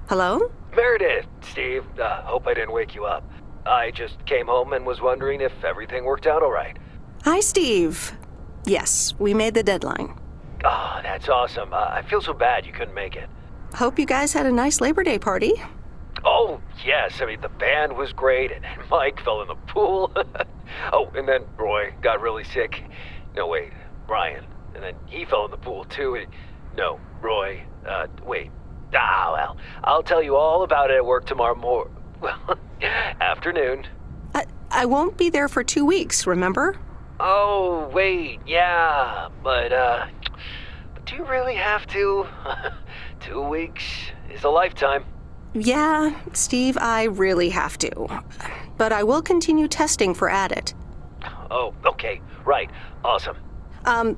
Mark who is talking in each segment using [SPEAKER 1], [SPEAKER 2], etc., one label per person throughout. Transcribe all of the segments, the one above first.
[SPEAKER 1] Hello?
[SPEAKER 2] Meredith, Steve, hope I didn't wake you up. I just came home and was wondering if everything worked out all right.
[SPEAKER 1] Hi, Steve. Yes, we made the deadline.
[SPEAKER 2] Oh, that's awesome. I feel so bad you couldn't make it.
[SPEAKER 1] Hope you guys had a nice Labor Day party.
[SPEAKER 2] Oh, yes. I mean, the band was great, and Mike fell in the pool. Oh, and then Roy got really sick. No, wait, Brian. And then he fell in the pool, too. No, Roy. Wait. Well, I'll tell you all about it at work tomorrow afternoon.
[SPEAKER 1] I won't be there for 2 weeks, remember?
[SPEAKER 2] Oh, wait, yeah, but do you really have to? 2 weeks is a lifetime.
[SPEAKER 1] Yeah, Steve, I really have to. But I will continue testing for Addit.
[SPEAKER 2] Oh, okay, right, awesome.
[SPEAKER 1] I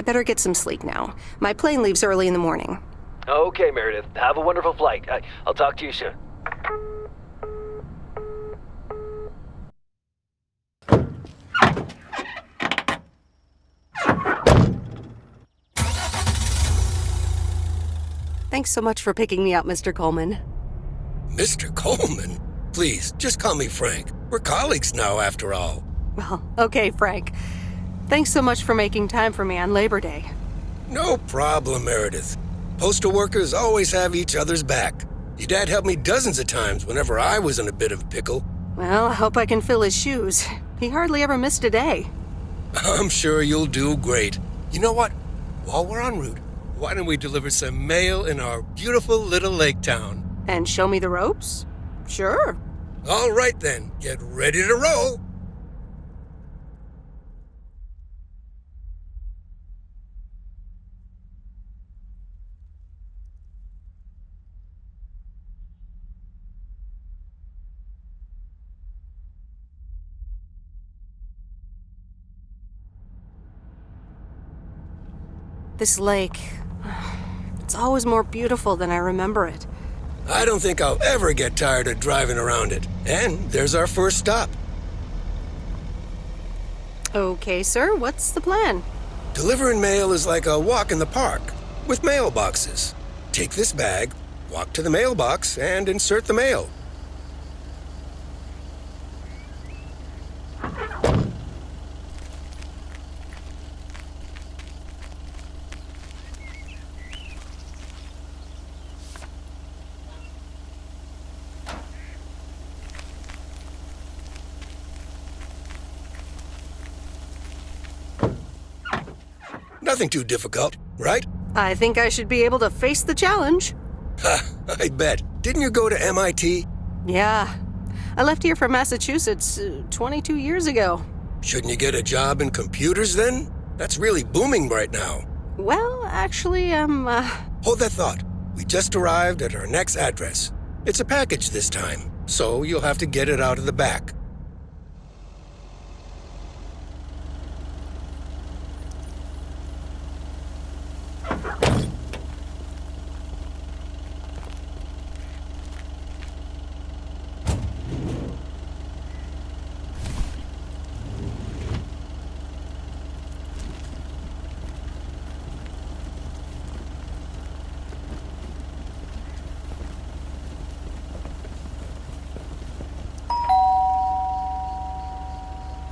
[SPEAKER 1] better get some sleep now. My plane leaves early in the morning.
[SPEAKER 2] Okay, Meredith, have a wonderful flight. I'll talk to you soon.
[SPEAKER 1] Thanks so much for picking me up, Mr. Coleman.
[SPEAKER 3] Mr. Coleman? Please, just call me Frank. We're colleagues now, after all.
[SPEAKER 1] Well, okay, Frank. Thanks so much for making time for me on Labor Day.
[SPEAKER 3] No problem, Meredith. Postal workers always have each other's back. Your dad helped me dozens of times whenever I was in a bit of a pickle.
[SPEAKER 1] Well, I hope I can fill his shoes. He hardly ever missed a day.
[SPEAKER 3] I'm sure you'll do great. You know what? While we're en route, why don't we deliver some mail in our beautiful little lake town?
[SPEAKER 1] And show me the ropes? Sure.
[SPEAKER 3] All right then, get ready to roll.
[SPEAKER 1] This lake, it's always more beautiful than I remember it.
[SPEAKER 3] I don't think I'll ever get tired of driving around it. And there's our first stop.
[SPEAKER 1] Okay, sir, what's the plan?
[SPEAKER 3] Delivering mail is like a walk in the park, with mailboxes. Take this bag, walk to the mailbox, and insert the mail. Nothing too difficult, right?
[SPEAKER 1] I think I should be able to face the challenge.
[SPEAKER 3] Ha, I bet. Didn't you go to MIT?
[SPEAKER 1] Yeah. I left here from Massachusetts 22 years ago.
[SPEAKER 3] Shouldn't you get a job in computers then? That's really booming right now.
[SPEAKER 1] Well, actually,
[SPEAKER 3] Hold that thought. We just arrived at our next address. It's a package this time, so you'll have to get it out of the back.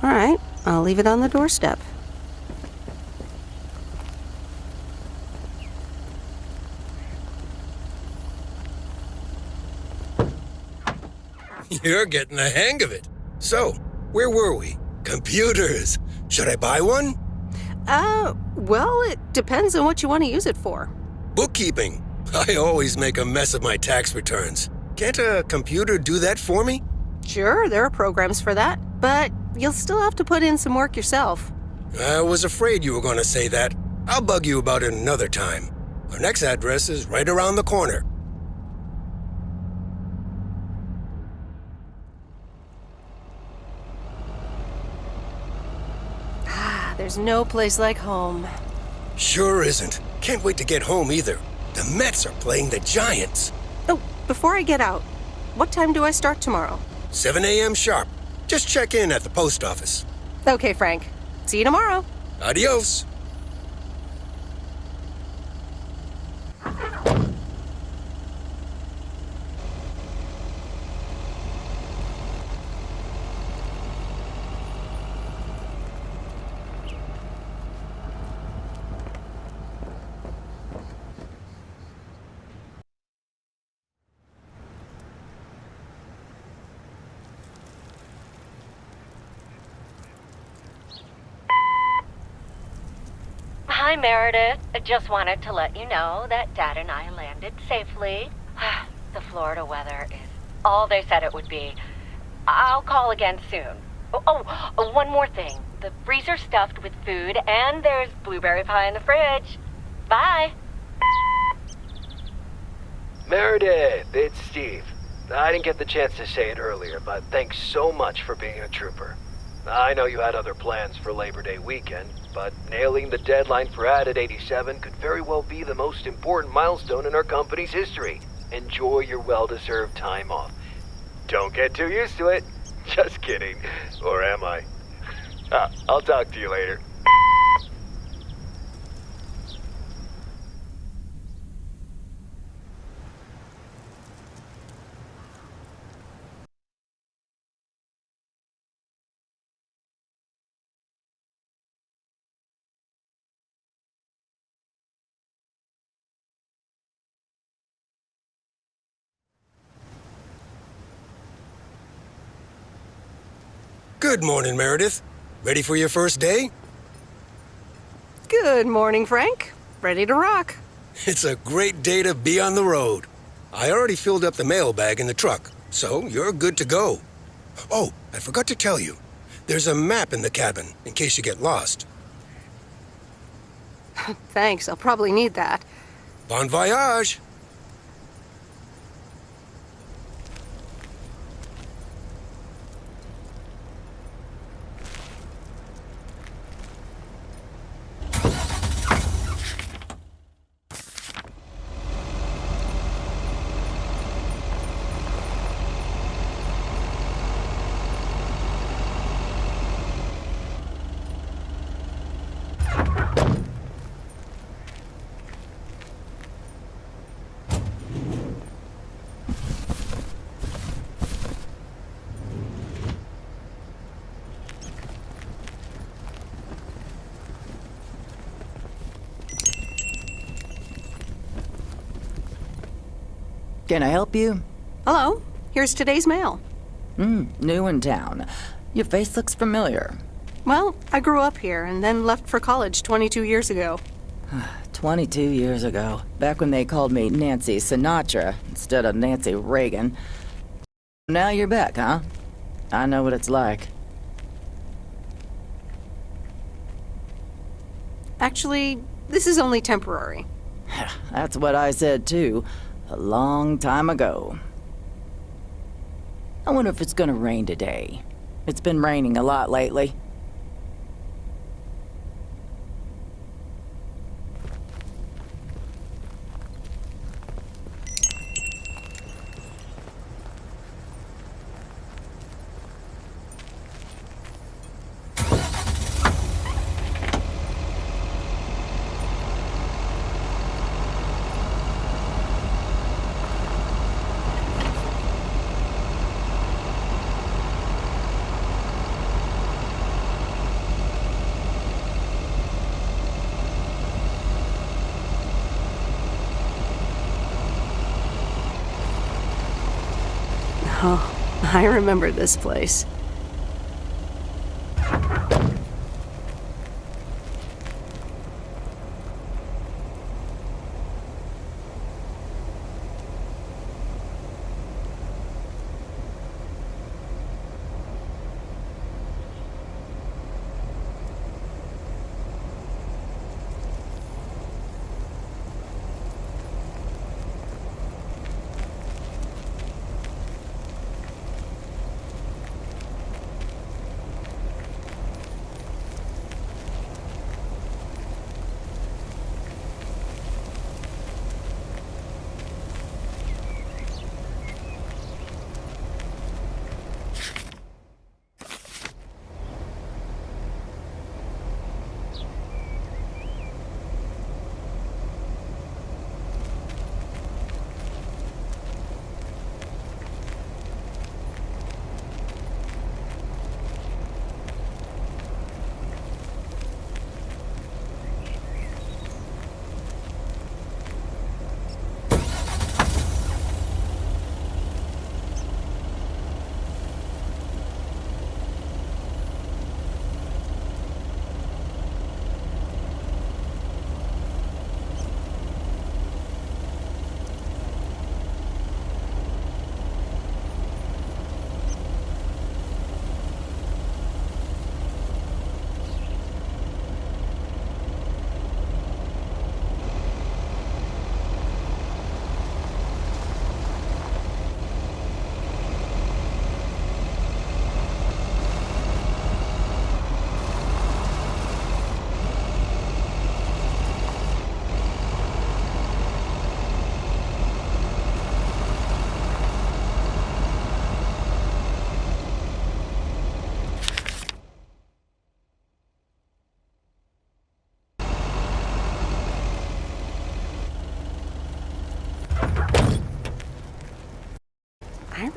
[SPEAKER 1] All right, I'll leave it on the doorstep.
[SPEAKER 3] You're getting the hang of it. So, where were we? Computers. Should I buy one?
[SPEAKER 1] Well, it depends on what you want to use it for.
[SPEAKER 3] Bookkeeping. I always make a mess of my tax returns. Can't a computer do that for me?
[SPEAKER 1] Sure, there are programs for that, but you'll still have to put in some work yourself.
[SPEAKER 3] I was afraid you were going to say that. I'll bug you about it another time. Our next address is right around the corner.
[SPEAKER 1] There's no place like home.
[SPEAKER 3] Sure isn't. Can't wait to get home either. The Mets are playing the Giants.
[SPEAKER 1] Oh, before I get out, what time do I start tomorrow?
[SPEAKER 3] 7 a.m. sharp. Just check in at the post office.
[SPEAKER 1] Okay, Frank. See you tomorrow.
[SPEAKER 3] Adios.
[SPEAKER 4] Hi, Meredith. I just wanted to let you know that Dad and I landed safely. The Florida weather is all they said it would be. I'll call again soon. One more thing. The freezer's stuffed with food, and there's blueberry pie in the fridge. Bye.
[SPEAKER 2] Meredith, it's Steve. I didn't get the chance to say it earlier, but thanks so much for being a trooper. I know you had other plans for Labor Day weekend, but nailing the deadline for Added 87 could very well be the most important milestone in our company's history. Enjoy your well-deserved time off. Don't get too used to it. Just kidding. Or am I? I'll talk to you later.
[SPEAKER 3] Good morning, Meredith. Ready for your first day?
[SPEAKER 1] Good morning, Frank. Ready to rock.
[SPEAKER 3] It's a great day to be on the road. I already filled up the mailbag in the truck, so you're good to go. Oh, I forgot to tell you. There's a map in the cabin, in case you get lost.
[SPEAKER 1] Thanks, I'll probably need that.
[SPEAKER 3] Bon voyage!
[SPEAKER 5] Can I help you?
[SPEAKER 1] Hello, here's today's mail.
[SPEAKER 5] New in town. Your face looks familiar.
[SPEAKER 1] Well, I grew up here and then left for college 22 years ago.
[SPEAKER 5] 22 years ago, back when they called me Nancy Sinatra instead of Nancy Reagan. Now you're back, huh? I know what it's like.
[SPEAKER 1] Actually, this is only temporary.
[SPEAKER 5] That's what I said too, a long time ago. I wonder if it's gonna rain today. It's been raining a lot lately.
[SPEAKER 1] Oh, I remember this place.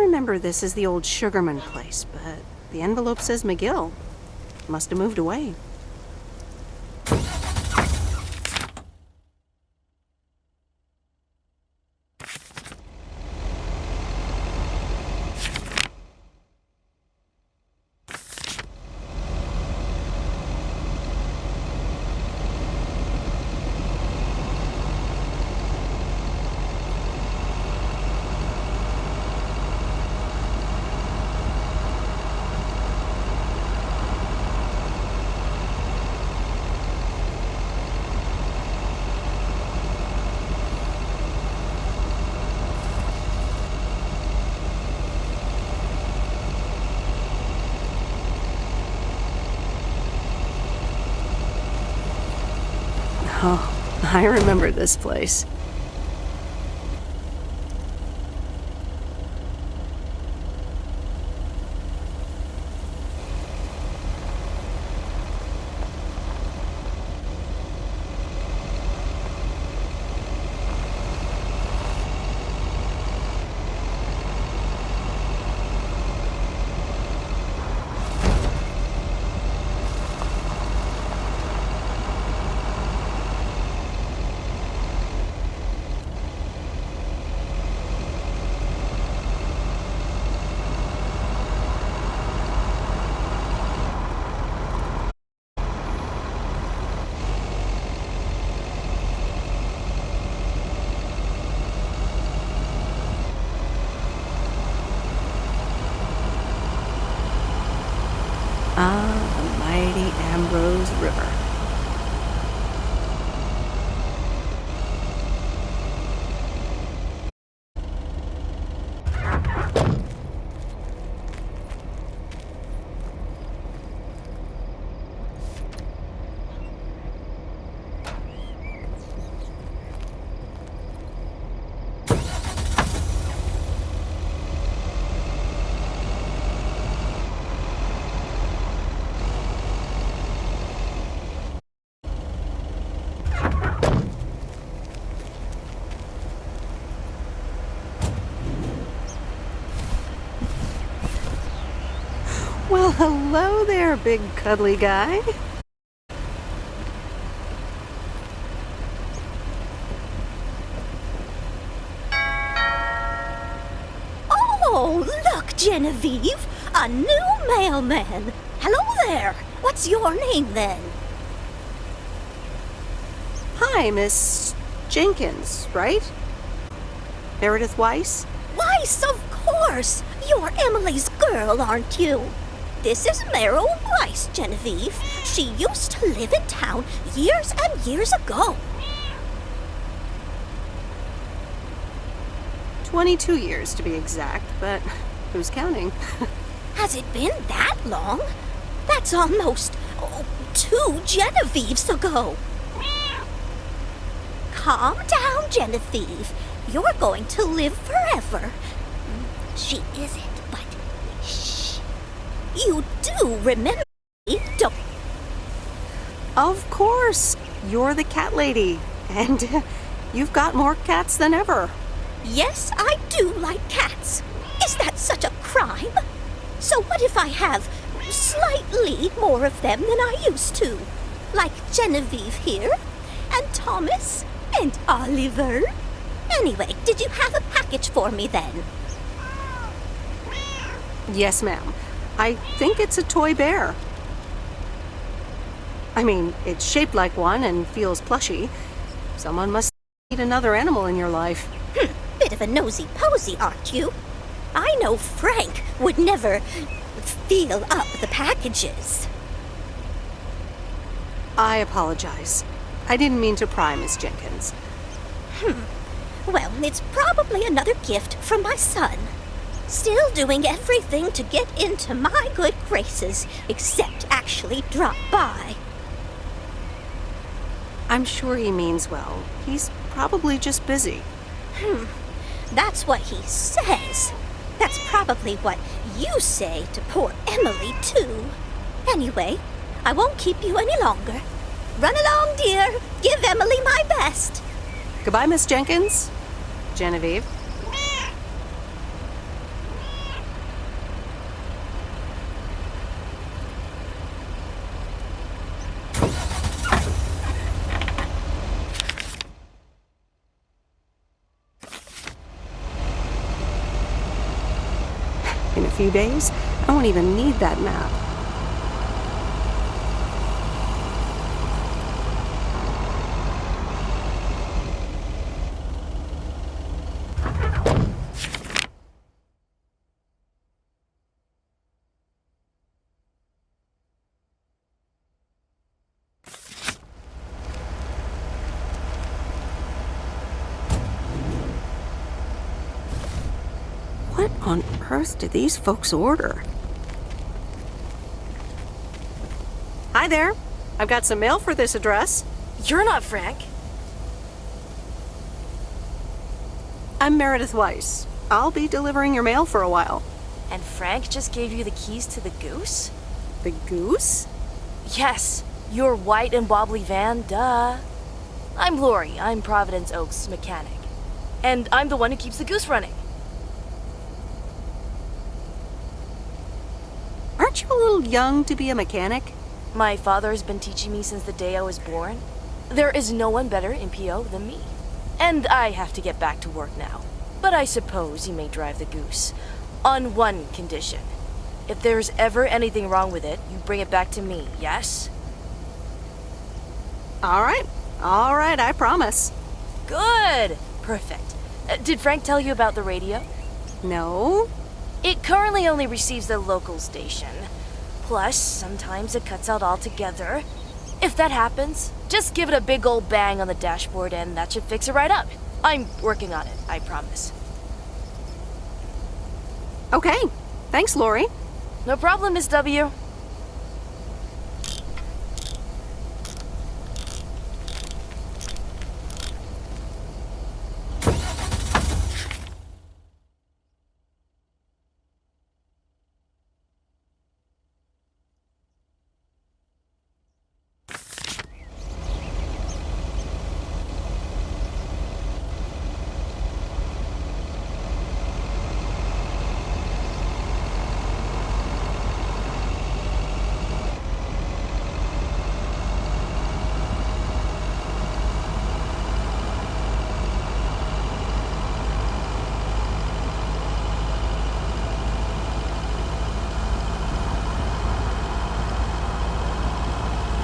[SPEAKER 1] remember this as the old Sugarman place, but the envelope says McGill. Must have moved away. Oh, I remember this place. Ah, the mighty Ambrose River. Well, hello there, big cuddly guy.
[SPEAKER 6] Oh, look, Genevieve! A new mailman! Hello there! What's your name, then?
[SPEAKER 1] Hi, Miss Jenkins, right? Meredith Weiss?
[SPEAKER 6] Weiss, of course! You're Emily's girl, aren't you? This is Meryl Weiss, Genevieve. She used to live in town years and years ago.
[SPEAKER 1] 22 years to be exact, but who's counting?
[SPEAKER 6] Has it been that long? That's almost 2 Genevieves ago. Calm down, Genevieve. You're going to live forever. She isn't, but shh. You do remember me, don't...
[SPEAKER 1] Of course, you're the cat lady, and you've got more cats than ever.
[SPEAKER 6] Yes, I do like cats. Is that such a crime? So what if I have slightly more of them than I used to? Like Genevieve here, and Thomas, and Oliver. Anyway, did you have a package for me then?
[SPEAKER 1] Yes, ma'am. I think it's a toy bear. I mean, it's shaped like one and feels plushy. Someone must need another animal in your life.
[SPEAKER 6] Bit of a nosy-posy, aren't you? I know Frank would never feel up the packages.
[SPEAKER 1] I apologize. I didn't mean to pry, Miss Jenkins.
[SPEAKER 6] Well, it's probably another gift from my son. Still doing everything to get into my good graces, except actually drop by.
[SPEAKER 1] I'm sure he means well. He's probably just busy.
[SPEAKER 6] That's what he says. That's probably what you say to poor Emily, too. Anyway, I won't keep you any longer. Run along, dear. Give Emily my best.
[SPEAKER 1] Goodbye, Miss Jenkins. Genevieve. few days, I won't even need that map. What on earth did these folks order? Hi there. I've got some mail for this address.
[SPEAKER 7] You're not Frank.
[SPEAKER 1] I'm Meredith Weiss. I'll be delivering your mail for a while.
[SPEAKER 7] And Frank just gave you the keys to the Goose?
[SPEAKER 1] The Goose?
[SPEAKER 7] Yes, your white and wobbly van, duh. I'm Lori. I'm Providence Oaks' mechanic. And I'm the one who keeps the Goose running.
[SPEAKER 1] Aren't you a little young to be a mechanic?
[SPEAKER 7] My father has been teaching me since the day I was born. There is no one better in PO than me. And I have to get back to work now. But I suppose you may drive the Goose. On one condition. If there's ever anything wrong with it, you bring it back to me, yes?
[SPEAKER 1] All right, I promise.
[SPEAKER 7] Good! Perfect. Did Frank tell you about the radio?
[SPEAKER 1] No?
[SPEAKER 7] It currently only receives the local station. Plus, sometimes it cuts out altogether. If that happens, just give it a big old bang on the dashboard and that should fix it right up. I'm working on it, I promise.
[SPEAKER 1] Okay, thanks, Lori.
[SPEAKER 7] No problem, Miss W.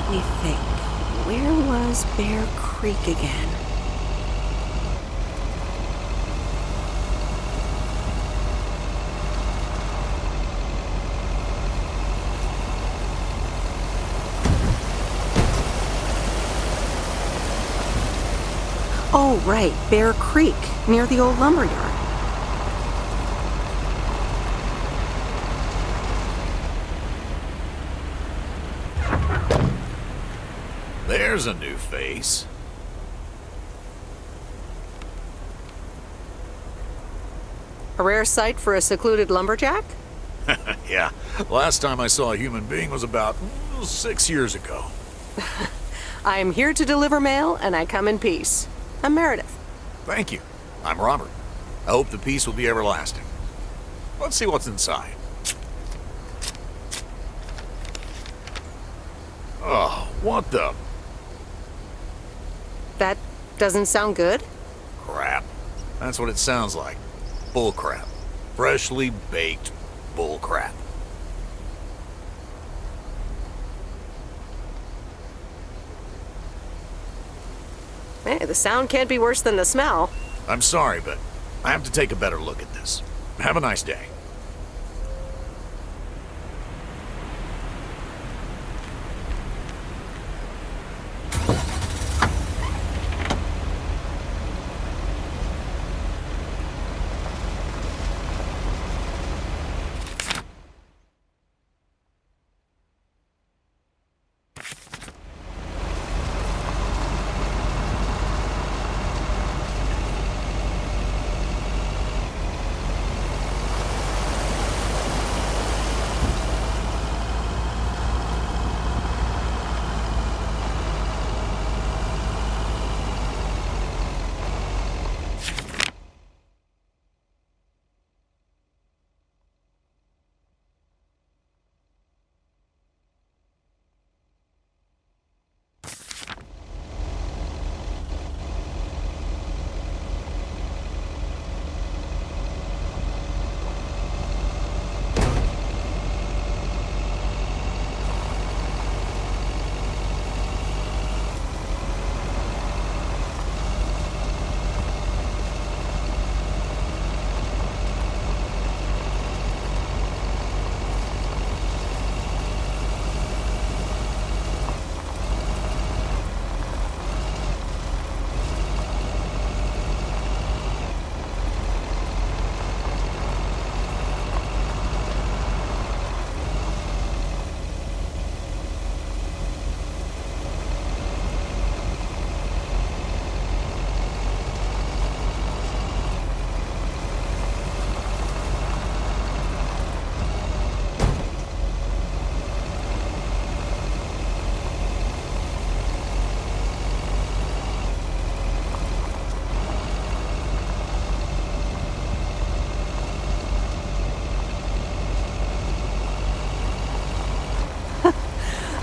[SPEAKER 1] Let me think. Where was Bear Creek again? Oh, right, Bear Creek, near the old lumberyard.
[SPEAKER 8] There's a new face.
[SPEAKER 1] A rare sight for a secluded lumberjack?
[SPEAKER 8] Yeah, last time I saw a human being was about 6 years ago.
[SPEAKER 1] I'm here to deliver mail, and I come in peace. I'm Meredith.
[SPEAKER 8] Thank you. I'm Robert. I hope the peace will be everlasting. Let's see what's inside. Oh, what the
[SPEAKER 1] That doesn't sound good.
[SPEAKER 8] crap? That's what it sounds like. Bull crap. Freshly baked bull crap.
[SPEAKER 1] Hey, the sound can't be worse than the smell.
[SPEAKER 8] I'm sorry, but I have to take a better look at this. Have a nice day.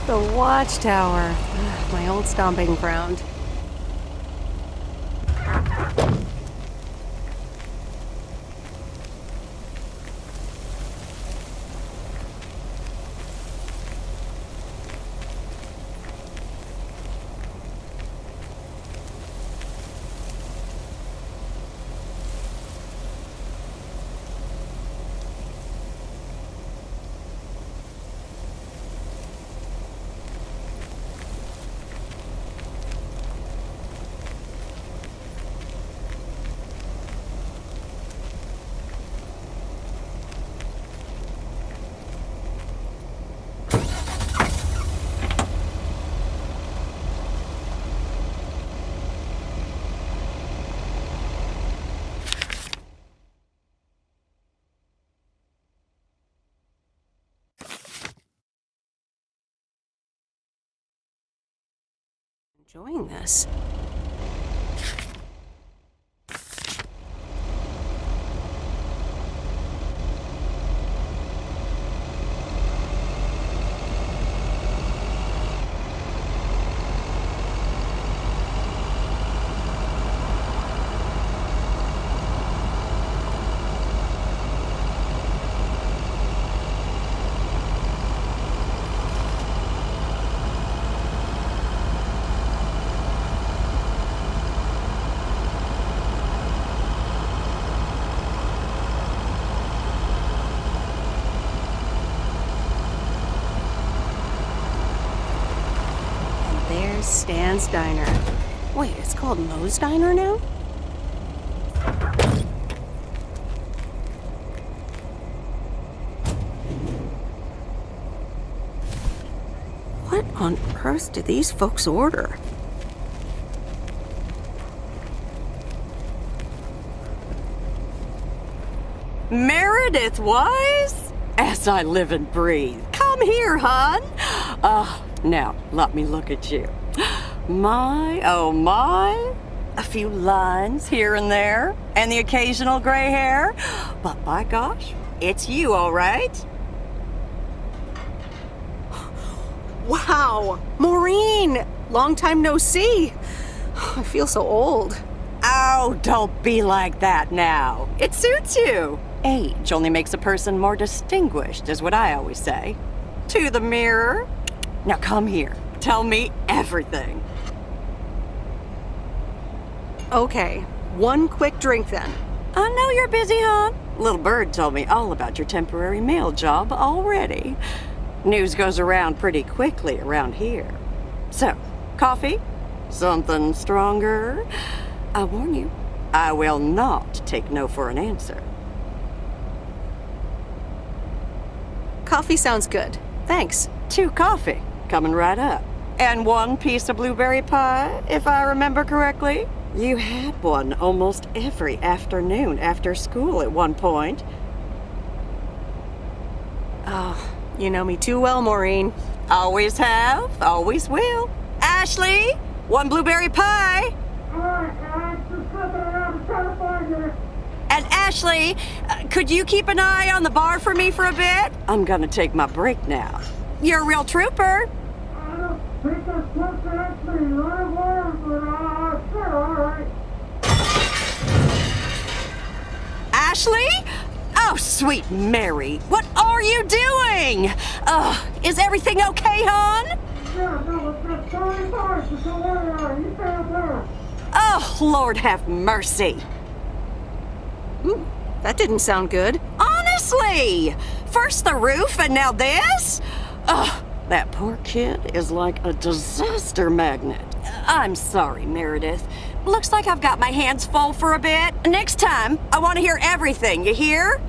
[SPEAKER 1] The Watchtower. Ugh, my old stomping ground. Enjoying this. There's Stan's Diner. Wait, it's called Moe's Diner now? What on earth did these folks order?
[SPEAKER 9] Meredith Wise? As I live and breathe. Come here, hon. Now, let me look at you. My, oh my. A few lines here and there, and the occasional gray hair. But by gosh, it's you, all right?
[SPEAKER 1] Wow! Maureen! Long time no see. I feel so old.
[SPEAKER 9] Oh, don't be like that now. It suits you. Age only makes a person more distinguished, is what I always say. To the mirror. Now come here. Tell me everything.
[SPEAKER 1] Okay, one quick drink then.
[SPEAKER 9] I know you're busy, hon. Little Bird told me all about your temporary mail job already. News goes around pretty quickly around here. So, coffee? Something stronger? I warn you, I will not take no for an answer.
[SPEAKER 1] Coffee sounds good. Thanks.
[SPEAKER 9] 2 coffee, coming right up. And 1 piece of blueberry pie, if I remember correctly. You had one almost every afternoon after school at one point.
[SPEAKER 1] Oh, you know me too well, Maureen.
[SPEAKER 9] Always have, always will. Ashley, 1 blueberry pie. And Ashley, could you keep an eye on the bar for me for a bit? I'm gonna take my break now. You're a real trooper.
[SPEAKER 10] I don't think that's supposed to actually right away, but sure, all right.
[SPEAKER 9] Ashley? Oh, sweet Mary, what are you doing? Is everything okay, hon?
[SPEAKER 10] Yeah, no, it's just totally fine, so don't worry, you stay up there.
[SPEAKER 9] Oh, Lord have mercy.
[SPEAKER 1] Ooh, that didn't sound good.
[SPEAKER 9] Honestly! First the roof and now this? Ugh, that poor kid is like a disaster magnet. I'm sorry, Meredith. Looks like I've got my hands full for a bit. Next time, I want to hear everything, you hear?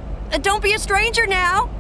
[SPEAKER 9] Don't be a stranger now.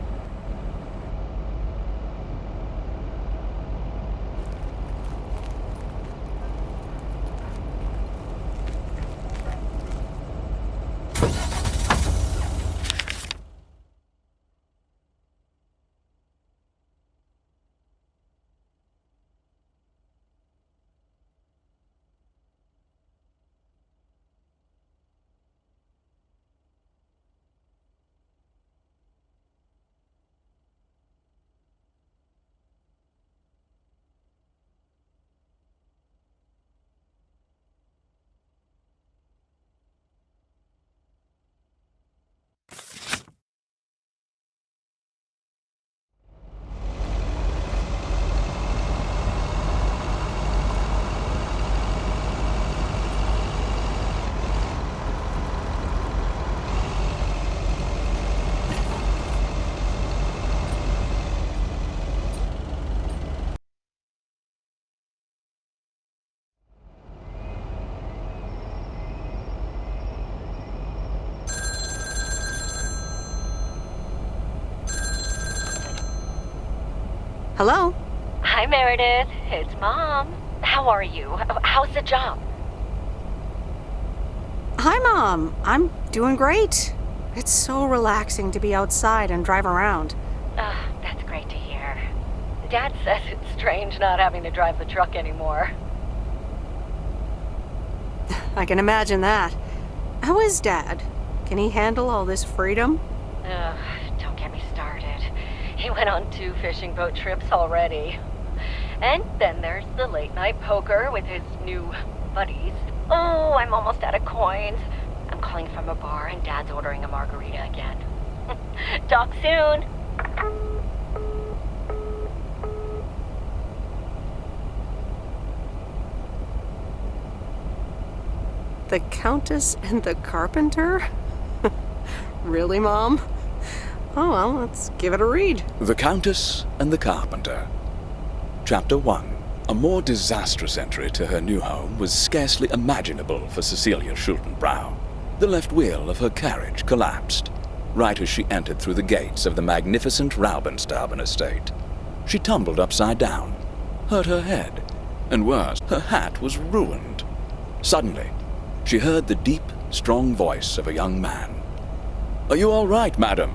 [SPEAKER 1] Hello?
[SPEAKER 4] Hi, Meredith. It's Mom. How are you? How's the job?
[SPEAKER 1] Hi, Mom. I'm doing great. It's so relaxing to be outside and drive around.
[SPEAKER 4] That's great to hear. Dad says it's strange not having to drive the truck anymore.
[SPEAKER 1] I can imagine that. How is Dad? Can he handle all this freedom?
[SPEAKER 4] Don't get me started. He went on 2 fishing boat trips already. And then there's the late night poker with his new buddies. Oh, I'm almost out of coins. I'm calling from a bar and Dad's ordering a margarita again. Talk soon.
[SPEAKER 1] The Countess and the Carpenter? Really, Mom? Oh, well, let's give it a read.
[SPEAKER 11] The Countess and the Carpenter. Chapter 1. A more disastrous entry to her new home was scarcely imaginable for Cecilia Schultenbrow. The left wheel of her carriage collapsed, right as she entered through the gates of the magnificent Raubenstaben estate. She tumbled upside down, hurt her head, and worse, her hat was ruined. Suddenly, she heard the deep, strong voice of a young man. "Are you all right, madam?"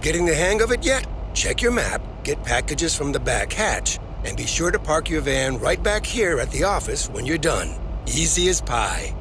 [SPEAKER 3] Getting the hang of it yet? Check your map, get packages from the back hatch, and be sure to park your van right back here at the office when you're done. Easy as pie.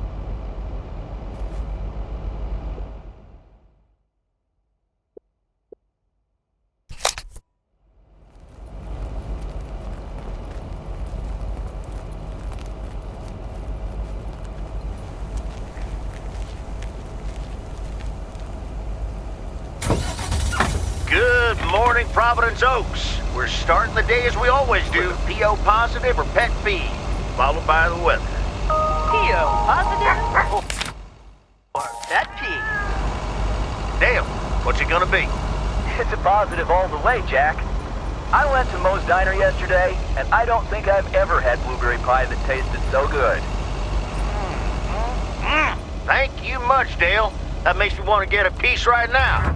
[SPEAKER 12] Good morning, Providence Oaks. We're starting the day as we always do, PO positive or pet peeve, followed by the weather.
[SPEAKER 13] PO positive? Or pet peeve?
[SPEAKER 12] Dale, what's it gonna be?
[SPEAKER 13] It's a positive all the way, Jack. I went to Moe's Diner yesterday, and I don't think I've ever had blueberry pie that tasted so good.
[SPEAKER 12] Thank you much, Dale. That makes me want to get a piece right now.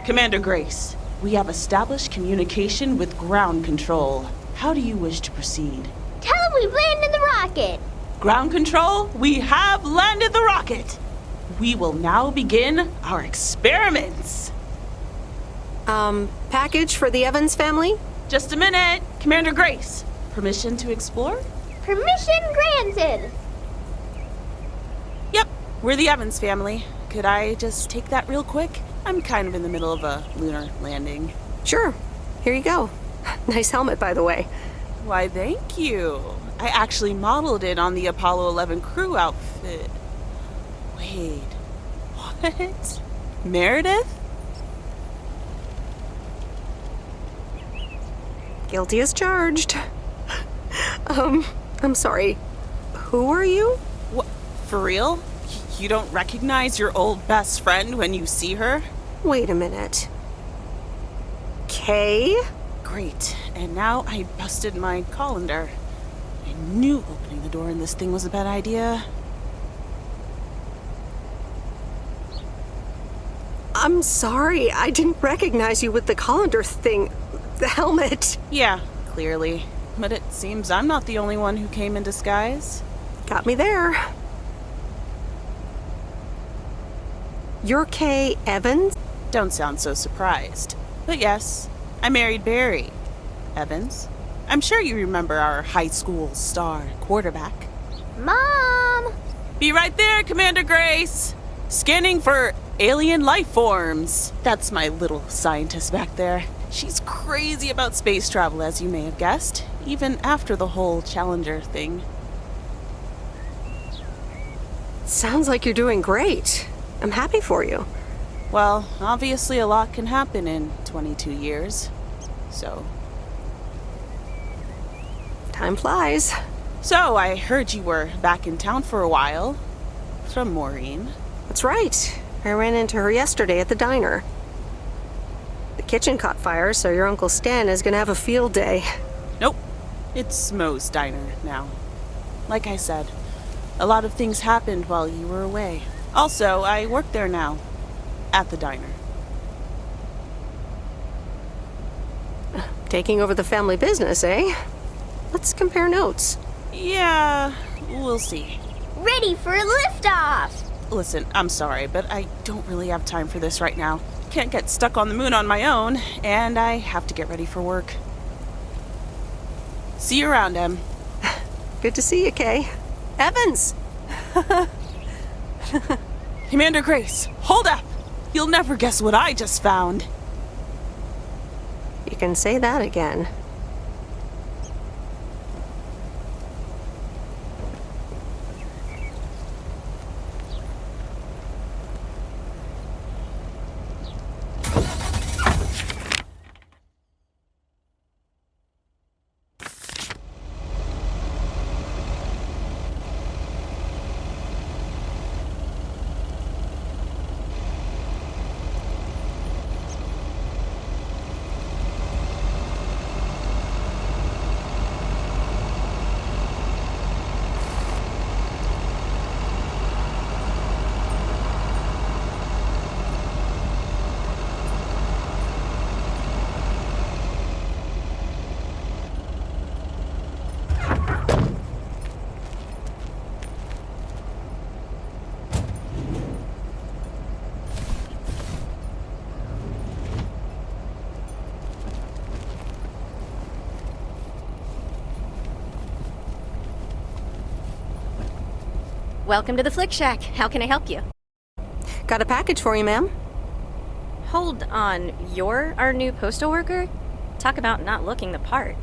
[SPEAKER 14] Commander Grace, we have established communication with ground control. How do you wish to proceed?
[SPEAKER 6] Tell them we've landed the rocket.
[SPEAKER 14] Ground control, we have landed the rocket. We will now begin our experiments.
[SPEAKER 1] Package for the Evans family?
[SPEAKER 14] Just a minute. Commander Grace, permission to explore?
[SPEAKER 6] Permission granted.
[SPEAKER 14] Yep, we're the Evans family. Could I just take that real quick? I'm kind of in the middle of a lunar landing.
[SPEAKER 1] Sure. Here you go. Nice helmet, by the way.
[SPEAKER 14] Why, thank you. I actually modeled it on the Apollo 11 crew outfit. Wait, what? Meredith?
[SPEAKER 1] Guilty as charged. I'm sorry. Who are you?
[SPEAKER 14] What? For real? You don't recognize your old best friend when you see her?
[SPEAKER 1] Wait a minute. Kay?
[SPEAKER 14] Great. And now I busted my colander. I knew opening the door in this thing was a bad idea.
[SPEAKER 1] I'm sorry. I didn't recognize you with the colander thing. The helmet.
[SPEAKER 14] Yeah, clearly. But it seems I'm not the only one who came in disguise.
[SPEAKER 1] Got me there. You're Kay Evans?
[SPEAKER 14] Don't sound so surprised. But yes, I married Barry Evans. I'm sure you remember our high school star quarterback.
[SPEAKER 6] Mom!
[SPEAKER 14] Be right there, Commander Grace! Scanning for alien life forms. That's my little scientist back there. She's crazy about space travel, as you may have guessed, even after the whole Challenger thing.
[SPEAKER 1] Sounds like you're doing great. I'm happy for you.
[SPEAKER 14] Well, obviously a lot can happen in 22 years, so...
[SPEAKER 1] Time flies.
[SPEAKER 14] So, I heard you were back in town for a while. From Maureen.
[SPEAKER 1] That's right. I ran into her yesterday at the diner. The kitchen caught fire, so your Uncle Stan is gonna have a field day.
[SPEAKER 14] Nope. It's Moe's diner now. Like I said, a lot of things happened while you were away. Also, I work there now. At the diner.
[SPEAKER 1] Taking over the family business, eh? Let's compare notes.
[SPEAKER 14] Yeah, we'll see.
[SPEAKER 6] Ready for a liftoff!
[SPEAKER 14] Listen, I'm sorry, but I don't really have time for this right now. Can't get stuck on the moon on my own, and I have to get ready for work. See you around, Em.
[SPEAKER 1] Good to see you, Kay. Evans!
[SPEAKER 14] Commander Grace, hold up! You'll never guess what I just found.
[SPEAKER 1] You can say that again.
[SPEAKER 15] Welcome to the Flick Shack. How can I help you?
[SPEAKER 1] Got a package for you, ma'am.
[SPEAKER 15] Hold on. You're our new postal worker? Talk about not looking the part.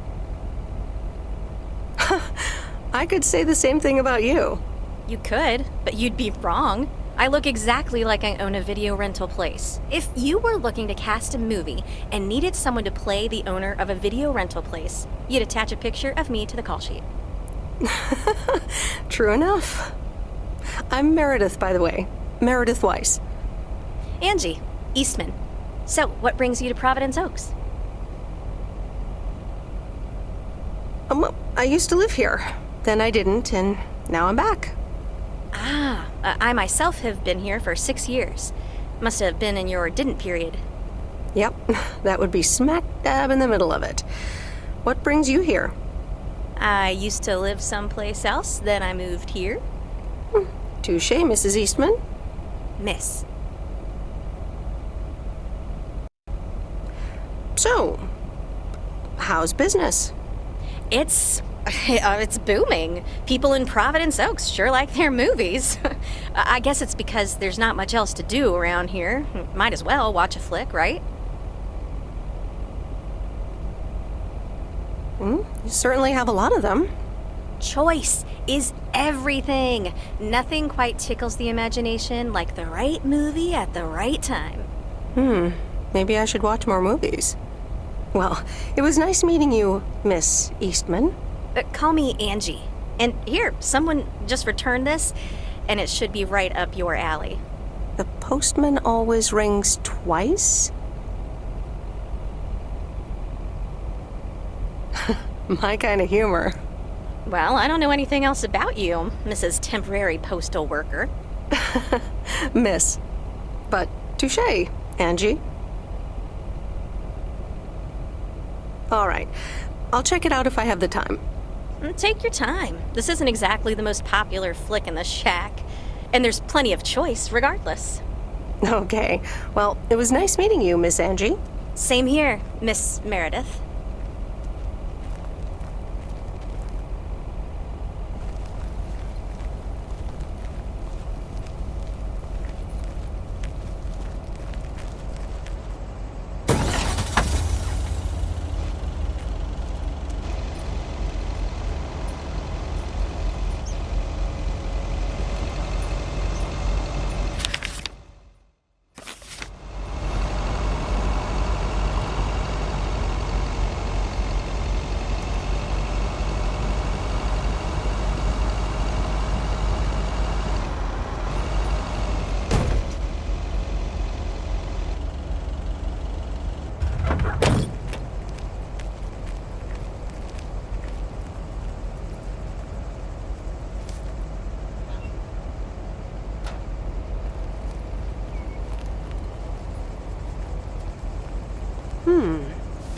[SPEAKER 1] I could say the same thing about you.
[SPEAKER 15] You could, but you'd be wrong. I look exactly like I own a video rental place. If you were looking to cast a movie and needed someone to play the owner of a video rental place, you'd attach a picture of me to the call sheet.
[SPEAKER 1] True enough. I'm Meredith, by the way. Meredith Weiss.
[SPEAKER 15] Angie, Eastman. So, what brings you to Providence Oaks?
[SPEAKER 1] I used to live here. Then I didn't, and now I'm back.
[SPEAKER 15] I myself have been here for 6 years. Must have been in your didn't period.
[SPEAKER 1] Yep, that would be smack dab in the middle of it. What brings you here?
[SPEAKER 15] I used to live someplace else, then I moved here.
[SPEAKER 1] Touché, Mrs. Eastman.
[SPEAKER 15] Miss.
[SPEAKER 1] So, how's business?
[SPEAKER 15] It's It's booming. People in Providence Oaks sure like their movies. I guess it's because there's not much else to do around here. Might as well watch a flick, right?
[SPEAKER 1] You certainly have a lot of them.
[SPEAKER 15] Choice is everything. Nothing quite tickles the imagination like the right movie at the right time.
[SPEAKER 1] Maybe I should watch more movies. Well, it was nice meeting you, Miss Eastman.
[SPEAKER 15] Call me Angie. And here, someone just returned this, and it should be right up your alley.
[SPEAKER 1] The postman always rings twice? My kind of humor.
[SPEAKER 15] Well, I don't know anything else about you, Mrs. Temporary Postal Worker.
[SPEAKER 1] Miss. But touche, Angie. All right. I'll check it out if I have the time.
[SPEAKER 15] Take your time. This isn't exactly the most popular flick in the shack, and there's plenty of choice regardless.
[SPEAKER 1] Okay. Well, it was nice meeting you, Miss Angie.
[SPEAKER 15] Same here, Miss Meredith.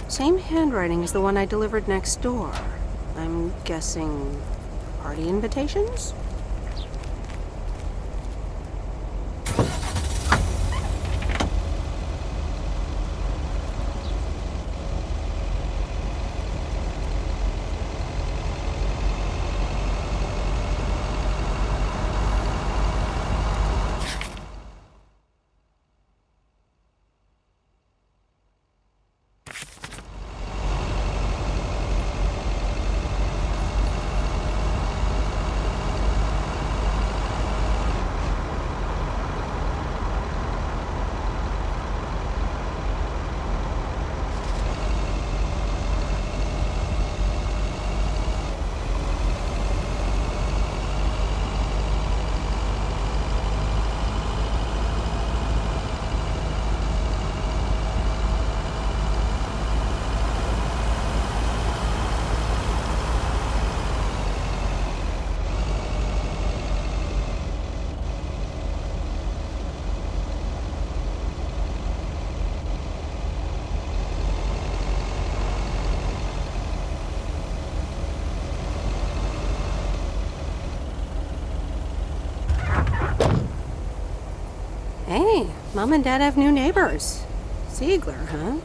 [SPEAKER 1] Same handwriting as the one I delivered next door. I'm guessing party invitations? Hey, Mom and Dad have new neighbors. Ziegler, huh?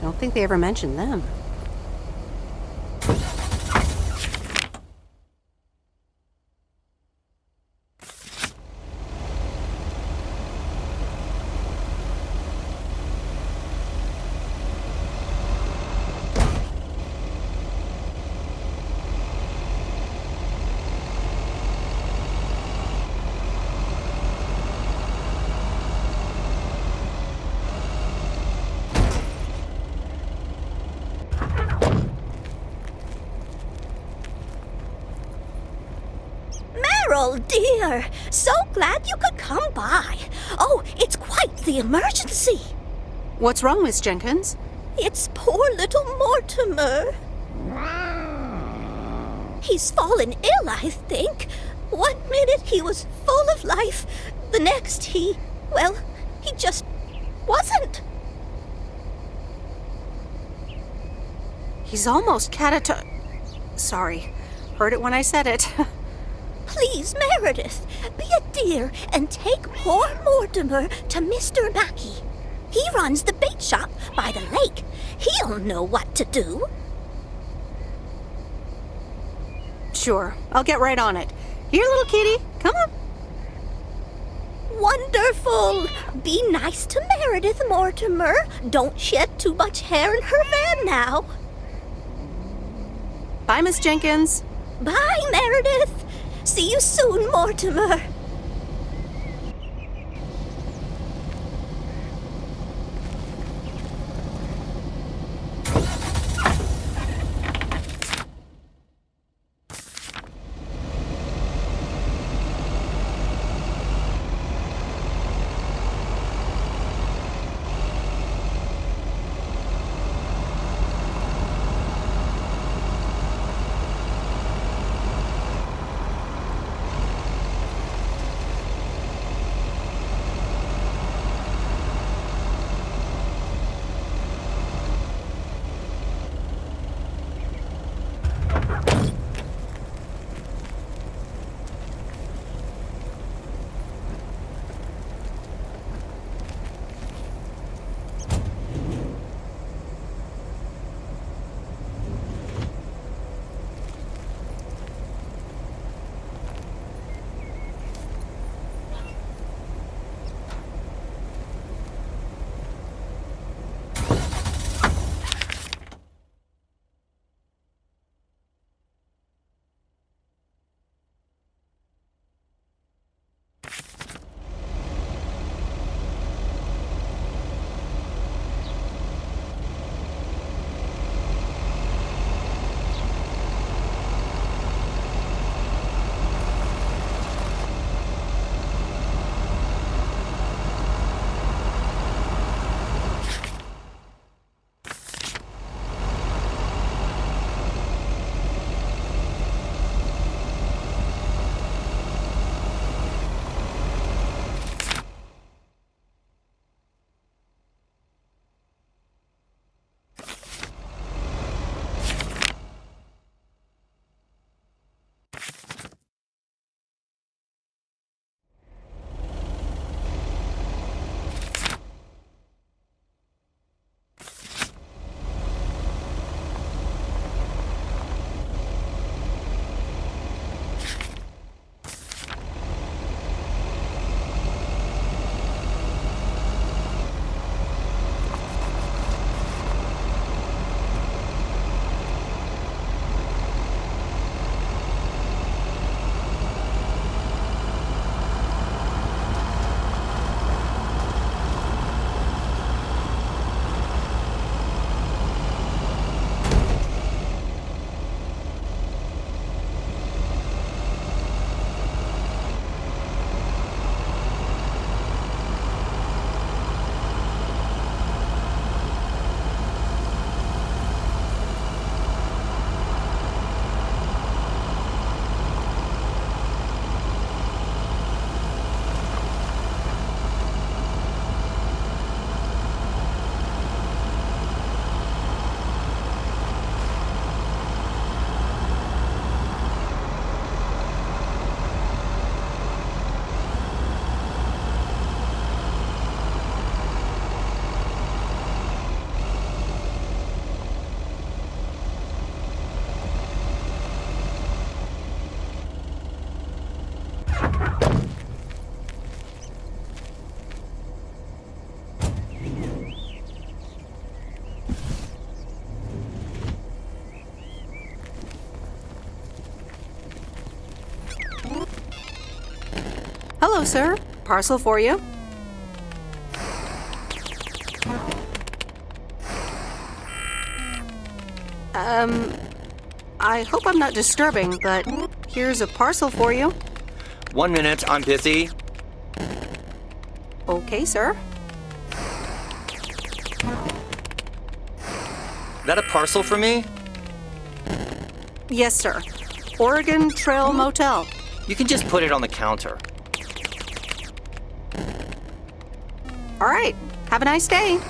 [SPEAKER 1] Don't think they ever mentioned them.
[SPEAKER 6] Meryl, dear, so glad you could come by. Oh, it's quite the emergency.
[SPEAKER 1] What's wrong, Miss Jenkins?
[SPEAKER 6] It's poor little Mortimer. He's fallen ill, I think. 1 minute he was full of life. The next he just wasn't.
[SPEAKER 1] He's almost Sorry. Heard it when I said it.
[SPEAKER 6] Please, Meredith, be a dear and take poor Mortimer to Mr. Mackey. He runs the bait shop by the lake. He'll know what to do.
[SPEAKER 1] Sure, I'll get right on it. Here, little kitty, come on.
[SPEAKER 6] Wonderful! Be nice to Meredith, Mortimer. Don't shed too much hair in her van now.
[SPEAKER 1] Bye, Miss Jenkins.
[SPEAKER 6] Bye, Meredith. See you soon, Mortimer.
[SPEAKER 1] Hello, sir. Parcel for you. I hope I'm not disturbing, but here's a parcel for you.
[SPEAKER 16] 1 minute, I'm busy.
[SPEAKER 1] Okay, sir.
[SPEAKER 16] That a parcel for me?
[SPEAKER 1] Yes, sir. Oregon Trail Motel.
[SPEAKER 16] You can just put it on the counter.
[SPEAKER 1] All right. Have a nice day.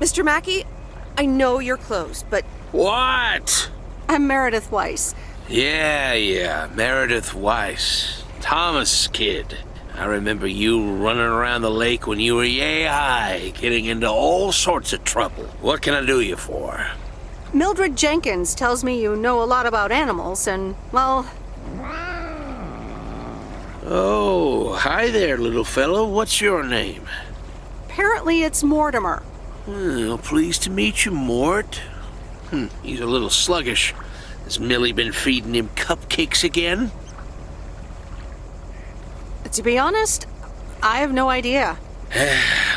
[SPEAKER 1] Mr. Mackey, I know you're closed, but
[SPEAKER 17] What?
[SPEAKER 1] I'm Meredith Weiss.
[SPEAKER 17] Yeah, Meredith Weiss. Thomas' kid. I remember you running around the lake when you were yay high, getting into all sorts of trouble. What can I do you for?
[SPEAKER 1] Mildred Jenkins tells me you know a lot about animals, and, well...
[SPEAKER 17] Oh, hi there, little fellow. What's your name?
[SPEAKER 1] Apparently it's Mortimer.
[SPEAKER 17] Well, pleased to meet you, Mort. He's a little sluggish. Has Millie been feeding him cupcakes again?
[SPEAKER 1] To be honest, I have no idea.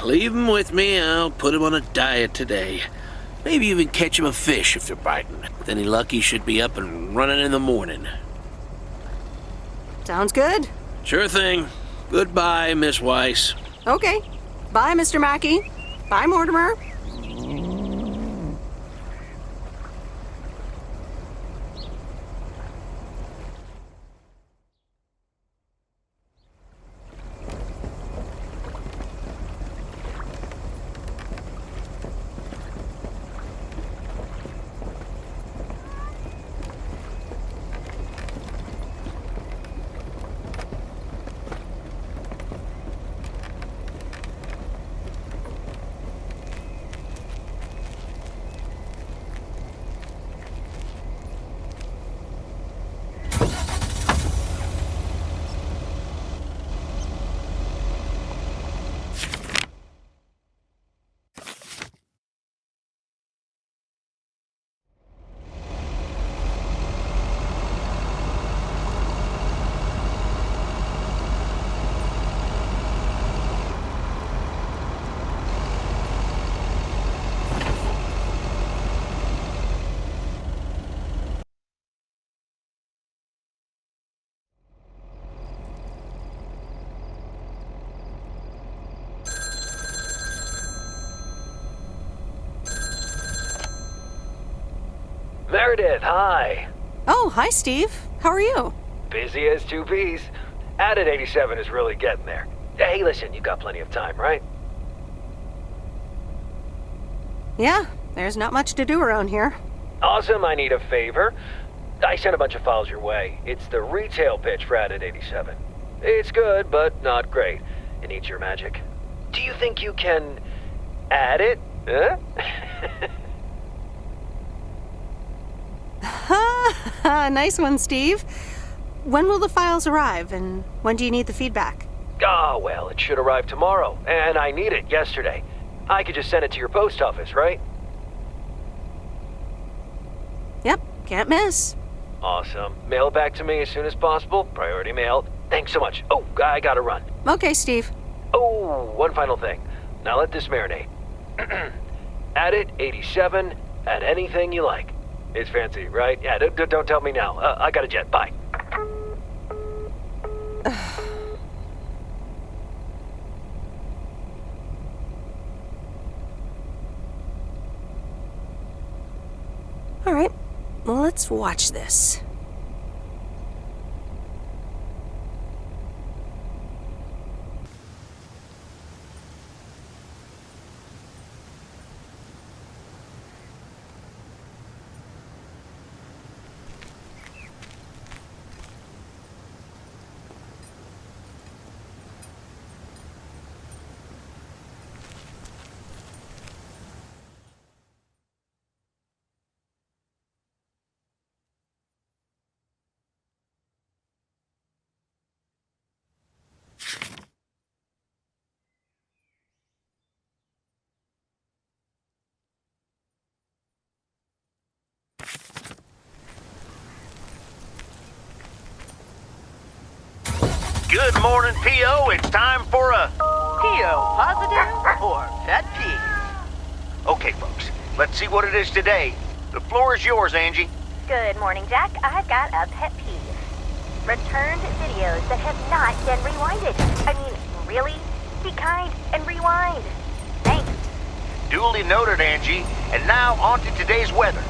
[SPEAKER 17] Leave him with me. I'll put him on a diet today. Maybe even catch him a fish if they're biting. With any luck, he should be up and running in the morning.
[SPEAKER 1] Sounds good.
[SPEAKER 17] Sure thing. Goodbye, Miss Weiss.
[SPEAKER 1] Okay. Bye, Mr. Mackey. Bye, Mortimer.
[SPEAKER 2] Meredith, hi.
[SPEAKER 1] Oh, hi, Steve. How are you?
[SPEAKER 2] Busy as two peas. Added 87 is really getting there. Hey, listen, you got plenty of time, right?
[SPEAKER 1] Yeah, there's not much to do around here.
[SPEAKER 2] Awesome, I need a favor. I sent a bunch of files your way. It's the retail pitch for Added 87. It's good, but not great. It needs your magic. Do you think you can add it? Huh?
[SPEAKER 1] Nice one, Steve. When will the files arrive, and when do you need the feedback?
[SPEAKER 2] Oh, well, it should arrive tomorrow, and I need it yesterday. I could just send it to your post office, right?
[SPEAKER 1] Yep, can't miss.
[SPEAKER 2] Awesome. Mail it back to me as soon as possible. Priority mail. Thanks so much. Oh, I gotta run.
[SPEAKER 1] Okay, Steve.
[SPEAKER 2] Oh, one final thing. Now let this marinate. Add it 87, add anything you like. It's fancy, right? Yeah, don't tell me now. I got a jet. Bye.
[SPEAKER 1] All right, well, let's watch this.
[SPEAKER 12] Good morning, P.O. It's time for a...
[SPEAKER 13] P.O. positive or pet peeve?
[SPEAKER 12] Okay, folks, let's see what it is today. The floor is yours, Angie.
[SPEAKER 6] Good morning, Jack. I've got a pet peeve. Returned videos that have not been rewinded. I mean, really? Be kind and rewind. Thanks.
[SPEAKER 12] Duly noted, Angie. And now on to today's weather.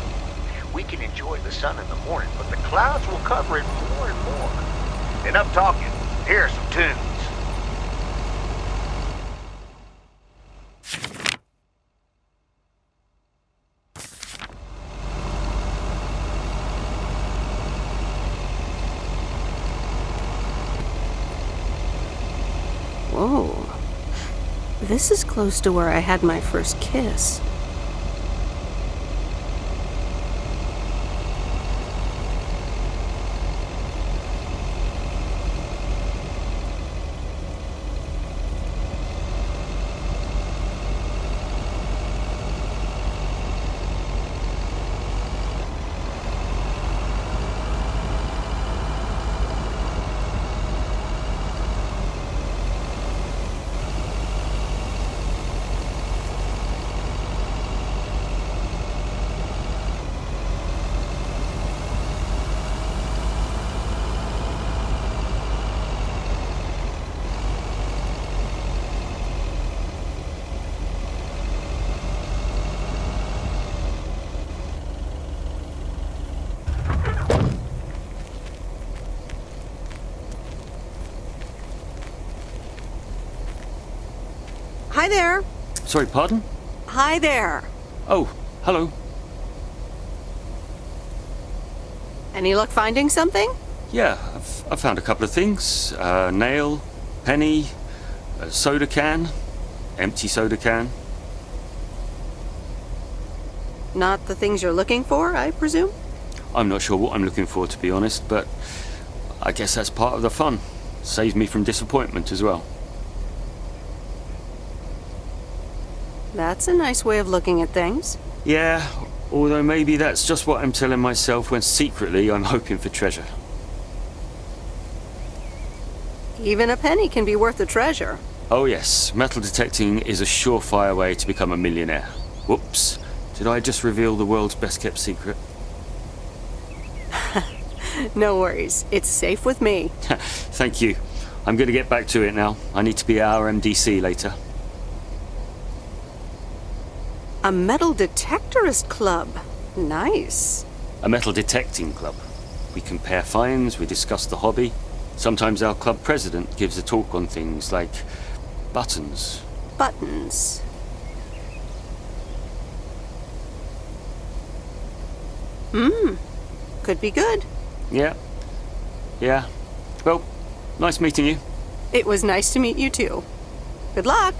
[SPEAKER 12] We can enjoy the sun in the morning, but the clouds will cover it more and more. Enough talking. Here are some tunes.
[SPEAKER 1] Oh. This is close to where I had my first kiss. Hi there.
[SPEAKER 18] Sorry, pardon?
[SPEAKER 1] Hi there.
[SPEAKER 18] Oh, hello.
[SPEAKER 1] Any luck finding something?
[SPEAKER 18] Yeah, I've found a couple of things. Nail, penny, a soda can, empty soda can.
[SPEAKER 1] Not the things you're looking for, I presume?
[SPEAKER 18] I'm not sure what I'm looking for, to be honest, but I guess that's part of the fun. Saves me from disappointment as well.
[SPEAKER 1] That's a nice way of looking at things.
[SPEAKER 18] Yeah, although maybe that's just what I'm telling myself when secretly I'm hoping for treasure.
[SPEAKER 1] Even a penny can be worth a treasure.
[SPEAKER 18] Oh yes, metal detecting is a surefire way to become a millionaire. Whoops, did I just reveal the world's best kept secret?
[SPEAKER 1] No worries, it's safe with me.
[SPEAKER 18] Thank you. I'm going to get back to it now. I need to be at our MDC later.
[SPEAKER 1] A metal detectorist club. Nice.
[SPEAKER 18] A metal detecting club. We compare finds, we discuss the hobby. Sometimes our club president gives a talk on things like buttons.
[SPEAKER 1] Buttons. Could be good.
[SPEAKER 18] Yeah. Well, nice meeting you.
[SPEAKER 1] It was nice to meet you too. Good luck.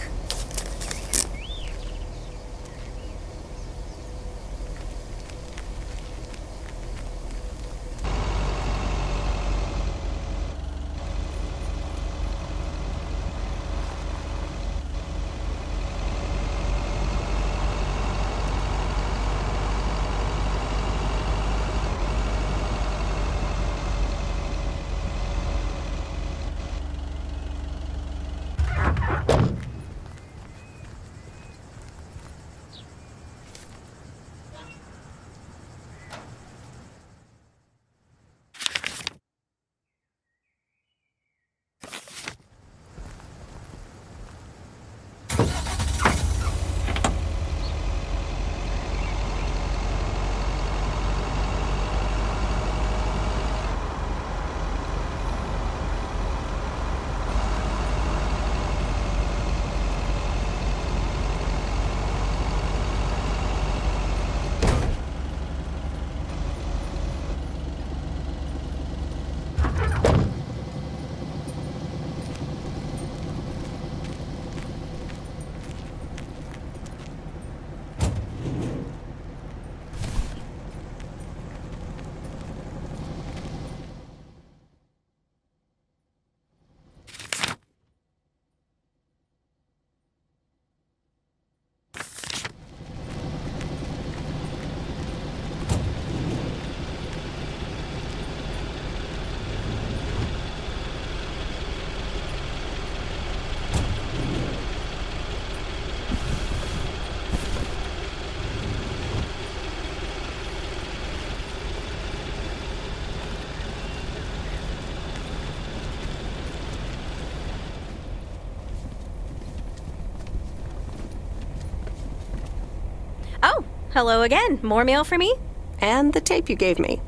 [SPEAKER 15] Oh, hello again. More mail for me?
[SPEAKER 1] And the tape you gave me.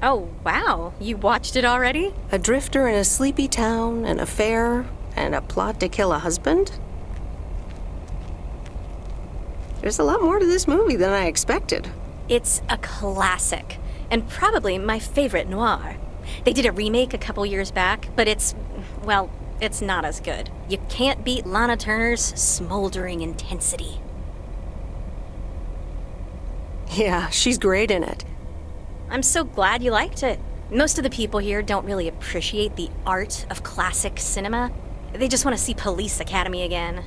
[SPEAKER 15] Oh, wow. You watched it already?
[SPEAKER 1] A drifter in a sleepy town, an affair, and a plot to kill a husband? There's a lot more to this movie than I expected.
[SPEAKER 15] It's a classic, and probably my favorite noir. They did a remake a couple years back, but it's it's not as good. You can't beat Lana Turner's smoldering intensity.
[SPEAKER 1] Yeah, she's great in it.
[SPEAKER 15] I'm so glad you liked it. Most of the people here don't really appreciate the art of classic cinema. They just want to see Police Academy again.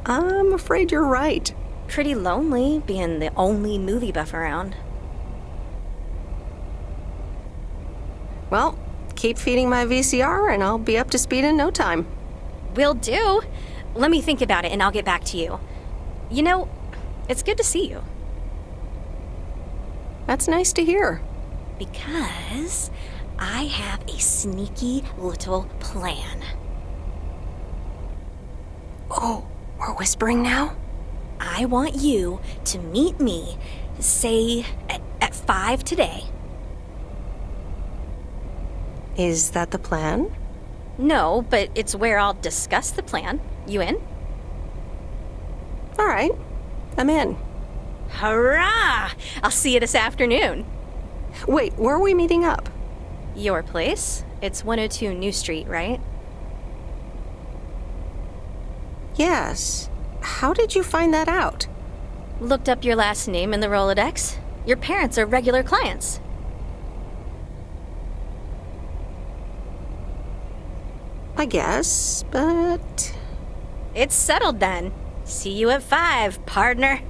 [SPEAKER 1] I'm afraid you're right.
[SPEAKER 15] Pretty lonely being the only movie buff around.
[SPEAKER 1] Well, keep feeding my VCR and I'll be up to speed in no time.
[SPEAKER 15] Will do. Let me think about it and I'll get back to you. You know, it's good to see you.
[SPEAKER 1] That's nice to hear.
[SPEAKER 15] Because I have a sneaky little plan.
[SPEAKER 1] Oh, we're whispering now?
[SPEAKER 15] I want you to meet me, say, at 5 today.
[SPEAKER 1] Is that the plan?
[SPEAKER 15] No, but it's where I'll discuss the plan. You in?
[SPEAKER 1] All right, I'm in.
[SPEAKER 15] Hurrah! I'll see you this afternoon.
[SPEAKER 1] Wait, where are we meeting up?
[SPEAKER 15] Your place? It's 102 New Street, right?
[SPEAKER 1] Yes. How did you find that out?
[SPEAKER 15] Looked up your last name in the Rolodex. Your parents are regular clients.
[SPEAKER 1] I guess, but...
[SPEAKER 15] It's settled then. See you at 5, partner.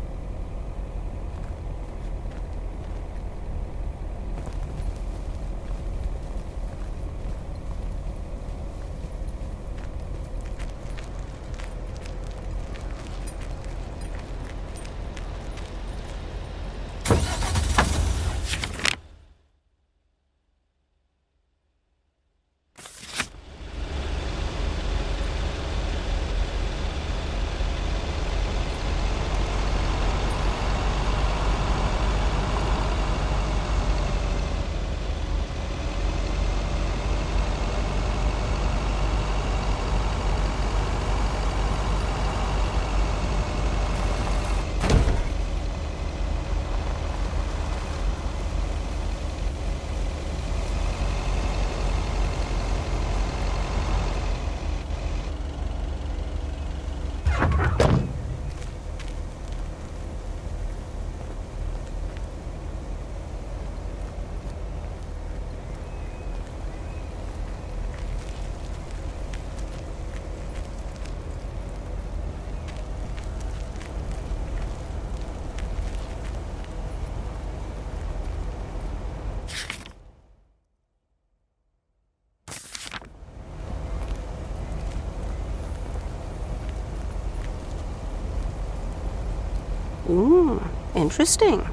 [SPEAKER 1] Ooh, interesting.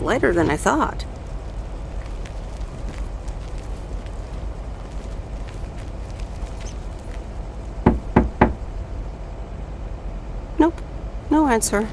[SPEAKER 1] lighter than I thought. Nope, no answer.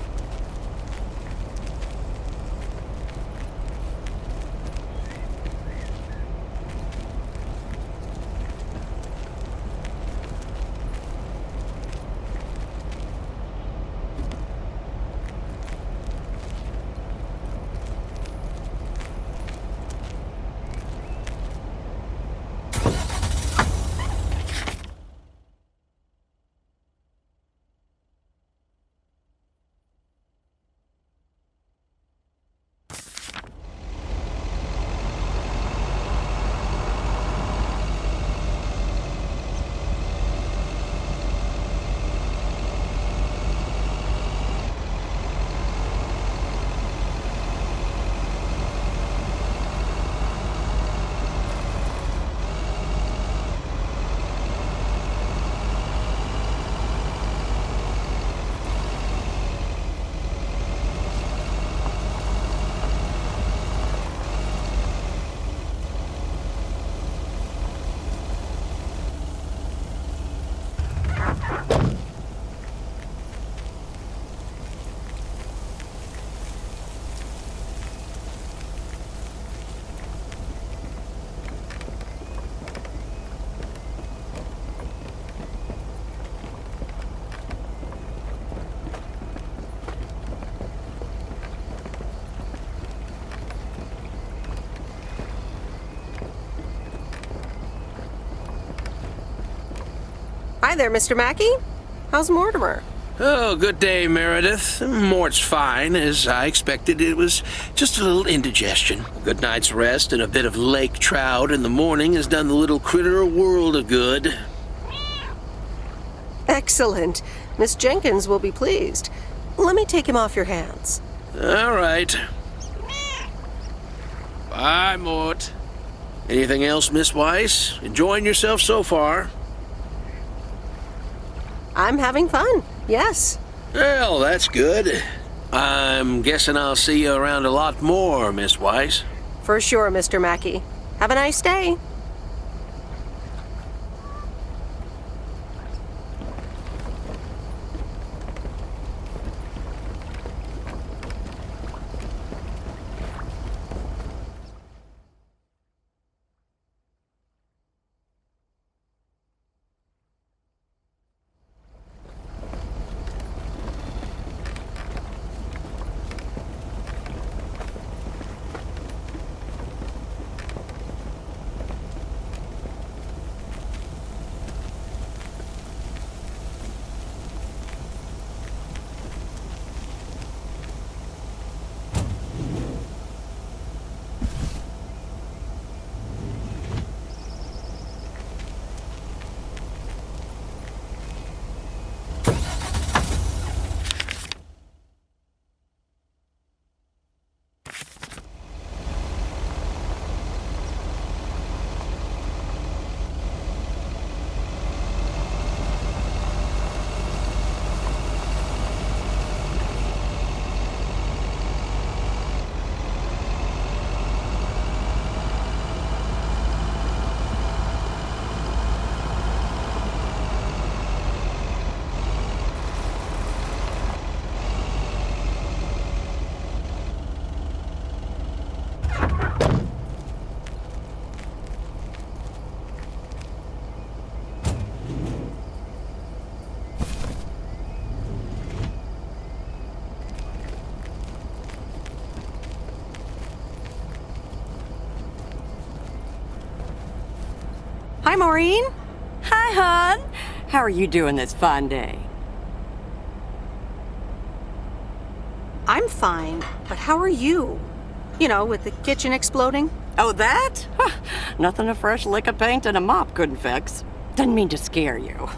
[SPEAKER 1] Hi there, Mr. Mackey. How's Mortimer?
[SPEAKER 17] Oh, good day, Meredith. Mort's fine. As I expected, it was just a little indigestion. A good night's rest and a bit of lake trout in the morning has done the little critter a world of good.
[SPEAKER 1] Excellent. Miss Jenkins will be pleased. Let me take him off your hands.
[SPEAKER 17] All right. Bye, Mort. Anything else, Miss Weiss? Enjoying yourself so far?
[SPEAKER 1] I'm having fun, yes.
[SPEAKER 17] Well, that's good. I'm guessing I'll see you around a lot more, Miss Weiss.
[SPEAKER 1] For sure, Mr. Mackey. Have a nice day. Hi, Maureen.
[SPEAKER 9] Hi, hon. How are you doing this fine day?
[SPEAKER 1] I'm fine, but how are you? You know, with the kitchen exploding?
[SPEAKER 9] Oh, that? Nothing a fresh lick of paint and a mop couldn't fix. Didn't mean to scare you.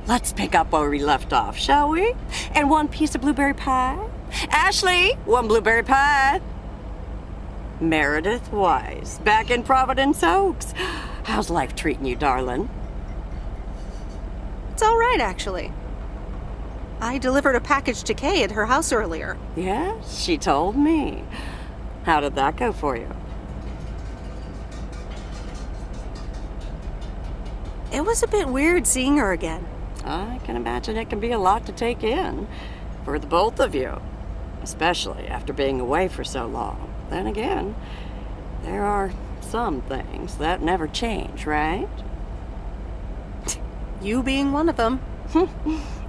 [SPEAKER 9] Let's pick up where we left off, shall we? And one piece of blueberry pie? Ashley, one blueberry pie. Meredith Weiss, back in Providence Oaks. How's life treating you, darling?
[SPEAKER 1] It's all right, actually. I delivered a package to Kay at her house earlier.
[SPEAKER 9] Yes, she told me. How did that go for you?
[SPEAKER 1] It was a bit weird seeing her again.
[SPEAKER 9] I can imagine it can be a lot to take in for the both of you, especially after being away for so long. Then again, there are some things that never change, right?
[SPEAKER 1] You being one of them.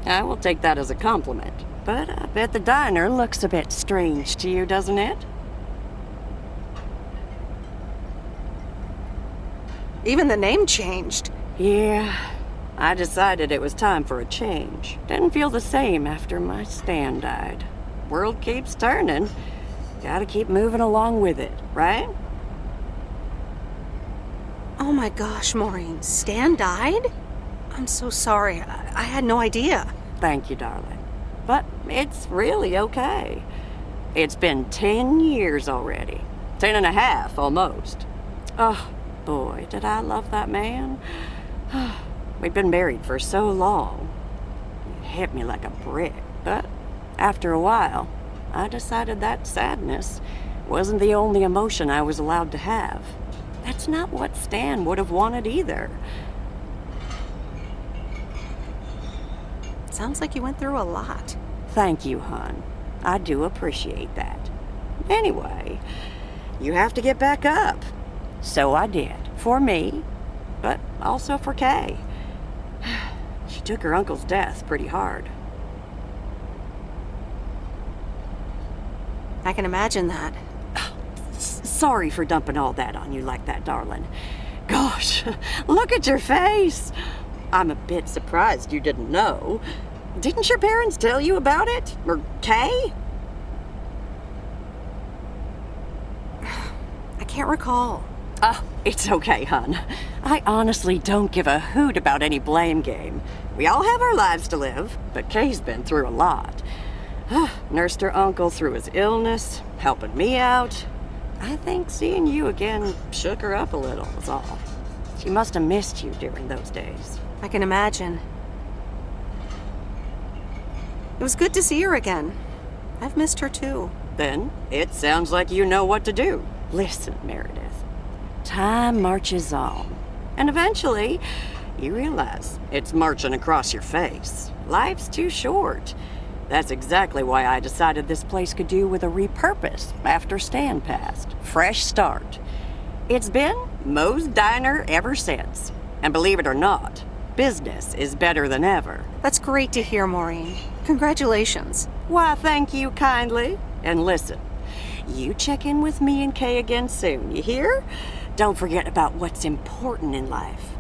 [SPEAKER 9] I will take that as a compliment. But I bet the diner looks a bit strange to you, doesn't it?
[SPEAKER 1] Even the name changed.
[SPEAKER 9] Yeah, I decided it was time for a change. Didn't feel the same after my Stan died. World keeps turning. Gotta keep moving along with it, right?
[SPEAKER 1] Oh my gosh, Maureen, Stan died? I'm so sorry. I had no idea.
[SPEAKER 9] Thank you, darling. But it's really okay. It's been 10 years already. 10 and a half, almost. Oh, boy, did I love that man. We'd been married for so long. It hit me like a brick. But after a while, I decided that sadness wasn't the only emotion I was allowed to have. That's not what Stan would have wanted either.
[SPEAKER 1] Sounds like you went through a lot.
[SPEAKER 9] Thank you, hon. I do appreciate that. Anyway, you have to get back up. So I did. For me, but also for Kay. She took her uncle's death pretty hard.
[SPEAKER 1] I can imagine that.
[SPEAKER 9] Sorry for dumping all that on you like that, darling. Gosh, look at your face. I'm a bit surprised you didn't know. Didn't your parents tell you about it? Or Kay?
[SPEAKER 1] I can't recall.
[SPEAKER 9] Oh, it's okay, hon. I honestly don't give a hoot about any blame game. We all have our lives to live, but Kay's been through a lot. Nursed her uncle through his illness, helping me out. I think seeing you again shook her up a little, was all. She must have missed you during those days.
[SPEAKER 1] I can imagine. It was good to see her again. I've missed her too.
[SPEAKER 9] Then it sounds like you know what to do. Listen, Meredith. Time marches on. And eventually, you realize it's marching across your face. Life's too short. That's exactly why I decided this place could do with a repurpose after Stan passed. Fresh start. It's been Moe's Diner ever since. And believe it or not, business is better than ever.
[SPEAKER 1] That's great to hear, Maureen. Congratulations.
[SPEAKER 9] Why, thank you kindly. And listen, you check in with me and Kay again soon, you hear? Don't forget about what's important in life.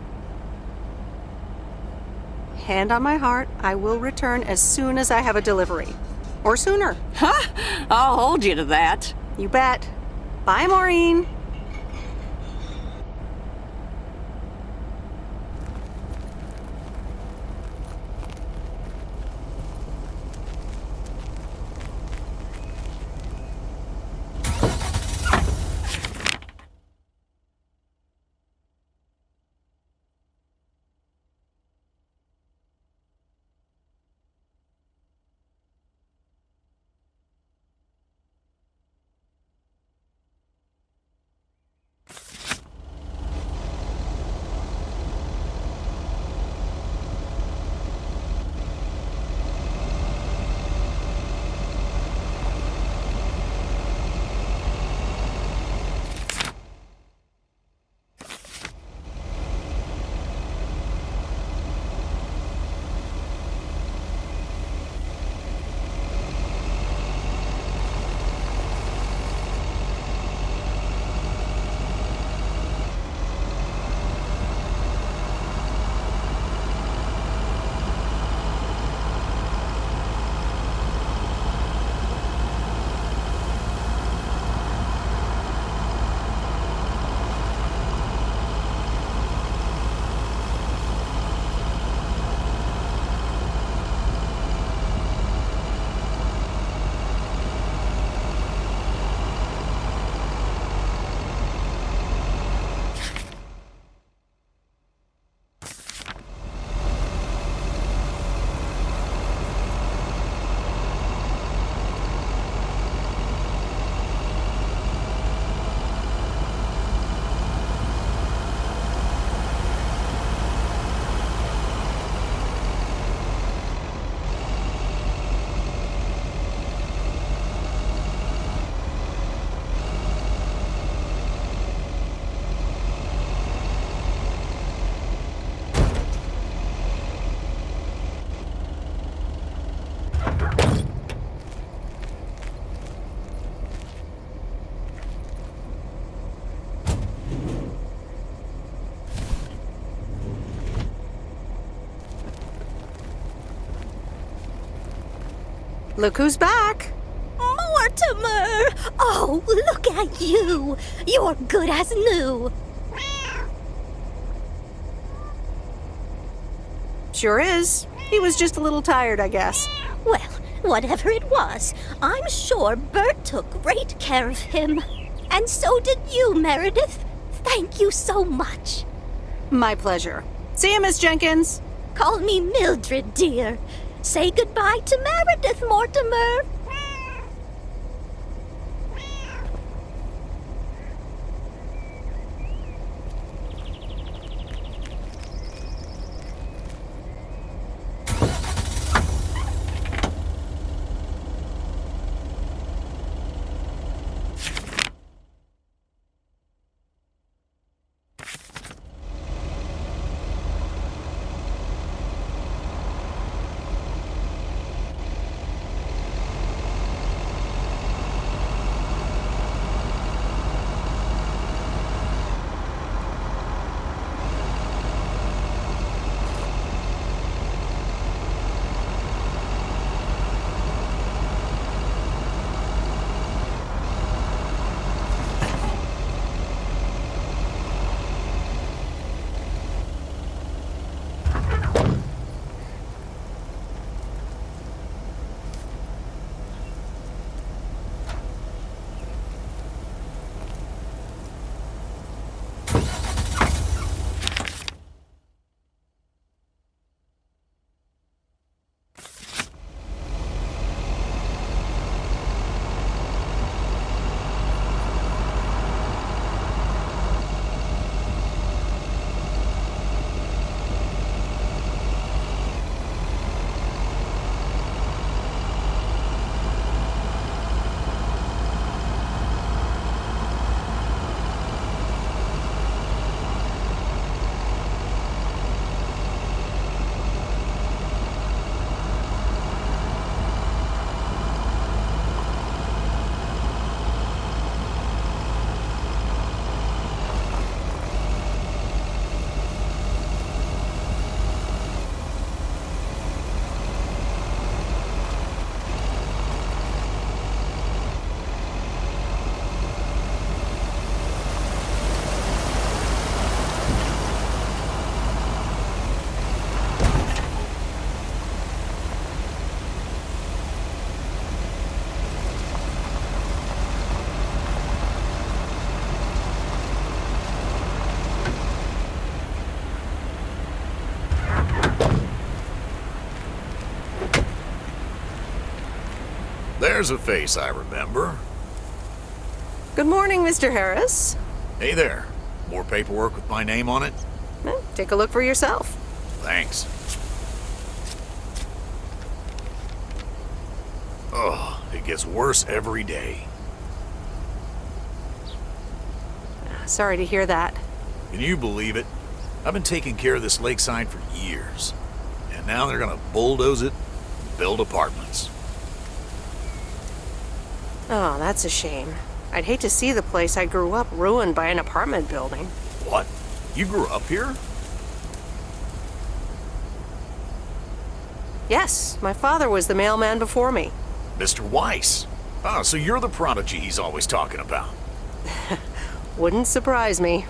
[SPEAKER 1] Hand on my heart, I will return as soon as I have a delivery. Or sooner.
[SPEAKER 9] Huh? I'll hold you to that.
[SPEAKER 1] You bet. Bye, Maureen. Look who's back.
[SPEAKER 6] Mortimer! Oh, look at you! You're good as new.
[SPEAKER 1] Sure is. He was just a little tired, I guess.
[SPEAKER 6] Well, whatever it was, I'm sure Bert took great care of him. And so did you, Meredith. Thank you so much.
[SPEAKER 1] My pleasure. See you, Miss Jenkins.
[SPEAKER 6] Call me Mildred, dear. Say goodbye to Meredith, Mortimer.
[SPEAKER 8] There's a face I remember.
[SPEAKER 1] Good morning, Mr. Harris.
[SPEAKER 8] Hey there. More paperwork with my name on it?
[SPEAKER 1] Well, take a look for yourself.
[SPEAKER 8] Thanks. Oh, it gets worse every day.
[SPEAKER 1] Sorry to hear that.
[SPEAKER 8] Can you believe it? I've been taking care of this lakeside for years. And now they're gonna bulldoze it and build apartments.
[SPEAKER 1] Oh, that's a shame. I'd hate to see the place I grew up ruined by an apartment building.
[SPEAKER 8] What? You grew up here?
[SPEAKER 1] Yes, my father was the mailman before me.
[SPEAKER 8] Mr. Weiss. Ah, so you're the prodigy he's always talking about.
[SPEAKER 1] Wouldn't surprise me.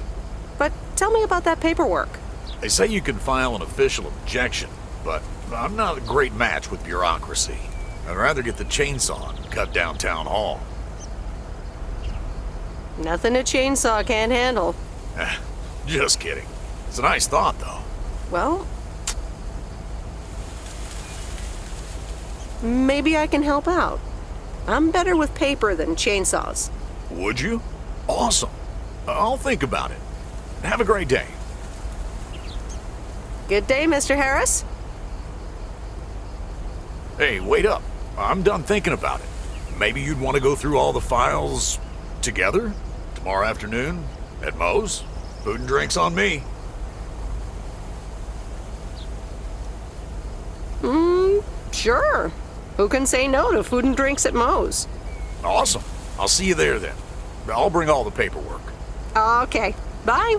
[SPEAKER 1] But tell me about that paperwork.
[SPEAKER 8] They say you can file an official objection, but I'm not a great match with bureaucracy. I'd rather get the chainsaw and cut down town hall.
[SPEAKER 1] Nothing a chainsaw can't handle.
[SPEAKER 8] Just kidding. It's a nice thought, though.
[SPEAKER 1] Well, maybe I can help out. I'm better with paper than chainsaws.
[SPEAKER 8] Would you? Awesome. I'll think about it. Have a great day.
[SPEAKER 1] Good day, Mr. Harris.
[SPEAKER 8] Hey, wait up. I'm done thinking about it. Maybe you'd want to go through all the files together? Tomorrow afternoon? At Moe's? Food and drinks on me.
[SPEAKER 1] Sure. Who can say no to food and drinks at Moe's?
[SPEAKER 8] Awesome. I'll see you there then. I'll bring all the paperwork.
[SPEAKER 1] Okay. Bye.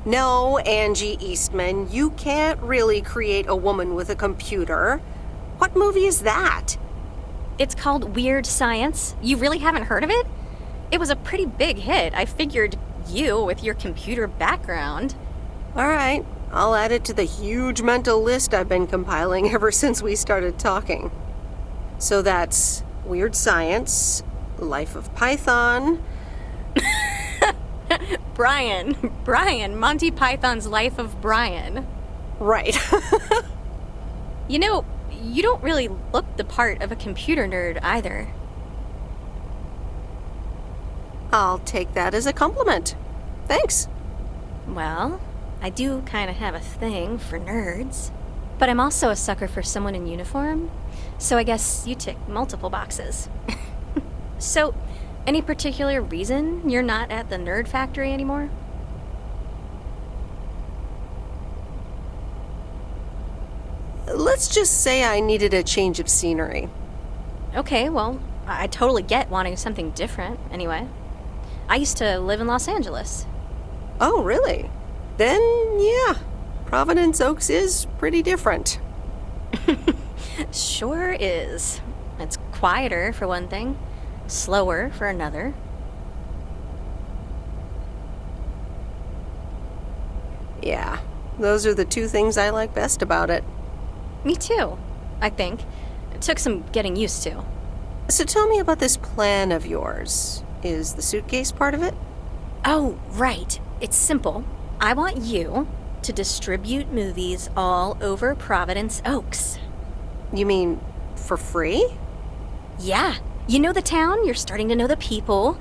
[SPEAKER 1] No, Angie Eastman, you can't really create a woman with a computer. What movie is that?
[SPEAKER 15] It's called Weird Science. You really haven't heard of it? It was a pretty big hit. I figured you, with your computer background.
[SPEAKER 1] All right, I'll add it to the huge mental list I've been compiling ever since we started talking. So that's Weird Science, Life of Python.
[SPEAKER 15] Brian, Monty Python's Life of Brian.
[SPEAKER 1] Right.
[SPEAKER 15] You know, you don't really look the part of a computer nerd either.
[SPEAKER 1] I'll take that as a compliment. Thanks.
[SPEAKER 15] Well, I do kind of have a thing for nerds. But I'm also a sucker for someone in uniform, so I guess you tick multiple boxes. So, any particular reason you're not at the Nerd Factory anymore?
[SPEAKER 1] Let's just say I needed a change of scenery.
[SPEAKER 15] Okay, well, I totally get wanting something different, anyway. I used to live in Los Angeles.
[SPEAKER 1] Oh, really? Then, yeah, Providence Oaks is pretty different.
[SPEAKER 15] Sure is. It's quieter, for one thing. Slower, for another.
[SPEAKER 1] Yeah, those are the two things I like best about it.
[SPEAKER 15] Me too, I think. It took some getting used to.
[SPEAKER 1] So tell me about this plan of yours. Is the suitcase part of it?
[SPEAKER 15] Oh, right. It's simple. I want you to distribute movies all over Providence Oaks.
[SPEAKER 1] You mean for free?
[SPEAKER 15] Yeah. You know the town, you're starting to know the people.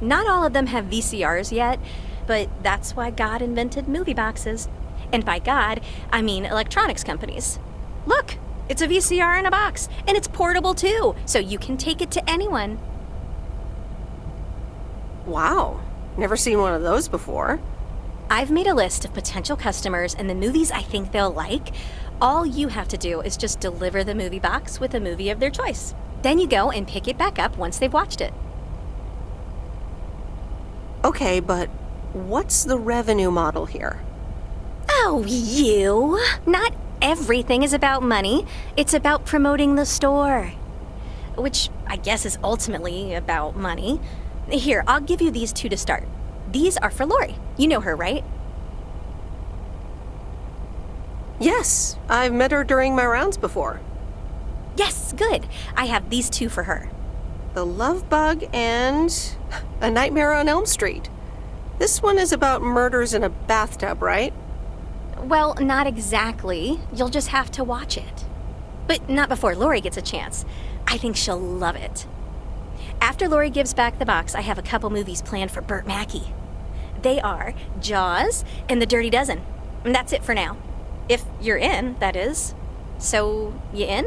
[SPEAKER 15] Not all of them have VCRs yet, but that's why God invented movie boxes. And by God, I mean electronics companies. Look, it's a VCR in a box, and it's portable too, so you can take it to anyone.
[SPEAKER 1] Wow, never seen one of those before.
[SPEAKER 15] I've made a list of potential customers and the movies I think they'll like. All you have to do is just deliver the movie box with a movie of their choice. Then you go and pick it back up once they've watched it.
[SPEAKER 1] Okay, but what's the revenue model here?
[SPEAKER 15] Oh, you! Not everything is about money. It's about promoting the store. Which I guess is ultimately about money. Here, I'll give you these two to start. These are for Lori. You know her, right?
[SPEAKER 1] Yes, I've met her during my rounds before.
[SPEAKER 15] Yes, good. I have these two for her.
[SPEAKER 1] The Love Bug and A Nightmare on Elm Street. This one is about murders in a bathtub, right?
[SPEAKER 15] Well, not exactly. You'll just have to watch it. But not before Lori gets a chance. I think she'll love it. After Lori gives back the box, I have a couple movies planned for Burt Mackey. They are Jaws and The Dirty Dozen. And that's it for now. If you're in, that is. So, you in?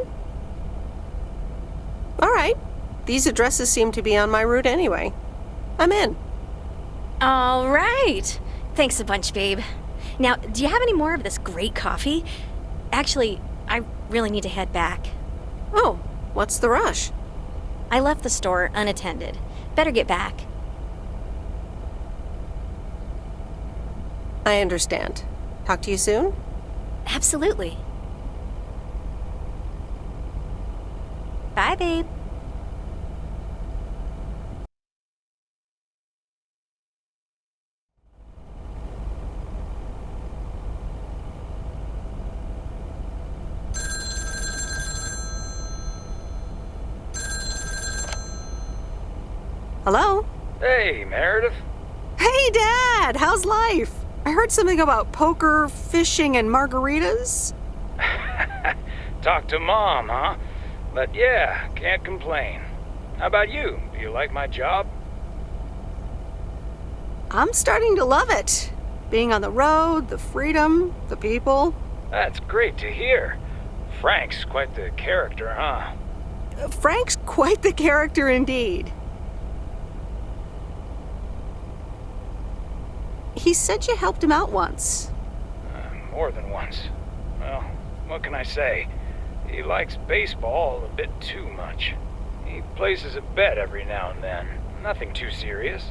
[SPEAKER 1] All right. These addresses seem to be on my route anyway. I'm in.
[SPEAKER 15] All right. Thanks a bunch, babe. Now, do you have any more of this great coffee? Actually, I really need to head back.
[SPEAKER 1] Oh, what's the rush?
[SPEAKER 15] I left the store unattended. Better get back.
[SPEAKER 1] I understand. Talk to you soon?
[SPEAKER 15] Absolutely. Bye, babe.
[SPEAKER 1] Hello?
[SPEAKER 19] Hey, Meredith.
[SPEAKER 1] Hey, Dad! How's life? I heard something about poker, fishing, and margaritas.
[SPEAKER 19] Talk to Mom, huh? But yeah, can't complain. How about you? Do you like my job?
[SPEAKER 1] I'm starting to love it. Being on the road, the freedom, the people.
[SPEAKER 19] That's great to hear. Frank's quite the character, huh?
[SPEAKER 1] Frank's quite the character indeed. He said you helped him out once.
[SPEAKER 19] More than once. Well, what can I say? He likes baseball a bit too much. He places a bet every now and then. Nothing too serious.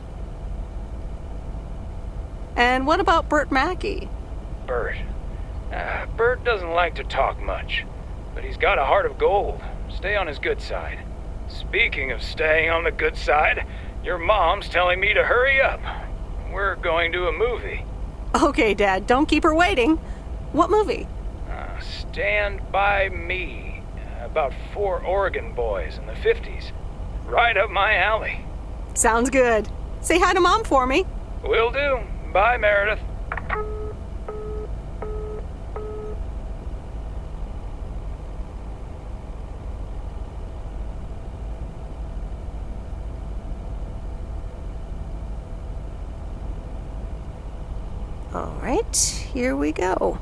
[SPEAKER 1] And what about Bert Mackey?
[SPEAKER 19] Bert. Bert doesn't like to talk much, but he's got a heart of gold. Stay on his good side. Speaking of staying on the good side, your mom's telling me to hurry up. We're going to a movie.
[SPEAKER 1] Okay, Dad, don't keep her waiting. What movie?
[SPEAKER 19] Stand By Me. About 4 Oregon boys in the 50s. Right up my alley.
[SPEAKER 1] Sounds good. Say hi to Mom for me.
[SPEAKER 19] Will do. Bye, Meredith.
[SPEAKER 1] All right, here we go.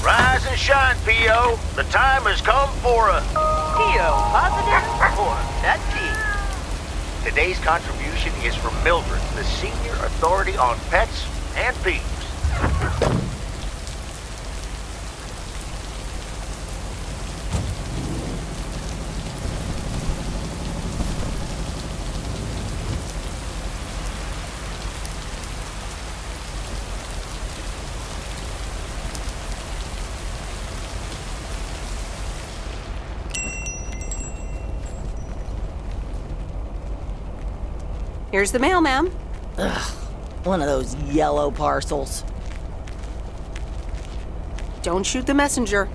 [SPEAKER 12] Rise and shine, P.O. The time has come for a...
[SPEAKER 13] P.O. positive or that P?
[SPEAKER 12] Today's contribution is from Mildred, the senior authority on pets and peeves.
[SPEAKER 1] Here's the mail, ma'am.
[SPEAKER 5] Ugh, one of those yellow parcels.
[SPEAKER 1] Don't shoot the messenger.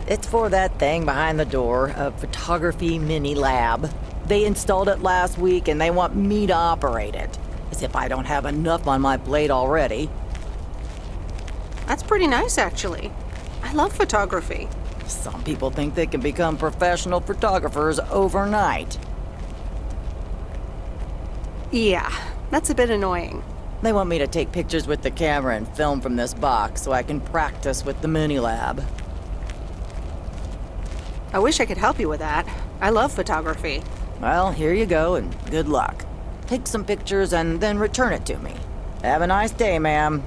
[SPEAKER 5] It's for that thing behind the door, a photography mini lab. They installed it last week and they want me to operate it. As if I don't have enough on my plate already.
[SPEAKER 1] That's pretty nice, actually. I love photography.
[SPEAKER 5] Some people think they can become professional photographers overnight.
[SPEAKER 1] Yeah, that's a bit annoying.
[SPEAKER 5] They want me to take pictures with the camera and film from this box so I can practice with the mini lab.
[SPEAKER 1] I wish I could help you with that. I love photography.
[SPEAKER 5] Well, here you go and good luck. Take some pictures and then return it to me. Have a nice day, ma'am.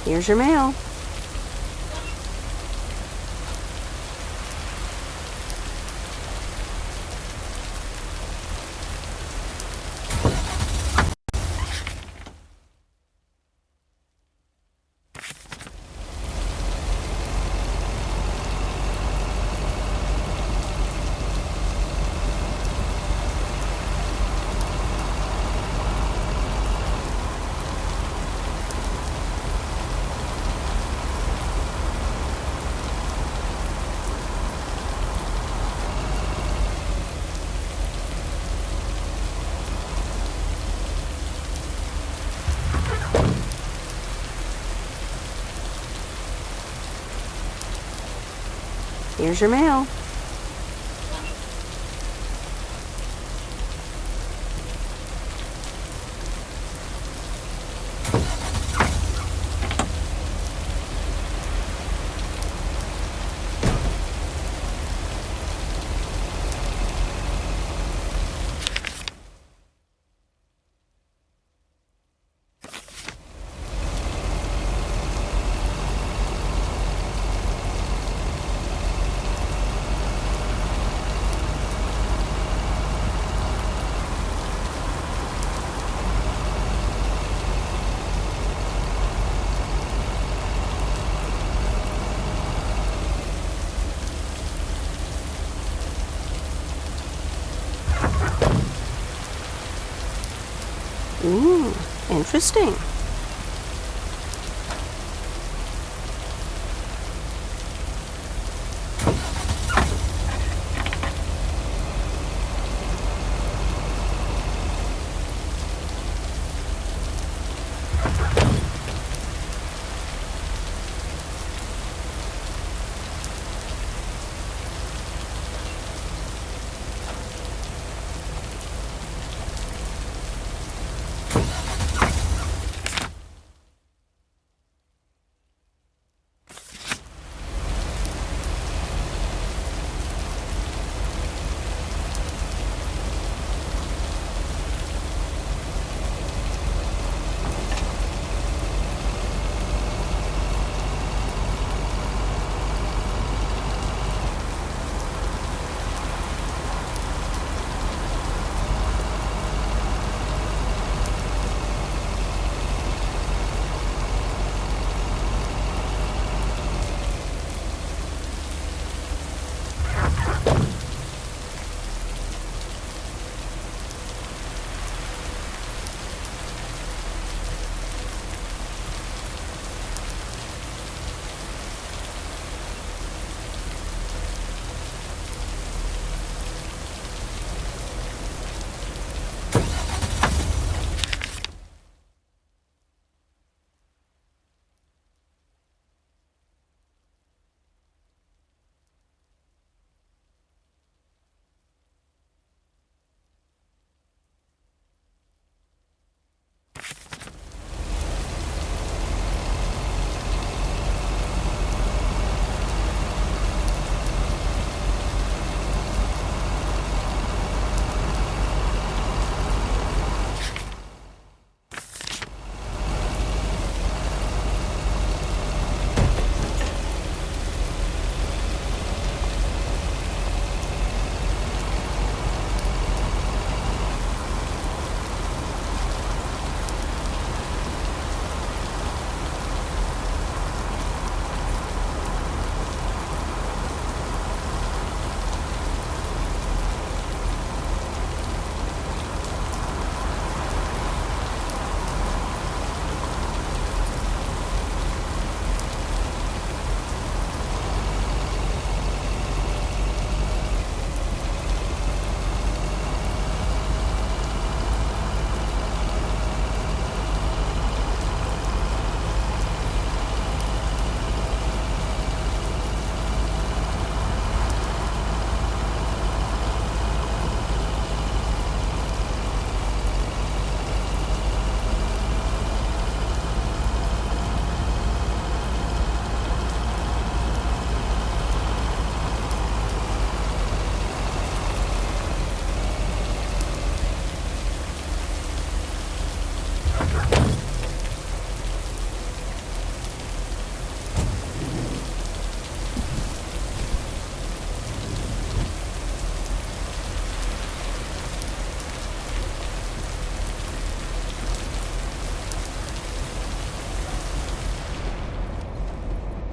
[SPEAKER 1] Here's your mail. Here's your mail. Ooh, interesting.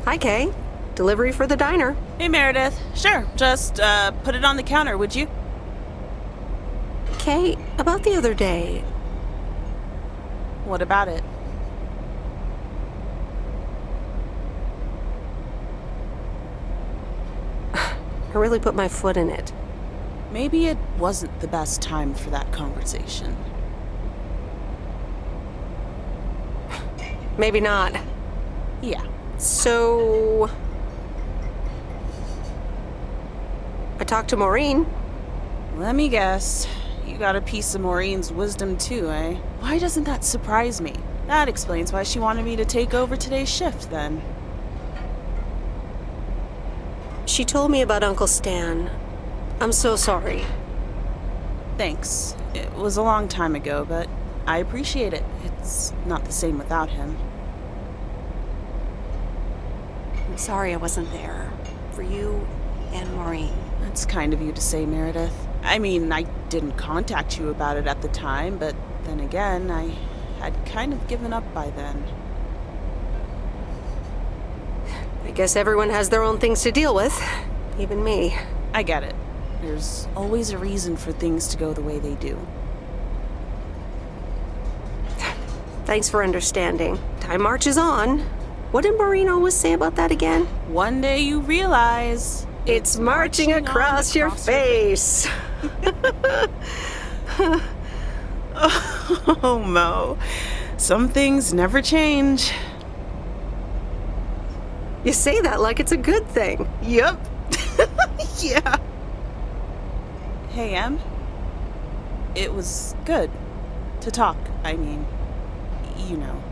[SPEAKER 1] Hi, Kay. Delivery for the diner.
[SPEAKER 14] Hey, Meredith. Sure, just put it on the counter, would you?
[SPEAKER 1] Kay, about the other day.
[SPEAKER 14] What about it?
[SPEAKER 1] I really put my foot in it.
[SPEAKER 14] Maybe it wasn't the best time for that conversation.
[SPEAKER 1] Maybe not.
[SPEAKER 14] Yeah.
[SPEAKER 1] So... talk to Maureen.
[SPEAKER 14] Let me guess. You got a piece of Maureen's wisdom too, eh? Why doesn't that surprise me? That explains why she wanted me to take over today's shift, then.
[SPEAKER 1] She told me about Uncle Stan. I'm so sorry.
[SPEAKER 14] Thanks. It was a long time ago, but I appreciate it. It's not the same without him.
[SPEAKER 9] I'm sorry I wasn't there. For you and Maureen.
[SPEAKER 14] That's kind of you to say, Meredith. I mean, I didn't contact you about it at the time, but then again, I had kind of given up by then.
[SPEAKER 1] I guess everyone has their own things to deal with. Even me.
[SPEAKER 14] I get it. There's always a reason for things to go the way they do.
[SPEAKER 1] Thanks for understanding. Time marches on. What did Maureen always say about that again?
[SPEAKER 14] One day you realize...
[SPEAKER 1] It's marching across your face.
[SPEAKER 14] Oh, Mo. Some things never change.
[SPEAKER 1] You say that like it's a good thing.
[SPEAKER 14] Yep. Yeah. Hey, Em. It was good to talk. I mean, you know.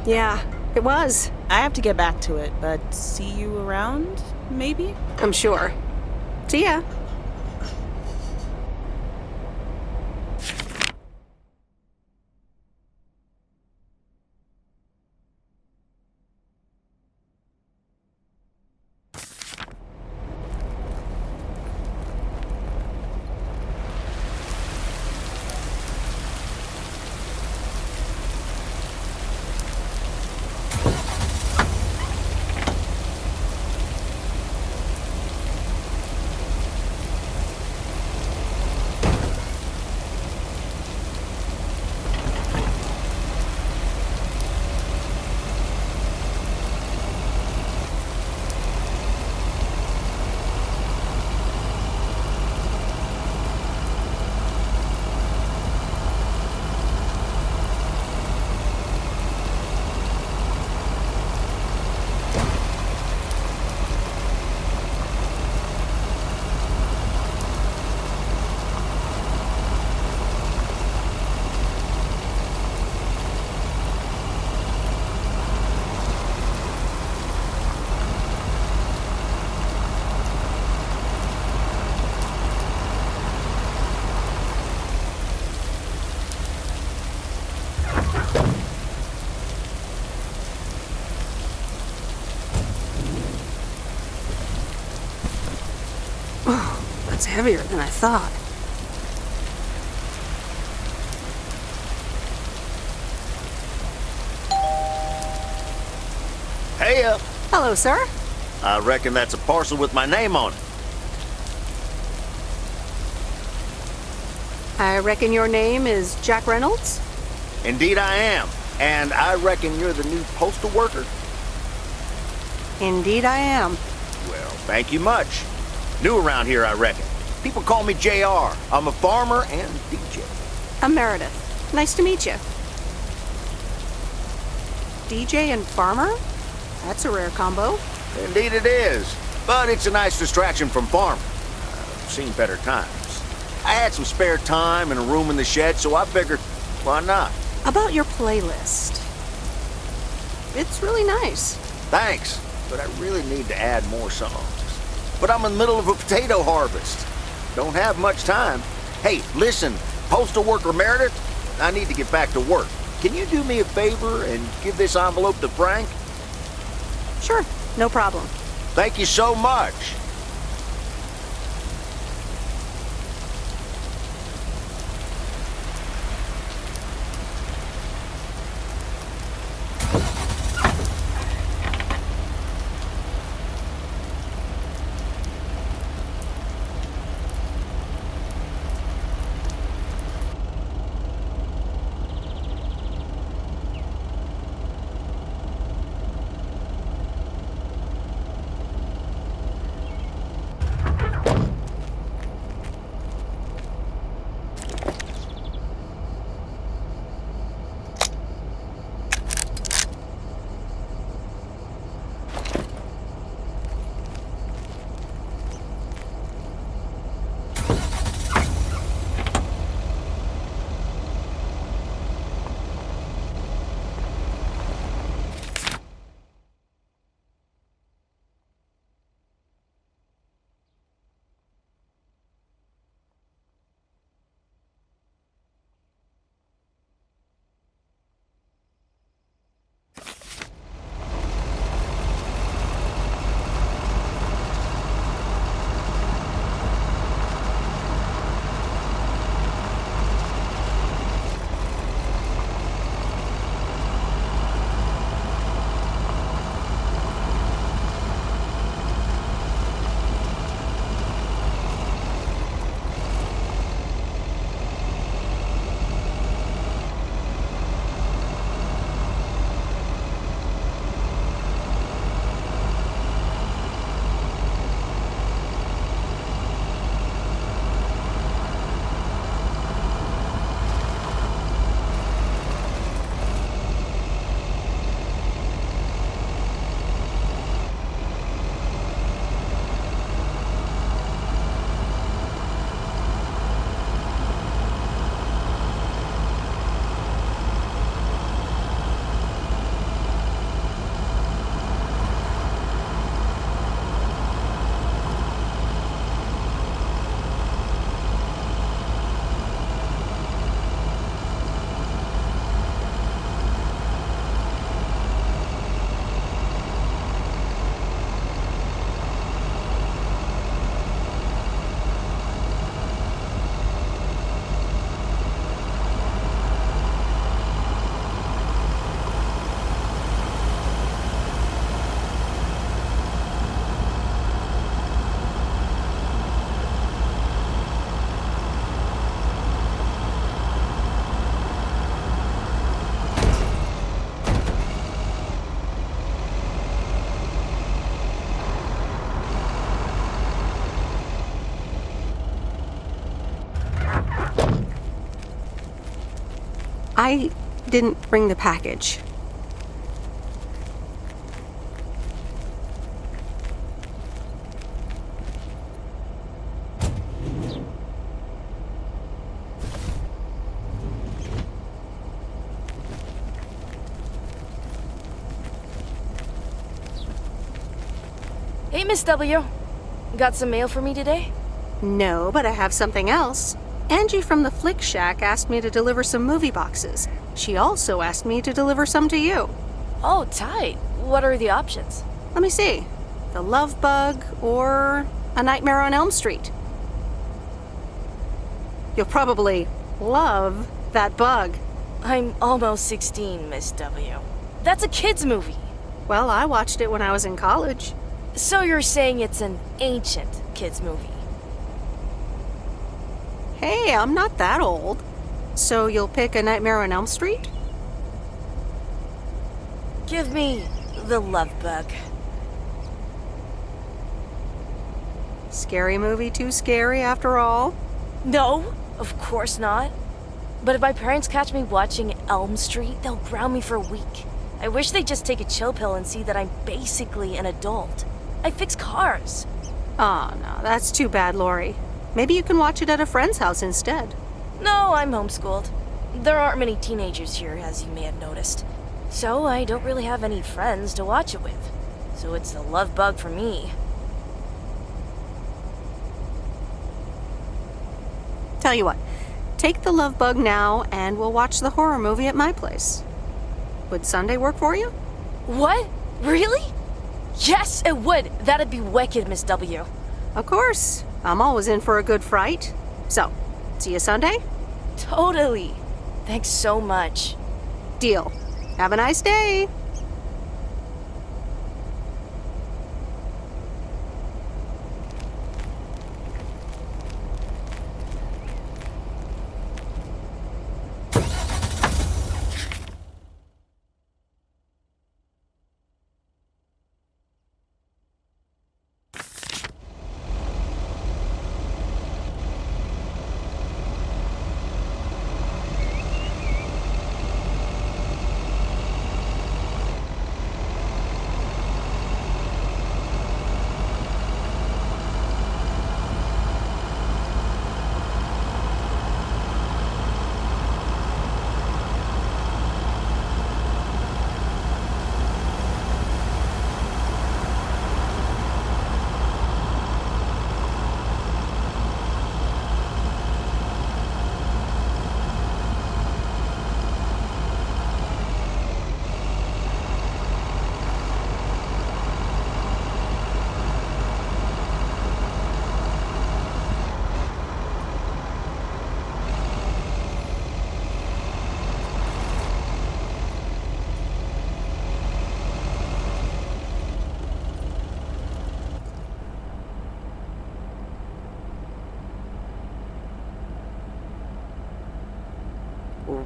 [SPEAKER 1] Yeah, it was.
[SPEAKER 14] I have to get back to it, but see you around, maybe?
[SPEAKER 1] I'm sure. See ya. That's heavier than I thought.
[SPEAKER 12] Hey,
[SPEAKER 1] Hello, sir.
[SPEAKER 12] I reckon that's a parcel with my name on it.
[SPEAKER 1] I reckon your name is Jack Reynolds?
[SPEAKER 12] Indeed I am. And I reckon you're the new postal worker?
[SPEAKER 1] Indeed I am.
[SPEAKER 12] Well, thank you much. New around here, I reckon. People call me JR. I'm a farmer and DJ.
[SPEAKER 1] I'm Meredith. Nice to meet you. DJ and farmer? That's a rare combo.
[SPEAKER 12] Indeed it is. But it's a nice distraction from farming. I've seen better times. I had some spare time and a room in the shed, so I figured, why not?
[SPEAKER 1] About your playlist. It's really nice.
[SPEAKER 12] Thanks, but I really need to add more songs. But I'm in the middle of a potato harvest. Don't have much time. Hey, listen, postal worker Meredith, I need to get back to work. Can you do me a favor and give this envelope to Frank?
[SPEAKER 1] Sure, no problem.
[SPEAKER 12] Thank you so much.
[SPEAKER 1] I didn't bring the package.
[SPEAKER 7] Hey, Miss W. Got some mail for me today?
[SPEAKER 1] No, but I have something else. Angie from the Flick Shack asked me to deliver some movie boxes. She also asked me to deliver some to you.
[SPEAKER 7] Oh, tight. What are the options?
[SPEAKER 1] Let me see. The Love Bug or A Nightmare on Elm Street. You'll probably love that bug.
[SPEAKER 7] I'm almost 16, Miss W. That's a kid's movie.
[SPEAKER 1] Well, I watched it when I was in college.
[SPEAKER 7] So you're saying it's an ancient kid's movie?
[SPEAKER 1] Hey, I'm not that old. So you'll pick A Nightmare on Elm Street?
[SPEAKER 7] Give me The Love Bug.
[SPEAKER 1] Scary movie too scary after all?
[SPEAKER 7] No, of course not. But if my parents catch me watching Elm Street, they'll ground me for a week. I wish they'd just take a chill pill and see that I'm basically an adult. I fix cars.
[SPEAKER 1] Oh, no, that's too bad, Lori. Maybe you can watch it at a friend's house instead.
[SPEAKER 7] No, I'm homeschooled. There aren't many teenagers here, as you may have noticed. So I don't really have any friends to watch it with. So it's The Love Bug for me.
[SPEAKER 1] Tell you what, take the Love Bug now and we'll watch the horror movie at my place. Would Sunday work for you?
[SPEAKER 7] What? Really? Yes, it would. That'd be wicked, Miss W.
[SPEAKER 1] Of course. I'm always in for a good fright. So, see you Sunday?
[SPEAKER 7] Totally. Thanks so much.
[SPEAKER 1] Deal. Have a nice day.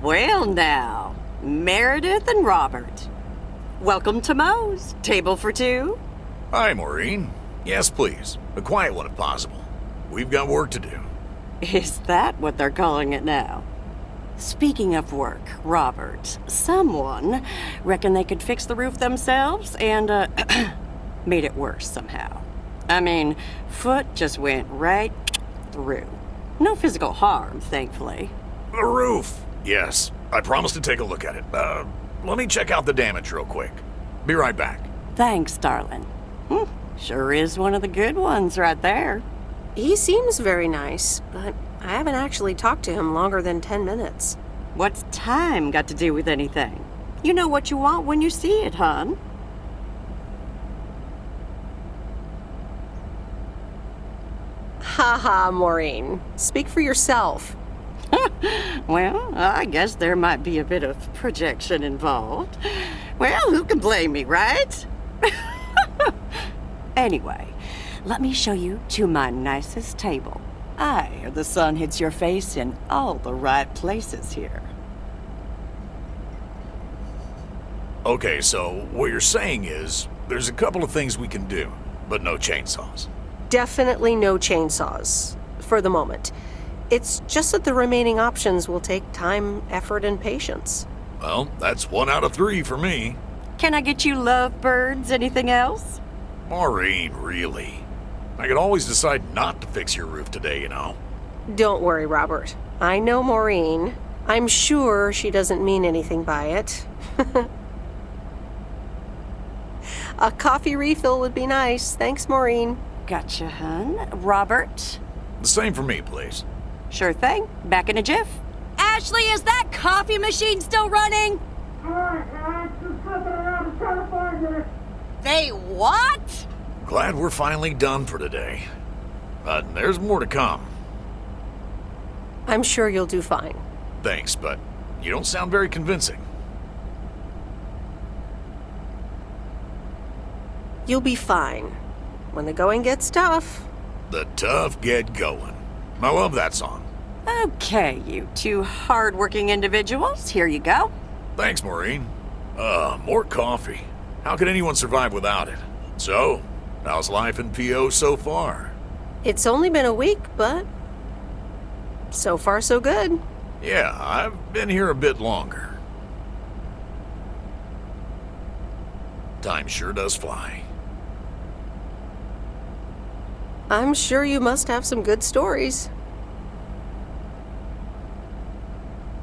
[SPEAKER 9] Well now, Meredith and Robert. Welcome to Moe's. Table for two?
[SPEAKER 8] Hi, Maureen. Yes, please. A quiet one if possible. We've got work to do.
[SPEAKER 9] Is that what they're calling it now? Speaking of work, Robert, someone reckoned they could fix the roof themselves and, made it worse somehow. I mean, foot just went right through. No physical harm, thankfully.
[SPEAKER 8] The roof! Yes, I promised to take a look at it. Let me check out the damage real quick. Be right back.
[SPEAKER 9] Thanks, darling. Sure is one of the good ones right there.
[SPEAKER 1] He seems very nice, but I haven't actually talked to him longer than 10 minutes.
[SPEAKER 9] What's time got to do with anything? You know what you want when you see it, hon.
[SPEAKER 1] Haha, Maureen. Speak for yourself.
[SPEAKER 9] Well, I guess there might be a bit of projection involved. Well, who can blame me, right? Anyway, let me show you to my nicest table. The sun hits your face in all the right places here.
[SPEAKER 8] Okay, so what you're saying is there's a couple of things we can do, but no chainsaws.
[SPEAKER 1] Definitely no chainsaws. For the moment. It's just that the remaining options will take time, effort, and patience.
[SPEAKER 8] Well, that's 1 out of 3 for me.
[SPEAKER 9] Can I get you lovebirds? Anything else?
[SPEAKER 8] Maureen, really? I could always decide not to fix your roof today, you know.
[SPEAKER 1] Don't worry, Robert. I know Maureen. I'm sure she doesn't mean anything by it. A coffee refill would be nice. Thanks, Maureen.
[SPEAKER 9] Gotcha, hun. Robert?
[SPEAKER 8] The same for me, please.
[SPEAKER 9] Sure thing. Back in a jiff. Ashley, is that coffee machine still running?
[SPEAKER 10] Alright, guys, just flipping around and trying to find it.
[SPEAKER 9] They what?
[SPEAKER 8] Glad we're finally done for today. But there's more to come.
[SPEAKER 1] I'm sure you'll do fine.
[SPEAKER 8] Thanks, but you don't sound very convincing.
[SPEAKER 1] You'll be fine. When the going gets tough.
[SPEAKER 8] The tough get going. I love that song.
[SPEAKER 9] Okay, you two hard-working individuals. Here you go.
[SPEAKER 8] Thanks, Maureen. More coffee. How could anyone survive without it? So, how's life in PO so far?
[SPEAKER 1] It's only been a week, but so far so good.
[SPEAKER 8] Yeah, I've been here a bit longer. Time sure does fly.
[SPEAKER 1] I'm sure you must have some good stories.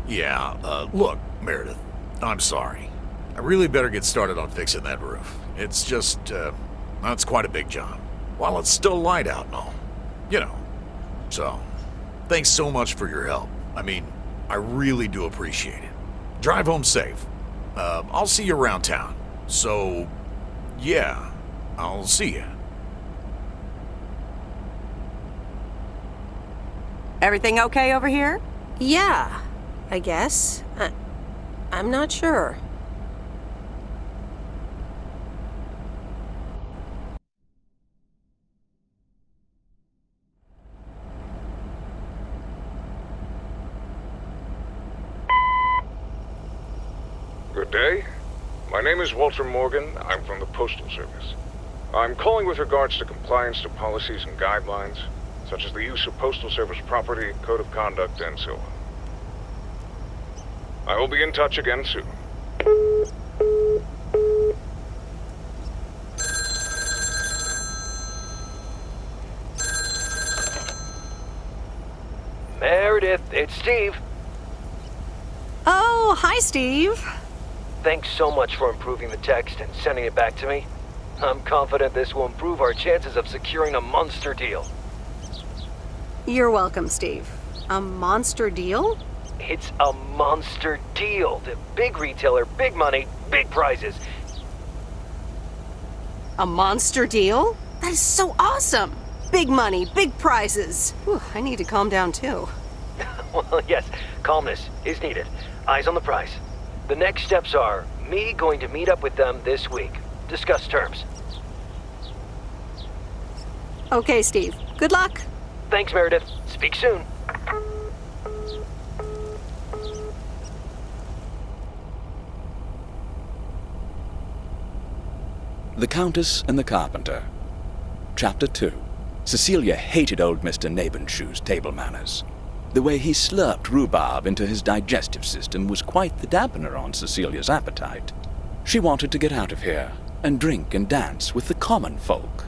[SPEAKER 8] Yeah, look, Meredith, I'm sorry. I really better get started on fixing that roof. It's just, that's quite a big job. While it's still light out and all. You know. So, thanks so much for your help. I mean, I really do appreciate it. Drive home safe. I'll see you around town. So, yeah, I'll see you.
[SPEAKER 9] Everything okay over here?
[SPEAKER 1] Yeah, I guess. I'm not sure.
[SPEAKER 20] Good day. My name is Walter Morgan. I'm from the Postal Service. I'm calling with regards to compliance to policies and guidelines, such as the use of Postal Service property, code of conduct, and so on. I will be in touch again soon.
[SPEAKER 2] Meredith, it's Steve.
[SPEAKER 1] Oh, hi, Steve.
[SPEAKER 2] Thanks so much for improving the text and sending it back to me. I'm confident this will improve our chances of securing a monster deal.
[SPEAKER 1] You're welcome, Steve. A monster deal?
[SPEAKER 2] It's a monster deal. The big retailer, big money, big prizes.
[SPEAKER 1] A monster deal? That is so awesome! Big money, big prizes. Whew, I need to calm down too.
[SPEAKER 2] Well, yes, calmness is needed. Eyes on the prize. The next steps are me going to meet up with them this week. Discuss terms.
[SPEAKER 1] Okay, Steve. Good luck.
[SPEAKER 2] Thanks, Meredith. Speak soon.
[SPEAKER 11] The Countess and the Carpenter. Chapter 2. Cecilia hated old Mr. Nabenshoe's table manners. The way he slurped rhubarb into his digestive system was quite the dampener on Cecilia's appetite. She wanted to get out of here and drink and dance with the common folk.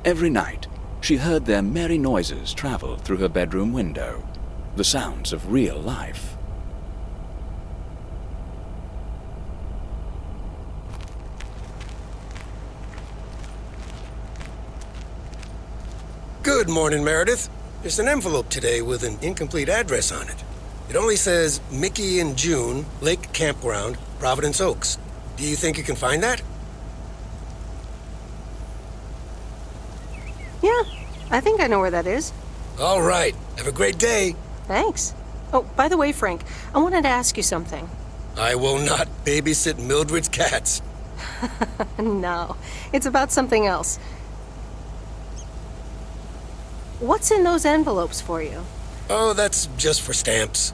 [SPEAKER 11] Every night, she heard their merry noises travel through her bedroom window, the sounds of real life.
[SPEAKER 3] Good morning, Meredith. There's an envelope today with an incomplete address on it. It only says Mickey and June, Lake Campground, Providence Oaks. Do you think you can find that?
[SPEAKER 1] Yeah, I think I know where that is.
[SPEAKER 3] All right. Have a great day.
[SPEAKER 1] Thanks. Oh, by the way, Frank, I wanted to ask you something.
[SPEAKER 3] I will not babysit Mildred's cats.
[SPEAKER 1] No, it's about something else. What's in those envelopes for you?
[SPEAKER 3] Oh, that's just for stamps.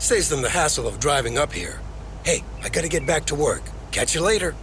[SPEAKER 3] Saves them the hassle of driving up here. Hey, I gotta get back to work. Catch you later.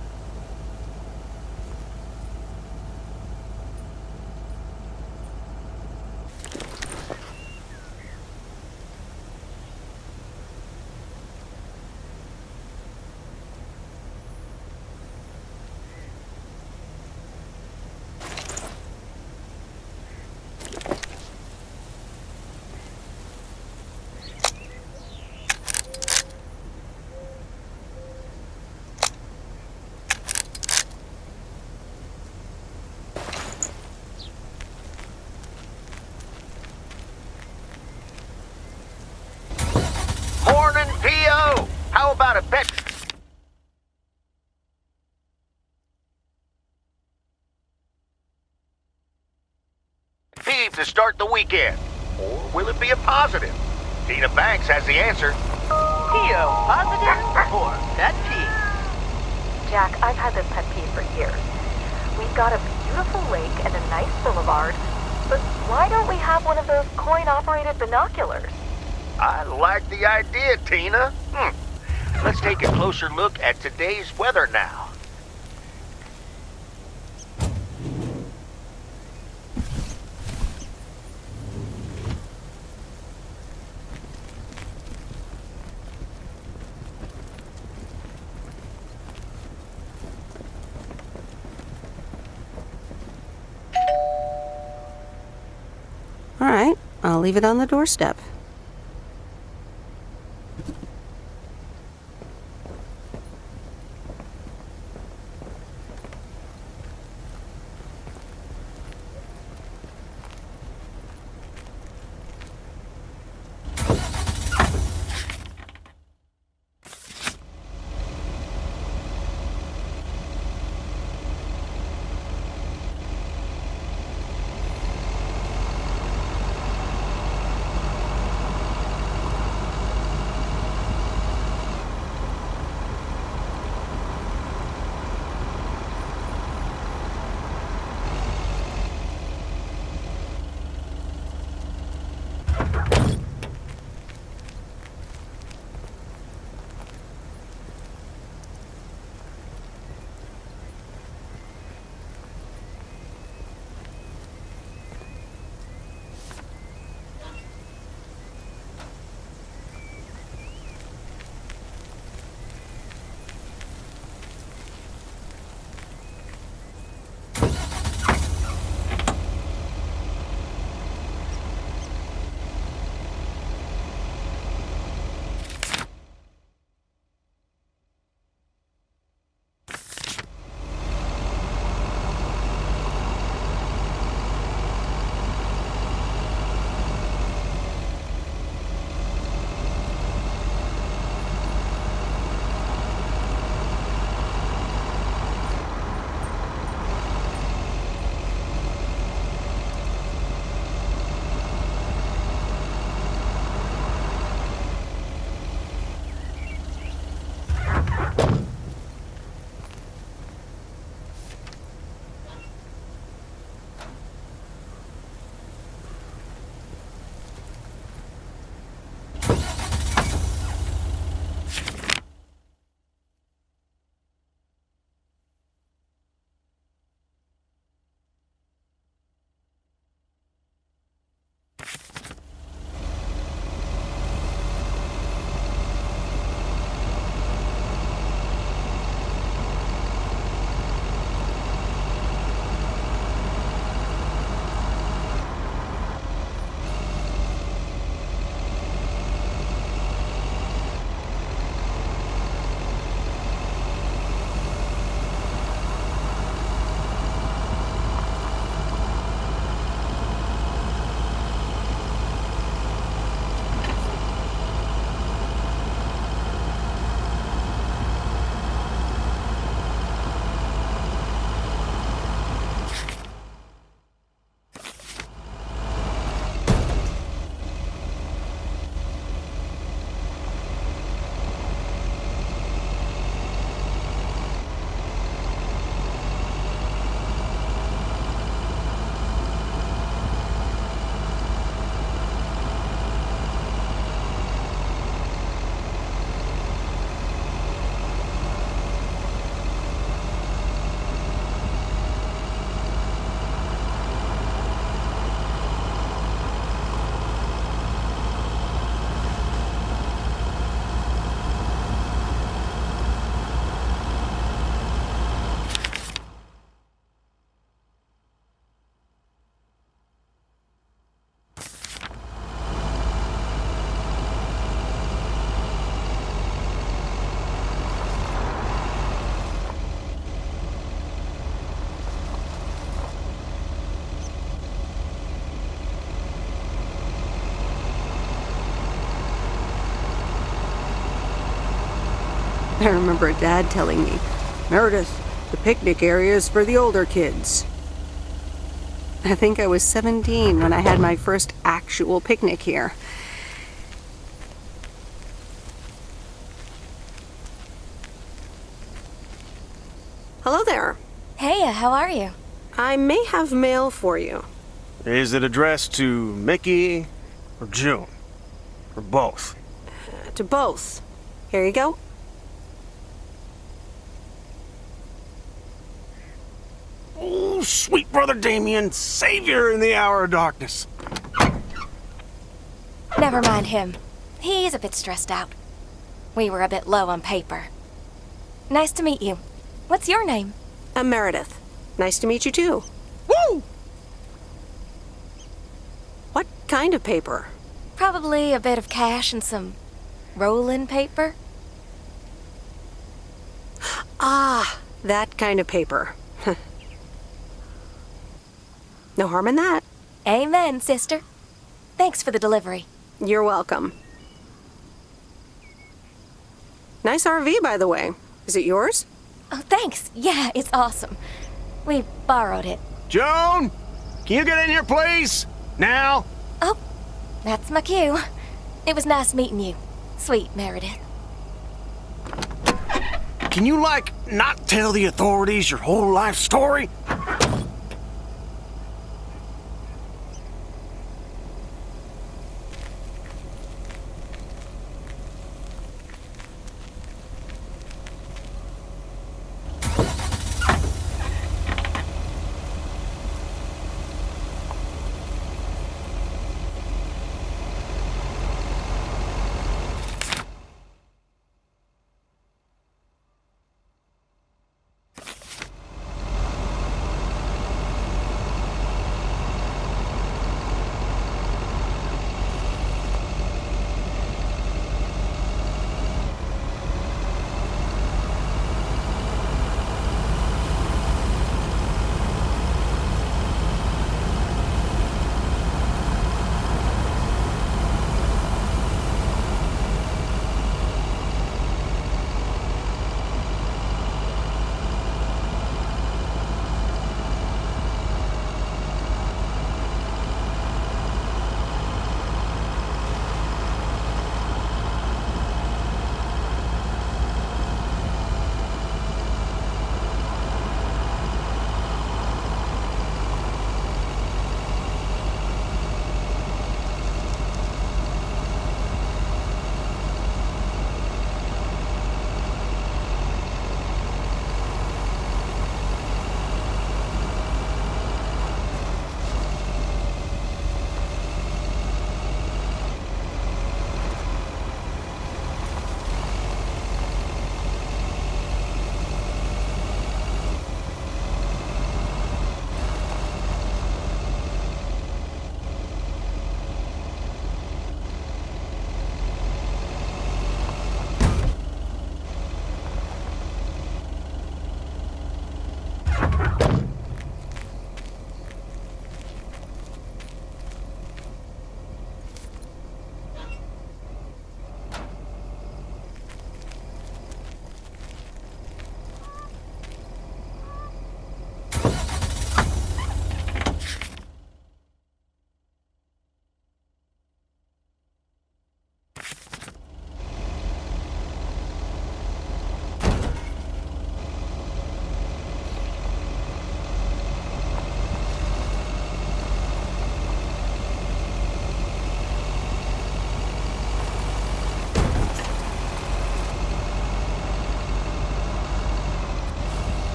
[SPEAKER 12] start the weekend? Or will it be a positive? Tina Banks has the answer.
[SPEAKER 13] P.O. positive or pet peeve?
[SPEAKER 4] Jack, I've had this pet peeve for years. We've got a beautiful lake and a nice boulevard, but why don't we have one of those coin-operated binoculars?
[SPEAKER 12] I like the idea, Tina. Let's take a closer look at today's weather now.
[SPEAKER 1] All right, I'll leave it on the doorstep. I remember Dad telling me, Meredith, the picnic area is for the older kids. I think I was 17 when I had my first actual picnic here. Hello there.
[SPEAKER 21] Hey, how are you?
[SPEAKER 1] I may have mail for you.
[SPEAKER 22] Is it addressed to Mickey or June? Or both?
[SPEAKER 1] To both. Here you go.
[SPEAKER 22] Oh, sweet brother Damien, savior in the hour of darkness.
[SPEAKER 21] Never mind him. He's a bit stressed out. We were a bit low on paper. Nice to meet you. What's your name?
[SPEAKER 1] I'm Meredith. Nice to meet you too.
[SPEAKER 22] Woo!
[SPEAKER 1] What kind of paper?
[SPEAKER 21] Probably a bit of cash and some rolling paper.
[SPEAKER 1] Ah, that kind of paper. No harm in that.
[SPEAKER 21] Amen, sister. Thanks for the delivery.
[SPEAKER 1] You're welcome. Nice RV, by the way. Is it yours?
[SPEAKER 21] Oh, thanks. Yeah, it's awesome. We borrowed it.
[SPEAKER 22] Joan, can you get in here, please? Now?
[SPEAKER 21] Oh, that's my cue. It was nice meeting you, sweet Meredith.
[SPEAKER 22] Can you, not tell the authorities your whole life story?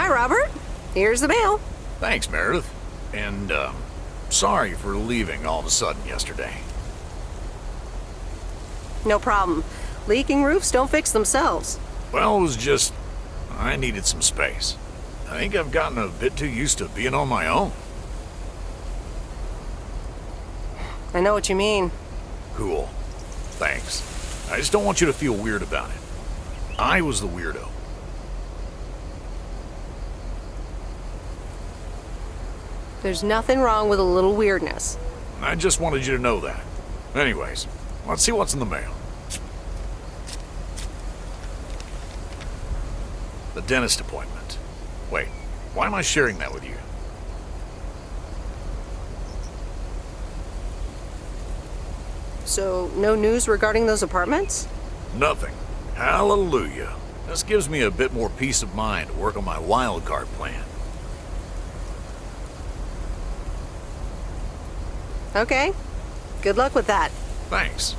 [SPEAKER 1] Hi, Robert. Here's the mail.
[SPEAKER 8] Thanks, Meredith. And, sorry for leaving all of a sudden yesterday.
[SPEAKER 1] No problem. Leaking roofs don't fix themselves.
[SPEAKER 8] Well, it was just... I needed some space. I think I've gotten a bit too used to being on my own.
[SPEAKER 1] I know what you mean.
[SPEAKER 8] Cool. Thanks. I just don't want you to feel weird about it. I was the weirdo.
[SPEAKER 1] There's nothing wrong with a little weirdness.
[SPEAKER 8] I just wanted you to know that. Anyways, let's see what's in the mail. The dentist appointment. Wait, why am I sharing that with you?
[SPEAKER 1] So, no news regarding those apartments?
[SPEAKER 8] Nothing. Hallelujah. This gives me a bit more peace of mind to work on my wild card plan.
[SPEAKER 1] Okay. Good luck with that.
[SPEAKER 8] Thanks.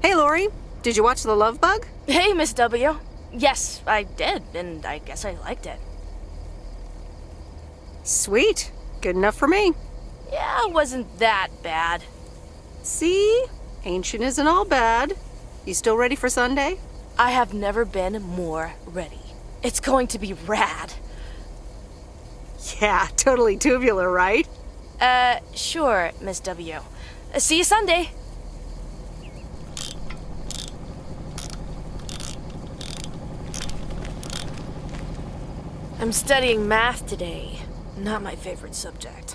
[SPEAKER 1] Hey, Lori. Did you watch The Love Bug?
[SPEAKER 7] Hey, Miss W. Yes, I did, and I guess I liked it.
[SPEAKER 1] Sweet. Good enough for me.
[SPEAKER 7] Yeah, it wasn't that bad.
[SPEAKER 1] See? Ancient isn't all bad. You still ready for Sunday?
[SPEAKER 7] I have never been more ready. It's going to be rad.
[SPEAKER 1] Yeah, totally tubular, right?
[SPEAKER 7] Sure, Miss W. See you Sunday. I'm studying math today. Not my favorite subject.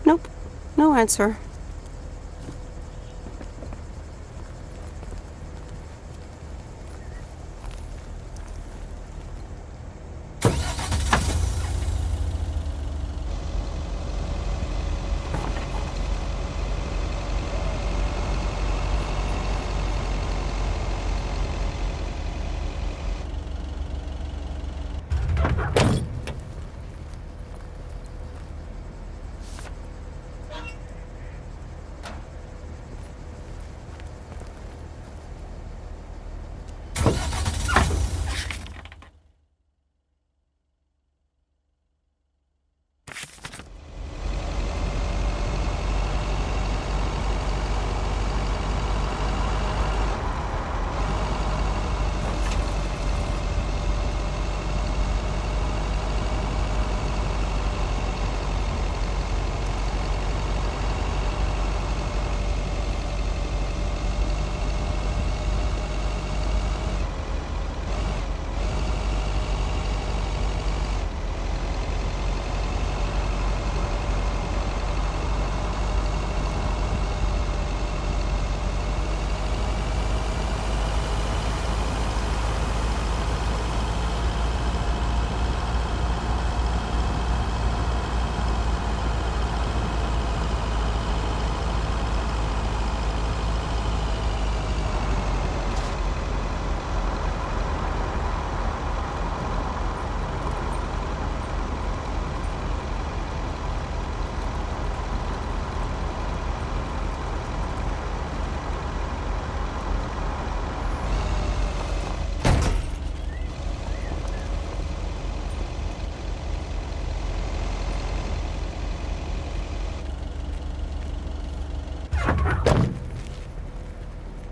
[SPEAKER 1] Nope. No answer.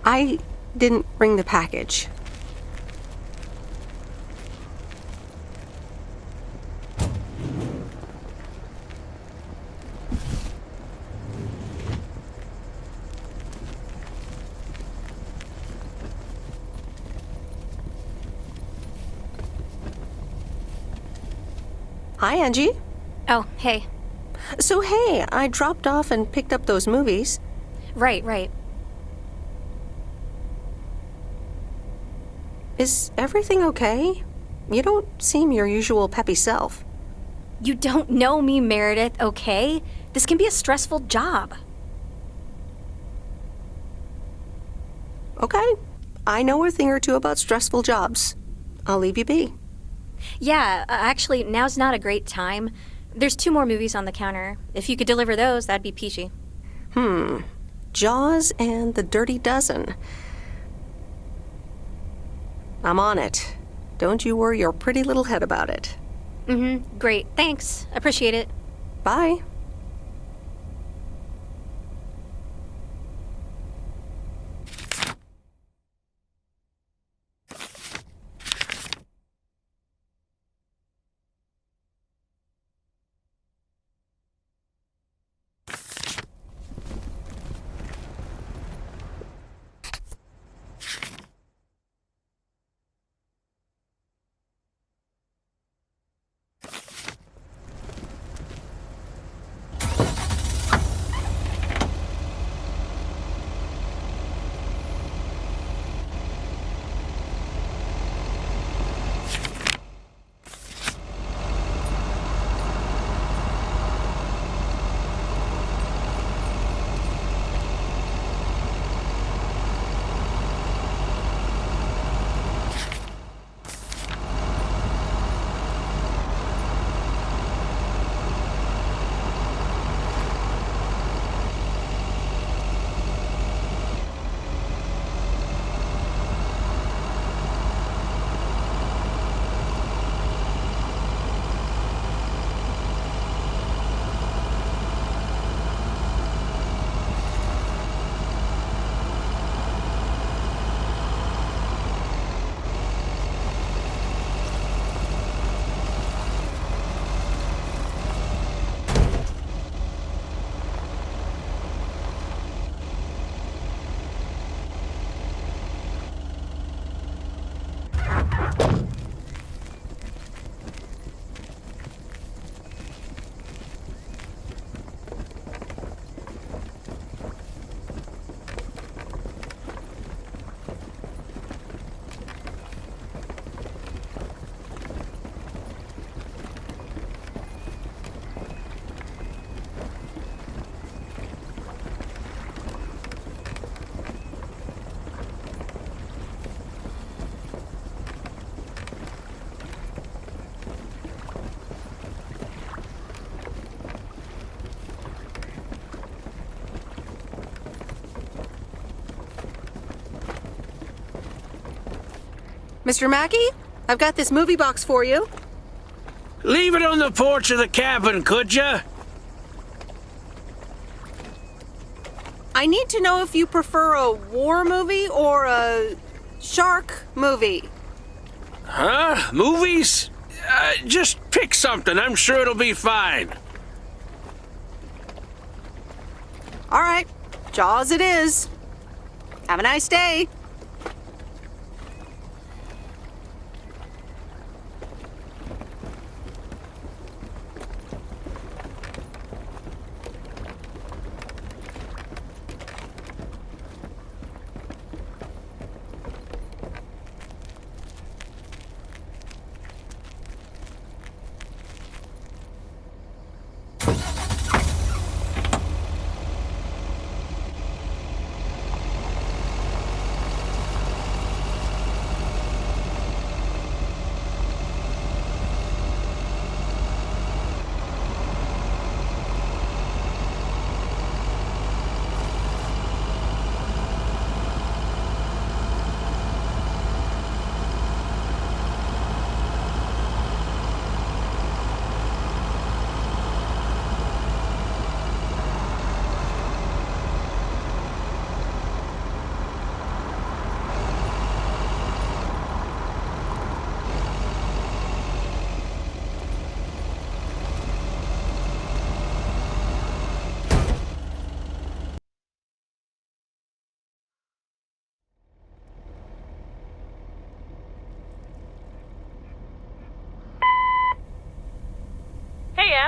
[SPEAKER 1] I didn't bring the package. Hi, Angie.
[SPEAKER 15] Oh, hey.
[SPEAKER 1] So, hey, I dropped off and picked up those movies.
[SPEAKER 15] Right.
[SPEAKER 1] Is everything okay? You don't seem your usual peppy self.
[SPEAKER 15] You don't know me, Meredith, okay? This can be a stressful job.
[SPEAKER 1] Okay. I know a thing or two about stressful jobs. I'll leave you be.
[SPEAKER 15] Yeah, actually, now's not a great time. There's 2 more movies on the counter. If you could deliver those, that'd be peachy.
[SPEAKER 1] Jaws and The Dirty Dozen. I'm on it. Don't you worry your pretty little head about it.
[SPEAKER 15] Great. Thanks. Appreciate it.
[SPEAKER 1] Bye. Mr. Mackey, I've got this movie box for you.
[SPEAKER 17] Leave it on the porch of the cabin, could ya?
[SPEAKER 1] I need to know if you prefer a war movie or a shark movie.
[SPEAKER 17] Huh? Movies? Just pick something. I'm sure it'll be fine.
[SPEAKER 1] All right, Jaws it is. Have a nice day.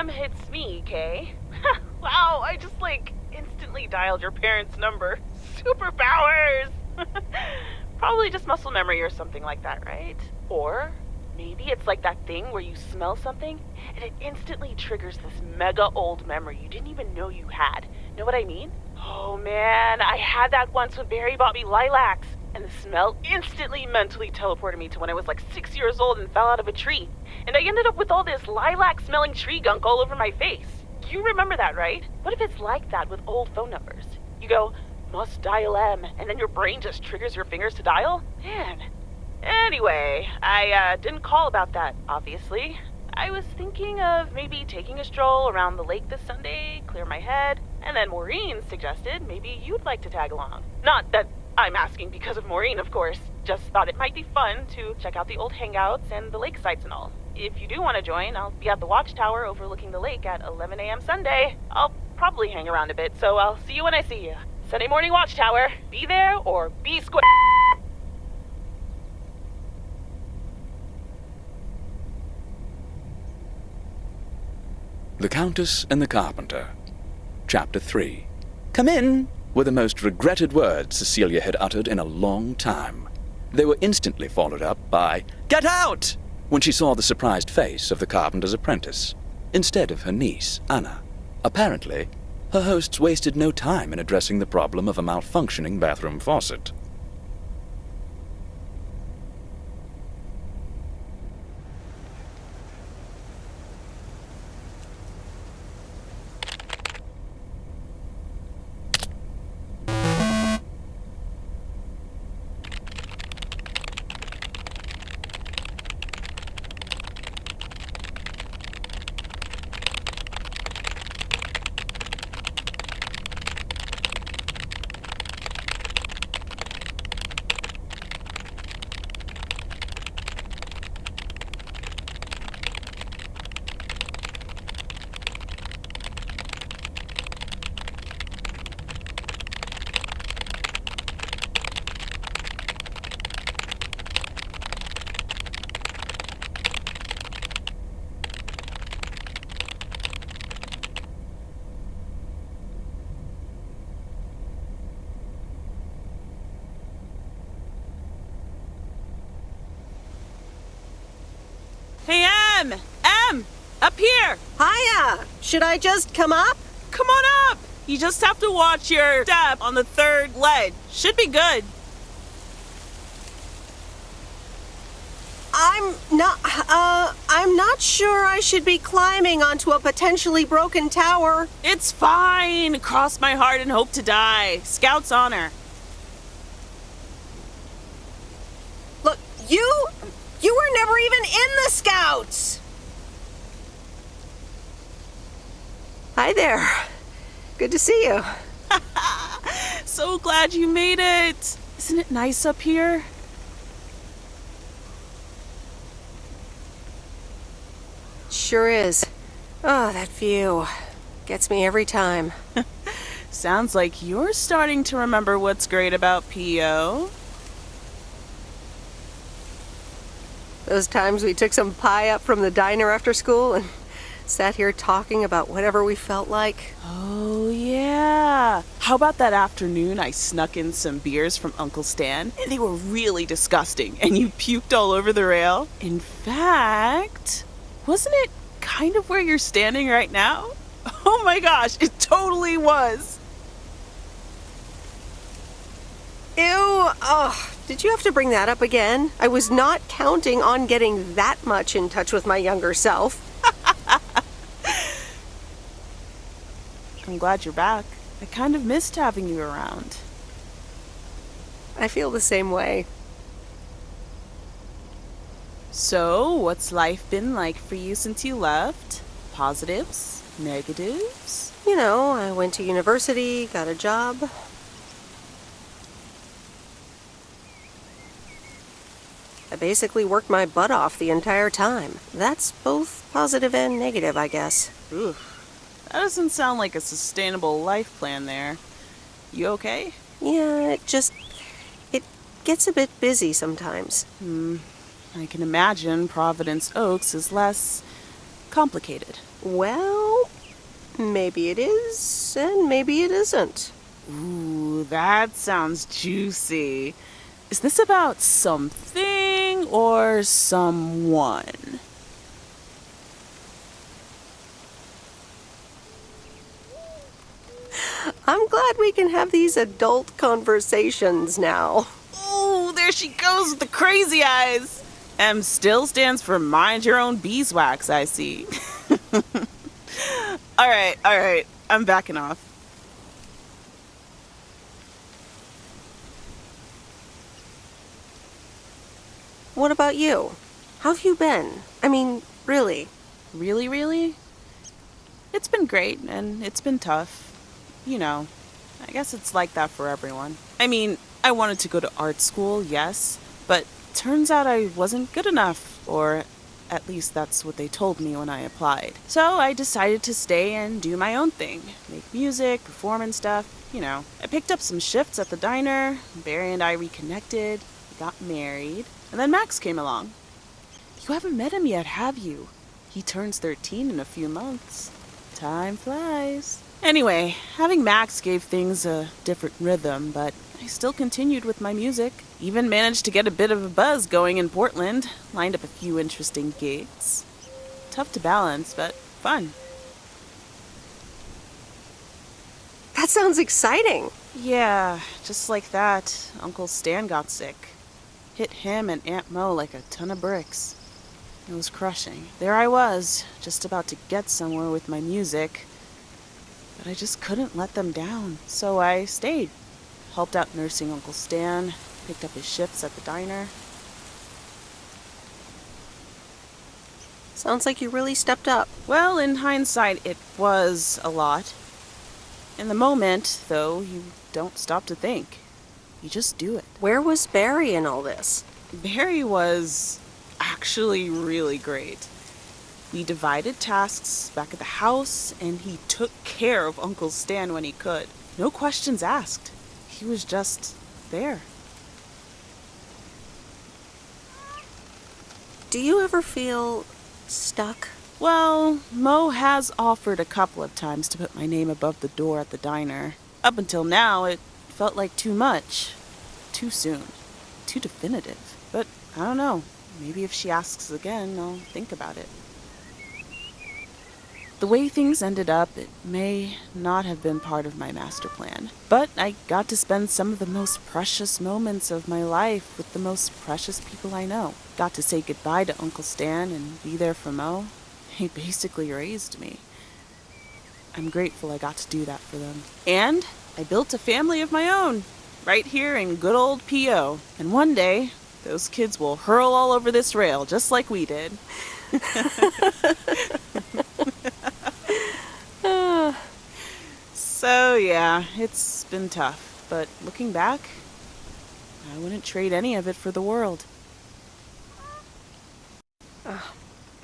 [SPEAKER 14] Bam hits me, Kay. Wow, I just, instantly dialed your parents' number. Superpowers! Probably just muscle memory or something like that, right? Or maybe it's like that thing where you smell something and it instantly triggers this mega old memory you didn't even know you had. Know what I mean? Oh man, I had that once when Barry bought me lilacs, and the smell instantly mentally teleported me to when I was 6 years old and fell out of a tree. And I ended up with all this lilac-smelling tree gunk all over my face. You remember that, right? What if it's like that with old phone numbers? You go, must dial M, and then your brain just triggers your fingers to dial? Man. Anyway, I didn't call about that, obviously. I was thinking of maybe taking a stroll around the lake this Sunday, clear my head, and then Maureen suggested maybe you'd like to tag along. Not that I'm asking because of Maureen, of course. Just thought it might be fun to check out the old hangouts and the lake sites and all. If you do want to join, I'll be at the watchtower overlooking the lake at 11 a.m. Sunday. I'll probably hang around a bit, so I'll see you when I see you. Sunday morning watchtower. Be there or be square.
[SPEAKER 11] The Countess and the Carpenter. Chapter 3. Come in, were the most regretted words Cecilia had uttered in a long time. They were instantly followed up by, "Get out!" when she saw the surprised face of the carpenter's apprentice, instead of her niece, Anna. Apparently, her hosts wasted no time in addressing the problem of a malfunctioning bathroom faucet.
[SPEAKER 14] Hey, Em! Up here!
[SPEAKER 1] Hiya! Should I just come up?
[SPEAKER 14] Come on up! You just have to watch your step on the third ledge. Should be good.
[SPEAKER 1] I'm not sure I should be climbing onto a potentially broken tower.
[SPEAKER 14] It's fine. Cross my heart and hope to die. Scout's honor.
[SPEAKER 1] Look, you were never even in the Scouts! Hi there. Good to see you.
[SPEAKER 14] So glad you made it. Isn't it nice up here?
[SPEAKER 1] Sure is. Oh, that view. Gets me every time.
[SPEAKER 14] Sounds like you're starting to remember what's great about P.O.
[SPEAKER 1] Those times we took some pie up from the diner after school and sat here talking about whatever we felt like.
[SPEAKER 14] Oh, yeah. How about that afternoon I snuck in some beers from Uncle Stan, and they were really disgusting, and you puked all over the rail? In fact, wasn't it kind of where you're standing right now? Oh my gosh, it totally was.
[SPEAKER 1] Ew, oh, did you have to bring that up again? I was not counting on getting that much in touch with my younger self.
[SPEAKER 14] I'm glad you're back. I kind of missed having you around.
[SPEAKER 1] I feel the same way.
[SPEAKER 14] So, what's life been like for you since you left? Positives? Negatives?
[SPEAKER 1] You know, I went to university, got a job. I basically worked my butt off the entire time. That's both positive and negative, I guess.
[SPEAKER 14] Oof. That doesn't sound like a sustainable life plan there. You okay?
[SPEAKER 1] Yeah, it gets a bit busy sometimes.
[SPEAKER 14] I can imagine Providence Oaks is less complicated.
[SPEAKER 1] Well, maybe it is, and maybe it isn't.
[SPEAKER 14] Ooh, that sounds juicy. Is this about something or someone?
[SPEAKER 1] I'm glad we can have these adult conversations now.
[SPEAKER 14] Ooh, there she goes with the crazy eyes. M still stands for mind your own beeswax, I see. All right. I'm backing off.
[SPEAKER 1] What about you? How have you been? I mean, really?
[SPEAKER 14] Really? It's been great, and it's been tough. You know, I guess it's like that for everyone. I mean, I wanted to go to art school, yes, but turns out I wasn't good enough, or at least that's what they told me when I applied. So I decided to stay and do my own thing, make music, perform and stuff, you know. I picked up some shifts at the diner, Barry and I reconnected, we got married, and then Max came along. You haven't met him yet, have you? He turns 13 in a few months. Time flies. Anyway, having Max gave things a different rhythm, but I still continued with my music. Even managed to get a bit of a buzz going in Portland. Lined up a few interesting gigs. Tough to balance, but fun.
[SPEAKER 1] That sounds exciting.
[SPEAKER 14] Yeah, just like that, Uncle Stan got sick. Hit him and Aunt Mo like a ton of bricks. It was crushing. There I was, just about to get somewhere with my music. But I just couldn't let them down, so I stayed. Helped out nursing Uncle Stan, picked up his shifts at the diner.
[SPEAKER 1] Sounds like you really stepped up.
[SPEAKER 14] Well, in hindsight, it was a lot. In the moment, though, you don't stop to think. You just do it.
[SPEAKER 1] Where was Barry in all this?
[SPEAKER 14] Barry was actually really great. We divided tasks back at the house, and he took care of Uncle Stan when he could. No questions asked. He was just there.
[SPEAKER 1] Do you ever feel stuck?
[SPEAKER 14] Well, Mo has offered a couple of times to put my name above the door at the diner. Up until now, it felt like too much. Too soon. Too definitive. But I don't know. Maybe if she asks again, I'll think about it. The way things ended up, it may not have been part of my master plan. But I got to spend some of the most precious moments of my life with the most precious people I know. Got to say goodbye to Uncle Stan and be there for Mo. He basically raised me. I'm grateful I got to do that for them. And I built a family of my own, right here in good old P.O. And one day, those kids will hurl all over this rail just like we did. So yeah, it's been tough, but looking back, I wouldn't trade any of it for the world.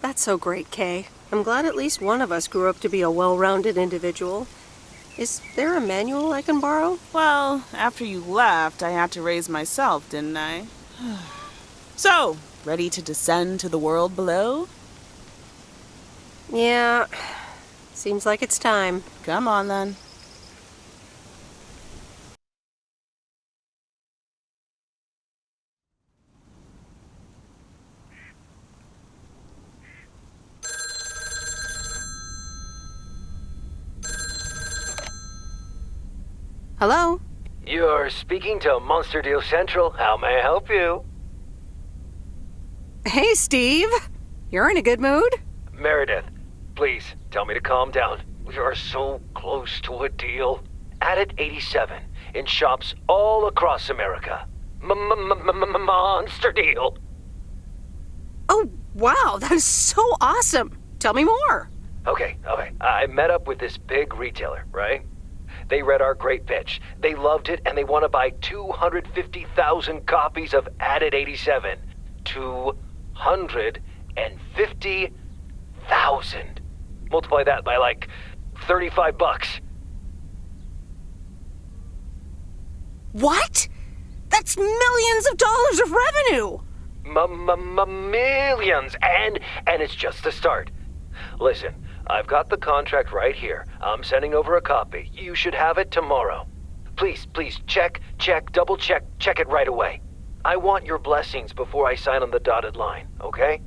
[SPEAKER 1] That's so great, Kay. I'm glad at least one of us grew up to be a well-rounded individual. Is there a manual I can borrow?
[SPEAKER 14] Well, after you left, I had to raise myself, didn't I? So, ready to descend to the world below?
[SPEAKER 1] Yeah, seems like it's time.
[SPEAKER 14] Come on, then.
[SPEAKER 1] Hello?
[SPEAKER 2] You're speaking to Monster Deal Central. How may I help you?
[SPEAKER 16] Hey, Steve. You're in a good mood?
[SPEAKER 2] Meredith, please tell me to calm down. We are so close to a deal. Added 87 in shops all across America. Monster Deal.
[SPEAKER 16] Oh, wow. That is so awesome. Tell me more.
[SPEAKER 2] Okay. I met up with this big retailer, right? They read our great pitch. They loved it, and they want to buy 250,000 copies of Added 87. 250,000. Multiply that by like $35.
[SPEAKER 16] What? That's millions of dollars of revenue.
[SPEAKER 2] Millions, and it's just the start. Listen, I've got the contract right here. I'm sending over a copy. You should have it tomorrow. Please, check, double check it right away. I want your blessings before I sign on the dotted line, okay?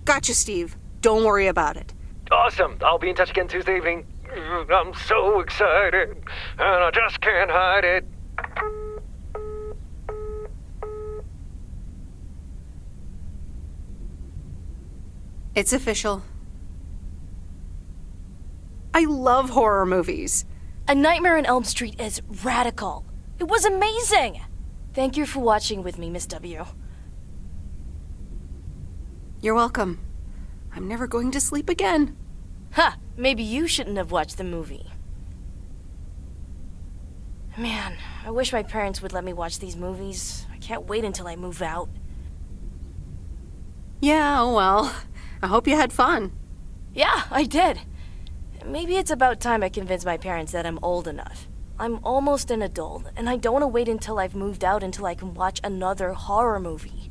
[SPEAKER 1] Gotcha, Steve. Don't worry about it.
[SPEAKER 2] Awesome. I'll be in touch again Tuesday evening. I'm so excited, and I just can't hide it.
[SPEAKER 1] It's official. I love horror movies.
[SPEAKER 7] A Nightmare on Elm Street is radical. It was amazing! Thank you for watching with me, Miss W.
[SPEAKER 1] You're welcome. I'm never going to sleep again.
[SPEAKER 7] Ha! Maybe you shouldn't have watched the movie. Man, I wish my parents would let me watch these movies. I can't wait until I move out.
[SPEAKER 1] Yeah, oh well. I hope you had fun.
[SPEAKER 7] Yeah, I did. Maybe it's about time I convince my parents that I'm old enough. I'm almost an adult, and I don't want to wait until I've moved out until I can watch another horror movie.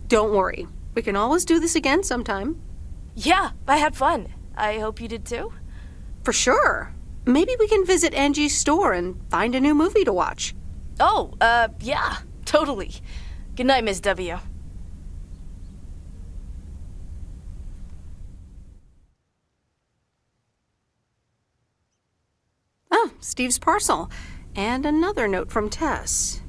[SPEAKER 1] Don't worry. We can always do this again sometime.
[SPEAKER 7] Yeah, I had fun. I hope you did too.
[SPEAKER 1] For sure. Maybe we can visit Angie's store and find a new movie to watch.
[SPEAKER 7] Oh, yeah, totally. Good night, Miss W.
[SPEAKER 1] Oh, Steve's parcel. And another note from Tess.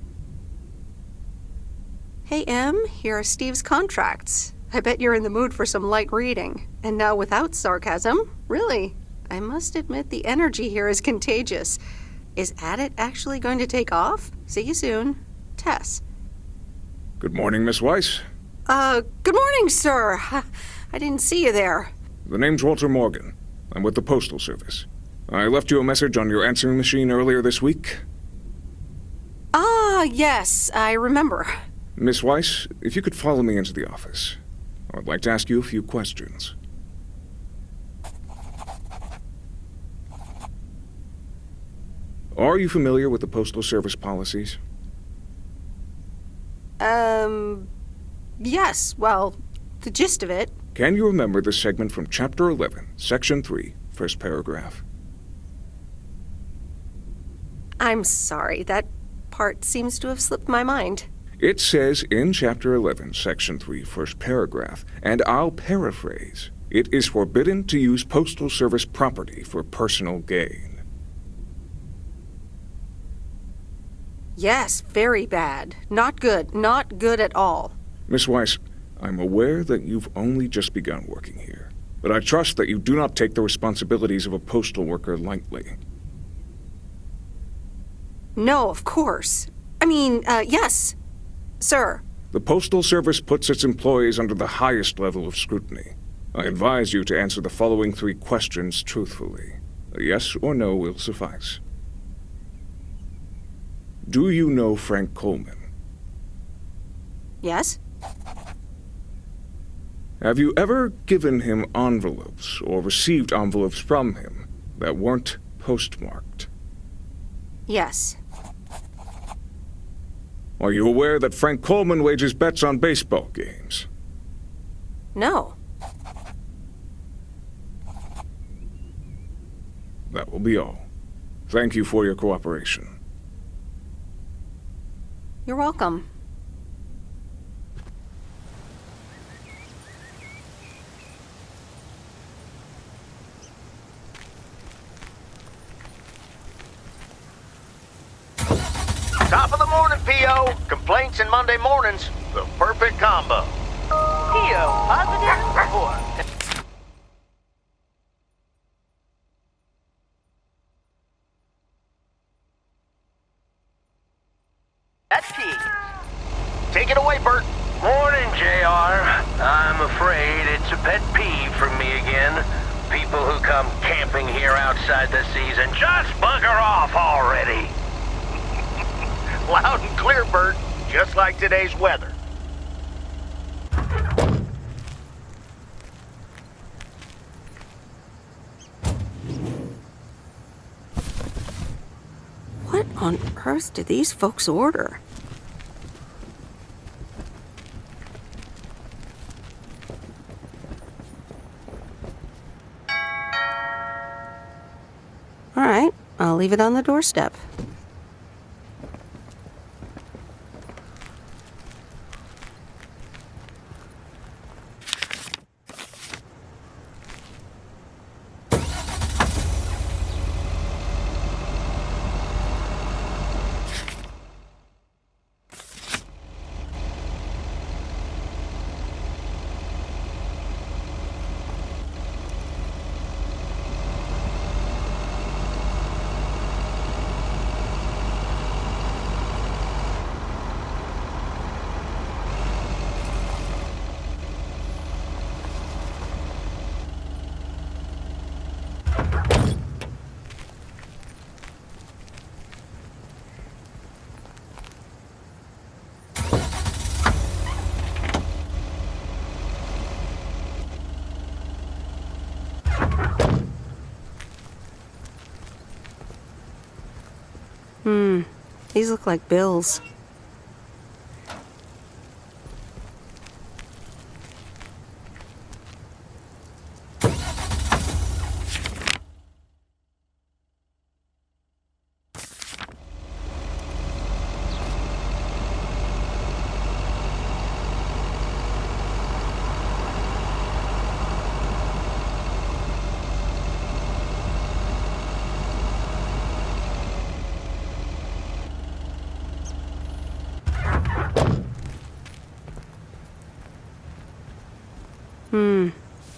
[SPEAKER 1] Hey, Em, here are Steve's contracts. I bet you're in the mood for some light reading. And now without sarcasm, really. I must admit the energy here is contagious. Is At It actually going to take off? See you soon. Tess.
[SPEAKER 20] Good morning, Miss Weiss.
[SPEAKER 1] Good morning, sir. I didn't see you there.
[SPEAKER 20] The name's Walter Morgan. I'm with the Postal Service. I left you a message on your answering machine earlier this week.
[SPEAKER 1] Ah, yes, I remember.
[SPEAKER 20] Miss Weiss, if you could follow me into the office, I would like to ask you a few questions. Are you familiar with the Postal Service policies?
[SPEAKER 1] Yes, well, the gist of it.
[SPEAKER 20] Can you remember the segment from Chapter 11, Section 3, first paragraph?
[SPEAKER 1] I'm sorry, that part seems to have slipped my mind.
[SPEAKER 20] It says in Chapter 11, Section 3, first paragraph, and I'll paraphrase, it is forbidden to use Postal Service property for personal gain.
[SPEAKER 1] Yes, very bad. Not good. Not good at all.
[SPEAKER 20] Miss Weiss, I'm aware that you've only just begun working here, but I trust that you do not take the responsibilities of a postal worker lightly.
[SPEAKER 1] No, of course. I mean, yes, sir.
[SPEAKER 20] The Postal Service puts its employees under the highest level of scrutiny. I advise you to answer the following 3 questions truthfully. A yes or no will suffice. Do you know Frank Coleman?
[SPEAKER 1] Yes?
[SPEAKER 20] Have you ever given him envelopes or received envelopes from him that weren't postmarked?
[SPEAKER 1] Yes.
[SPEAKER 20] Are you aware that Frank Coleman wagers bets on baseball games?
[SPEAKER 1] No.
[SPEAKER 20] That will be all. Thank you for your cooperation.
[SPEAKER 1] You're welcome.
[SPEAKER 12] Top of the morning, P.O. Complaints and Monday mornings. The perfect combo.
[SPEAKER 13] P.O. positive or... That's cheese.
[SPEAKER 12] Take it away, Bert.
[SPEAKER 17] Morning, JR. I'm afraid it's a pet peeve for me again. People who come camping here outside the season, just bugger off already.
[SPEAKER 12] Loud and clear, Bert. Just like today's weather.
[SPEAKER 1] What on earth did these folks order? All right, I'll leave it on the doorstep. These look like bills.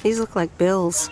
[SPEAKER 1] These look like bills.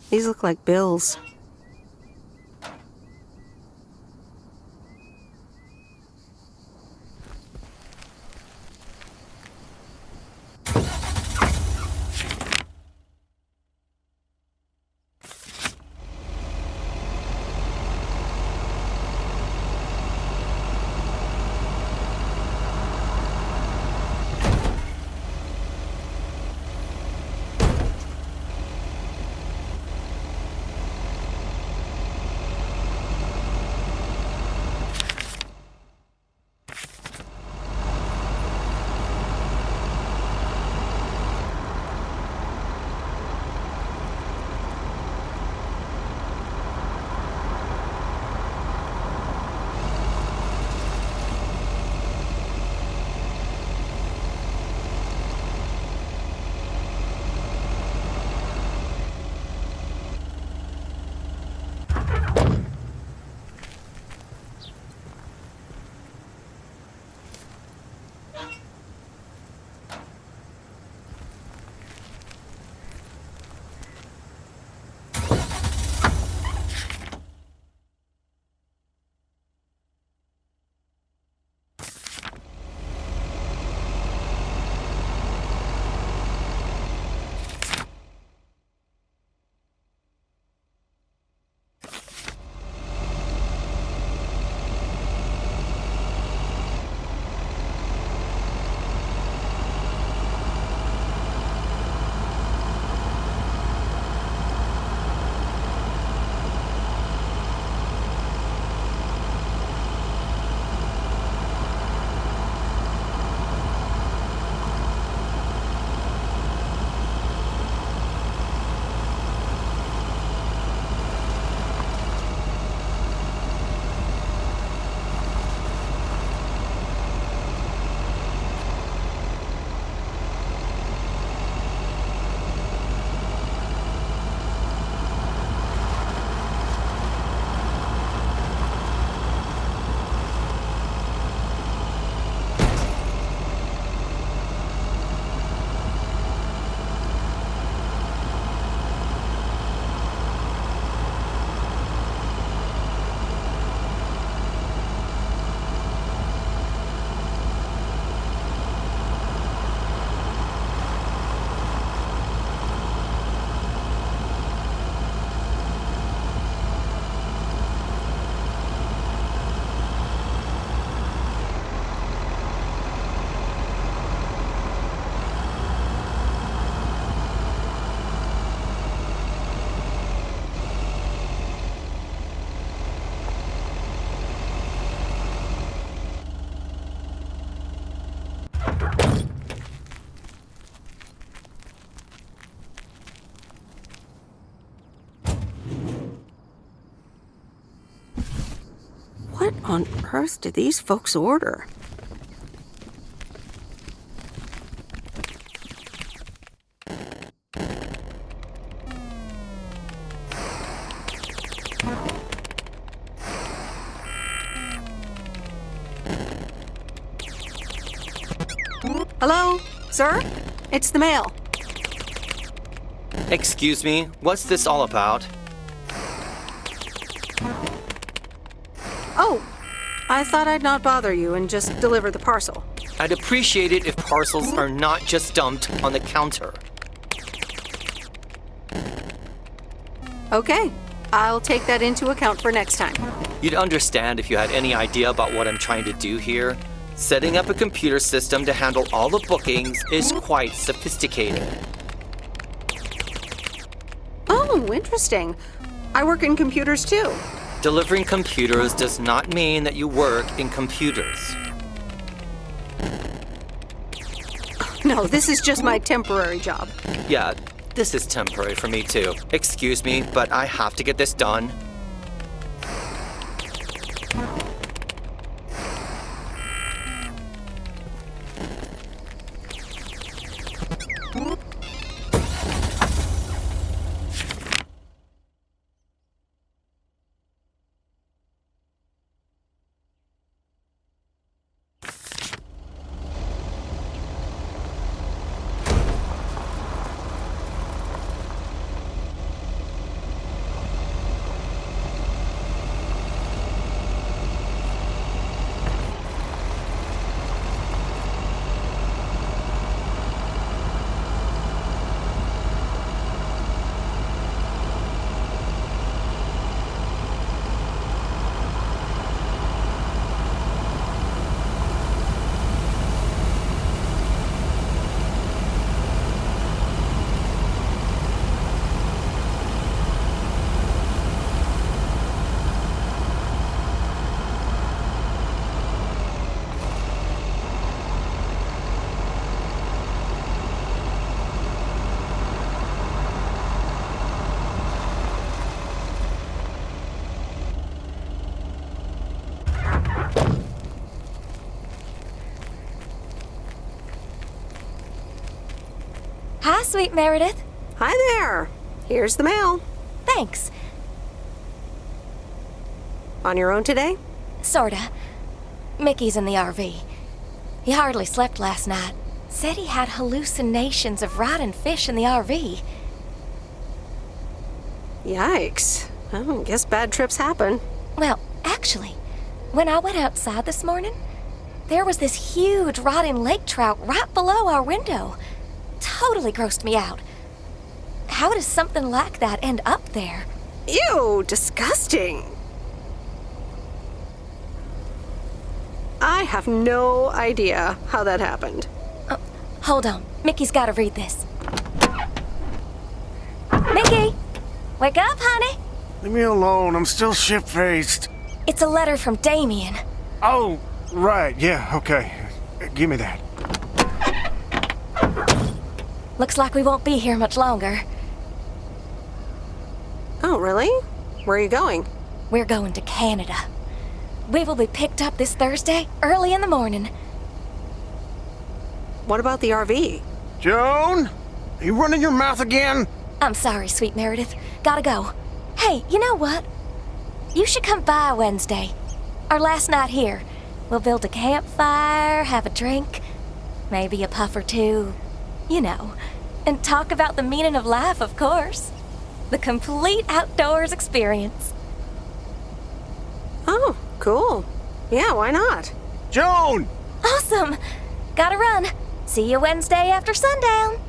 [SPEAKER 1] These look like bills.
[SPEAKER 16] on earth did these folks order?
[SPEAKER 1] Hello, sir? It's the mail.
[SPEAKER 6] Excuse me, what's this all about?
[SPEAKER 1] Oh, I thought I'd not bother you and just deliver the parcel.
[SPEAKER 6] I'd appreciate it if parcels are not just dumped on the counter.
[SPEAKER 1] Okay, I'll take that into account for next time.
[SPEAKER 6] You'd understand if you had any idea about what I'm trying to do here. Setting up a computer system to handle all the bookings is quite sophisticated.
[SPEAKER 1] Oh, interesting. I work in computers too.
[SPEAKER 6] Delivering computers does not mean that you work in computers.
[SPEAKER 1] No, this is just my temporary job.
[SPEAKER 6] Yeah, this is temporary for me too. Excuse me, but I have to get this done.
[SPEAKER 21] Hi, sweet Meredith.
[SPEAKER 1] Hi there. Here's the mail.
[SPEAKER 21] Thanks.
[SPEAKER 1] On your own today?
[SPEAKER 21] Sorta. Mickey's in the RV. He hardly slept last night. Said he had hallucinations of riding fish in the RV.
[SPEAKER 1] Yikes. I guess bad trips happen.
[SPEAKER 21] Well, actually, when I went outside this morning, there was this huge rotting lake trout right below our window. Totally grossed me out. How does something like that end up there?
[SPEAKER 1] Ew, disgusting. I have no idea how that happened.
[SPEAKER 21] Hold on. Mickey's gotta read this. Mickey! Wake up, honey!
[SPEAKER 22] Leave me alone. I'm still shit-faced.
[SPEAKER 21] It's a letter from Damien.
[SPEAKER 22] Oh, right. Yeah, okay. Give me that.
[SPEAKER 21] Looks like we won't be here much longer.
[SPEAKER 1] Oh, really? Where are you going?
[SPEAKER 21] We're going to Canada. We will be picked up this Thursday, early in the morning.
[SPEAKER 1] What about the RV?
[SPEAKER 22] Joan? Are you running your mouth again?
[SPEAKER 21] I'm sorry, sweet Meredith. Gotta go. Hey, you know what? You should come by Wednesday. Our last night here. We'll build a campfire, have a drink, maybe a puff or two. You know, and talk about the meaning of life, of course. The complete outdoors experience.
[SPEAKER 1] Oh, cool. Yeah, why not?
[SPEAKER 22] Joan!
[SPEAKER 21] Awesome! Gotta run. See you Wednesday after sundown.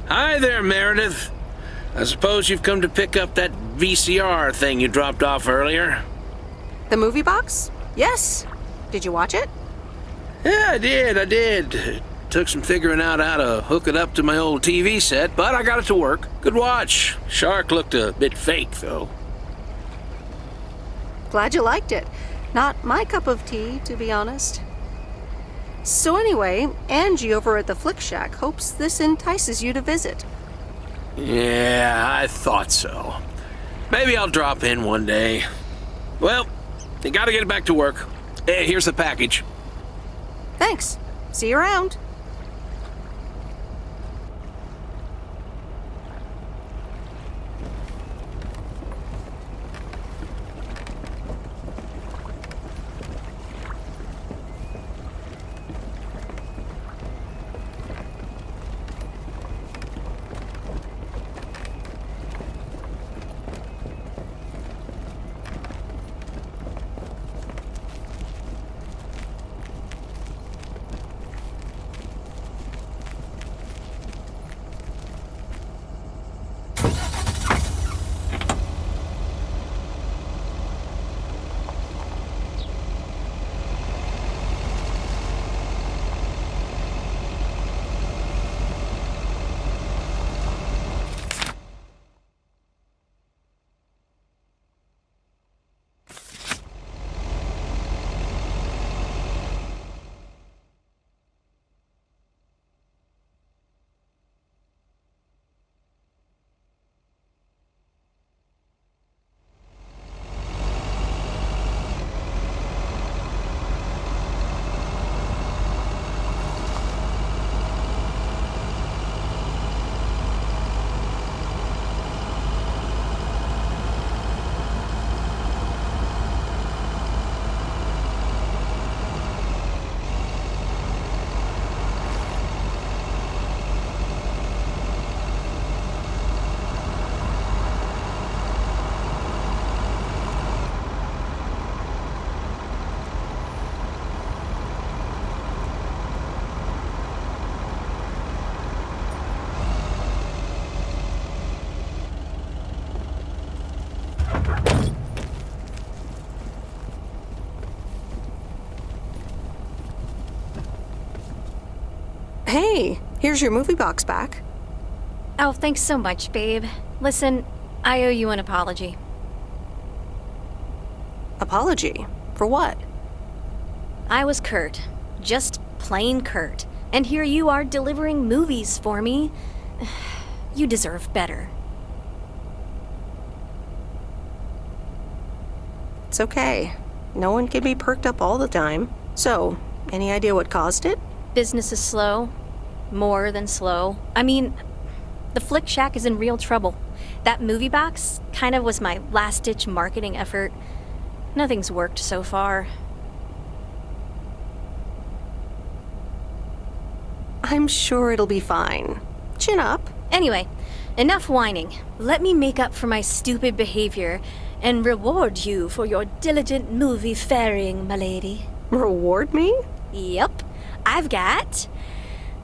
[SPEAKER 17] Hi there, Meredith. I suppose you've come to pick up that VCR thing you dropped off earlier?
[SPEAKER 1] The movie box? Yes. Did you watch it?
[SPEAKER 17] Yeah, I did. It took some figuring out how to hook it up to my old TV set, but I got it to work. Good watch. Shark looked a bit fake, though.
[SPEAKER 1] Glad you liked it. Not my cup of tea, to be honest. So anyway, Angie over at the Flick Shack hopes this entices you to visit.
[SPEAKER 17] Yeah, I thought so. Maybe I'll drop in one day. Well, you gotta get back to work. Hey, here's the package.
[SPEAKER 1] Thanks. See you around. Hey, here's your movie box back.
[SPEAKER 15] Oh, thanks so much, babe. Listen, I owe you an apology.
[SPEAKER 1] Apology? For what?
[SPEAKER 15] I was Kurt. Just plain Kurt. And here you are delivering movies for me. You deserve better.
[SPEAKER 1] It's okay. No one can be perked up all the time. So, any idea what caused it?
[SPEAKER 15] Business is slow. More than slow. I mean, the Flick Shack is in real trouble. That movie box kind of was my last-ditch marketing effort. Nothing's worked so far.
[SPEAKER 1] I'm sure it'll be fine. Chin up.
[SPEAKER 15] Anyway, enough whining. Let me make up for my stupid behavior and reward you for your diligent movie faring, my lady.
[SPEAKER 1] Reward me?
[SPEAKER 15] Yep. I've got...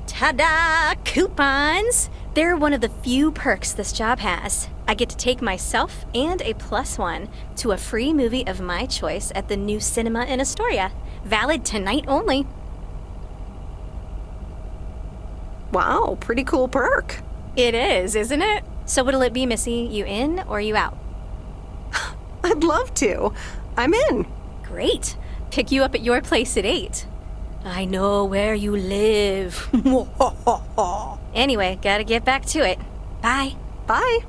[SPEAKER 15] ta-da! Coupons! They're one of the few perks this job has. I get to take myself and a +1 to a free movie of my choice at the new cinema in Astoria. Valid tonight only.
[SPEAKER 1] Wow, pretty cool perk.
[SPEAKER 15] It is, isn't it? So what'll it be, Missy? You in or you out?
[SPEAKER 1] I'd love to. I'm in.
[SPEAKER 15] Great. Pick you up at your place at 8. I know where you live. Anyway, gotta get back to it. Bye.
[SPEAKER 1] Bye.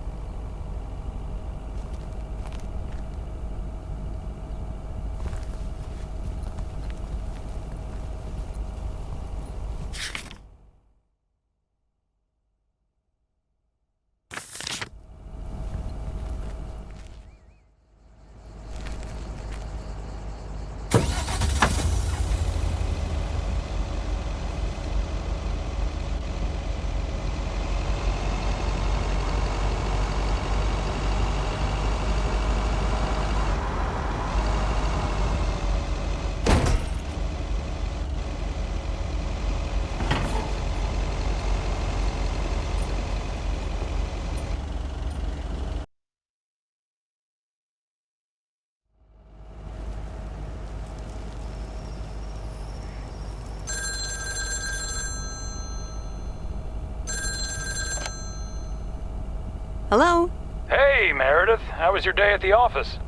[SPEAKER 1] Hello?
[SPEAKER 18] Hey, Meredith. How was your day at the office?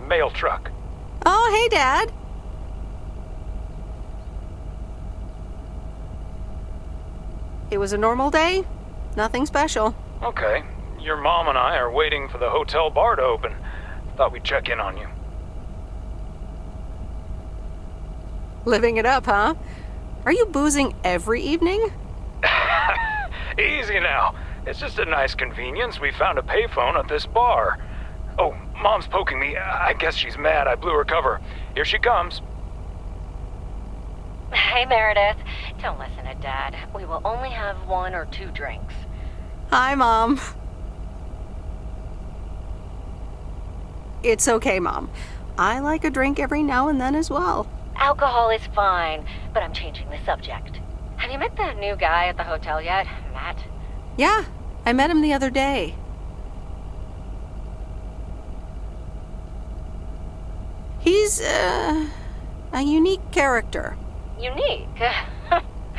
[SPEAKER 18] Mail truck.
[SPEAKER 1] Oh, hey, Dad. It was a normal day. Nothing special.
[SPEAKER 18] Okay. Your mom and I are waiting for the hotel bar to open. Thought we'd check in on you.
[SPEAKER 1] Living it up, huh? Are you boozing every evening?
[SPEAKER 18] Easy now. It's just a nice convenience. We found a payphone at this bar. Oh, Mom's poking me. I guess she's mad I blew her cover. Here she comes.
[SPEAKER 4] Hey, Meredith. Don't listen to Dad. We will only have 1 or 2 drinks.
[SPEAKER 1] Hi, Mom. It's okay, Mom. I like a drink every now and then as well.
[SPEAKER 4] Alcohol is fine, but I'm changing the subject. Have you met the new guy at the hotel yet, Matt?
[SPEAKER 1] Yeah, I met him the other day. He's, a unique character.
[SPEAKER 4] Unique?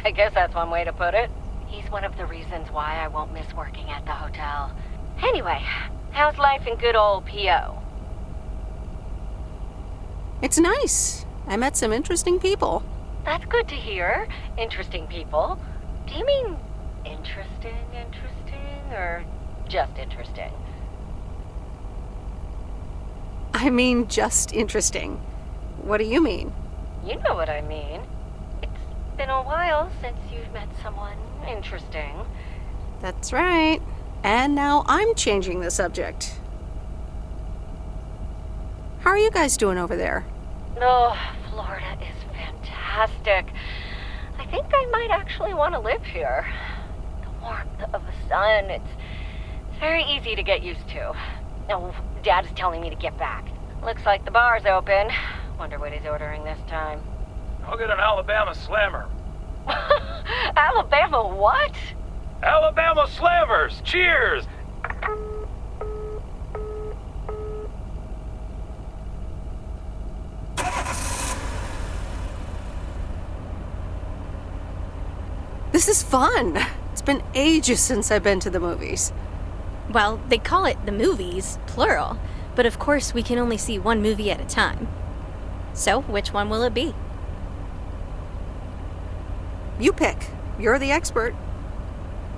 [SPEAKER 4] I guess that's one way to put it. He's one of the reasons why I won't miss working at the hotel. Anyway, how's life in good old P.O.?
[SPEAKER 1] It's nice. I met some interesting people.
[SPEAKER 4] That's good to hear. Interesting people. Do you mean interesting, or just interesting?
[SPEAKER 1] I mean just interesting. What do you mean?
[SPEAKER 4] You know what I mean. It's been a while since you've met someone interesting.
[SPEAKER 1] That's right. And now I'm changing the subject. How are you guys doing over there?
[SPEAKER 4] Oh, Florida is fantastic. I think I might actually want to live here. The warmth of the sun, it's very easy to get used to. Oh, Dad is telling me to get back. Looks like the bar's open. Wonder what he's ordering this time.
[SPEAKER 18] I'll get an Alabama Slammer.
[SPEAKER 4] Alabama what?
[SPEAKER 18] Alabama Slammers! Cheers!
[SPEAKER 1] This is fun. It's been ages since I've been to the movies.
[SPEAKER 15] Well, they call it the movies, plural, but of course we can only see one movie at a time. So, which one will it be?
[SPEAKER 1] You pick. You're the expert.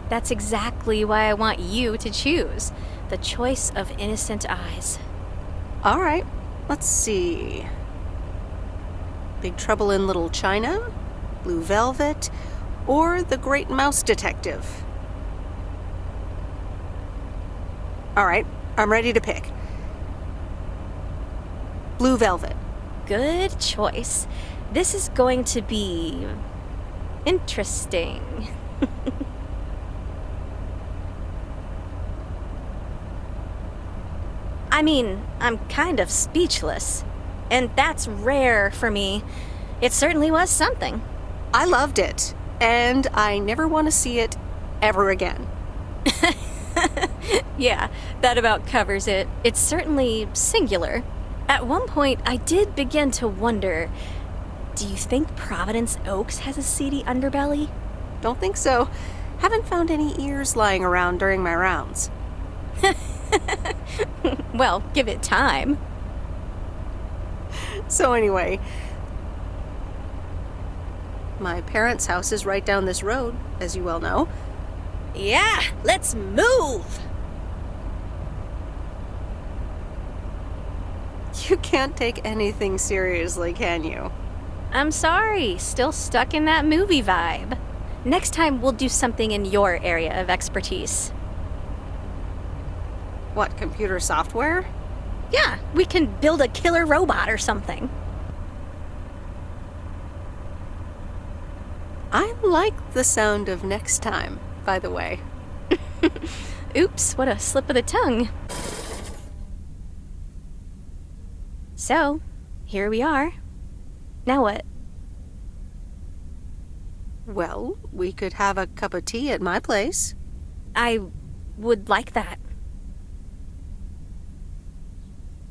[SPEAKER 15] That's exactly why I want you to choose. The choice of innocent eyes.
[SPEAKER 1] All right. Let's see. Big Trouble in Little China, Blue Velvet, or The Great Mouse Detective. All right, I'm ready to pick. Blue Velvet.
[SPEAKER 15] Good choice. This is going to be interesting. I mean, I'm kind of speechless. And that's rare for me. It certainly was something.
[SPEAKER 1] I loved it. And I never want to see it ever again.
[SPEAKER 15] Yeah, that about covers it. It's certainly singular. At one point, I did begin to wonder, do you think Providence Oaks has a seedy underbelly?
[SPEAKER 1] Don't think so. Haven't found any ears lying around during my rounds.
[SPEAKER 15] Well, give it time.
[SPEAKER 1] So anyway, my parents' house is right down this road, as you well know.
[SPEAKER 15] Yeah, let's move!
[SPEAKER 1] You can't take anything seriously, can you?
[SPEAKER 15] I'm sorry, still stuck in that movie vibe. Next time, we'll do something in your area of expertise.
[SPEAKER 1] What, computer software?
[SPEAKER 15] Yeah, we can build a killer robot or something.
[SPEAKER 1] I like the sound of next time, by the way.
[SPEAKER 15] Oops, what a slip of the tongue. So, here we are. Now what?
[SPEAKER 1] Well, we could have a cup of tea at my place.
[SPEAKER 15] I would like that.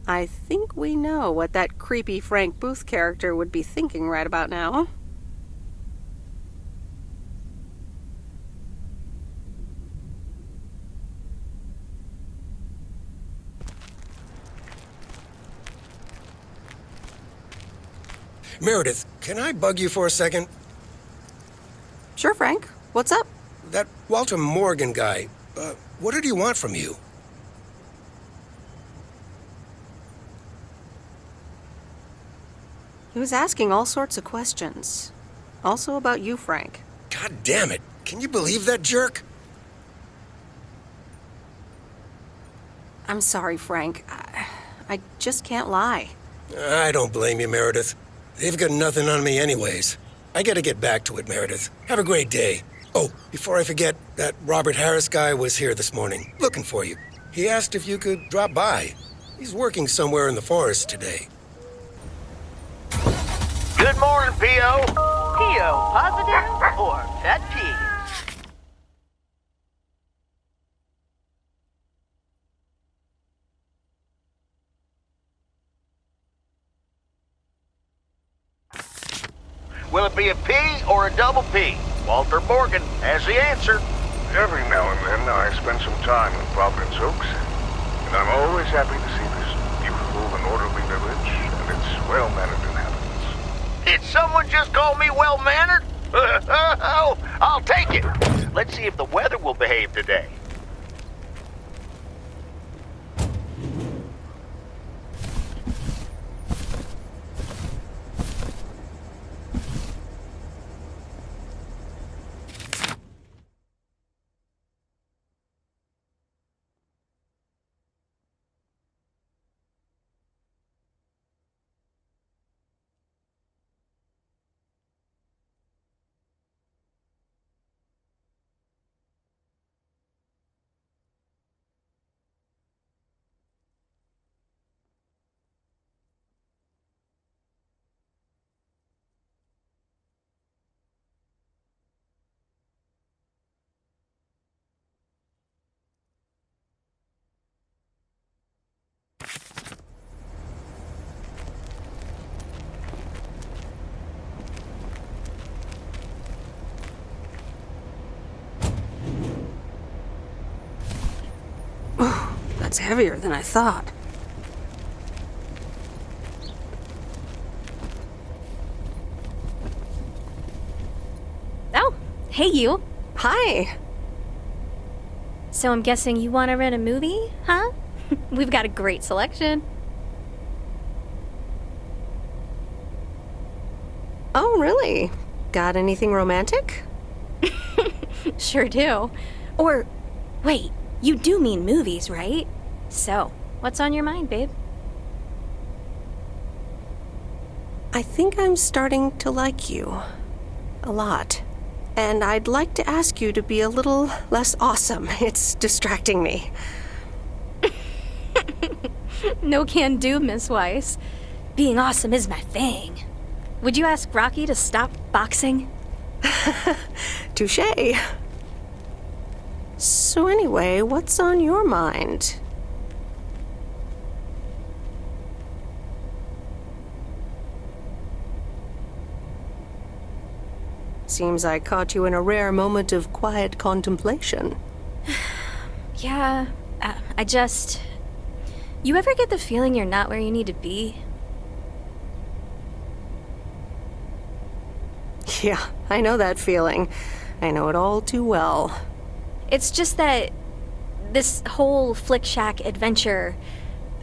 [SPEAKER 1] I think we know what that creepy Frank Booth character would be thinking right about now.
[SPEAKER 3] Meredith, can I bug you for a second?
[SPEAKER 1] Sure, Frank. What's up?
[SPEAKER 3] That Walter Morgan guy, what did he want from you?
[SPEAKER 1] He was asking all sorts of questions. Also about you, Frank.
[SPEAKER 3] God damn it. Can you believe that jerk?
[SPEAKER 1] I'm sorry, Frank. I just can't lie.
[SPEAKER 3] I don't blame you, Meredith. They've got nothing on me anyways. I gotta get back to it, Meredith. Have a great day. Oh, before I forget, that Robert Harris guy was here this morning, looking for you. He asked if you could drop by. He's working somewhere in the forest today.
[SPEAKER 12] Good morning, P.O.
[SPEAKER 5] P.O. positive or pet peeve?
[SPEAKER 12] Will it be a P or a double P? Walter Morgan has the answer.
[SPEAKER 20] Every now and then I spend some time in Providence Oaks, and I'm always happy to see this beautiful and orderly village and its well-mannered inhabitants.
[SPEAKER 12] Did someone just call me well-mannered? Oh, I'll take it. Let's see if the weather will behave today.
[SPEAKER 1] That's heavier than I thought.
[SPEAKER 15] Oh, hey you.
[SPEAKER 1] Hi.
[SPEAKER 15] So I'm guessing you want to rent a movie, huh? We've got a great selection.
[SPEAKER 1] Oh, really? Got anything romantic?
[SPEAKER 15] Sure do. Or, wait, you do mean movies, right? So, what's on your mind, babe?
[SPEAKER 1] I think I'm starting to like you. A lot. And I'd like to ask you to be a little less awesome. It's distracting me.
[SPEAKER 15] No can do, Miss Weiss. Being awesome is my thing. Would you ask Rocky to stop boxing?
[SPEAKER 1] Touché. So anyway, what's on your mind? Seems I caught you in a rare moment of quiet contemplation.
[SPEAKER 15] Yeah, I just... You ever get the feeling you're not where you need to be?
[SPEAKER 1] Yeah, I know that feeling. I know it all too well.
[SPEAKER 15] It's just that this whole Flick Shack adventure,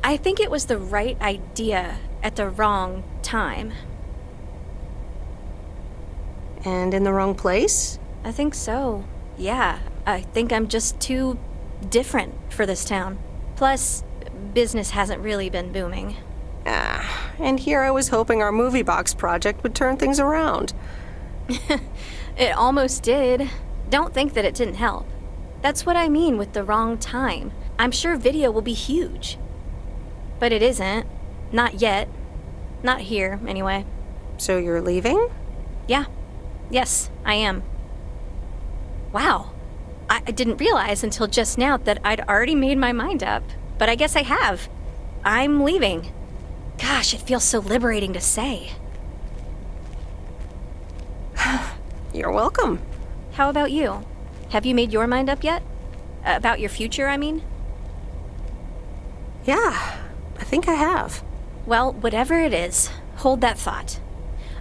[SPEAKER 15] I think it was the right idea at the wrong time.
[SPEAKER 1] And in the wrong place?
[SPEAKER 15] I think so. Yeah, I think I'm just too different for this town. Plus, business hasn't really been booming.
[SPEAKER 1] And here I was hoping our movie box project would turn things around.
[SPEAKER 15] It almost did. Don't think that it didn't help. That's what I mean with the wrong time. I'm sure video will be huge. But it isn't. Not yet. Not here, anyway.
[SPEAKER 1] So you're leaving?
[SPEAKER 15] Yeah. Yes, I am. Wow. I didn't realize until just now that I'd already made my mind up. But I guess I have. I'm leaving. Gosh, it feels so liberating to say.
[SPEAKER 1] You're welcome.
[SPEAKER 15] How about you? Have you made your mind up yet? About your future, I mean?
[SPEAKER 1] Yeah, I think I have.
[SPEAKER 15] Well, whatever it is, hold that thought.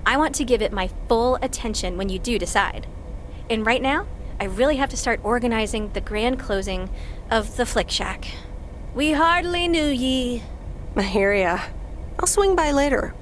[SPEAKER 15] I want to give it my full attention when you do decide. And right now, I really have to start organizing the grand closing of the Flick Shack. We hardly knew ye.
[SPEAKER 1] I hear ya. I'll swing by later.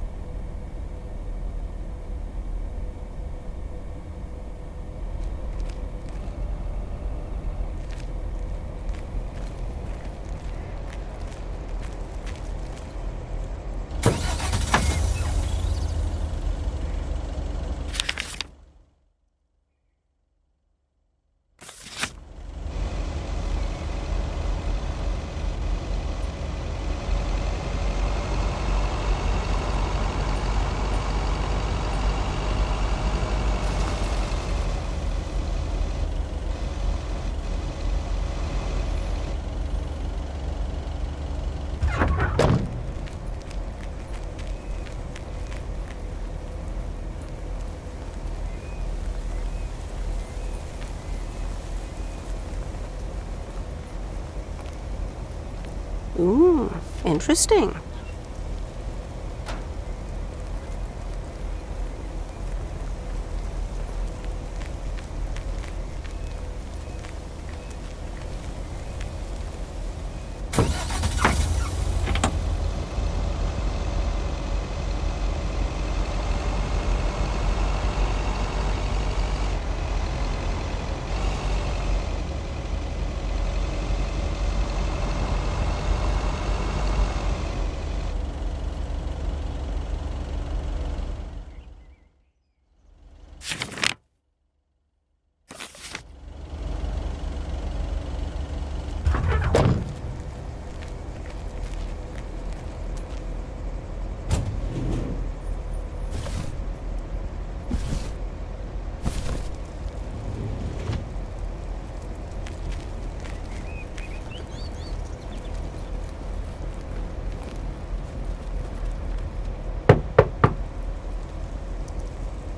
[SPEAKER 1] Ooh, interesting.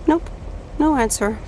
[SPEAKER 1] Nope, no answer.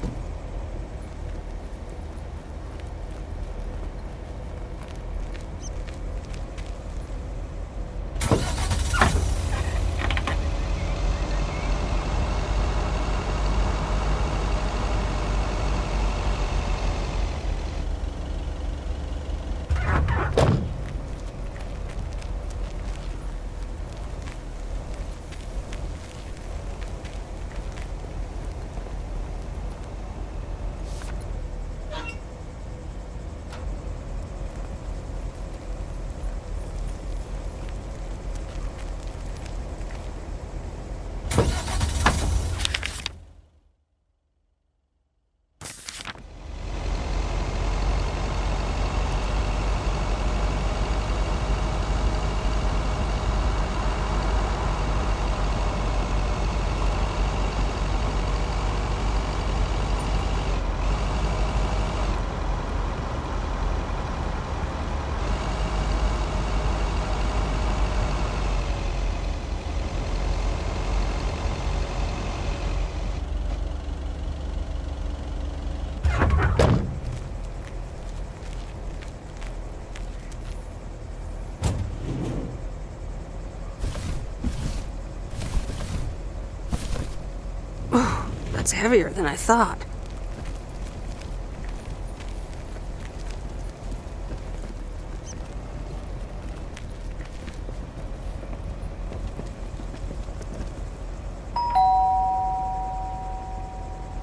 [SPEAKER 1] That's heavier than I thought.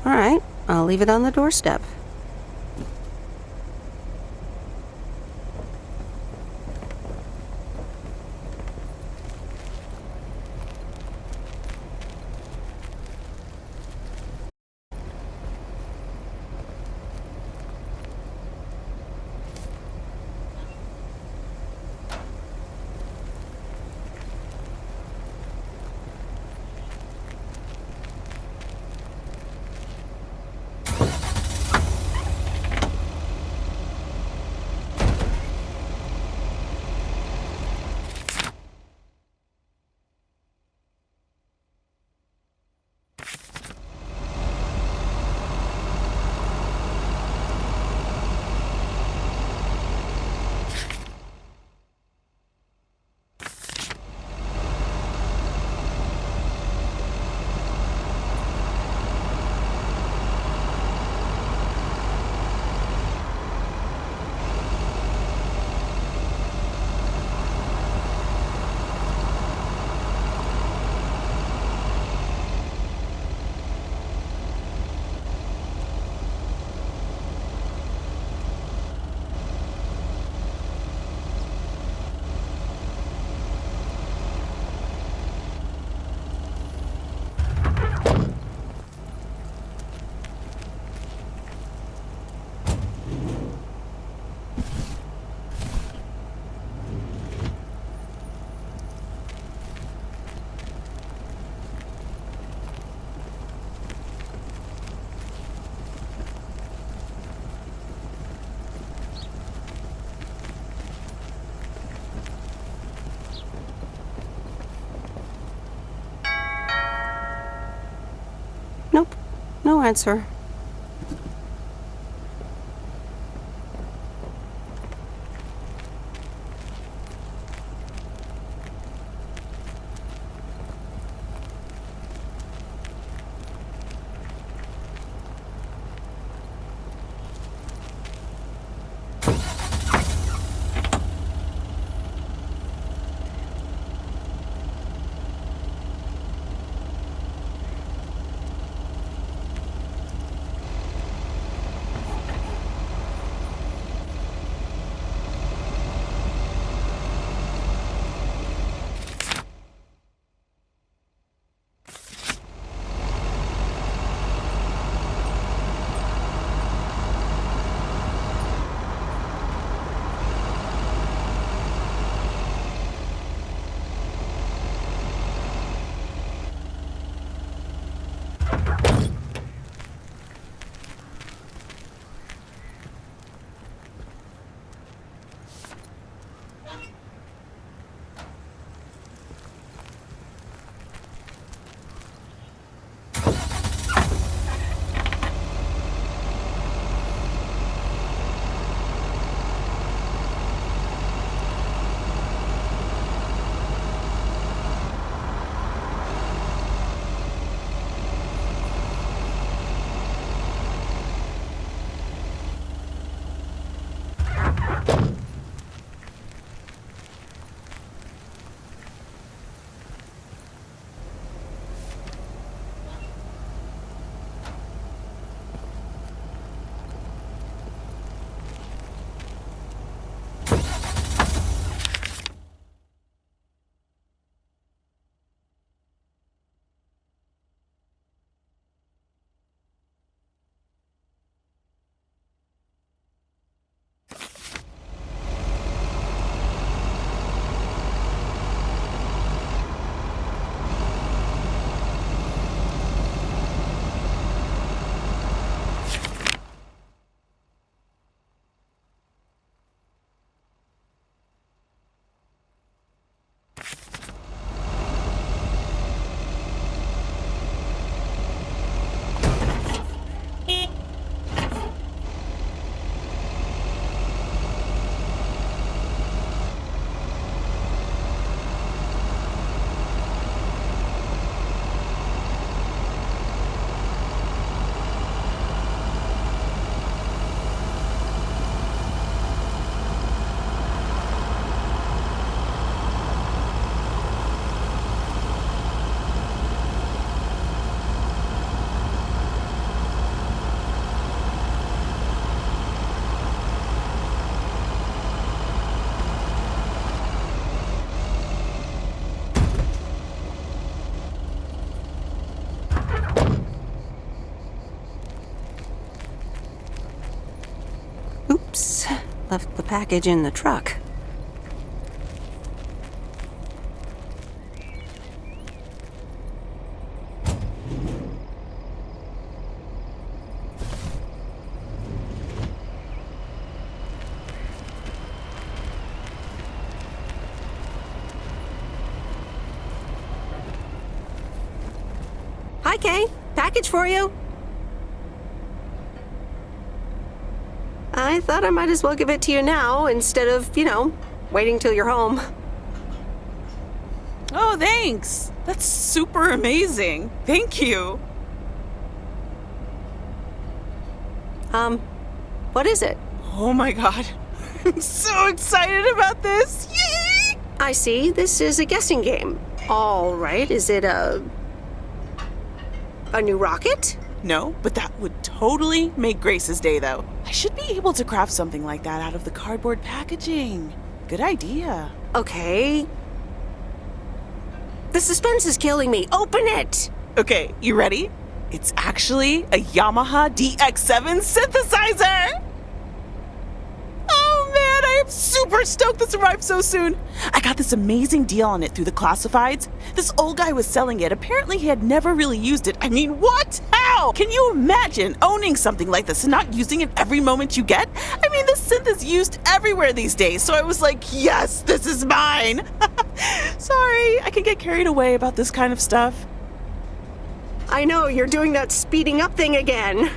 [SPEAKER 1] All right, I'll leave it on the doorstep. answer. Oops, left the package in the truck. Hi, Kay. Package for you. I thought I might as well give it to you now instead of, waiting till you're home.
[SPEAKER 14] Oh, thanks. That's super amazing. Thank you.
[SPEAKER 1] What is it?
[SPEAKER 14] Oh my god. I'm so excited about this. Yay!
[SPEAKER 1] I see. This is a guessing game. All right. Is it a new rocket?
[SPEAKER 14] No, but that would totally make Grace's day, though. I should be able to craft something like that out of the cardboard packaging. Good idea.
[SPEAKER 1] Okay. The suspense is killing me. Open it!
[SPEAKER 14] Okay, you ready? It's actually a Yamaha DX7 synthesizer! Oh man, I am super stoked this arrived so soon. I got this amazing deal on it through the classifieds. This old guy was selling it. Apparently he had never really used it. I mean, what? How? Can you imagine owning something like this and not using it every moment you get? I mean, this synth is used everywhere these days, so I was like, yes, this is mine. Sorry, I can get carried away about this kind of stuff.
[SPEAKER 1] I know, you're doing that speeding up thing again.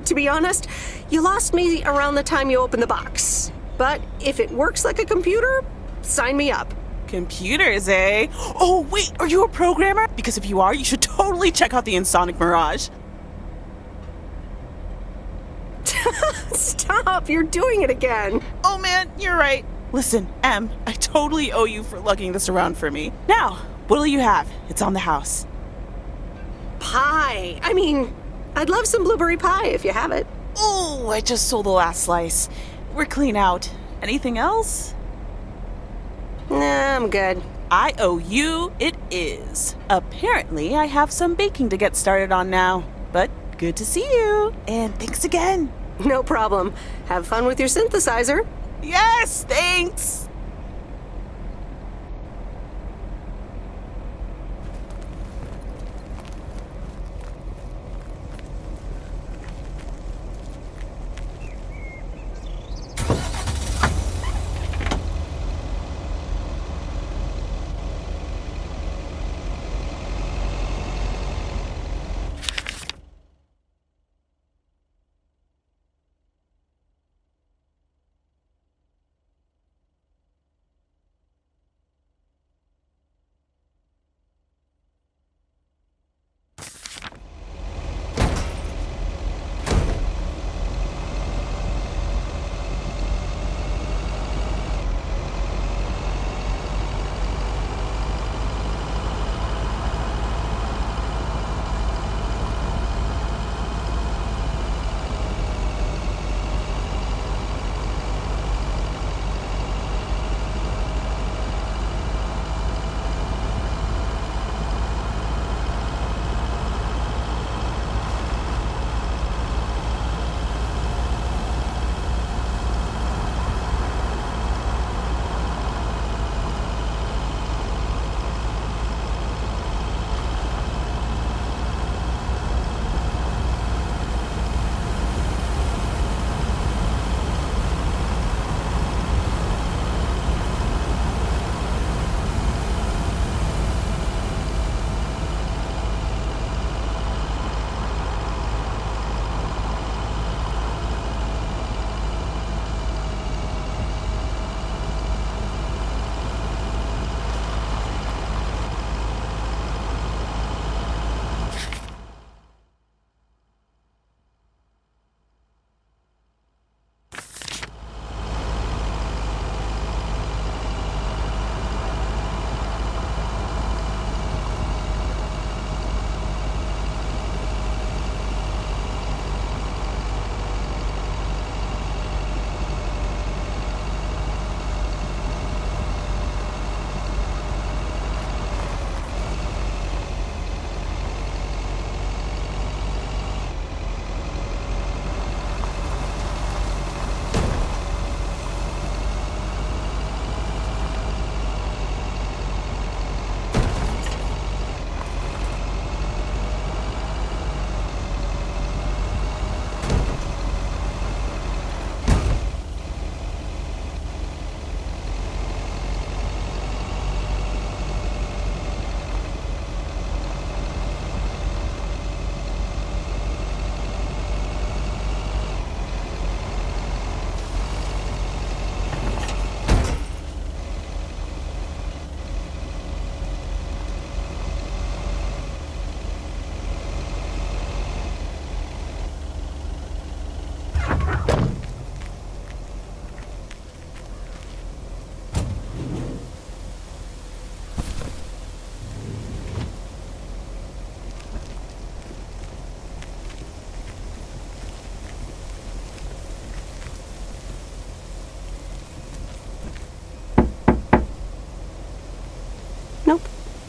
[SPEAKER 1] To be honest, you lost me around the time you opened the box. But if it works like a computer, sign me up.
[SPEAKER 14] Computers, eh? Oh, wait, are you a programmer? Because if you are, you should totally check out the Insonic Mirage.
[SPEAKER 1] Stop, you're doing it again.
[SPEAKER 14] Oh man, you're right. Listen, Em, I totally owe you for lugging this around for me. Now, what'll you have? It's on the house.
[SPEAKER 1] Pie. I mean, I'd love some blueberry pie if you have it.
[SPEAKER 14] Oh, I just sold the last slice. We're clean out. Anything else?
[SPEAKER 1] Nah, I'm good.
[SPEAKER 14] I owe you, it is. Apparently, I have some baking to get started on now. But good to see you, and thanks again.
[SPEAKER 1] No problem. Have fun with your synthesizer.
[SPEAKER 14] Yes, thanks.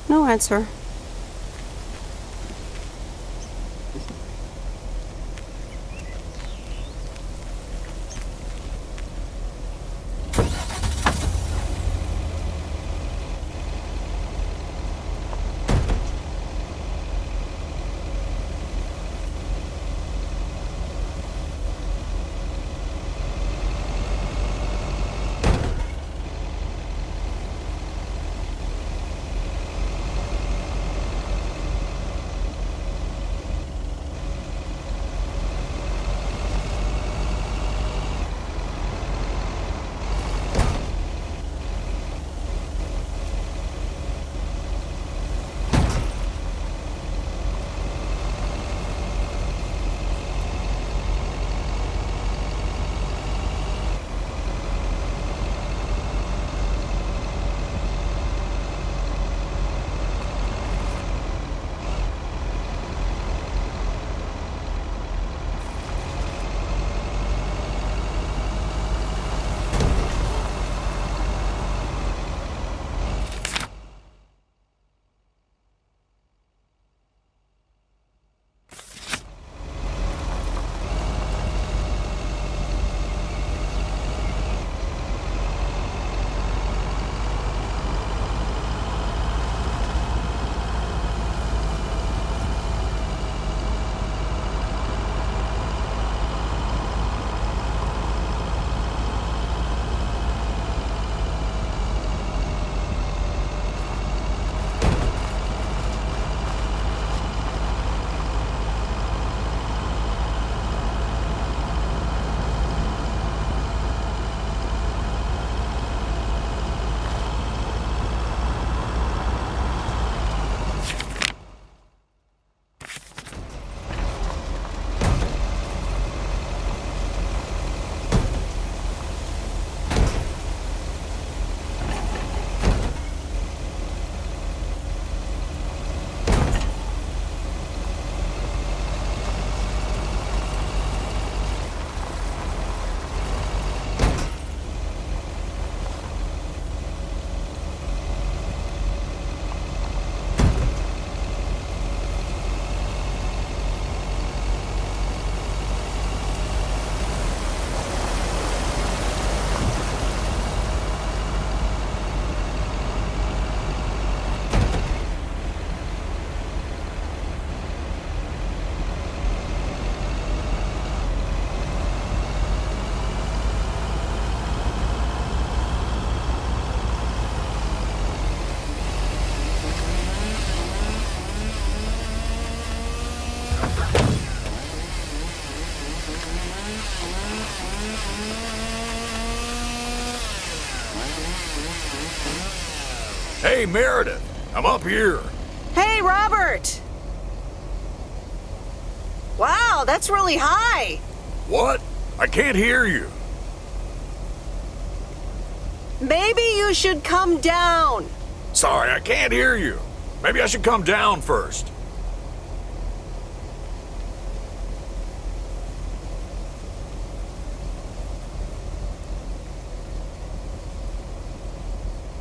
[SPEAKER 1] No answer.
[SPEAKER 8] Hey, Meredith, I'm up here.
[SPEAKER 16] Hey, Robert! Wow, that's really high.
[SPEAKER 8] What? I can't hear you.
[SPEAKER 16] Maybe you should come down.
[SPEAKER 8] Sorry, I can't hear you. Maybe I should come down first.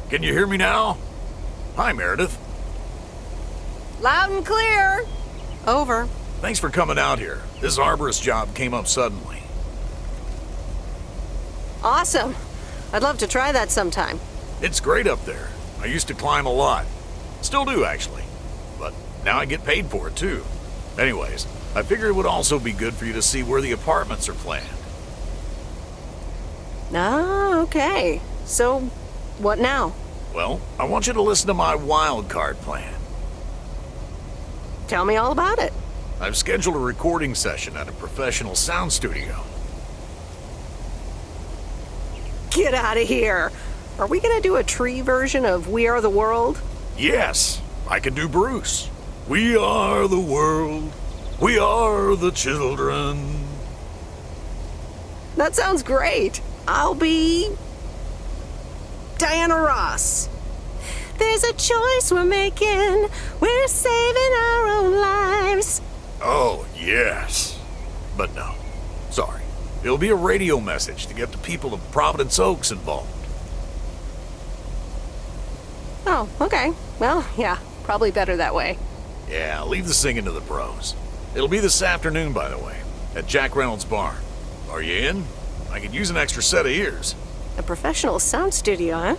[SPEAKER 8] Can you hear me now? Hi, Meredith.
[SPEAKER 16] Loud and clear. Over.
[SPEAKER 8] Thanks for coming out here. This arborist job came up suddenly.
[SPEAKER 16] Awesome. I'd love to try that sometime.
[SPEAKER 8] It's great up there. I used to climb a lot. Still do, actually. But now I get paid for it, too. Anyways, I figured it would also be good for you to see where the apartments are planned.
[SPEAKER 16] Ah, okay. So, what now?
[SPEAKER 8] Well, I want you to listen to my wild card plan.
[SPEAKER 16] Tell me all about it.
[SPEAKER 8] I've scheduled a recording session at a professional sound studio.
[SPEAKER 16] Get out of here. Are we gonna do a tree version of We Are the World?
[SPEAKER 8] Yes, I can do Bruce. We are the world. We are the children.
[SPEAKER 16] That sounds great. I'll be Diana Ross. There's a choice we're making. We're saving our own lives.
[SPEAKER 8] Oh, yes. But no. Sorry. It'll be a radio message to get the people of Providence Oaks involved.
[SPEAKER 16] Oh, okay. Well, yeah, probably better that way.
[SPEAKER 8] Yeah, leave the singing to the pros. It'll be this afternoon, by the way, at Jack Reynolds' barn. Are you in? I could use an extra set of ears.
[SPEAKER 16] A professional sound studio, huh?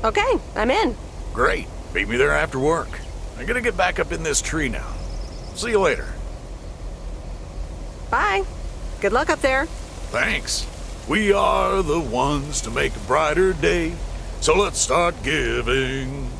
[SPEAKER 16] Okay, I'm in.
[SPEAKER 8] Great. Meet me there after work. I'm gonna get back up in this tree now. See you later.
[SPEAKER 16] Bye. Good luck up there.
[SPEAKER 8] Thanks. We are the ones to make a brighter day, so let's start giving.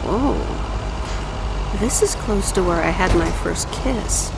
[SPEAKER 16] Oh, this is close to where I had my first kiss.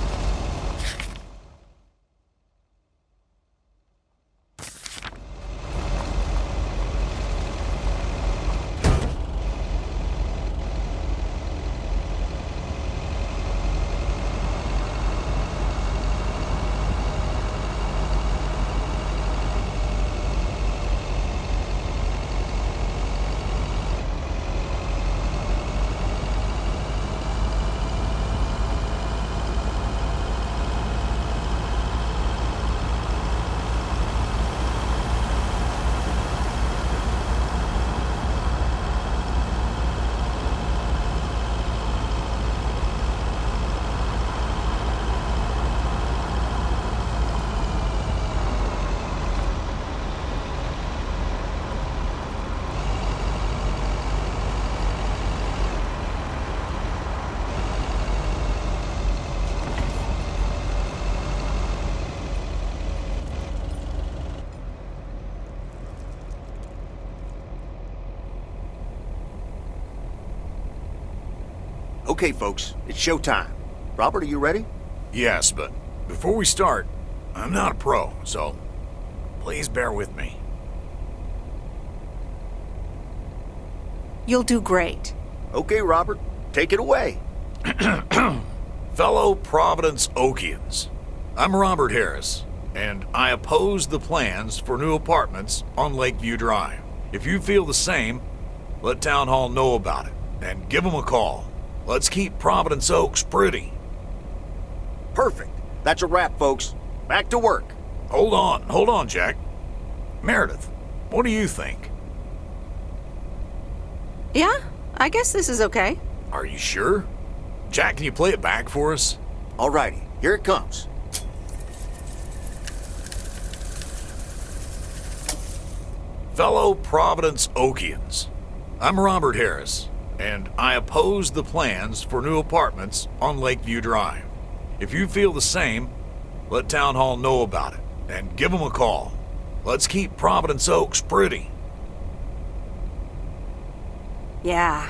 [SPEAKER 12] Okay, folks, it's showtime. Robert, are you ready?
[SPEAKER 8] Yes, but before we start, I'm not a pro, so please bear with me.
[SPEAKER 16] You'll do great.
[SPEAKER 12] Okay, Robert, take it away.
[SPEAKER 8] Fellow Providence Okians, I'm Robert Harris, and I oppose the plans for new apartments on Lakeview Drive. If you feel the same, let Town Hall know about it, and give them a call. Let's keep Providence Oaks pretty.
[SPEAKER 12] Perfect. That's a wrap, folks. Back to work.
[SPEAKER 8] Hold on, Jack. Meredith, what do you think?
[SPEAKER 1] Yeah, I guess this is okay.
[SPEAKER 8] Are you sure? Jack, can you play it back for us?
[SPEAKER 12] Alrighty, here it comes.
[SPEAKER 8] Fellow Providence Okians, I'm Robert Harris, and I oppose the plans for new apartments on Lakeview Drive. If you feel the same, let Town Hall know about it, and give them a call. Let's keep Providence Oaks pretty.
[SPEAKER 1] Yeah,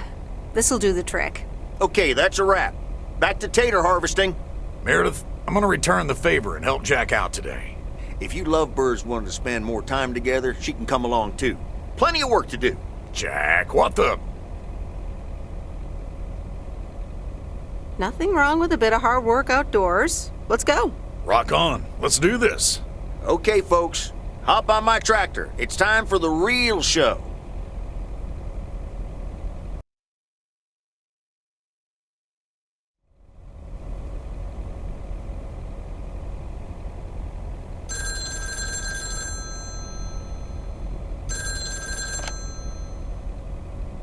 [SPEAKER 1] this'll do the trick.
[SPEAKER 12] Okay, that's a wrap. Back to tater harvesting.
[SPEAKER 8] Meredith, I'm gonna return the favor and help Jack out today.
[SPEAKER 12] If you lovebirds wanted to spend more time together, she can come along too. Plenty of work to do.
[SPEAKER 8] Jack, what the...
[SPEAKER 1] Nothing wrong with a bit of hard work outdoors. Let's go.
[SPEAKER 8] Rock on. Let's do this.
[SPEAKER 12] Okay, folks. Hop on my tractor. It's time for the real show.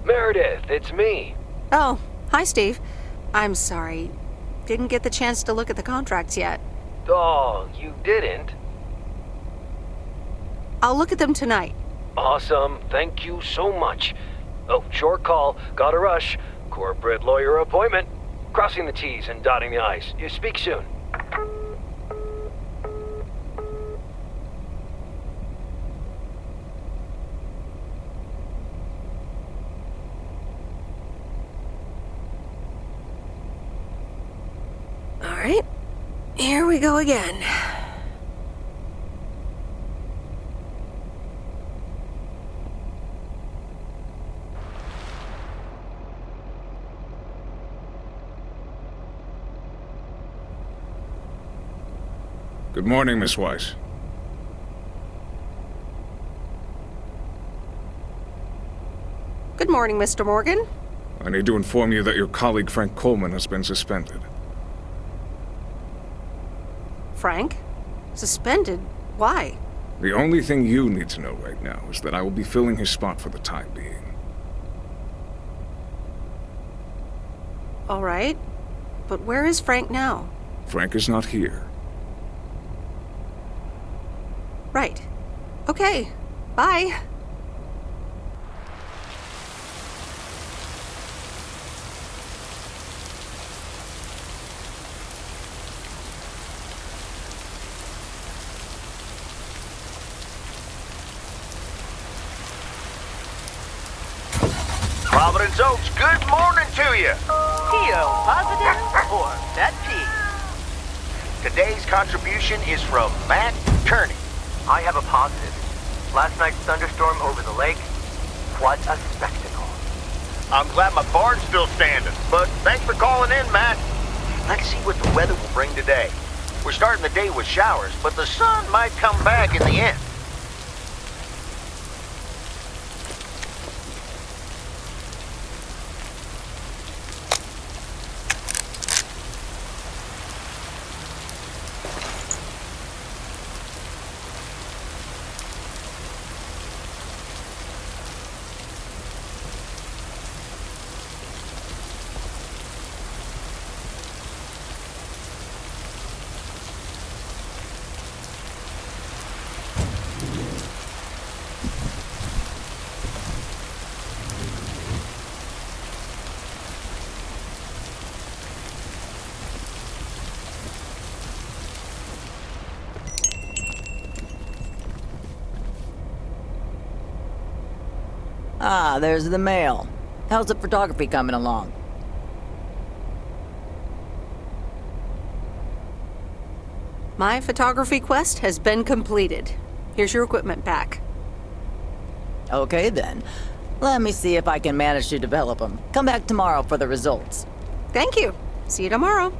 [SPEAKER 2] Meredith, it's me.
[SPEAKER 1] Oh, hi, Steve. I'm sorry. Didn't get the chance to look at the contracts yet.
[SPEAKER 2] Oh, you didn't?
[SPEAKER 1] I'll look at them tonight.
[SPEAKER 2] Awesome. Thank you so much. Oh, short call. Gotta rush. Corporate lawyer appointment. Crossing the T's and dotting the I's. You speak soon.
[SPEAKER 16] All right, here we go again.
[SPEAKER 20] Good morning, Miss Weiss.
[SPEAKER 1] Good morning, Mr. Morgan.
[SPEAKER 20] I need to inform you that your colleague Frank Coleman has been suspended.
[SPEAKER 1] Frank? Suspended? Why?
[SPEAKER 20] The only thing you need to know right now is that I will be filling his spot for the time being.
[SPEAKER 1] All right. But where is Frank now?
[SPEAKER 20] Frank is not here.
[SPEAKER 1] Right. Okay. Bye.
[SPEAKER 12] Providence Oaks, good morning to you.
[SPEAKER 5] PO positive or pet peeve?
[SPEAKER 12] Today's contribution is from Matt Kearney.
[SPEAKER 13] I have a positive. Last night's thunderstorm over the lake, what a spectacle.
[SPEAKER 12] I'm glad my barn's still standing, but thanks for calling in, Matt. Let's see what the weather will bring today. We're starting the day with showers, but the sun might come back in the end.
[SPEAKER 10] Ah, there's the mail. How's the photography coming along?
[SPEAKER 1] My photography quest has been completed. Here's your equipment back.
[SPEAKER 10] Okay then. Let me see if I can manage to develop them. Come back tomorrow for the results.
[SPEAKER 1] Thank you. See you tomorrow.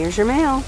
[SPEAKER 1] Here's your mail.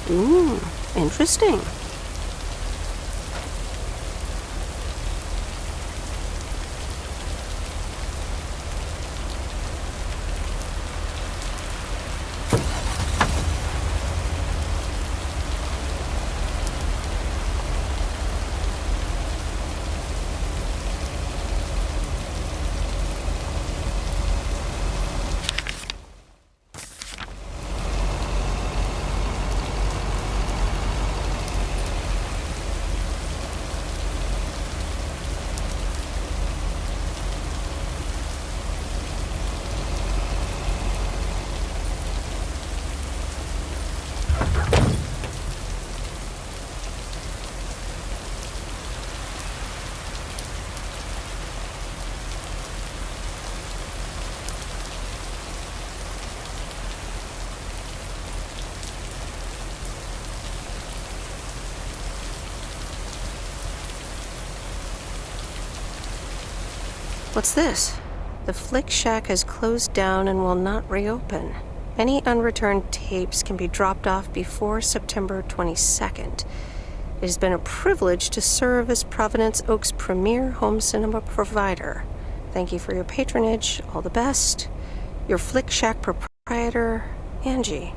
[SPEAKER 1] Ooh, interesting. What's this? The Flick Shack has closed down and will not reopen. Any unreturned tapes can be dropped off before September 22nd. It has been a privilege to serve as Providence Oaks' premier home cinema provider. Thank you for your patronage. All the best. Your Flick Shack proprietor, Angie.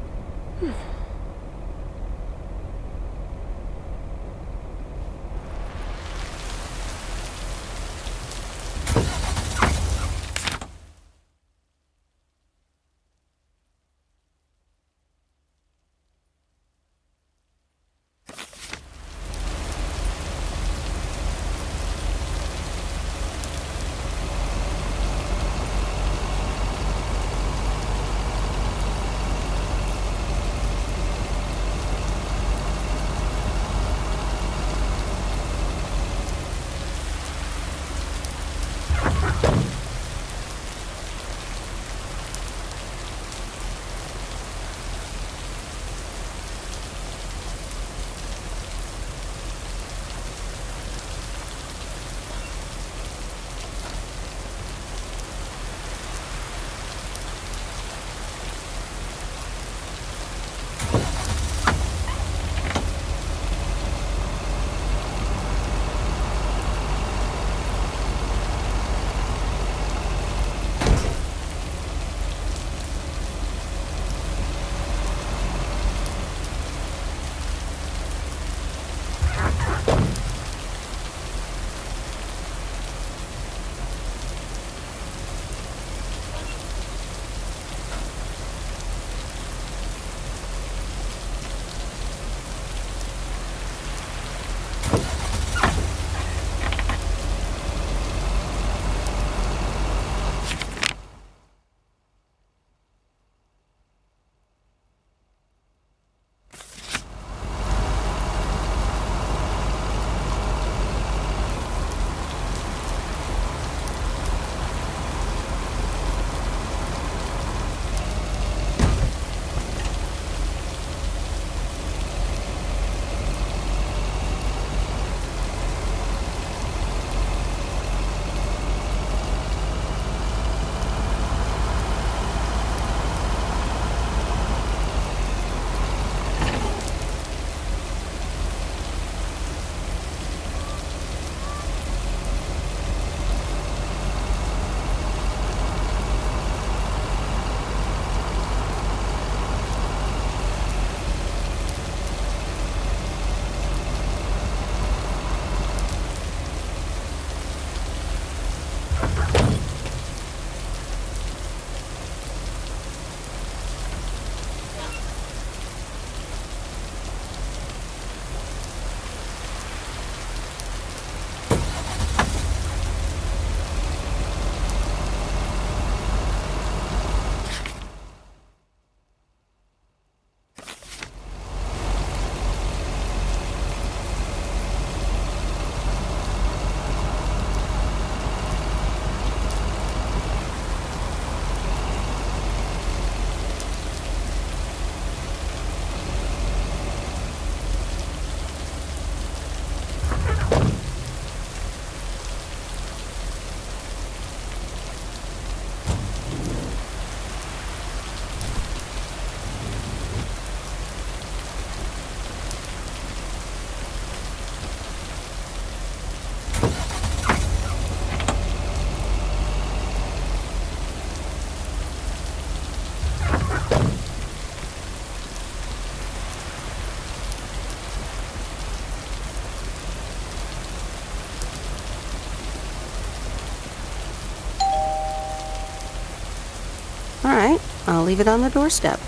[SPEAKER 1] leave it on the doorstep.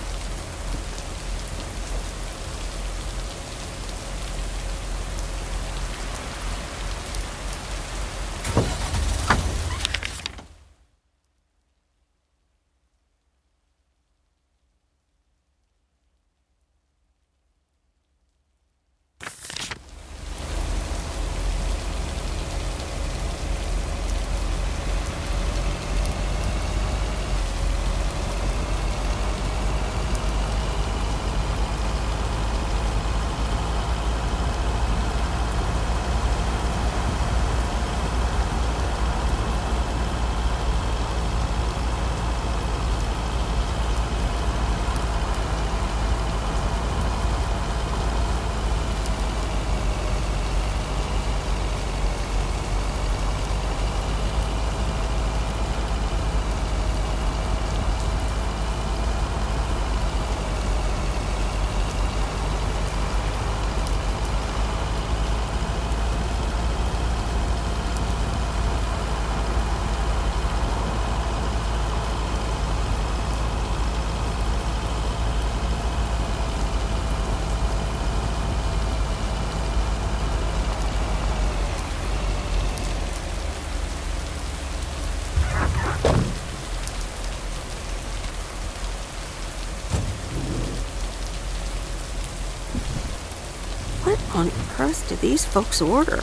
[SPEAKER 1] What on earth did these folks order?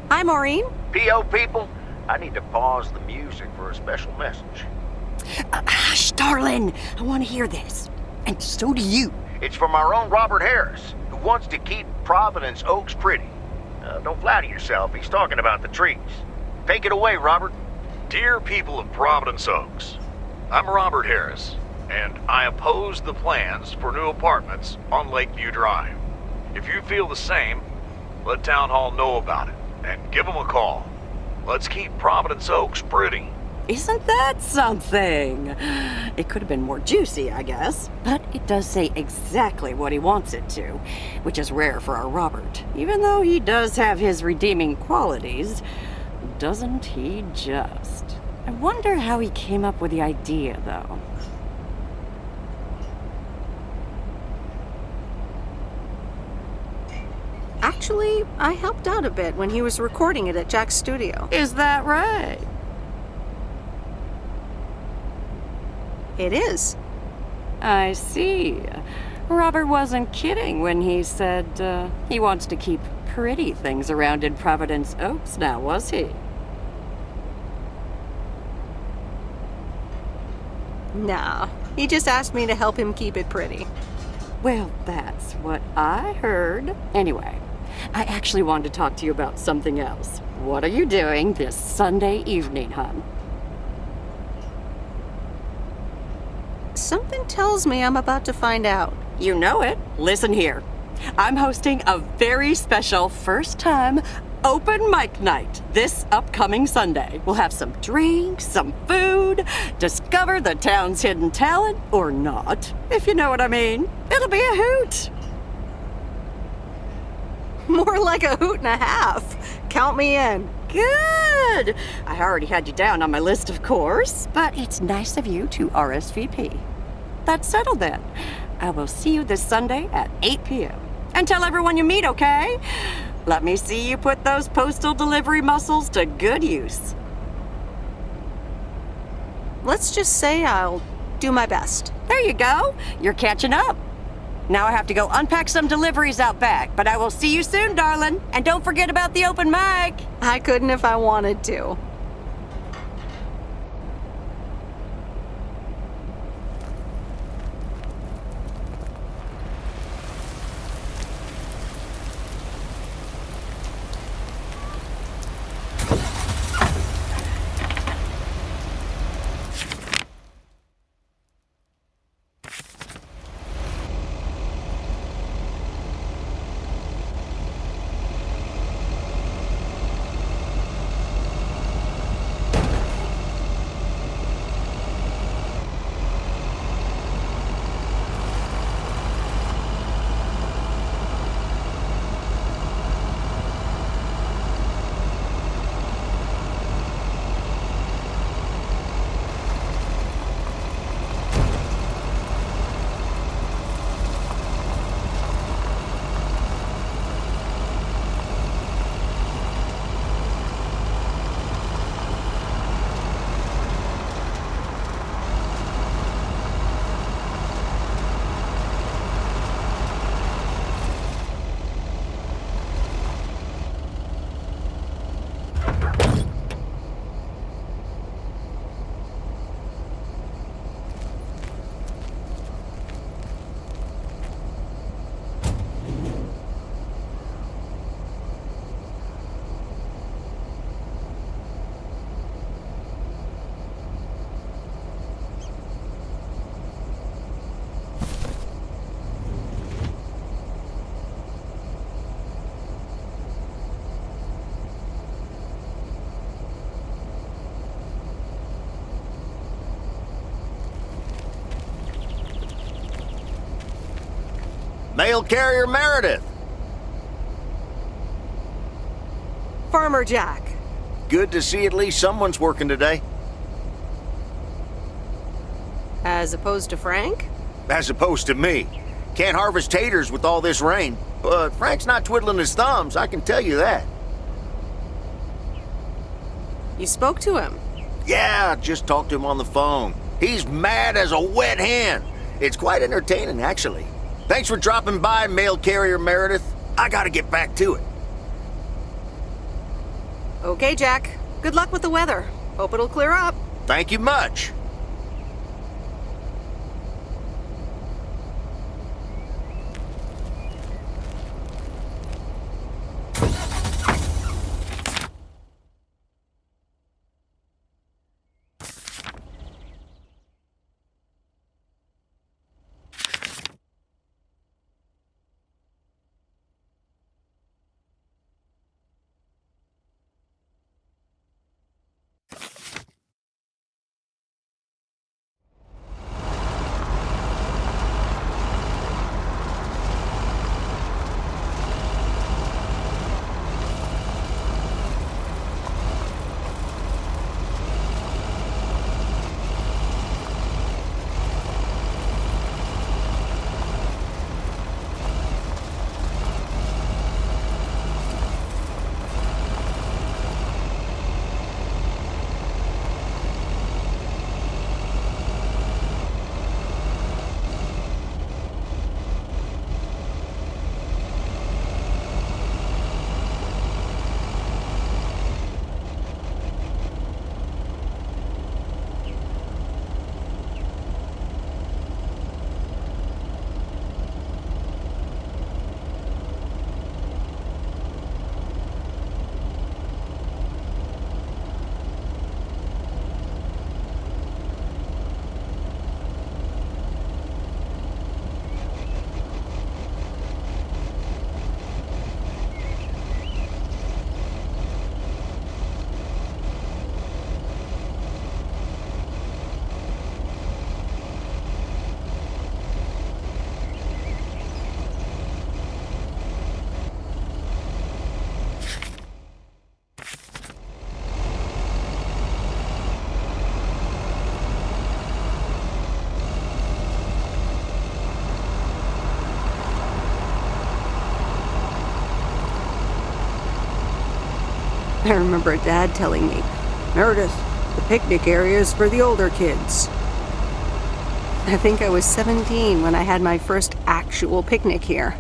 [SPEAKER 1] Hi, Maureen.
[SPEAKER 12] P.O. people, I need to pause the music for a special message.
[SPEAKER 9] Hush, darling. I want to hear this. And so do you.
[SPEAKER 12] It's from our own Robert Harris, who wants to keep Providence Oaks pretty. Don't flatter yourself. He's talking about the trees. Take it away, Robert.
[SPEAKER 8] Dear people of Providence Oaks, I'm Robert Harris, and I oppose the plans for new apartments on Lakeview Drive. If you feel the same, let Town Hall know about it, and give them a call. Let's keep Providence Oaks pretty.
[SPEAKER 9] Isn't that something? It could have been more juicy, I guess. But it does say exactly what he wants it to, which is rare for our Robert. Even though he does have his redeeming qualities, doesn't he just? I wonder how he came up with the idea, though.
[SPEAKER 1] Actually, I helped out a bit when he was recording it at Jack's studio.
[SPEAKER 9] Is that right?
[SPEAKER 1] It is.
[SPEAKER 9] I see. Robert wasn't kidding when he said he wants to keep pretty things around in Providence Oaks now, was he?
[SPEAKER 1] Nah, he just asked me to help him keep it pretty.
[SPEAKER 9] Well, that's what I heard. Anyway, I actually wanted to talk to you about something else. What are you doing this Sunday evening, hon?
[SPEAKER 1] Something tells me I'm about to find out.
[SPEAKER 9] You know it. Listen here. I'm hosting a very special first-time open mic night this upcoming Sunday. We'll have some drinks, some food, discover the town's hidden talent, or not, if you know what I mean. It'll be a hoot.
[SPEAKER 1] More like a hoot and a half. Count me in.
[SPEAKER 9] Good. I already had you down on my list, of course, but it's nice of you to RSVP. That's settled then. I will see you this Sunday at 8 p.m. And tell everyone you meet, okay? Let me see you put those postal delivery muscles to good use.
[SPEAKER 1] Let's just say I'll do my best.
[SPEAKER 9] There you go. You're catching up. Now I have to go unpack some deliveries out back, but I will see you soon, darling. And don't forget about the open mic.
[SPEAKER 1] I couldn't if I wanted to.
[SPEAKER 12] Mail carrier Meredith.
[SPEAKER 16] Farmer Jack.
[SPEAKER 12] Good to see at least someone's working today.
[SPEAKER 16] As opposed to Frank?
[SPEAKER 12] As opposed to me. Can't harvest taters with all this rain. But Frank's not twiddling his thumbs, I can tell you that.
[SPEAKER 16] You spoke to him?
[SPEAKER 12] Yeah, just talked to him on the phone. He's mad as a wet hen. It's quite entertaining, actually. Thanks for dropping by, mail carrier Meredith. I gotta get back to it.
[SPEAKER 16] Okay, Jack. Good luck with the weather. Hope it'll clear up.
[SPEAKER 12] Thank you much.
[SPEAKER 16] I remember Dad telling me, Meredith, the picnic area is for the older kids. I think I was 17 when I had my first actual picnic here.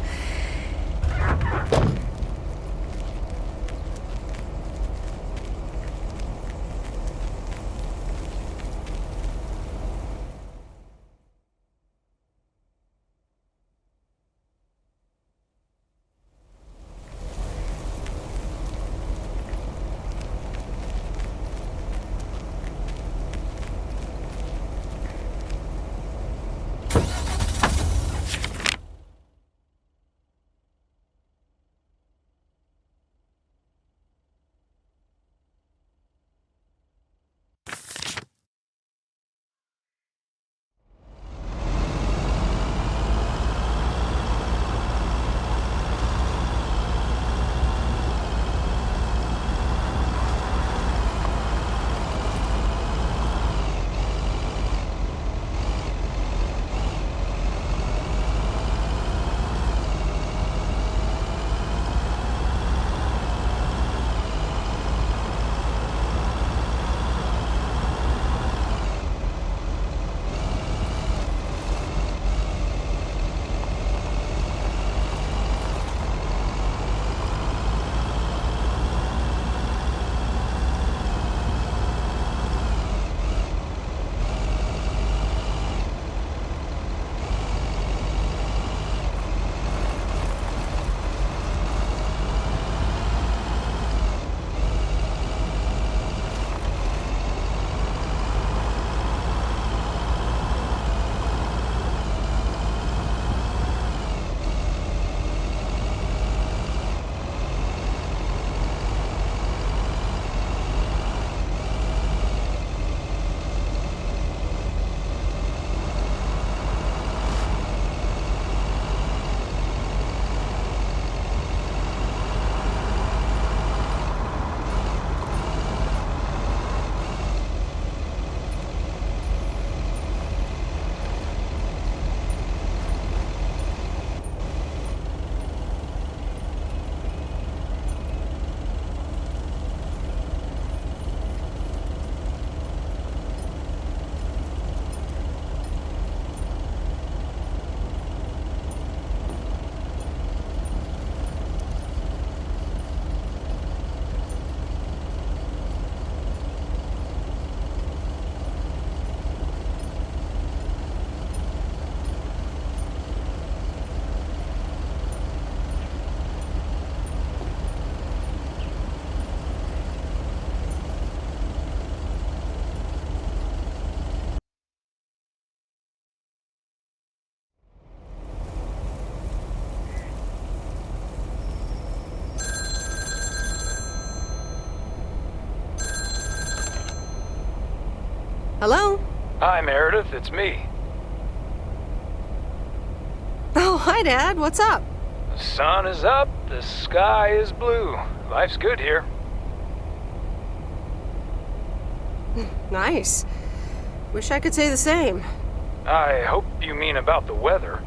[SPEAKER 1] Hello?
[SPEAKER 18] Hi, Meredith. It's me.
[SPEAKER 1] Oh, hi, Dad. What's up?
[SPEAKER 18] The sun is up. The sky is blue. Life's good here.
[SPEAKER 1] Nice. Wish I could say the same.
[SPEAKER 18] I hope you mean about the weather.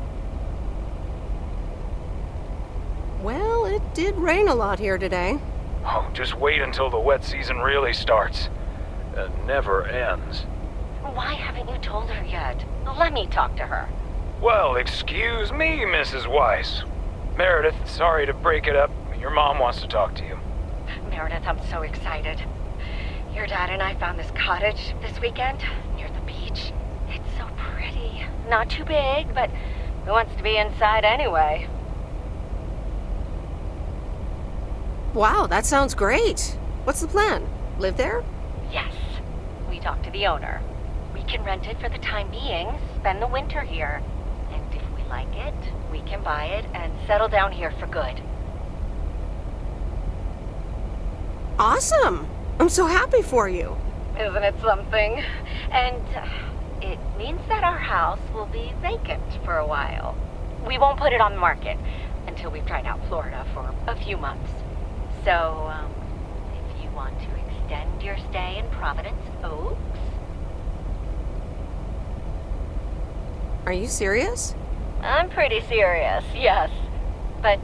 [SPEAKER 1] Well, it did rain a lot here today.
[SPEAKER 18] Oh, just wait until the wet season really starts. It never ends.
[SPEAKER 4] Why haven't you told her yet? Let me talk to her.
[SPEAKER 18] Well, excuse me, Mrs. Weiss. Meredith, sorry to break it up. Your mom wants to talk to you.
[SPEAKER 4] Meredith, I'm so excited. Your dad and I found this cottage this weekend near the beach. It's so pretty. Not too big, but who wants to be inside anyway?
[SPEAKER 1] Wow, that sounds great. What's the plan? Live there?
[SPEAKER 4] Yes. We talked to the owner. We can rent it for the time being, spend the winter here. And if we like it, we can buy it and settle down here for good.
[SPEAKER 1] Awesome! I'm so happy for you.
[SPEAKER 4] Isn't it something? And it means that our house will be vacant for a while. We won't put it on the market until we've tried out Florida for a few months. So, if you want to extend your stay in Providence Oaks...
[SPEAKER 1] Are you serious?
[SPEAKER 4] I'm pretty serious, yes. But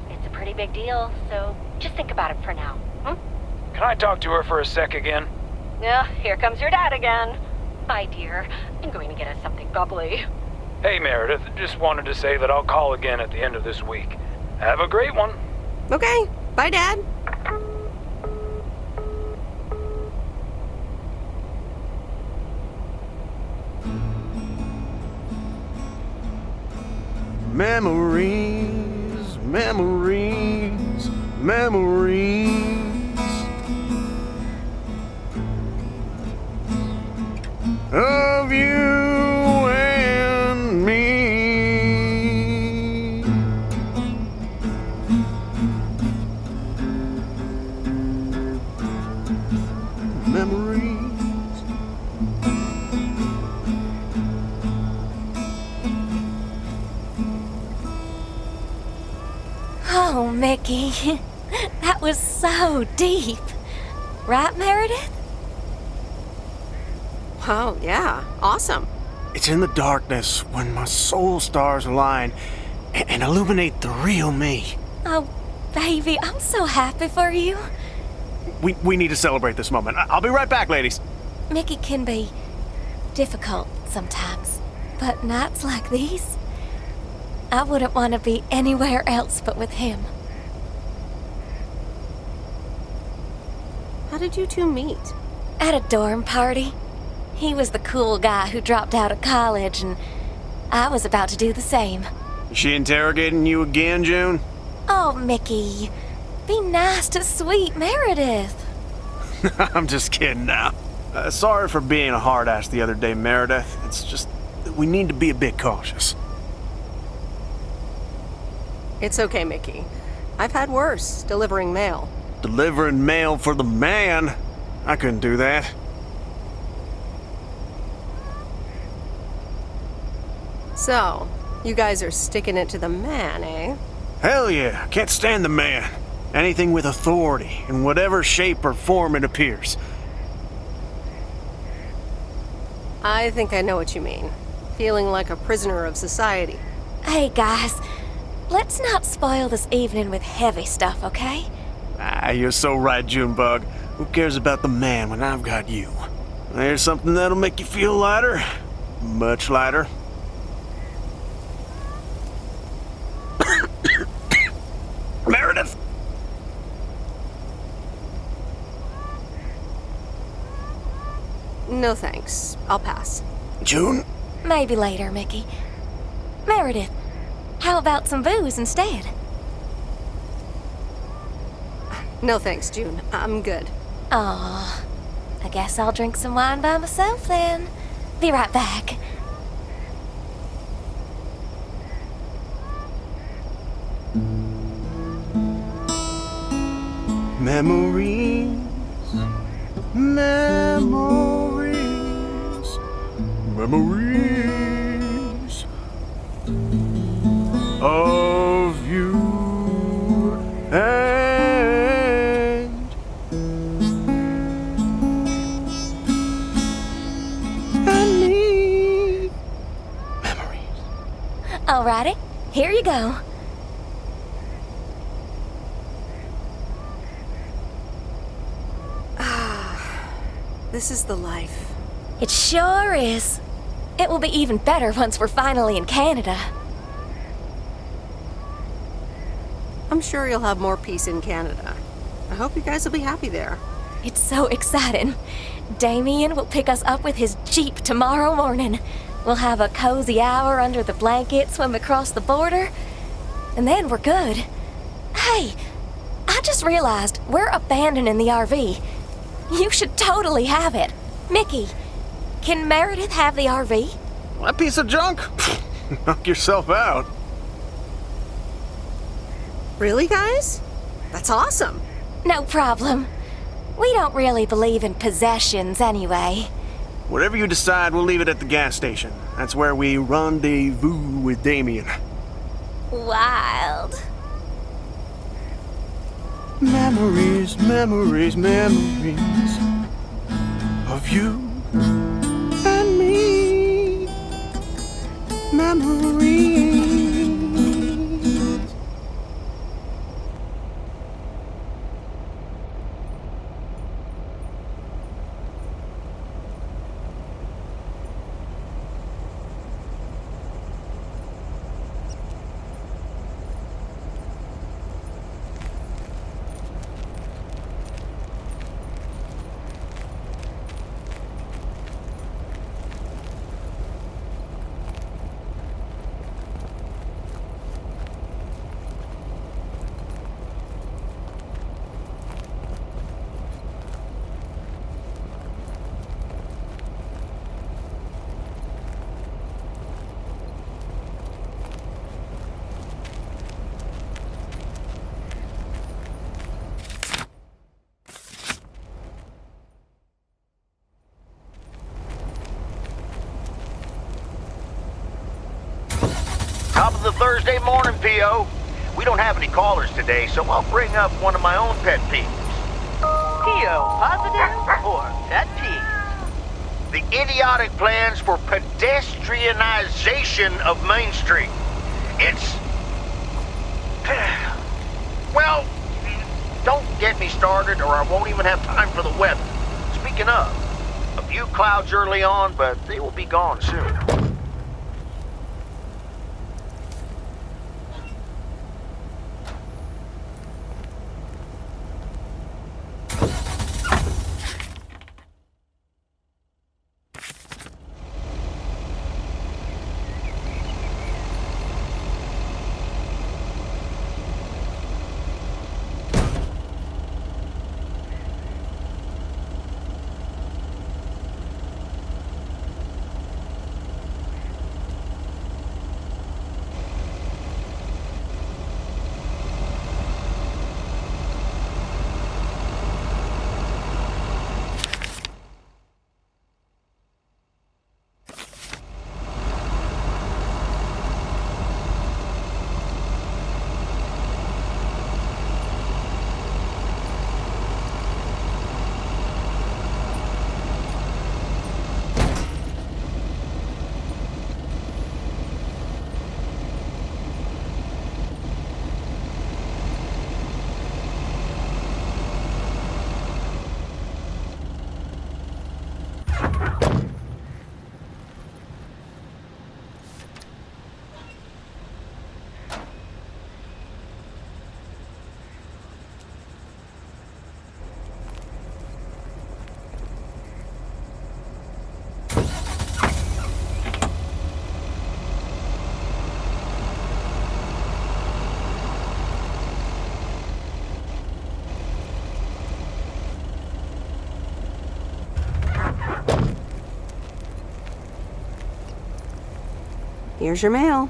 [SPEAKER 4] it's a pretty big deal, so just think about it for now.
[SPEAKER 18] Can I talk to her for a sec again?
[SPEAKER 4] Yeah, here comes your dad again. Hi, dear. I'm going to get us something bubbly.
[SPEAKER 18] Hey, Meredith. Just wanted to say that I'll call again at the end of this week. Have a great one.
[SPEAKER 1] Okay. Bye, Dad.
[SPEAKER 22] Memories, memories, memories. Of you and me. Memories.
[SPEAKER 21] Oh, Mickey, that was so deep. Right, Meredith?
[SPEAKER 1] Wow, yeah. Awesome.
[SPEAKER 22] It's in the darkness when my soul stars align and illuminate the real me.
[SPEAKER 21] Oh, baby, I'm so happy for you.
[SPEAKER 22] We need to celebrate this moment. I'll be right back, ladies.
[SPEAKER 21] Mickey can be difficult sometimes, but nights like these, I wouldn't want to be anywhere else but with him.
[SPEAKER 1] How did you two meet?
[SPEAKER 21] At a dorm party. He was the cool guy who dropped out of college, and I was about to do the same.
[SPEAKER 22] Is she interrogating you again, June?
[SPEAKER 21] Oh, Mickey, be nice to sweet Meredith.
[SPEAKER 22] I'm just kidding now. Sorry for being a hard ass the other day, Meredith. It's just that we need to be a bit cautious.
[SPEAKER 1] It's okay, Mickey. I've had worse, delivering mail.
[SPEAKER 22] Delivering mail for the man? I couldn't do that.
[SPEAKER 1] So, you guys are sticking it to the man, eh?
[SPEAKER 22] Hell yeah, can't stand the man. Anything with authority, in whatever shape or form it appears.
[SPEAKER 1] I think I know what you mean. Feeling like a prisoner of society.
[SPEAKER 21] Hey, guys, let's not spoil this evening with heavy stuff, okay?
[SPEAKER 22] You're so right, Junebug. Who cares about the man when I've got you? There's something that'll make you feel lighter. Much lighter. Meredith!
[SPEAKER 1] No thanks. I'll pass.
[SPEAKER 22] June?
[SPEAKER 21] Maybe later, Mickey. Meredith, how about some booze instead?
[SPEAKER 1] No thanks, June. I'm good.
[SPEAKER 21] Aw, I guess I'll drink some wine by myself then. Be right back.
[SPEAKER 22] Memories, memories. Memories of you and me.
[SPEAKER 21] Alrighty, here you go.
[SPEAKER 1] This is the life.
[SPEAKER 21] It sure is. It will be even better once we're finally in Canada.
[SPEAKER 1] I'm sure you'll have more peace in Canada. I hope you guys will be happy there.
[SPEAKER 21] It's so exciting. Damien will pick us up with his Jeep tomorrow morning. We'll have a cozy hour under the blanket, swim across the border, and then we're good. Hey, I just realized we're abandoning the RV. You should totally have it. Mickey, can Meredith have the RV?
[SPEAKER 22] That piece of junk? Knock yourself out.
[SPEAKER 1] Really, guys? That's awesome.
[SPEAKER 21] No problem. We don't really believe in possessions anyway.
[SPEAKER 22] Whatever you decide, we'll leave it at the gas station. That's where we rendezvous with Damien.
[SPEAKER 21] Wild.
[SPEAKER 22] Memories, memories, memories of you and me. Memories.
[SPEAKER 12] Top of the Thursday morning, P.O. We don't have any callers today, so I'll bring up one of my own pet peeves.
[SPEAKER 5] P.O. positive or pet peeve?
[SPEAKER 12] The idiotic plans for pedestrianization of Main Street. It's... well, don't get me started or I won't even have time for the weather. Speaking of, a few clouds early on, but they will be gone soon.
[SPEAKER 1] Here's your mail.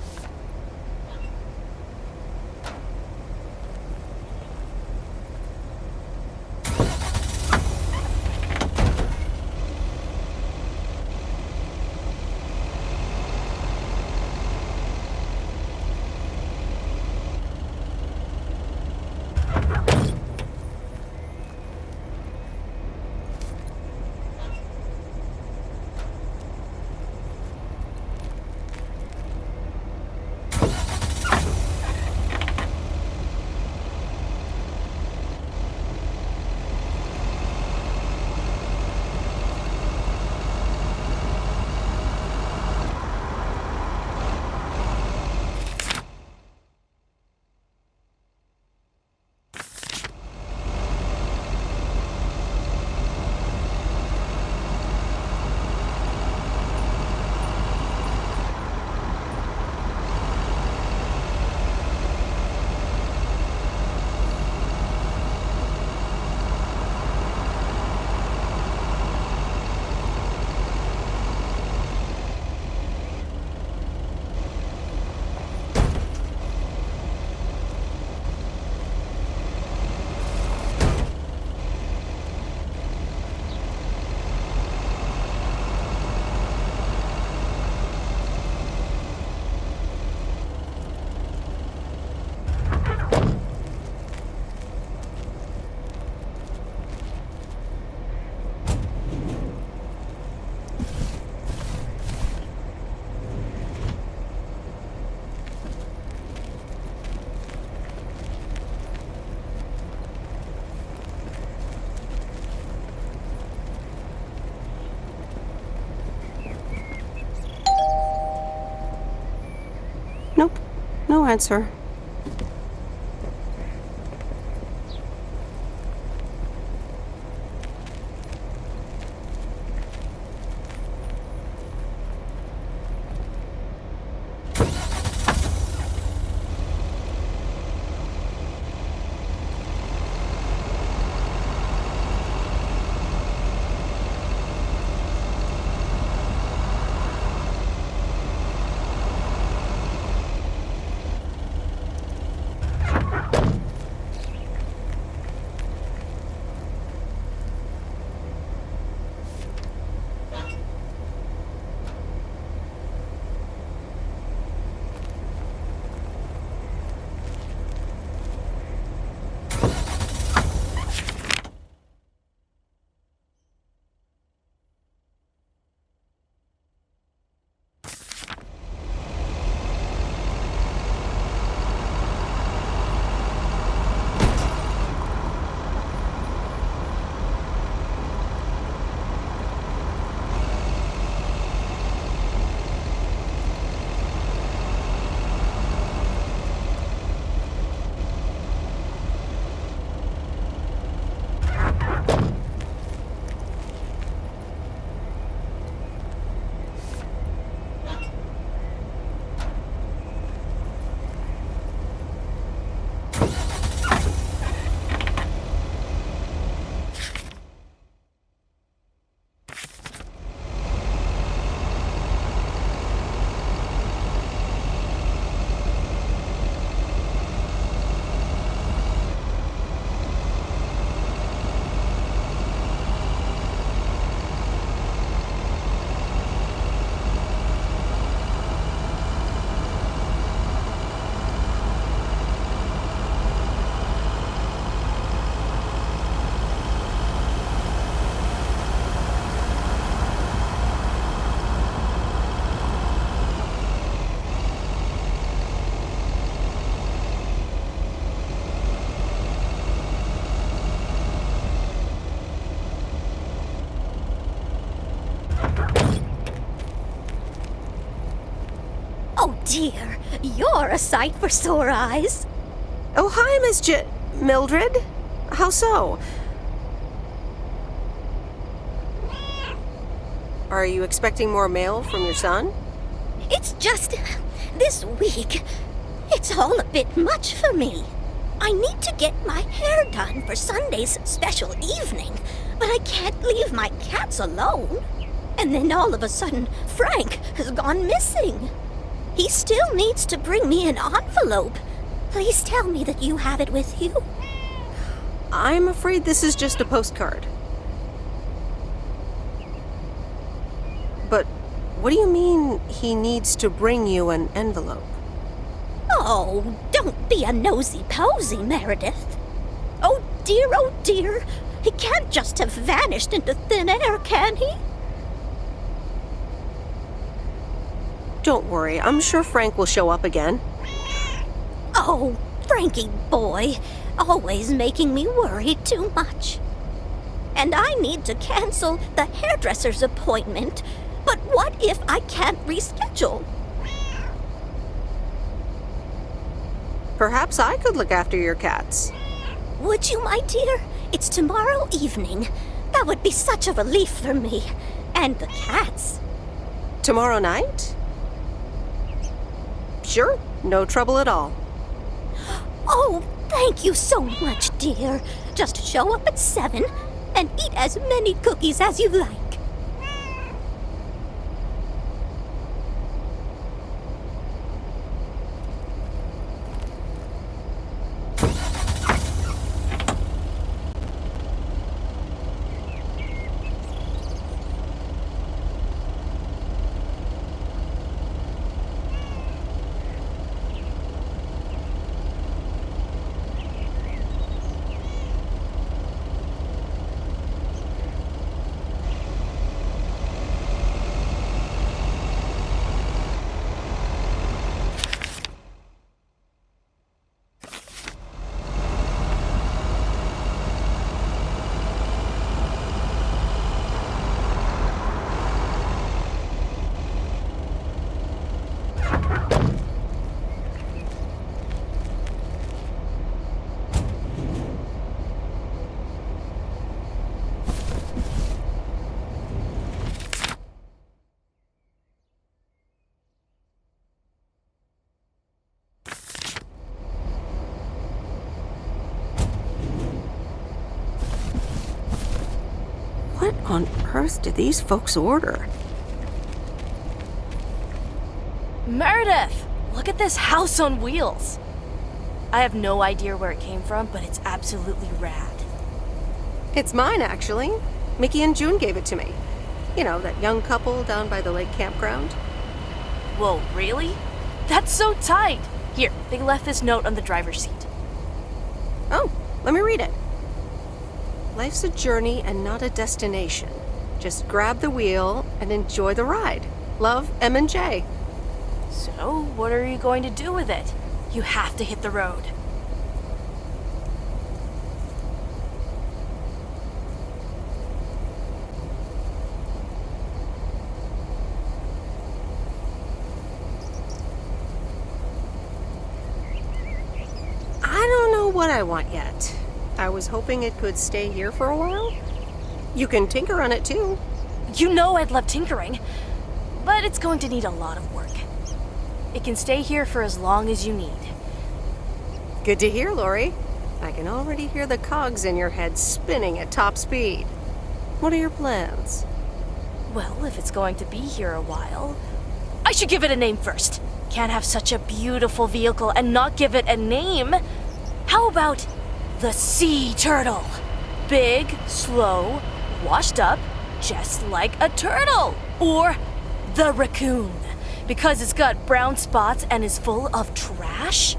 [SPEAKER 16] answer.
[SPEAKER 11] Oh dear, you're a sight for sore eyes.
[SPEAKER 16] Oh, hi, Miss Mildred. How so? Are you expecting more mail from your son?
[SPEAKER 11] It's just this week. It's all a bit much for me. I need to get my hair done for Sunday's special evening, but I can't leave my cats alone. And then all of a sudden, Frank has gone missing. He still needs to bring me an envelope. Please tell me that you have it with you.
[SPEAKER 16] I'm afraid this is just a postcard. But what do you mean he needs to bring you an envelope?
[SPEAKER 11] Oh, don't be a nosy-posy, Meredith. Oh dear, he can't just have vanished into thin air, can he?
[SPEAKER 16] Don't worry, I'm sure Frank will show up again.
[SPEAKER 11] Oh, Frankie boy, always making me worry too much. And I need to cancel the hairdresser's appointment, but what if I can't reschedule?
[SPEAKER 16] Perhaps I could look after your cats.
[SPEAKER 11] Would you, my dear? It's tomorrow evening. That would be such a relief for me. And the cats.
[SPEAKER 16] Tomorrow night? Sure, no trouble at all.
[SPEAKER 11] Oh, thank you so much, dear. Just show up at 7 and eat as many cookies as you like.
[SPEAKER 16] What on earth did these folks order?
[SPEAKER 21] Meredith, look at this house on wheels. I have no idea where it came from, but it's absolutely rad.
[SPEAKER 1] It's mine, actually. Mickey and June gave it to me. You know, that young couple down by the lake campground.
[SPEAKER 21] Whoa, really? That's so tight. Here, they left this note on the driver's seat.
[SPEAKER 1] Oh, let me read it. Life's a journey and not a destination. Just grab the wheel and enjoy the ride. Love, M and J.
[SPEAKER 21] So, what are you going to do with it? You have to hit the road.
[SPEAKER 1] I don't know what I want yet. I was hoping it could stay here for a while. You can tinker on it too.
[SPEAKER 21] You know I'd love tinkering, but it's going to need a lot of work. It can stay here for as long as you need.
[SPEAKER 1] Good to hear, Lori. I can already hear the cogs in your head spinning at top speed. What are your plans?
[SPEAKER 21] Well, if it's going to be here a while, I should give it a name first. Can't have such a beautiful vehicle and not give it a name. How about the Sea Turtle? Big, slow, washed up, just like a turtle. Or the Raccoon, because it's got brown spots and is full of trash.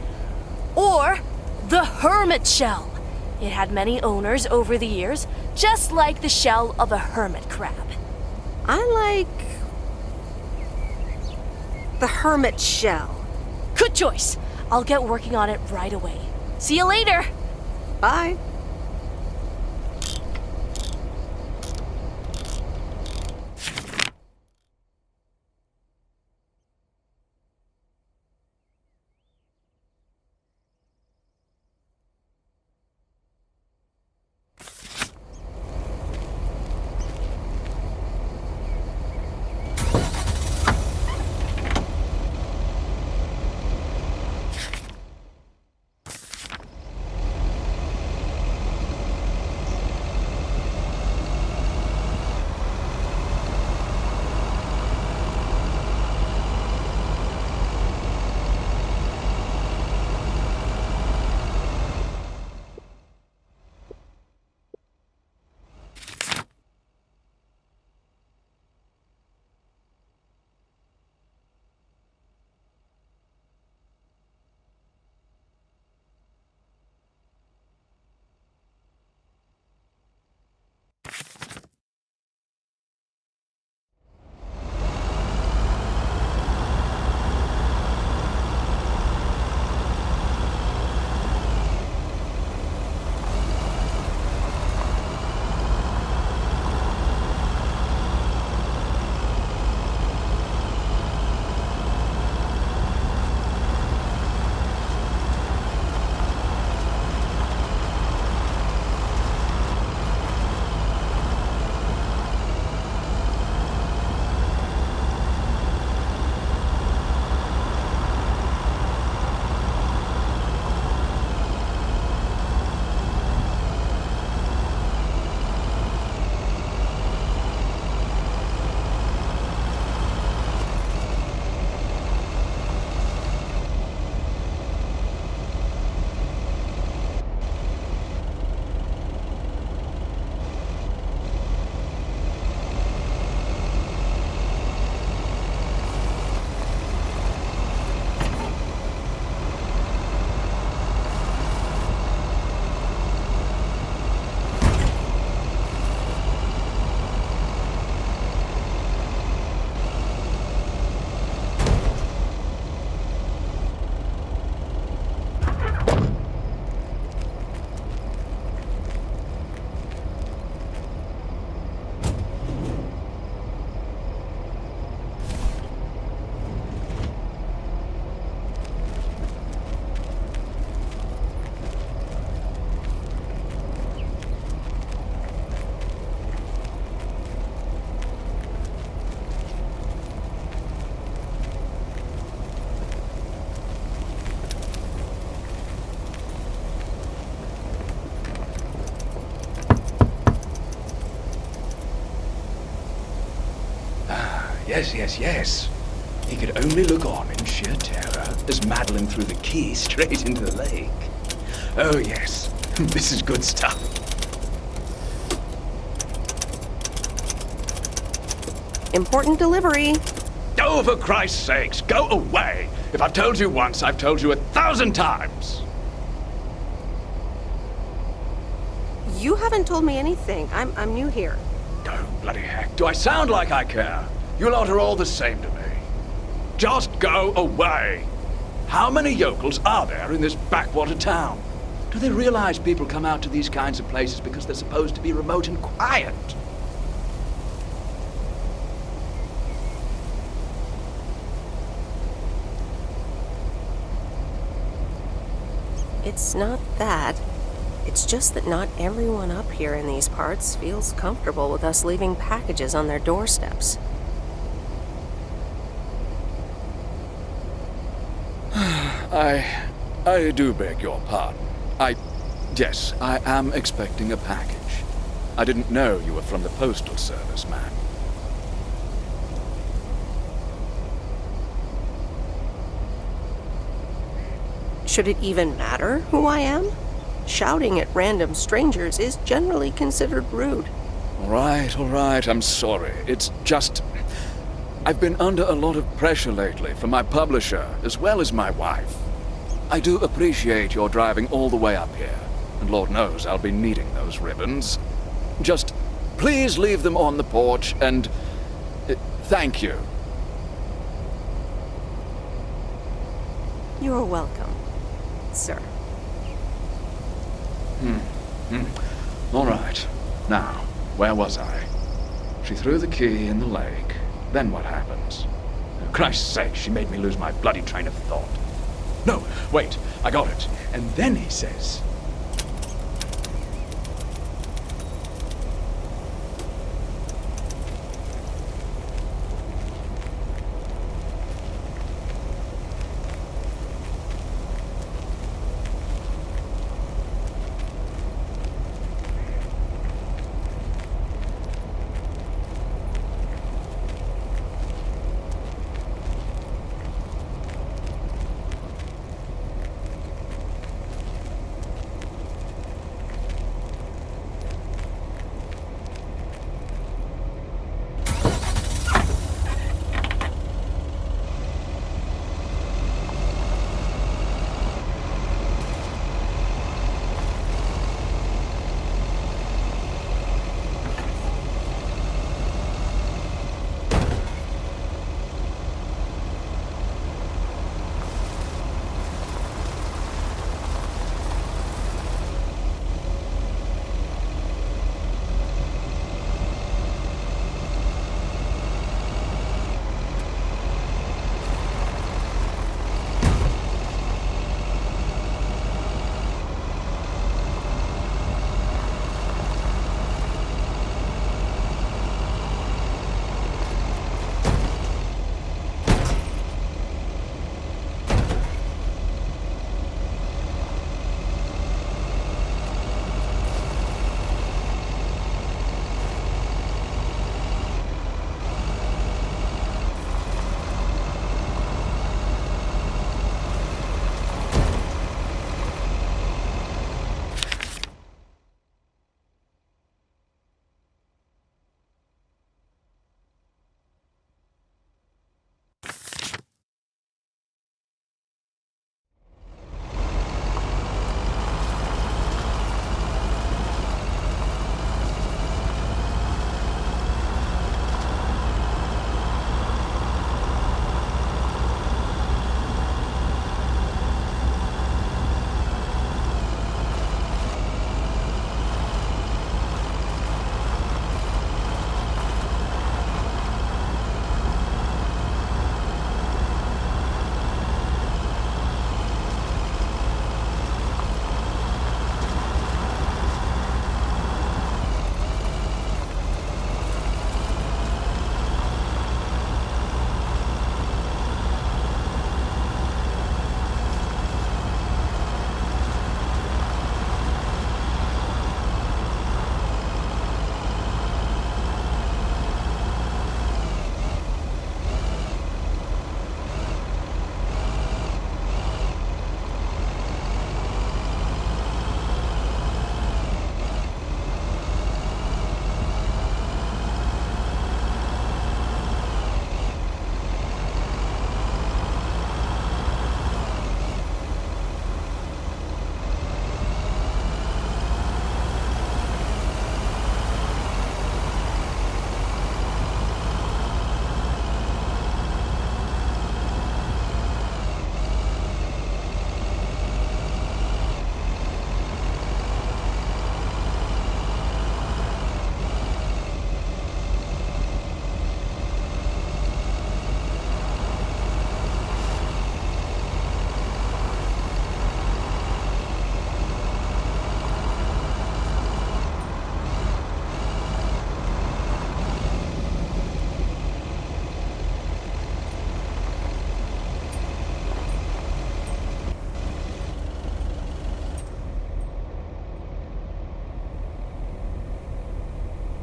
[SPEAKER 21] Or the Hermit Shell. It had many owners over the years, just like the shell of a hermit crab.
[SPEAKER 1] I like the Hermit Shell.
[SPEAKER 21] Good choice. I'll get working on it right away. See you later.
[SPEAKER 1] Bye.
[SPEAKER 7] Yes. He could only look on in sheer terror as Madeline threw the key straight into the lake. Oh, yes. This is good stuff.
[SPEAKER 16] Important delivery.
[SPEAKER 7] Oh, for Christ's sakes, go away! If I've told you once, I've told you 1,000 times!
[SPEAKER 16] You haven't told me anything. I'm new here.
[SPEAKER 7] Oh, bloody heck. Do I sound like I care? You lot are all the same to me. Just go away! How many yokels are there in this backwater town? Do they realize people come out to these kinds of places because they're supposed to be remote and quiet?
[SPEAKER 16] It's not that. It's just that not everyone up here in these parts feels comfortable with us leaving packages on their doorsteps.
[SPEAKER 7] I do beg your pardon. Yes, I am expecting a package. I didn't know you were from the Postal Service, ma'am.
[SPEAKER 16] Should it even matter who I am? Shouting at random strangers is generally considered rude.
[SPEAKER 7] All right, I'm sorry. It's just... I've been under a lot of pressure lately from my publisher, as well as my wife. I do appreciate your driving all the way up here, and Lord knows I'll be needing those ribbons. Just please leave them on the porch, and... thank you.
[SPEAKER 16] You're welcome, sir.
[SPEAKER 7] All right. Now, where was I? She threw the key in the lake. Then what happens? For Christ's sake, she made me lose my bloody train of thought. No, wait, I got it. And then he says...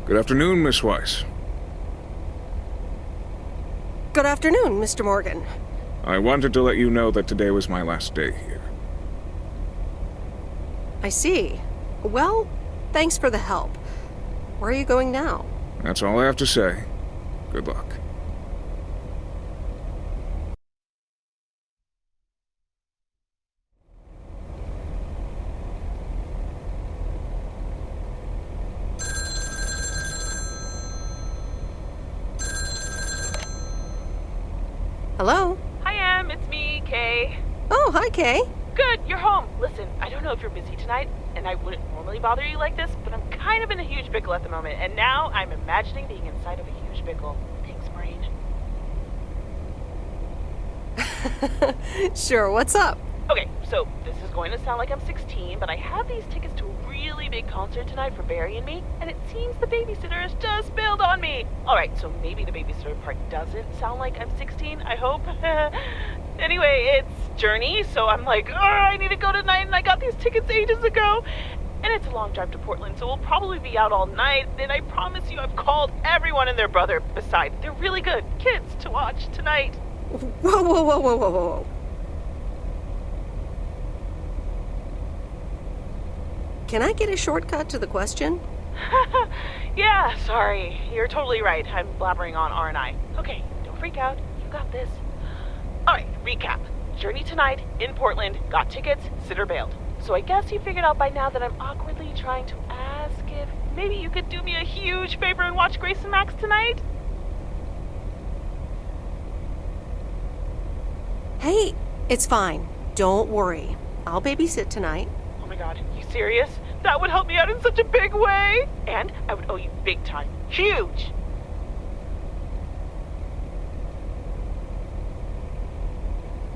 [SPEAKER 20] Good afternoon, Miss Weiss.
[SPEAKER 16] Good afternoon, Mr. Morgan.
[SPEAKER 20] I wanted to let you know that today was my last day here.
[SPEAKER 16] I see. Well, thanks for the help. Where are you going now?
[SPEAKER 20] That's all I have to say. Good luck.
[SPEAKER 16] Hello?
[SPEAKER 6] Hi, Em. It's me, Kay.
[SPEAKER 16] Oh, hi, Kay.
[SPEAKER 6] Good, you're home. Listen, I don't know if you're busy tonight, and I wouldn't normally bother you like this, but I'm kind of in a huge pickle at the moment, and now I'm imagining being inside of a huge pickle. Thanks, Brain.
[SPEAKER 16] Sure, what's up?
[SPEAKER 6] Okay, so this is going to sound like I'm 16, but I have these tickets to a really big concert tonight for Barry and me, and it seems the babysitter has just bailed on me. Alright, so maybe the babysitter part doesn't sound like I'm 16, I hope. Anyway, it's Journey, so I'm like, I need to go tonight, and I got these tickets ages ago. And it's a long drive to Portland, so we'll probably be out all night, and I promise you I've called everyone and their brother. Besides, they're really good kids to watch tonight.
[SPEAKER 16] Whoa, whoa, whoa, whoa, whoa, whoa. Can I get a shortcut to the question?
[SPEAKER 6] Yeah, sorry. You're totally right. I'm blabbering on, aren't I? Okay, don't freak out. You got this. Alright, recap. Journey tonight, in Portland, got tickets, sitter bailed. So I guess you figured out by now that I'm awkwardly trying to ask if maybe you could do me a huge favor and watch Grace and Max tonight?
[SPEAKER 16] Hey, it's fine. Don't worry. I'll babysit tonight.
[SPEAKER 6] Oh my god, you serious? That would help me out in such a big way! And I would owe you big time. Huge!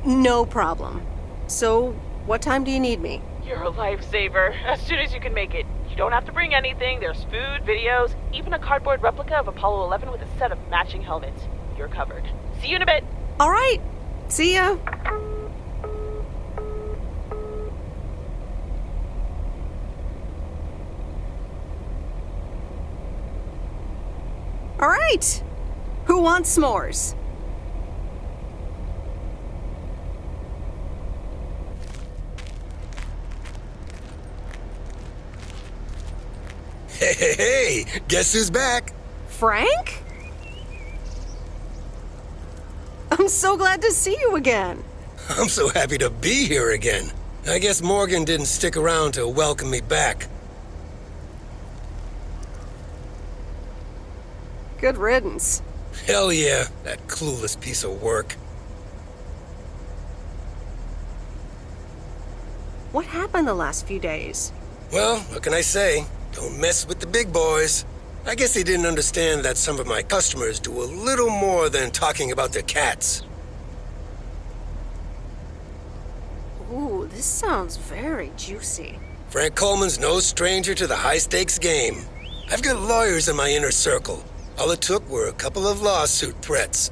[SPEAKER 16] No problem. So, what time do you need me?
[SPEAKER 6] You're a lifesaver. As soon as you can make it. You don't have to bring anything. There's food, videos, even a cardboard replica of Apollo 11 with a set of matching helmets. You're covered. See you in a bit.
[SPEAKER 16] All right. See ya. All right. Who wants s'mores?
[SPEAKER 3] Hey, guess who's back?
[SPEAKER 16] Frank? I'm so glad to see you again.
[SPEAKER 3] I'm so happy to be here again. I guess Morgan didn't stick around to welcome me back.
[SPEAKER 16] Good riddance.
[SPEAKER 3] Hell yeah, that clueless piece of work.
[SPEAKER 16] What happened the last few days?
[SPEAKER 3] Well, what can I say? Don't mess with the big boys. I guess they didn't understand that some of my customers do a little more than talking about their cats.
[SPEAKER 16] Ooh, this sounds very juicy.
[SPEAKER 3] Frank Coleman's no stranger to the high-stakes game. I've got lawyers in my inner circle. All it took were a couple of lawsuit threats.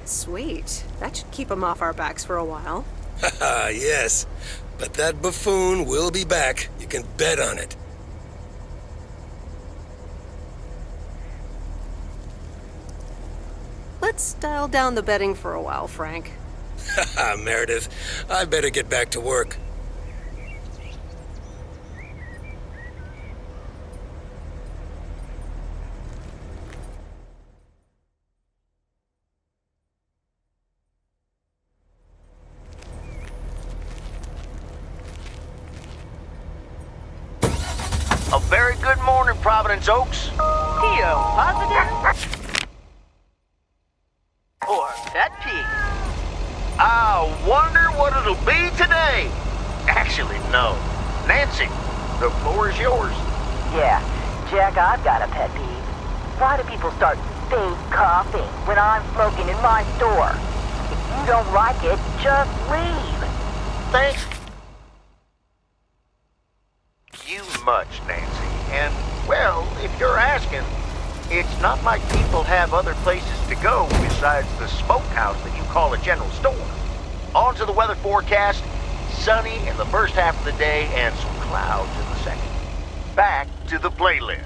[SPEAKER 16] Sweet. That should keep them off our backs for a while.
[SPEAKER 3] Haha, yes. But that buffoon will be back. You can bet on it.
[SPEAKER 16] Let's dial down the betting for a while, Frank.
[SPEAKER 3] Haha, Meredith. I better get back to work.
[SPEAKER 12] A very good morning, Providence Oaks.
[SPEAKER 5] P.O. positive? Or pet peeve?
[SPEAKER 12] I wonder what it'll be today. Actually, no. Nancy, the floor is yours.
[SPEAKER 5] Yeah, Jack, I've got a pet peeve. Why do people start fake coughing when I'm smoking in my store? If you don't like it, just leave.
[SPEAKER 12] Thanks you much, Nancy. And, well, if you're asking, it's not like people have other places to go besides the smokehouse that you call a general store. On to the weather forecast. Sunny in the first half of the day and some clouds in the second. back to the playlist.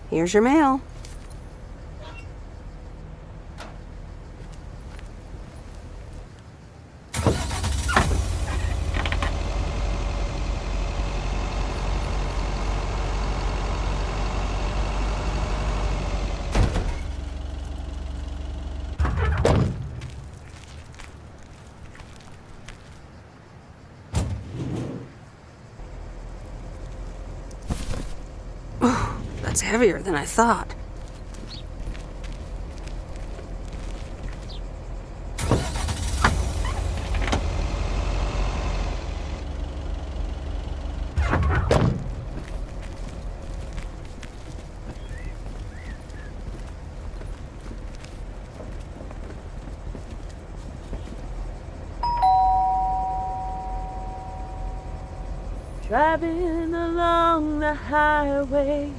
[SPEAKER 1] Here's your mail. That's heavier than I thought.
[SPEAKER 6] Driving along the highway.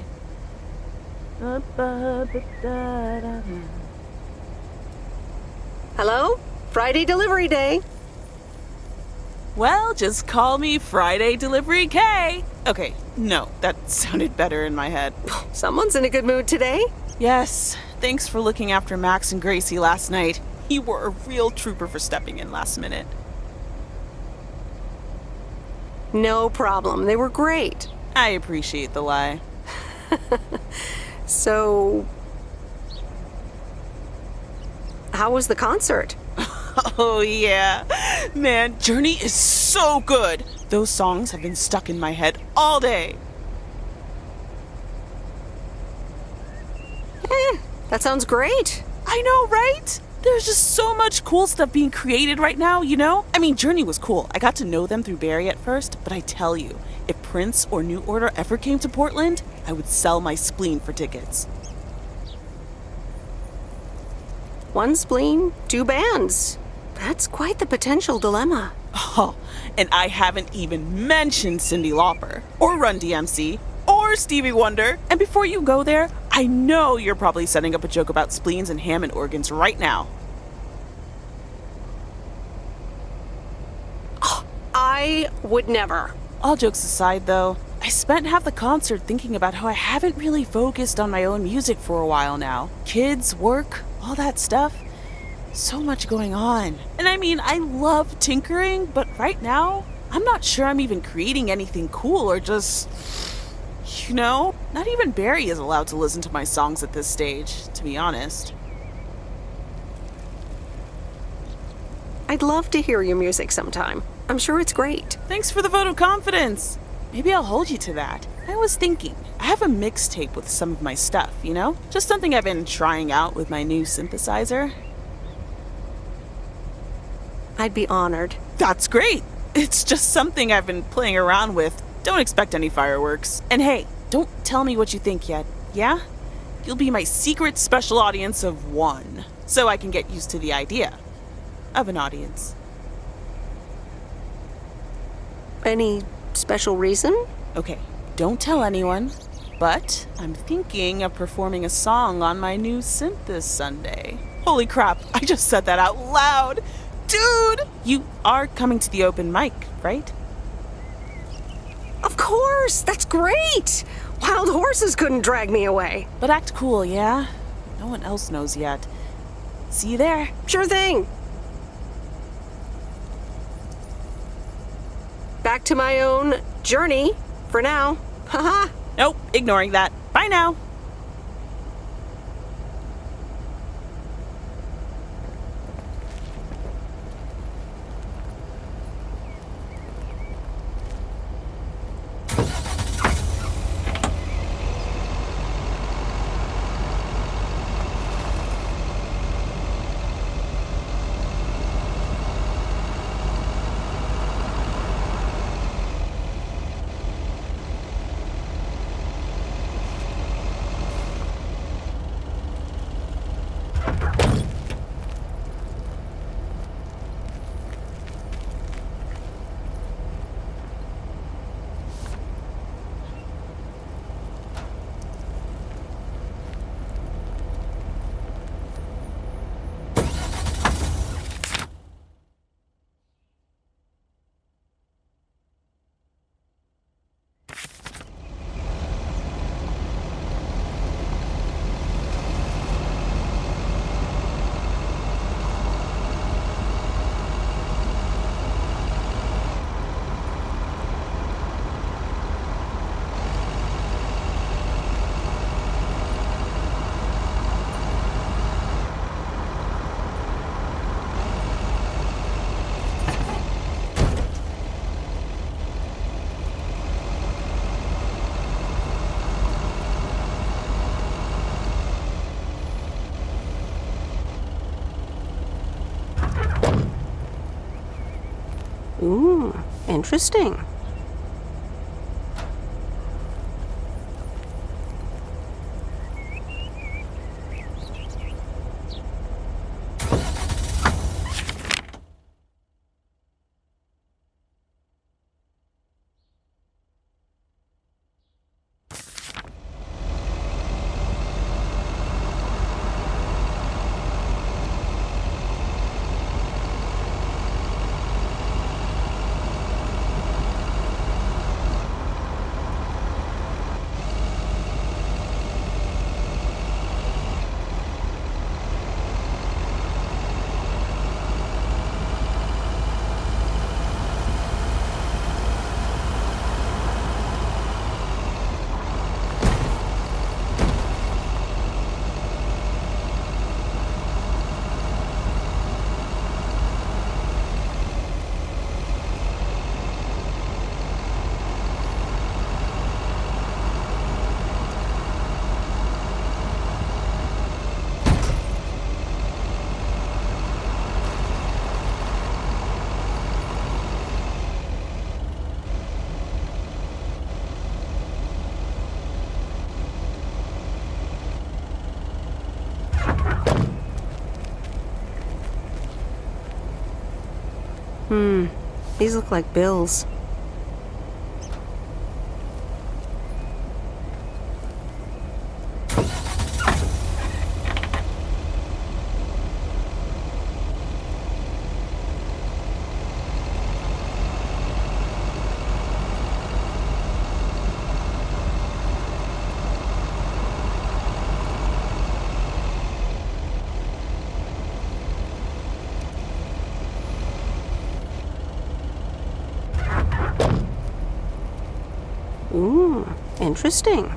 [SPEAKER 1] Hello? Friday delivery day.
[SPEAKER 14] Well, just call me Friday Delivery K. Okay, no, that sounded better in my head.
[SPEAKER 1] Someone's in a good mood today.
[SPEAKER 14] Yes, thanks for looking after Max and Gracie last night. You were a real trooper for stepping in last minute.
[SPEAKER 1] No problem. They were great.
[SPEAKER 14] I appreciate the lie.
[SPEAKER 1] So, how was the concert?
[SPEAKER 14] Oh, yeah. Man, Journey is so good. Those songs have been stuck in my head all day.
[SPEAKER 1] That sounds great.
[SPEAKER 14] I know, right? There's just so much cool stuff being created right now, you know? I mean, Journey was cool. I got to know them through Barry at first, but I tell you, if Prince or New Order ever came to Portland, I would sell my spleen for tickets.
[SPEAKER 1] One spleen, two bands. That's quite the potential dilemma.
[SPEAKER 14] Oh, and I haven't even mentioned Cyndi Lauper, or Run DMC, or Stevie Wonder. And before you go there, I know you're probably setting up a joke about spleens and Hammond organs right now.
[SPEAKER 1] I would never.
[SPEAKER 14] All jokes aside, though, I spent half the concert thinking about how I haven't really focused on my own music for a while now. Kids, work, all that stuff. So much going on. And I mean, I love tinkering, but right now, I'm not sure I'm even creating anything cool or just, you know, not even Barry is allowed to listen to my songs at this stage, to be honest.
[SPEAKER 1] I'd love to hear your music sometime. I'm sure it's great.
[SPEAKER 14] Thanks for the vote of confidence. Maybe I'll hold you to that. I was thinking, I have a mixtape with some of my stuff, you know? Just something I've been trying out with my new synthesizer.
[SPEAKER 1] I'd be honored.
[SPEAKER 14] That's great. It's just something I've been playing around with. Don't expect any fireworks. And hey, don't tell me what you think yet, yeah? You'll be my secret special audience of one, so I can get used to the idea of an audience.
[SPEAKER 1] Any special reason?
[SPEAKER 14] Okay, don't tell anyone, but I'm thinking of performing a song on my new synth this Sunday. Holy crap, I just said that out loud! Dude! You are coming to the open mic, right?
[SPEAKER 1] Of course! That's great! Wild horses couldn't drag me away.
[SPEAKER 14] But act cool, yeah? No one else knows yet. See you there.
[SPEAKER 1] Sure thing. Back to my own journey for now. Haha.
[SPEAKER 14] Nope, ignoring that. Bye now.
[SPEAKER 1] Interesting. These look like bills. Ooh, interesting.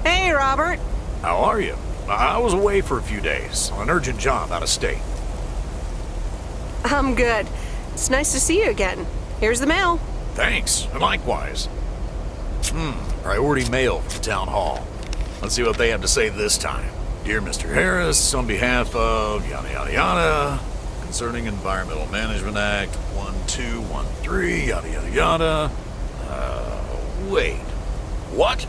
[SPEAKER 1] Hey, Robert.
[SPEAKER 8] How are you? I was away for a few days on an urgent job out of state.
[SPEAKER 1] I'm good. It's nice to see you again. Here's the mail.
[SPEAKER 8] Thanks, and likewise. Priority mail from Town Hall. Let's see what they have to say this time. Dear Mr. Harris, on behalf of yada yada yada, concerning Environmental Management Act 1213, yada yada yada. Wait. What?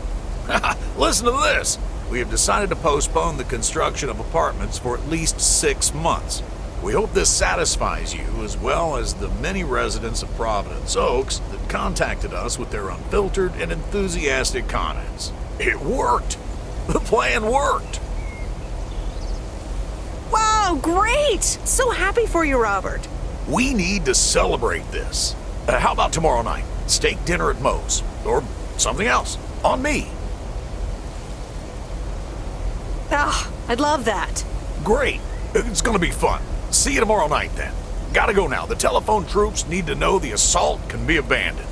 [SPEAKER 8] Listen to this. We have decided to postpone the construction of apartments for at least 6 months. We hope this satisfies you, as well as the many residents of Providence Oaks that contacted us with their unfiltered and enthusiastic comments. It worked! The plan worked!
[SPEAKER 1] Wow, great! So happy for you, Robert.
[SPEAKER 8] We need to celebrate this. How about tomorrow night? Steak dinner at Moe's. Or something else. On me.
[SPEAKER 1] Ah, I'd love that.
[SPEAKER 8] Great. It's gonna be fun. See you tomorrow night, then. Gotta go now. The telephone troops need to know the assault can be abandoned.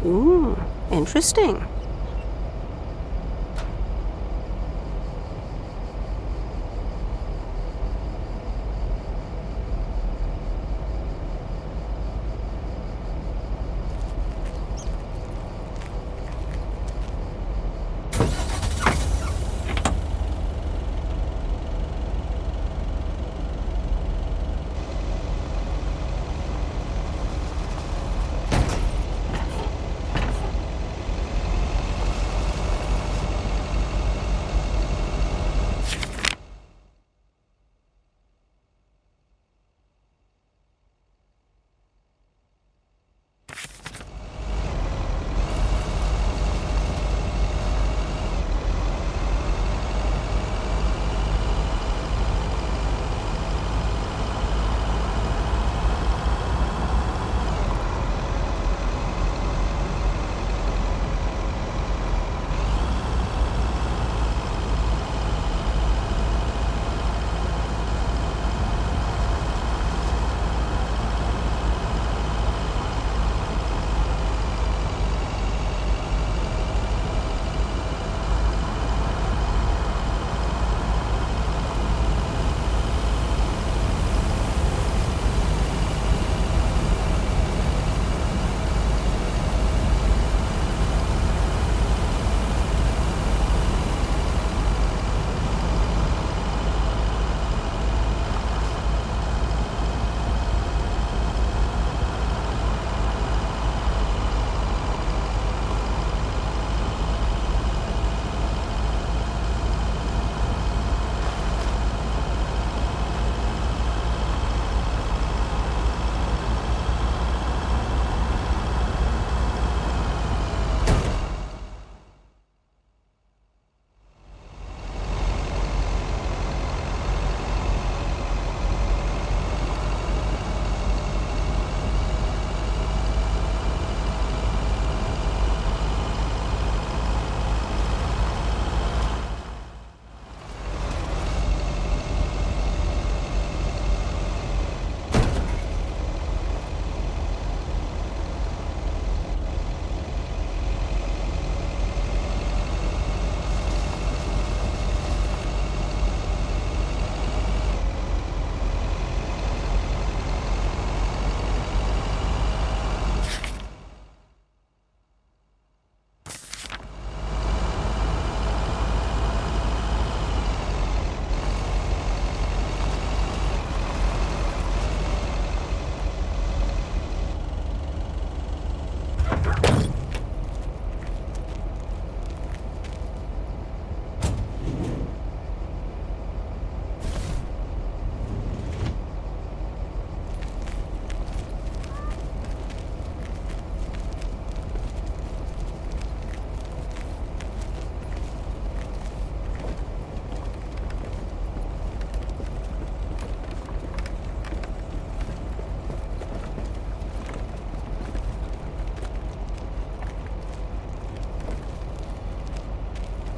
[SPEAKER 16] Ooh, interesting.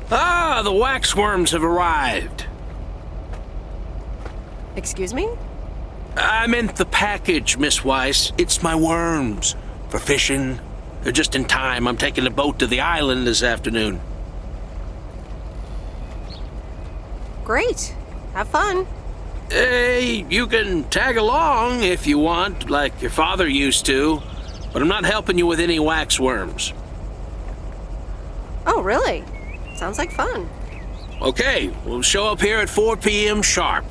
[SPEAKER 17] Ah, the waxworms have arrived.
[SPEAKER 16] Excuse me?
[SPEAKER 17] I meant the package, Miss Weiss. It's my worms. For fishing. They're just in time. I'm taking a boat to the island this afternoon.
[SPEAKER 16] Great. Have fun.
[SPEAKER 17] Hey, you can tag along if you want, like your father used to. But I'm not helping you with any waxworms.
[SPEAKER 16] Oh, really? Sounds like fun.
[SPEAKER 17] Okay, we'll show up here at 4 p.m. sharp.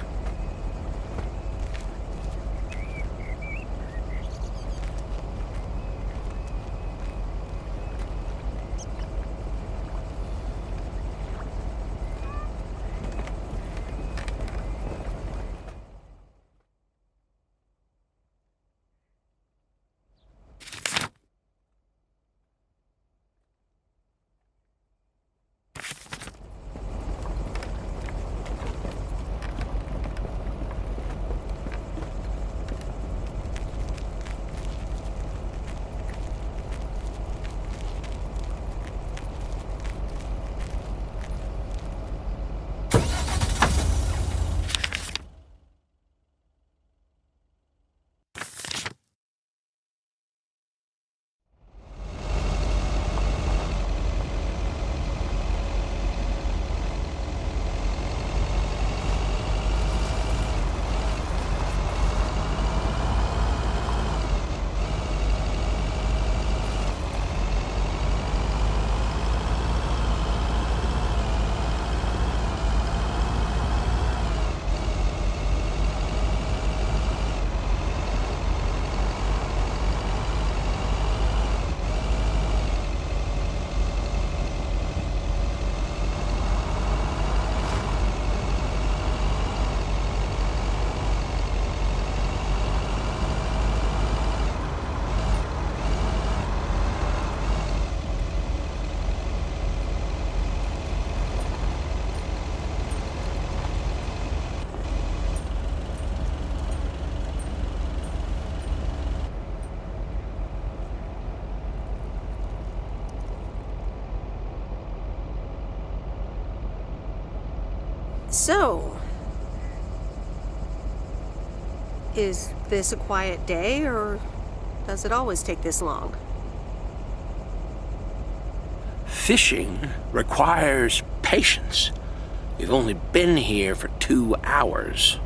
[SPEAKER 1] So, is this a quiet day, or does it always take this long?
[SPEAKER 17] Fishing requires patience. We've only been here for 2 hours.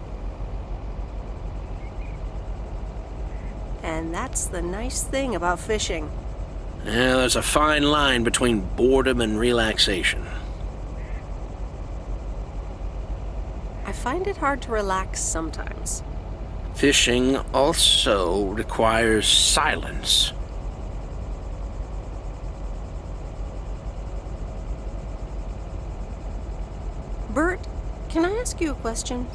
[SPEAKER 1] And that's the nice thing about fishing.
[SPEAKER 17] Yeah, there's a fine line between boredom and relaxation.
[SPEAKER 1] I find it hard to relax sometimes.
[SPEAKER 17] Fishing also requires silence.
[SPEAKER 1] Bert, can I ask you a question?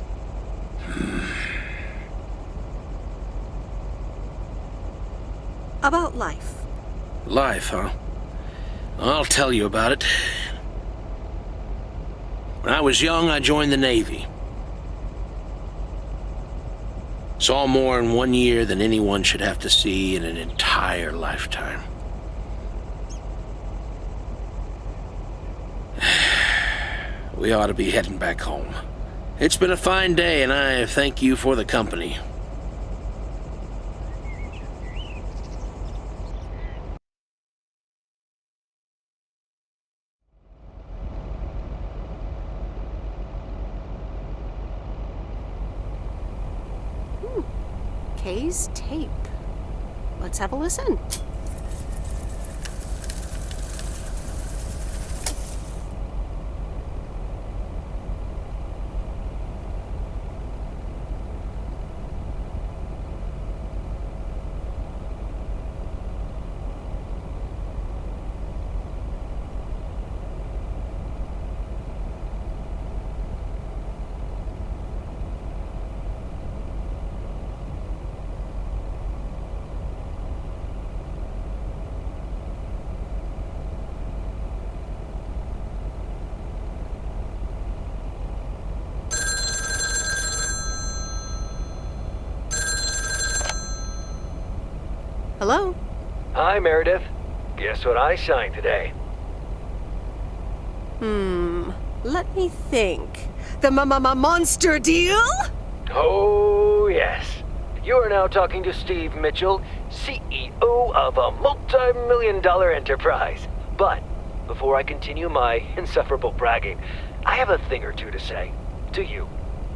[SPEAKER 1] About life.
[SPEAKER 17] Life, huh? I'll tell you about it. When I was young, I joined the Navy. Saw more in 1 year than anyone should have to see in an entire lifetime. We ought to be heading back home. It's been a fine day, and I thank you for the company.
[SPEAKER 1] Kay's tape. Let's have a listen. Hello?
[SPEAKER 2] Hi, Meredith. Guess what I signed today?
[SPEAKER 1] Let me think. The monster deal?
[SPEAKER 2] Oh, yes. You are now talking to Steve Mitchell, CEO of a multi-million-dollar enterprise. But before I continue my insufferable bragging, I have a thing or two to say to you,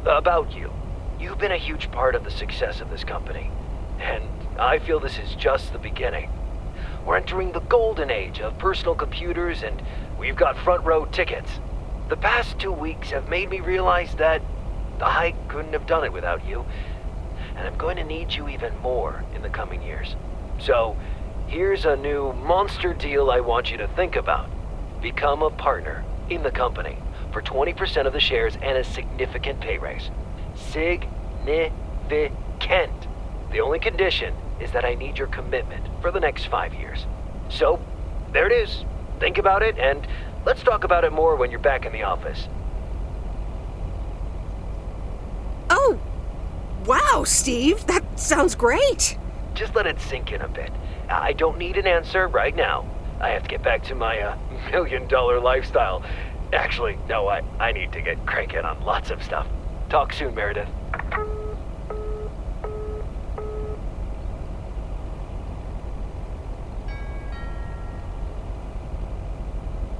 [SPEAKER 2] about you. You've been a huge part of the success of this company, and I feel this is just the beginning. We're entering the golden age of personal computers, and we've got front row tickets. The past 2 weeks have made me realize that I couldn't have done it without you, and I'm going to need you even more in the coming years. So, here's a new monster deal I want you to think about. Become a partner in the company for 20% of the shares and a significant pay raise. Significant. The only condition is that I need your commitment for the next 5 years. So, there it is. Think about it, and let's talk about it more when you're back in the office.
[SPEAKER 1] Oh, wow, Steve. That sounds great.
[SPEAKER 2] Just let it sink in a bit. I don't need an answer right now. I have to get back to my million-dollar lifestyle. Actually, no, I need to get cranking on lots of stuff. Talk soon, Meredith.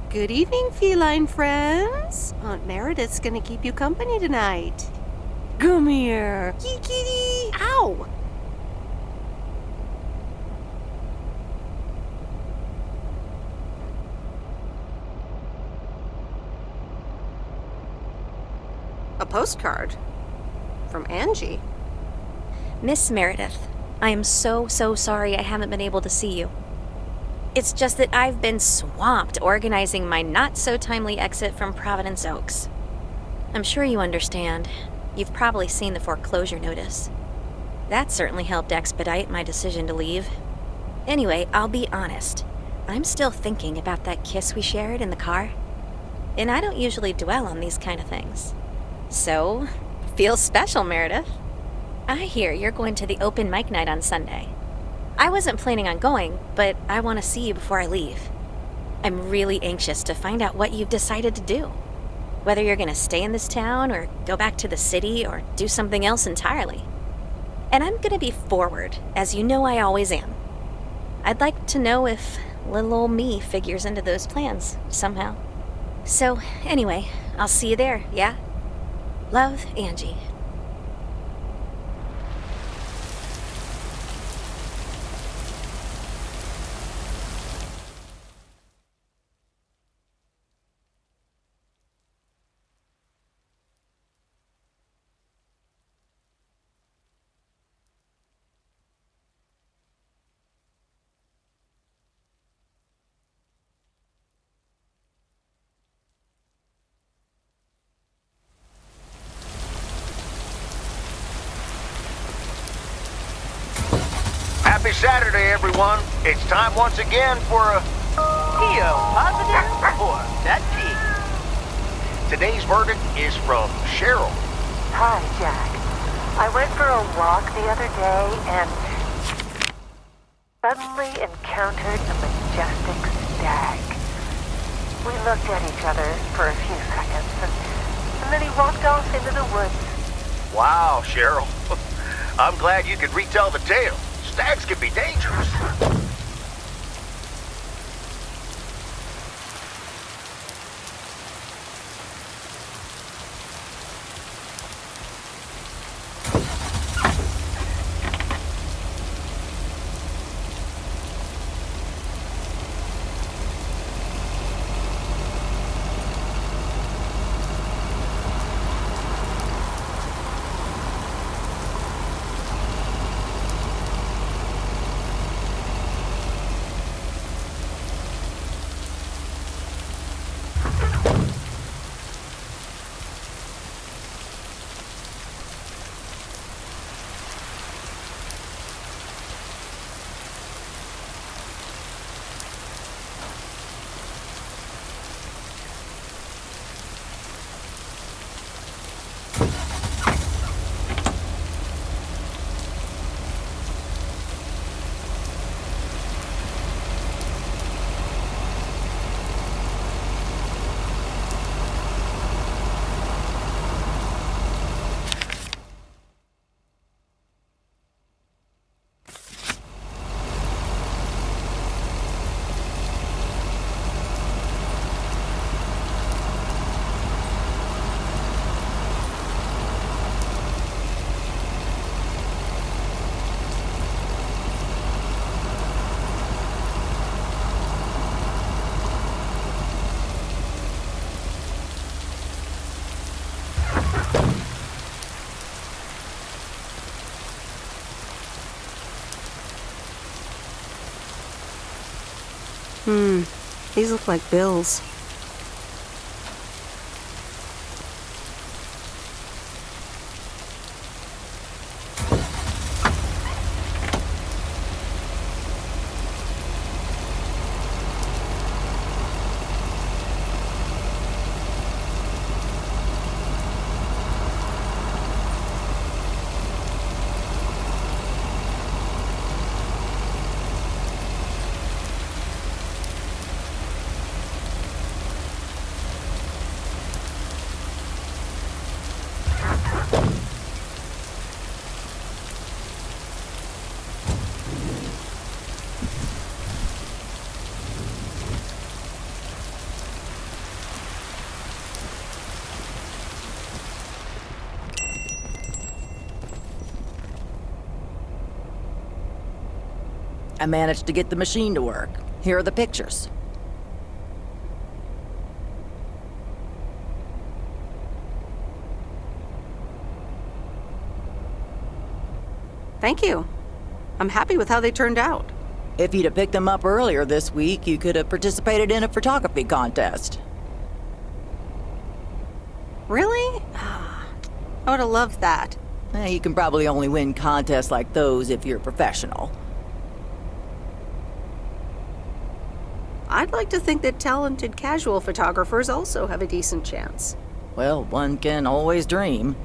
[SPEAKER 1] Good evening, feline friends. Aunt Meredith's gonna keep you company tonight. Come here. Kitty. Ow! A postcard from Angie.
[SPEAKER 21] Miss Meredith, I am so sorry I haven't been able to see you. It's just that I've been swamped organizing my not-so-timely exit from Providence Oaks. I'm sure you understand. You've probably seen the foreclosure notice. That certainly helped expedite my decision to leave. Anyway, I'll be honest. I'm still thinking about that kiss we shared in the car. And I don't usually dwell on these kind of things. So, feels special, Meredith. I hear you're going to the open mic night on Sunday. I wasn't planning on going, but I want to see you before I leave. I'm really anxious to find out what you've decided to do.
[SPEAKER 15] Whether you're gonna stay in this town or go back to the city or do something else entirely. And I'm gonna be forward, as you know I always am. I'd like to know if little old me figures into those plans somehow. So, anyway, I'll see you there, yeah? Love, Angie.
[SPEAKER 12] Happy Saturday, everyone. It's time once again for a...
[SPEAKER 5] Theo, positive or that pig?
[SPEAKER 12] Today's verdict is from Cheryl.
[SPEAKER 5] Hi, Jack. I went for a walk the other day and suddenly encountered a majestic stag. We looked at each other for a few seconds, and then he walked off into the woods.
[SPEAKER 12] Wow, Cheryl. I'm glad you could retell the tale. Stags can be dangerous.
[SPEAKER 16] These look like bills.
[SPEAKER 10] I managed to get the machine to work. Here are the pictures.
[SPEAKER 1] Thank you. I'm happy with how they turned out.
[SPEAKER 10] If you'd have picked them up earlier this week, you could have participated in a photography contest.
[SPEAKER 1] Really? I would have loved that.
[SPEAKER 10] You can probably only win contests like those if you're a professional.
[SPEAKER 1] I'd like to think that talented casual photographers also have a decent chance.
[SPEAKER 10] Well, one can always dream.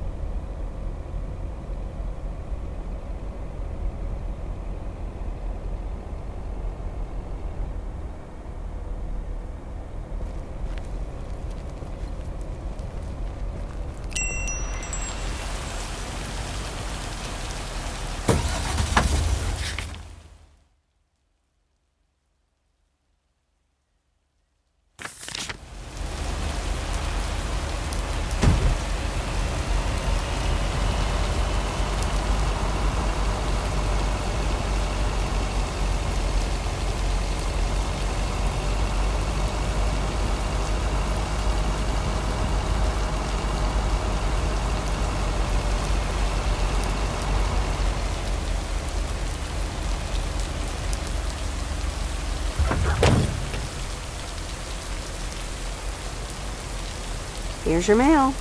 [SPEAKER 1] Here's your mail.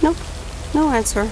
[SPEAKER 1] Nope, no answer.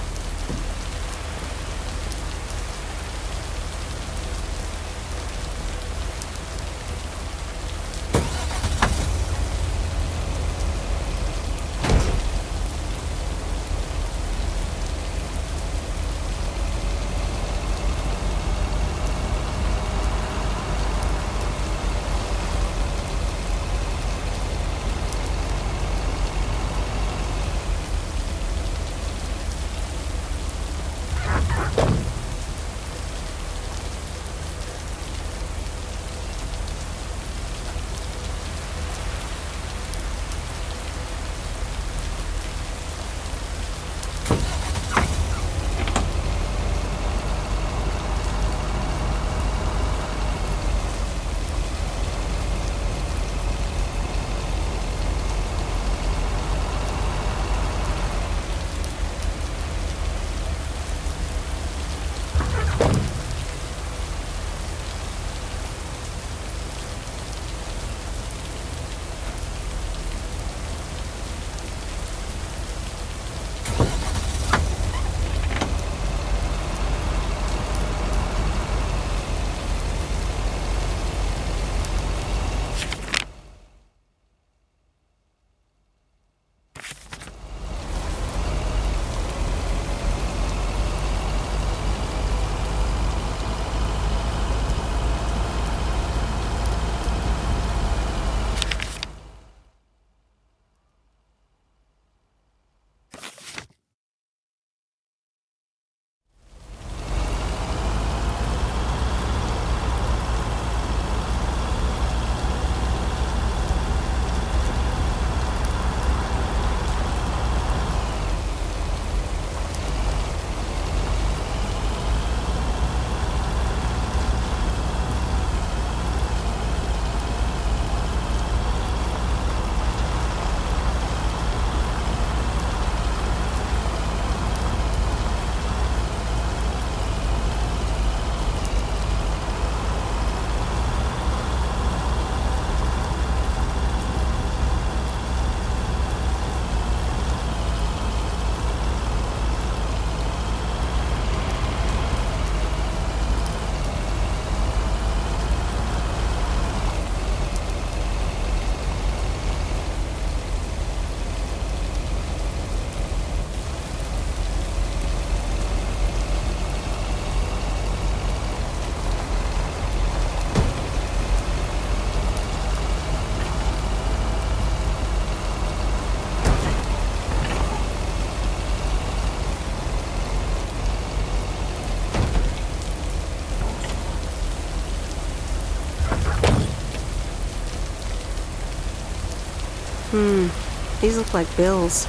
[SPEAKER 1] These look like bills.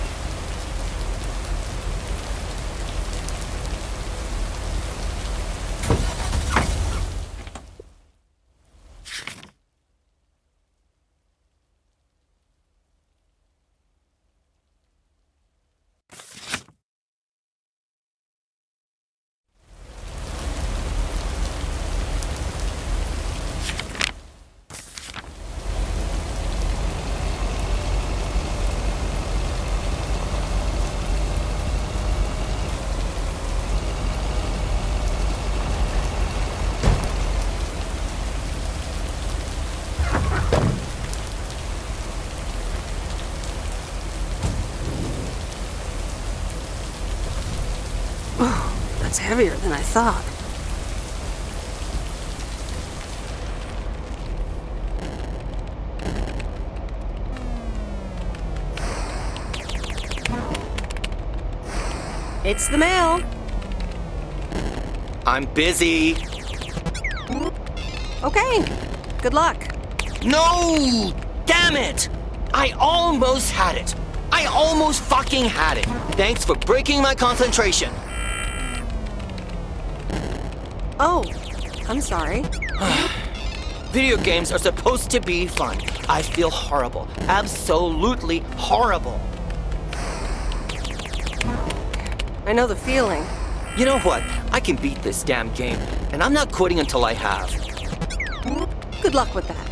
[SPEAKER 1] That's heavier than I thought. It's the mail.
[SPEAKER 13] I'm busy.
[SPEAKER 1] Okay. Good luck.
[SPEAKER 13] No! Damn it! I almost had it. I almost fucking had it. Thanks for breaking my concentration.
[SPEAKER 1] Oh, I'm sorry.
[SPEAKER 13] Video games are supposed to be fun. I feel horrible. Absolutely horrible.
[SPEAKER 1] I know the feeling.
[SPEAKER 13] You know what? I can beat this damn game, and I'm not quitting until I have.
[SPEAKER 1] Good luck with that.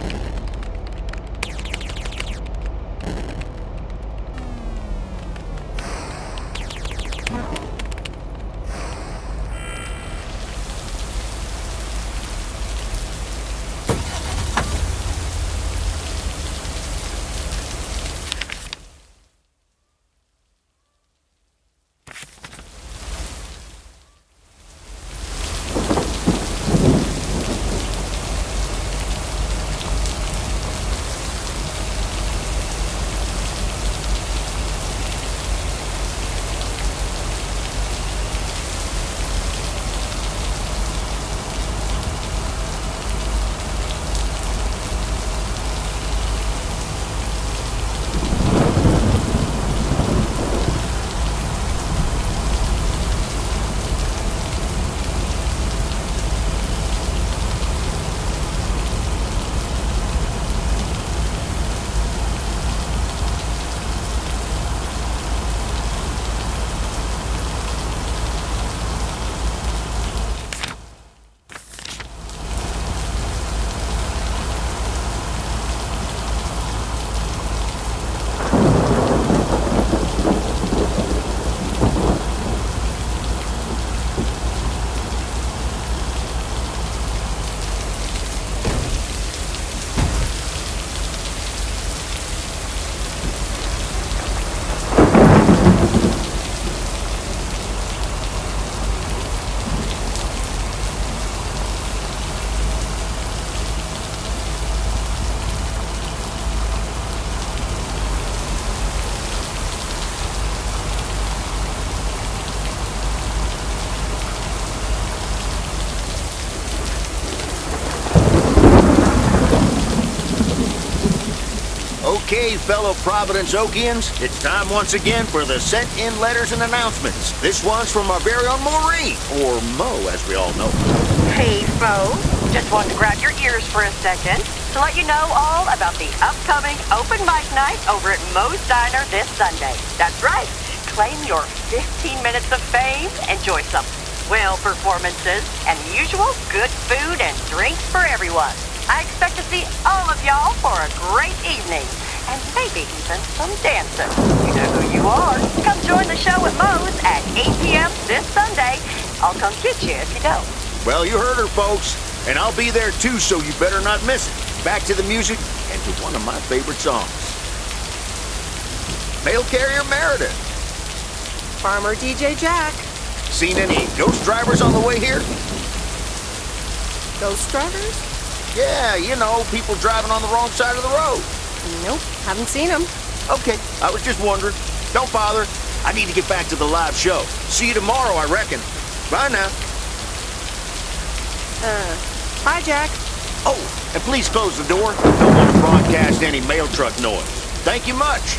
[SPEAKER 12] Okay, fellow Providence Okians, it's time once again for the sent-in letters and announcements. This one's from our very own Maureen, or Mo, as we all know.
[SPEAKER 5] Hey, folks. Just wanted to grab your ears for a second to let you know all about the upcoming open mic night over at Mo's Diner this Sunday. That's right. Claim your 15 minutes of fame, enjoy some swell performances, and the usual good food and drinks for everyone. I expect to see all of y'all for a great evening. And maybe even some dancing. You know who you are. Come join the show at Mo's at 8 p.m. this Sunday. I'll come get you if you don't.
[SPEAKER 12] Well, you heard her, folks. And I'll be there too, so you better not miss it. Back to the music and to one of my favorite songs. Mail Carrier Meredith.
[SPEAKER 1] Farmer DJ Jack.
[SPEAKER 12] Seen any ghost drivers on the way here?
[SPEAKER 1] Ghost drivers?
[SPEAKER 12] Yeah, you know, people driving on the wrong side of the road.
[SPEAKER 1] Nope, haven't seen him.
[SPEAKER 12] Okay, I was just wondering. Don't bother. I need to get back to the live show. See you tomorrow, I reckon. Bye now.
[SPEAKER 1] Hi, Jack.
[SPEAKER 12] Oh, and please close the door. Don't want to broadcast any mail truck noise. Thank you much.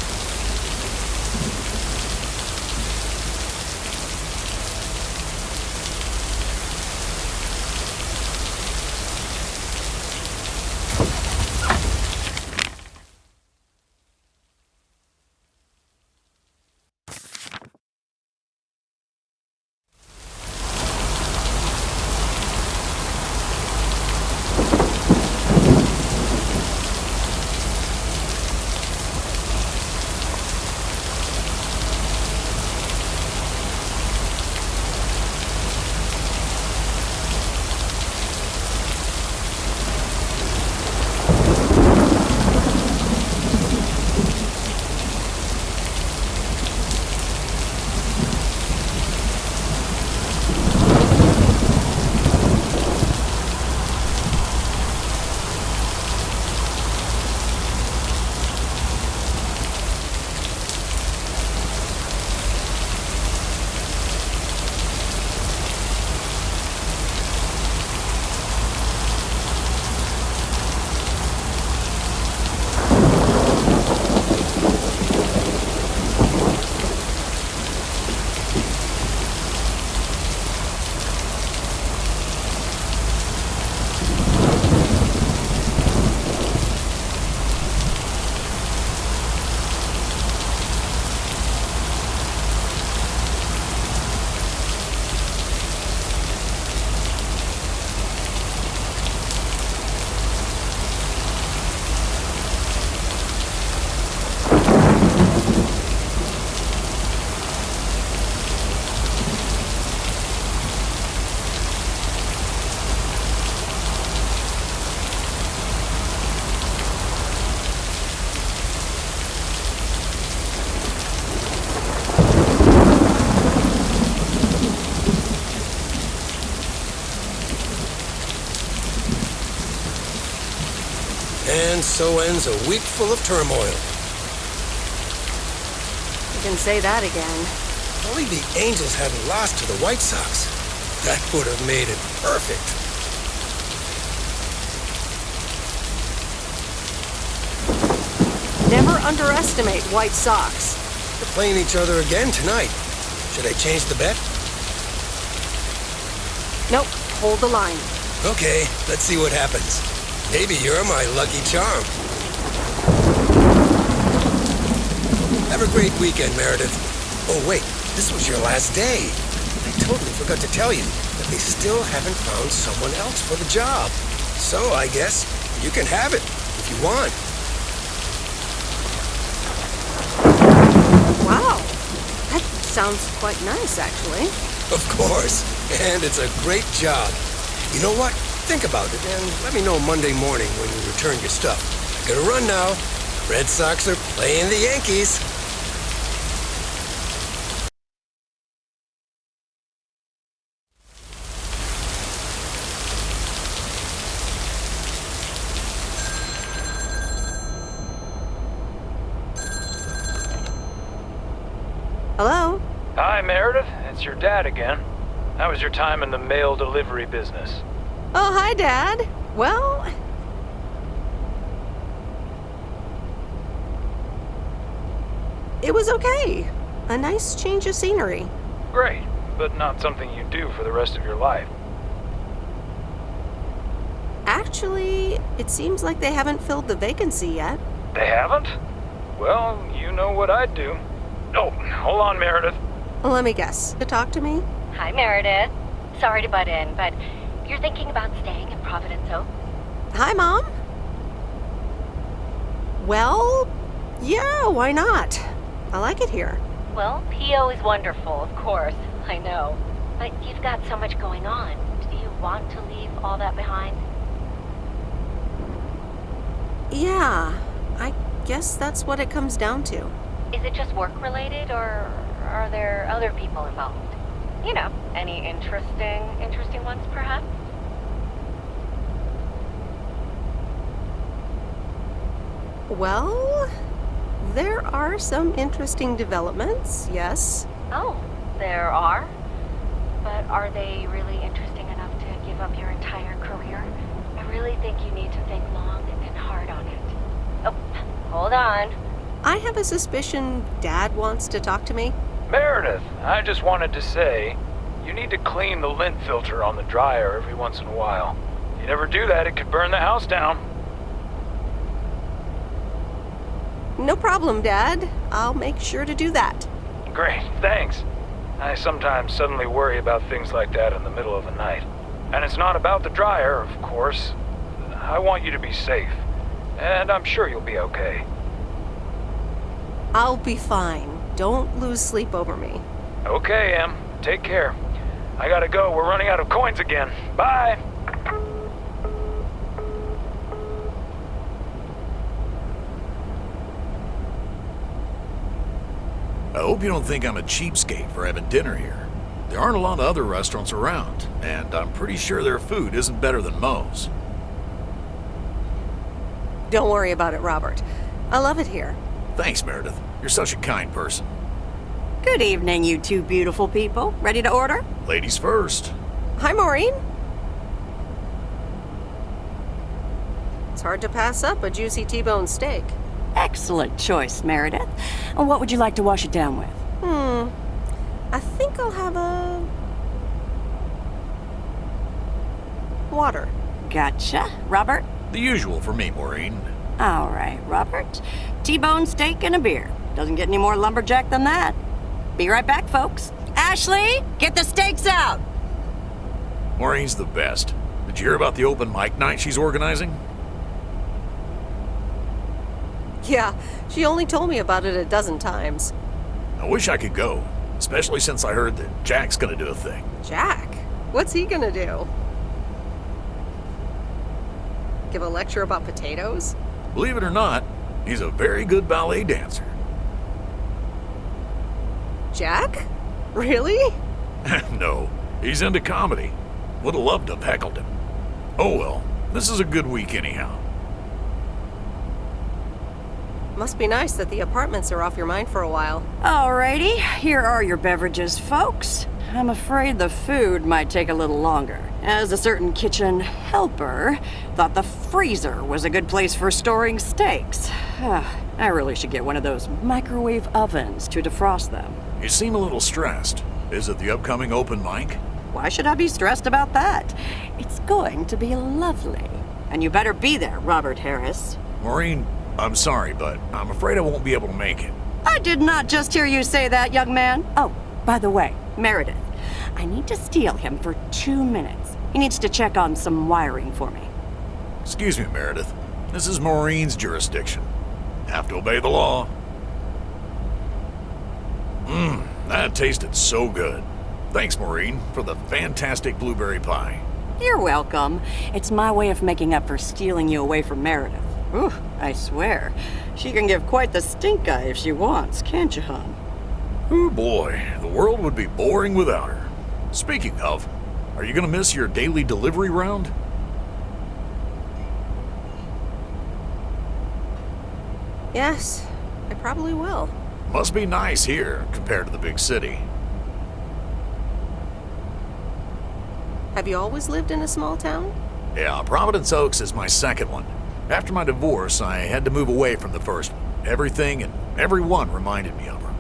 [SPEAKER 3] And so ends a week full of turmoil.
[SPEAKER 1] You can say that again.
[SPEAKER 3] Only the Angels hadn't lost to the White Sox. That would have made it perfect.
[SPEAKER 1] Never underestimate White Sox.
[SPEAKER 3] They're playing each other again tonight. Should I change the bet?
[SPEAKER 1] Nope, hold the line.
[SPEAKER 3] Okay, let's see what happens. Maybe you're my lucky charm. Have a great weekend, Meredith. Oh, wait, this was your last day. I totally forgot to tell you that they still haven't found someone else for the job. So I guess you can have it if you want.
[SPEAKER 1] Wow, that sounds quite nice, actually.
[SPEAKER 3] Of course, and it's a great job. You know what? Think about it and let me know Monday morning when you return your stuff. I gotta run now. Red Sox are playing the Yankees.
[SPEAKER 1] Hello?
[SPEAKER 18] Hi, Meredith. It's your dad again. How was your time in the mail delivery business?
[SPEAKER 1] Oh, hi, Dad. Well, it was okay. A nice change of scenery.
[SPEAKER 18] Great, but not something you do for the rest of your life.
[SPEAKER 1] Actually, it seems like they haven't filled the vacancy yet.
[SPEAKER 18] They haven't? Well, you know what I'd do. Oh, hold on, Meredith.
[SPEAKER 1] Let me guess. To talk to me?
[SPEAKER 4] Hi, Meredith. Sorry to butt in, but you're thinking about staying in Providence Oak?
[SPEAKER 1] Hi, Mom. Well, yeah, why not? I like it here.
[SPEAKER 4] Well, PO is wonderful, of course. I know. But you've got so much going on. Do you want to leave all that behind?
[SPEAKER 1] Yeah, I guess that's what it comes down to.
[SPEAKER 4] Is it just work-related, or are there other people involved? You know, any interesting ones, perhaps?
[SPEAKER 1] Well, there are some interesting developments, yes.
[SPEAKER 4] Oh, there are? But are they really interesting enough to give up your entire career? I really think you need to think long and hard on it. Oh, hold on.
[SPEAKER 1] I have a suspicion Dad wants to talk to me.
[SPEAKER 18] Meredith, I just wanted to say, you need to clean the lint filter on the dryer every once in a while. If you never do that, it could burn the house down.
[SPEAKER 1] No problem, Dad. I'll make sure to do that.
[SPEAKER 18] Great, thanks. I sometimes suddenly worry about things like that in the middle of the night. And it's not about the dryer, of course. I want you to be safe. And I'm sure you'll be okay.
[SPEAKER 1] I'll be fine. Don't lose sleep over me.
[SPEAKER 18] Okay, Em. Take care. I gotta go. We're running out of coins again. Bye!
[SPEAKER 8] I hope you don't think I'm a cheapskate for having dinner here. There aren't a lot of other restaurants around, and I'm pretty sure their food isn't better than Moe's.
[SPEAKER 1] Don't worry about it, Robert. I love it here.
[SPEAKER 8] Thanks, Meredith. You're such a kind person.
[SPEAKER 5] Good evening, you two beautiful people. Ready to order?
[SPEAKER 8] Ladies first.
[SPEAKER 1] Hi, Maureen. It's hard to pass up a juicy T-bone steak.
[SPEAKER 5] Excellent choice, Meredith. And what would you like to wash it down with?
[SPEAKER 1] I think I'll have a... water.
[SPEAKER 5] Gotcha. Robert?
[SPEAKER 8] The usual for me, Maureen.
[SPEAKER 5] All right, Robert. T-bone steak and a beer. Doesn't get any more lumberjack than that. Be right back, folks. Ashley, get the steaks out!
[SPEAKER 8] Maureen's the best. Did you hear about the open mic night she's organizing?
[SPEAKER 1] Yeah, she only told me about it a dozen times.
[SPEAKER 8] I wish I could go, especially since I heard that Jack's gonna do a thing.
[SPEAKER 1] Jack? What's he gonna do? Give a lecture about potatoes?
[SPEAKER 8] Believe it or not, he's a very good ballet dancer.
[SPEAKER 1] Jack? Really?
[SPEAKER 8] No, he's into comedy. Would have loved to have heckled him. Oh well, this is a good week anyhow.
[SPEAKER 1] Must be nice that the apartments are off your mind for a while.
[SPEAKER 5] Alrighty, here are your beverages, folks. I'm afraid the food might take a little longer, as a certain kitchen helper thought the freezer was a good place for storing steaks. I really should get one of those microwave ovens to defrost them.
[SPEAKER 8] You seem a little stressed. Is it the upcoming open mic?
[SPEAKER 5] Why should I be stressed about that? It's going to be lovely. And you better be there, Robert Harris.
[SPEAKER 8] Maureen, I'm sorry, but I'm afraid I won't be able to make it.
[SPEAKER 5] I did not just hear you say that, young man. Oh, by the way, Meredith, I need to steal him for 2 minutes. He needs to check on some wiring for me.
[SPEAKER 8] Excuse me, Meredith. This is Maureen's jurisdiction. Have to obey the law. That tasted so good. Thanks, Maureen, for the fantastic blueberry pie.
[SPEAKER 5] You're welcome. It's my way of making up for stealing you away from Meredith. Ooh, I swear. She can give quite the stink eye if she wants, can't you, hon?
[SPEAKER 8] Oh boy, the world would be boring without her. Speaking of, are you gonna miss your daily delivery round?
[SPEAKER 1] Yes, I probably will.
[SPEAKER 8] Must be nice here compared to the big city.
[SPEAKER 1] Have you always lived in a small town?
[SPEAKER 8] Yeah, Providence Oaks is my second one. After my divorce, I had to move away from the first one. Everything and everyone reminded me of her.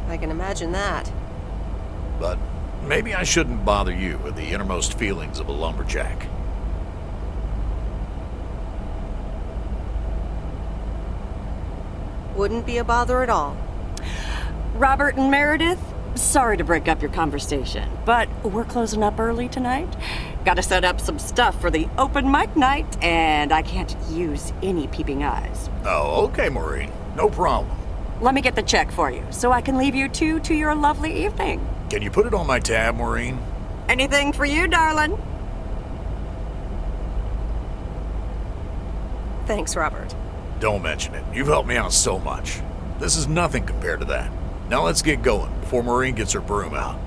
[SPEAKER 1] I can imagine that.
[SPEAKER 8] But maybe I shouldn't bother you with the innermost feelings of a lumberjack.
[SPEAKER 1] Wouldn't be a bother at all.
[SPEAKER 5] Robert and Meredith, sorry to break up your conversation, but we're closing up early tonight. Gotta set up some stuff for the open mic night, and I can't use any peeping eyes.
[SPEAKER 8] Oh, okay, Maureen. No problem.
[SPEAKER 5] Let me get the check for you, so I can leave you two to your lovely evening.
[SPEAKER 8] Can you put it on my tab, Maureen?
[SPEAKER 5] Anything for you, darling.
[SPEAKER 1] Thanks, Robert.
[SPEAKER 8] Don't mention it. You've helped me out so much. This is nothing compared to that. Now let's get going before Maureen gets her broom out.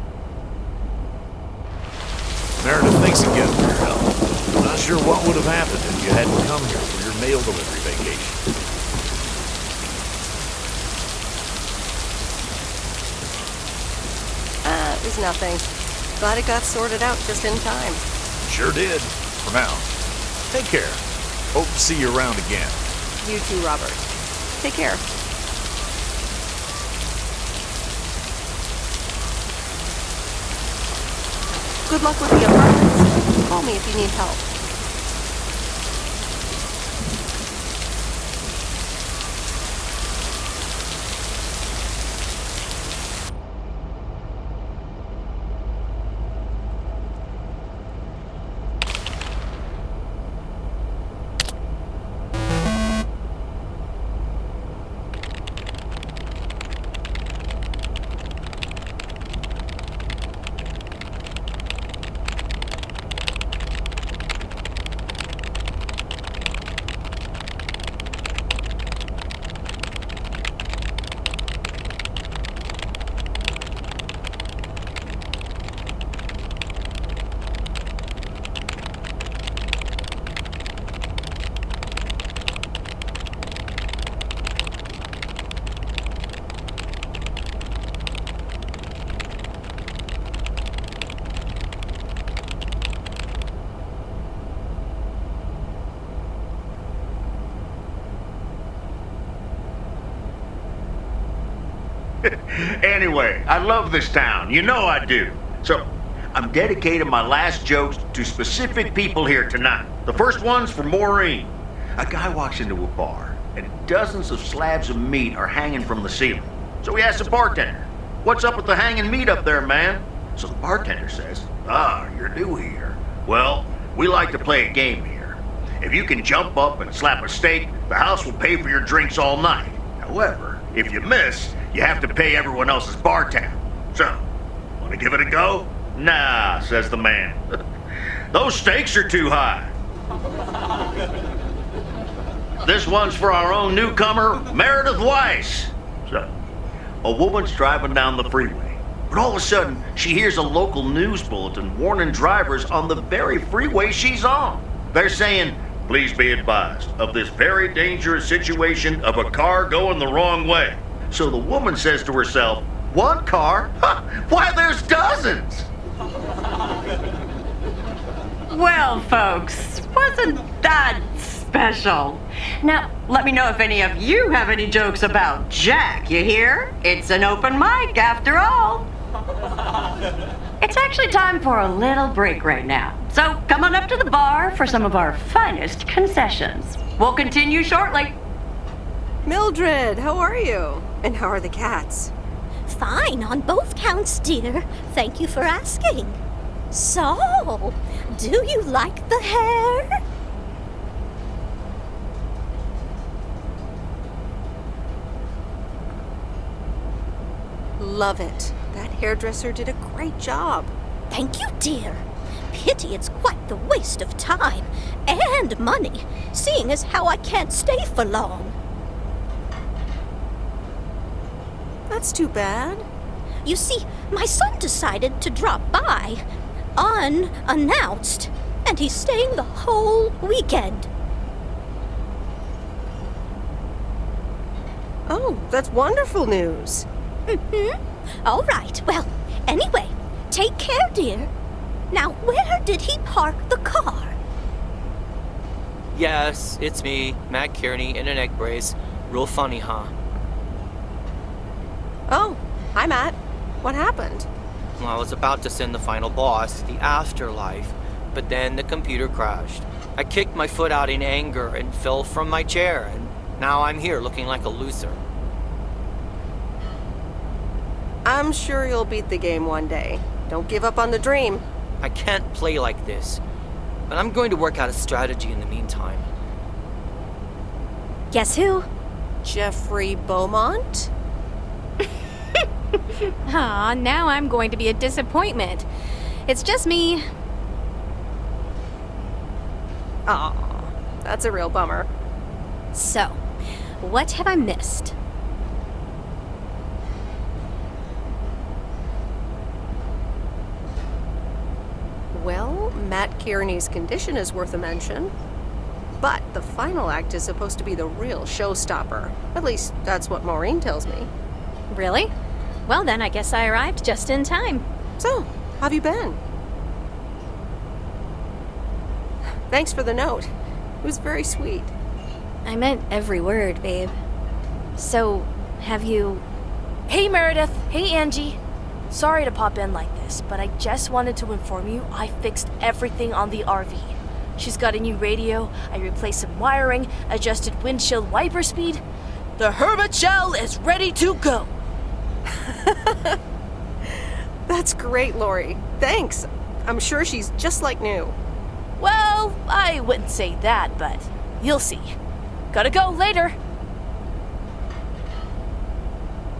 [SPEAKER 8] Meredith, thanks again for your help. I'm not sure what would have happened if you hadn't come here for your mail delivery vacation.
[SPEAKER 1] It was nothing. Glad it got sorted out just in time.
[SPEAKER 8] Sure did. For now. Take care. Hope to see you around again.
[SPEAKER 1] You too, Robert. Take care. Good luck with the apartments. Call me if you need help.
[SPEAKER 12] Anyway, I love this town. You know I do. So, I'm dedicating my last jokes to specific people here tonight. The first one's for Maureen. A guy walks into a bar, and dozens of slabs of meat are hanging from the ceiling. So he asks the bartender, "What's up with the hanging meat up there, man?" So the bartender says, "Ah, you're new here. Well, we like to play a game here. If you can jump up and slap a steak, the house will pay for your drinks all night. However, if you miss, you have to pay everyone else's bar tab. So, want to give it a go?" "Nah," says the man. "Those stakes are too high." This one's for our own newcomer, Meredith Weiss. So, a woman's driving down the freeway, but all of a sudden, she hears a local news bulletin warning drivers on the very freeway she's on. They're saying, "Please be advised of this very dangerous situation of a car going the wrong way." So the woman says to herself, "One car? Huh, why, there's dozens!"
[SPEAKER 5] Well, folks, wasn't that special? Now, let me know if any of you have any jokes about Jack, you hear? It's an open mic after all. It's actually time for a little break right now. So come on up to the bar for some of our finest concessions. We'll continue shortly.
[SPEAKER 1] Mildred, how are you? And how are the cats?
[SPEAKER 11] Fine on both counts, dear. Thank you for asking. So, do you like the hair?
[SPEAKER 1] Love it. That hairdresser did a great job.
[SPEAKER 11] Thank you, dear. Pity it's quite the waste of time and money, seeing as how I can't stay for long.
[SPEAKER 1] That's too bad.
[SPEAKER 11] You see, my son decided to drop by, unannounced, and he's staying the whole weekend.
[SPEAKER 1] Oh, that's wonderful news.
[SPEAKER 11] All right, well, anyway, take care, dear. Now, where did he park the car?
[SPEAKER 13] Yes, it's me, Matt Kearney, in an egg brace. Real funny, huh?
[SPEAKER 1] Oh, hi, Matt. What happened?
[SPEAKER 13] Well, I was about to send the final boss, the afterlife, but then the computer crashed. I kicked my foot out in anger and fell from my chair, and now I'm here looking like a loser.
[SPEAKER 1] I'm sure you'll beat the game one day. Don't give up on the dream.
[SPEAKER 13] I can't play like this, but I'm going to work out a strategy in the meantime.
[SPEAKER 21] Guess who?
[SPEAKER 1] Jeffrey Beaumont?
[SPEAKER 21] Aw, now I'm going to be a disappointment. It's just me.
[SPEAKER 1] Aw, that's a real bummer.
[SPEAKER 21] So, what have I missed?
[SPEAKER 1] Well, Matt Kearney's condition is worth a mention. But the final act is supposed to be the real showstopper. At least, that's what Maureen tells me.
[SPEAKER 21] Really? Well, then I guess I arrived just in time.
[SPEAKER 1] So, how've you been? Thanks for the note. It was very sweet.
[SPEAKER 21] I meant every word, babe. So, have you...
[SPEAKER 9] Hey, Meredith. Hey, Angie. Sorry to pop in like this, but I just wanted to inform you I fixed everything on the RV. She's got a new radio, I replaced some wiring, adjusted windshield wiper speed. The Hermit Shell is ready to go.
[SPEAKER 1] That's great, Lori. Thanks. I'm sure she's just like new.
[SPEAKER 9] Well, I wouldn't say that, but you'll see. Gotta go later.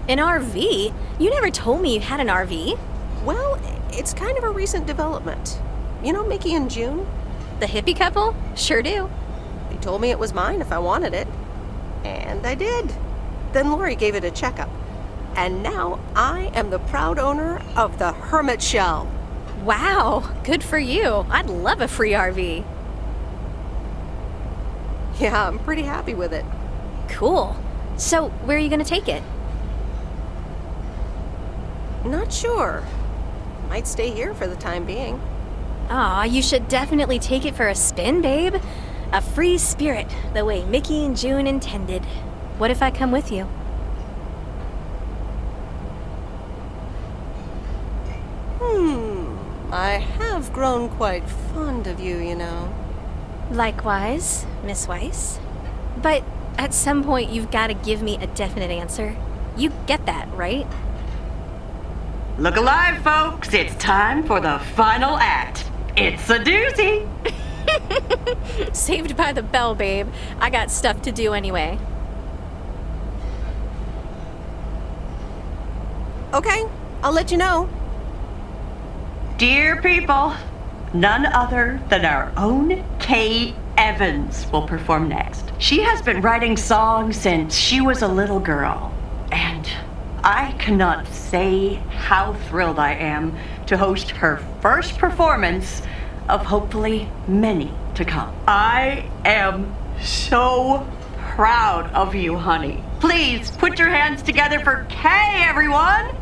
[SPEAKER 15] An RV? You never told me you had an RV.
[SPEAKER 1] Well, it's kind of a recent development. You know Mickey and June?
[SPEAKER 15] The hippie couple? Sure do.
[SPEAKER 1] They told me it was mine if I wanted it. And I did. Then Lori gave it a checkup. And now I am the proud owner of the Hermit Shell.
[SPEAKER 15] Wow, good for you. I'd love a free RV.
[SPEAKER 1] Yeah, I'm pretty happy with it.
[SPEAKER 15] Cool. So, where are you going to take it?
[SPEAKER 1] Not sure. Might stay here for the time being.
[SPEAKER 15] Aw, you should definitely take it for a spin, babe. A free spirit, the way Mickey and June intended. What if I come with you?
[SPEAKER 1] I have grown quite fond of you, you know.
[SPEAKER 15] Likewise, Miss Weiss. But at some point, you've got to give me a definite answer. You get that, right?
[SPEAKER 5] Look alive, folks. It's time for the final act. It's a doozy.
[SPEAKER 15] Saved by the bell, babe. I got stuff to do anyway.
[SPEAKER 1] Okay, I'll let you know.
[SPEAKER 5] Dear people, none other than our own Kay Evans will perform next. She has been writing songs since she was a little girl, and I cannot say how thrilled I am to host her first performance of hopefully many to come. I am so proud of you, honey. Please put your hands together for Kay, everyone!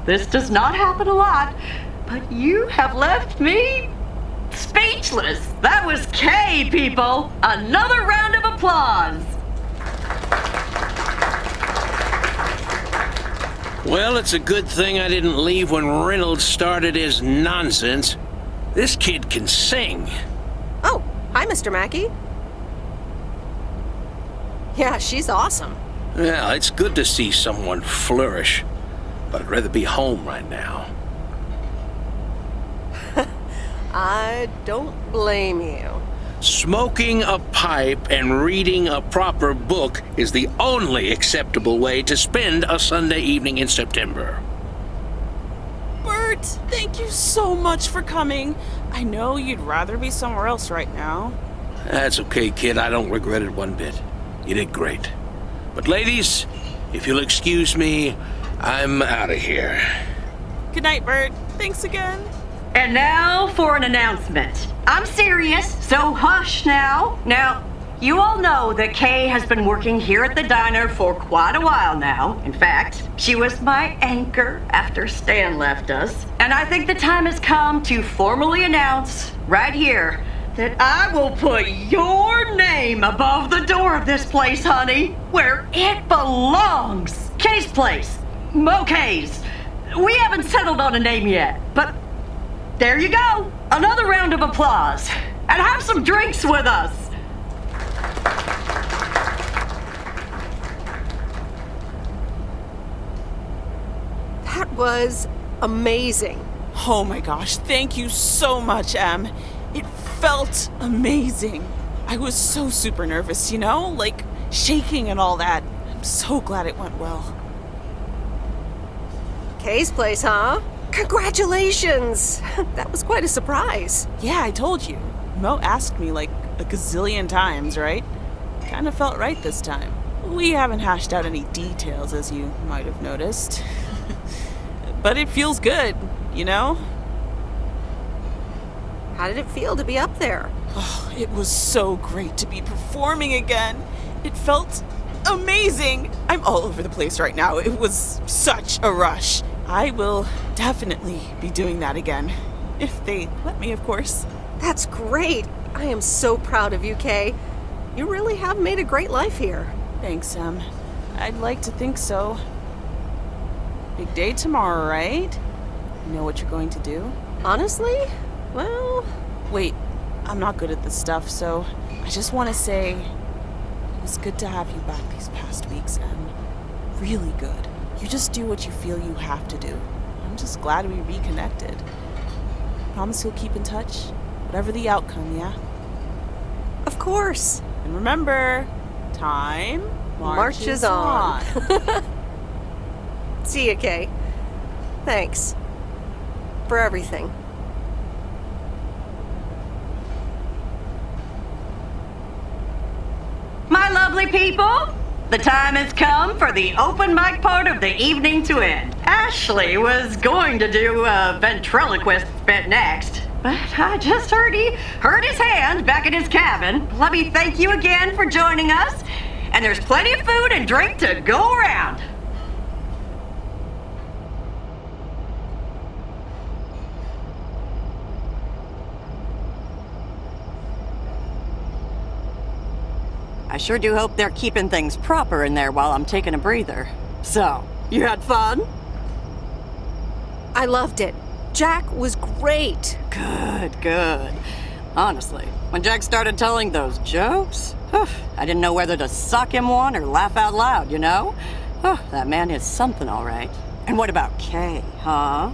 [SPEAKER 5] This does not happen a lot, but you have left me speechless. That was Kay, people. Another round of applause.
[SPEAKER 17] Well, it's a good thing I didn't leave when Reynolds started his nonsense. This kid can sing.
[SPEAKER 1] Oh, hi, Mr. Mackey. Yeah, she's awesome.
[SPEAKER 17] Well, it's good to see someone flourish. But I'd rather be home right now.
[SPEAKER 1] I don't blame you.
[SPEAKER 17] Smoking a pipe and reading a proper book is the only acceptable way to spend a Sunday evening in September.
[SPEAKER 14] Bert, thank you so much for coming. I know you'd rather be somewhere else right now.
[SPEAKER 17] That's okay, kid. I don't regret it one bit. You did great. But ladies, if you'll excuse me, I'm out of here.
[SPEAKER 14] Good night, Bert. Thanks again.
[SPEAKER 5] And now for an announcement. I'm serious, so hush now. Now, you all know that Kay has been working here at the diner for quite a while now. In fact, she was my anchor after Stan left us. And I think the time has come to formally announce right here that I will put your name above the door of this place, honey, where it belongs. Kay's Place. Mo Kay's. We haven't settled on a name yet, but There you go. Another round of applause. And have some drinks with us.
[SPEAKER 1] That was amazing.
[SPEAKER 14] Oh my gosh, thank you so much, Em. It felt amazing. I was so super nervous, you know? Like, shaking and all that. I'm so glad it went well.
[SPEAKER 1] Kay's place, huh? Congratulations! That was quite a surprise.
[SPEAKER 14] Yeah, I told you. Mo asked me like a gazillion times, right? Kinda felt right this time. We haven't hashed out any details, as you might have noticed. But it feels good, you know?
[SPEAKER 1] How did it feel to be up there?
[SPEAKER 14] Oh, it was so great to be performing again. It felt amazing. I'm all over the place right now. It was such a rush. I will definitely be doing that again. If they let me, of course.
[SPEAKER 1] That's great. I am so proud of you, Kay. You really have made a great life here.
[SPEAKER 14] Thanks, Em. I'd like to think so. Big day tomorrow, right? You know what you're going to do?
[SPEAKER 1] Honestly? Well...
[SPEAKER 14] Wait, I'm not good at this stuff, so I just want to say it was good to have you back these past weeks, Em. Really good. You just do what you feel you have to do. I'm just glad we reconnected. Promise you'll keep in touch, whatever the outcome, yeah?
[SPEAKER 1] Of course.
[SPEAKER 14] And remember, time marches on.
[SPEAKER 1] See ya, Kay. Thanks. For everything.
[SPEAKER 5] My lovely people, the time has come for the open mic part of the evening to end. Ashley was going to do a ventriloquist bit next, but I just heard he hurt his hand back in his cabin. Let me thank you again for joining us, and there's plenty of food and drink to go around. I sure do hope they're keeping things proper in there while I'm taking a breather. So, you had fun?
[SPEAKER 1] I loved it. Jack was great.
[SPEAKER 5] Good. Honestly, when Jack started telling those jokes, I didn't know whether to suck him one or laugh out loud, you know? That man is something, all right. And what about Kay, huh?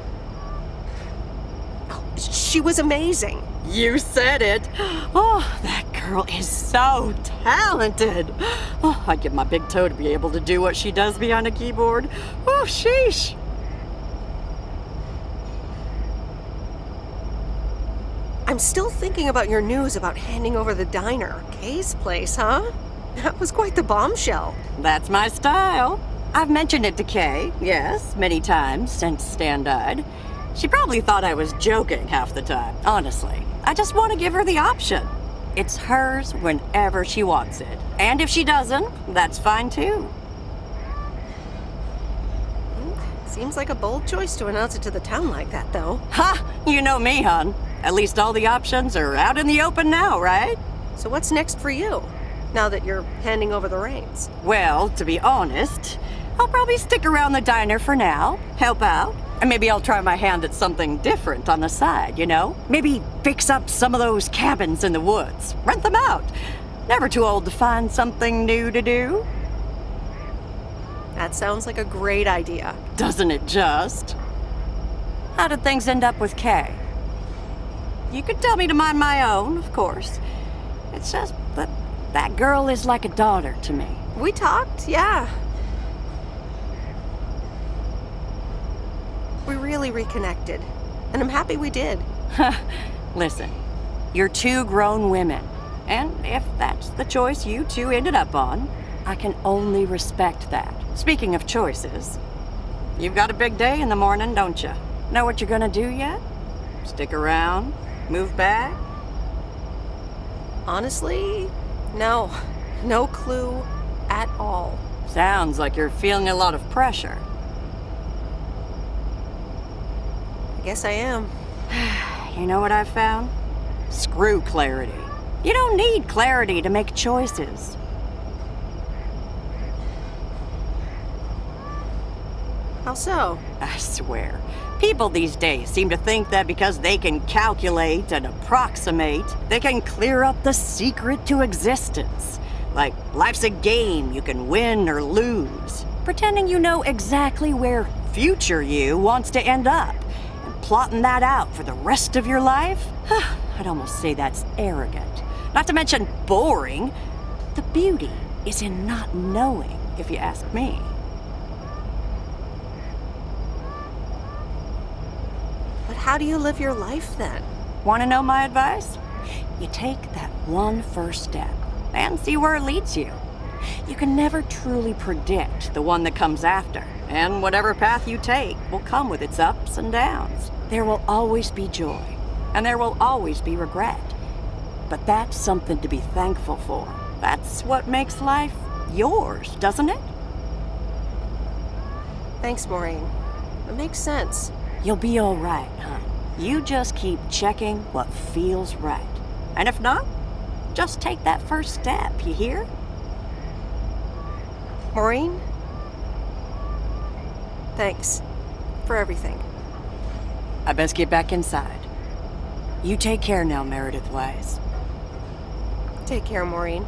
[SPEAKER 1] She was amazing.
[SPEAKER 5] You said it. Oh, that girl is so talented. Oh, I'd give my big toe to be able to do what she does behind a keyboard. Oh, sheesh.
[SPEAKER 1] I'm still thinking about your news about handing over the diner. Kay's place, huh? That was quite the bombshell.
[SPEAKER 5] That's my style. I've mentioned it to Kay, yes, many times since Stan died. She probably thought I was joking half the time, honestly. I just want to give her the option. It's hers whenever she wants it. And if she doesn't, that's fine too.
[SPEAKER 1] Seems like a bold choice to announce it to the town like that, though.
[SPEAKER 5] Ha! You know me, hon. At least all the options are out in the open now, right?
[SPEAKER 1] So what's next for you, now that you're handing over the reins?
[SPEAKER 5] Well, to be honest, I'll probably stick around the diner for now, help out. And maybe I'll try my hand at something different on the side, you know? Maybe fix up some of those cabins in the woods. Rent them out. Never too old to find something new to do.
[SPEAKER 1] That sounds like a great idea.
[SPEAKER 5] Doesn't it just? How did things end up with Kay? You could tell me to mind my own, of course. It's just that girl is like a daughter to me.
[SPEAKER 1] We talked, yeah. We really reconnected, and I'm happy we did.
[SPEAKER 5] Listen, you're two grown women, and if that's the choice you two ended up on, I can only respect that. Speaking of choices, you've got a big day in the morning, don't you? Know what you're gonna do yet? Stick around? Move back?
[SPEAKER 1] Honestly, no. No clue at all.
[SPEAKER 5] Sounds like you're feeling a lot of pressure.
[SPEAKER 1] I guess I am.
[SPEAKER 5] You know what I've found? Screw clarity. You don't need clarity to make choices.
[SPEAKER 1] How so?
[SPEAKER 5] I swear. People these days seem to think that because they can calculate and approximate, they can clear up the secret to existence. Like life's a game you can win or lose. Pretending you know exactly where future you wants to end up. And plotting that out for the rest of your life? I'd almost say that's arrogant. Not to mention boring. The beauty is in not knowing, if you ask me.
[SPEAKER 1] But how do you live your life then?
[SPEAKER 5] Want to know my advice? You take that one first step and see where it leads you. You can never truly predict the one that comes after, and whatever path you take will come with its ups and downs. There will always be joy, and there will always be regret. But that's something to be thankful for. That's what makes life yours, doesn't it?
[SPEAKER 1] Thanks, Maureen. It makes sense.
[SPEAKER 5] You'll be all right, hon. You just keep checking what feels right. And if not, just take that first step, you hear?
[SPEAKER 1] Maureen? Thanks for everything.
[SPEAKER 5] I best get back inside. You take care now, Meredith Wise.
[SPEAKER 1] Take care, Maureen.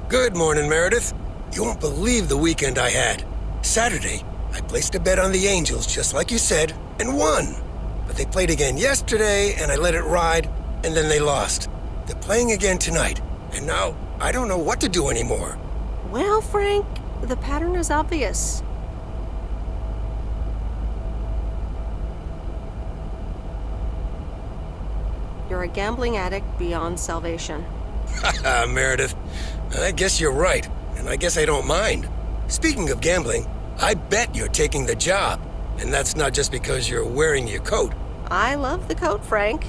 [SPEAKER 3] Good morning, Meredith. You won't believe the weekend I had. Saturday, I placed a bet on the Angels, just like you said, and won. But they played again yesterday, and I let it ride, and then they lost. They're playing again tonight, and now I don't know what to do anymore.
[SPEAKER 1] Well, Frank, the pattern is obvious. You're a gambling addict beyond salvation.
[SPEAKER 3] Haha, Meredith. I guess you're right, and I guess I don't mind. Speaking of gambling, I bet you're taking the job. And that's not just because you're wearing your coat.
[SPEAKER 1] I love the coat, Frank.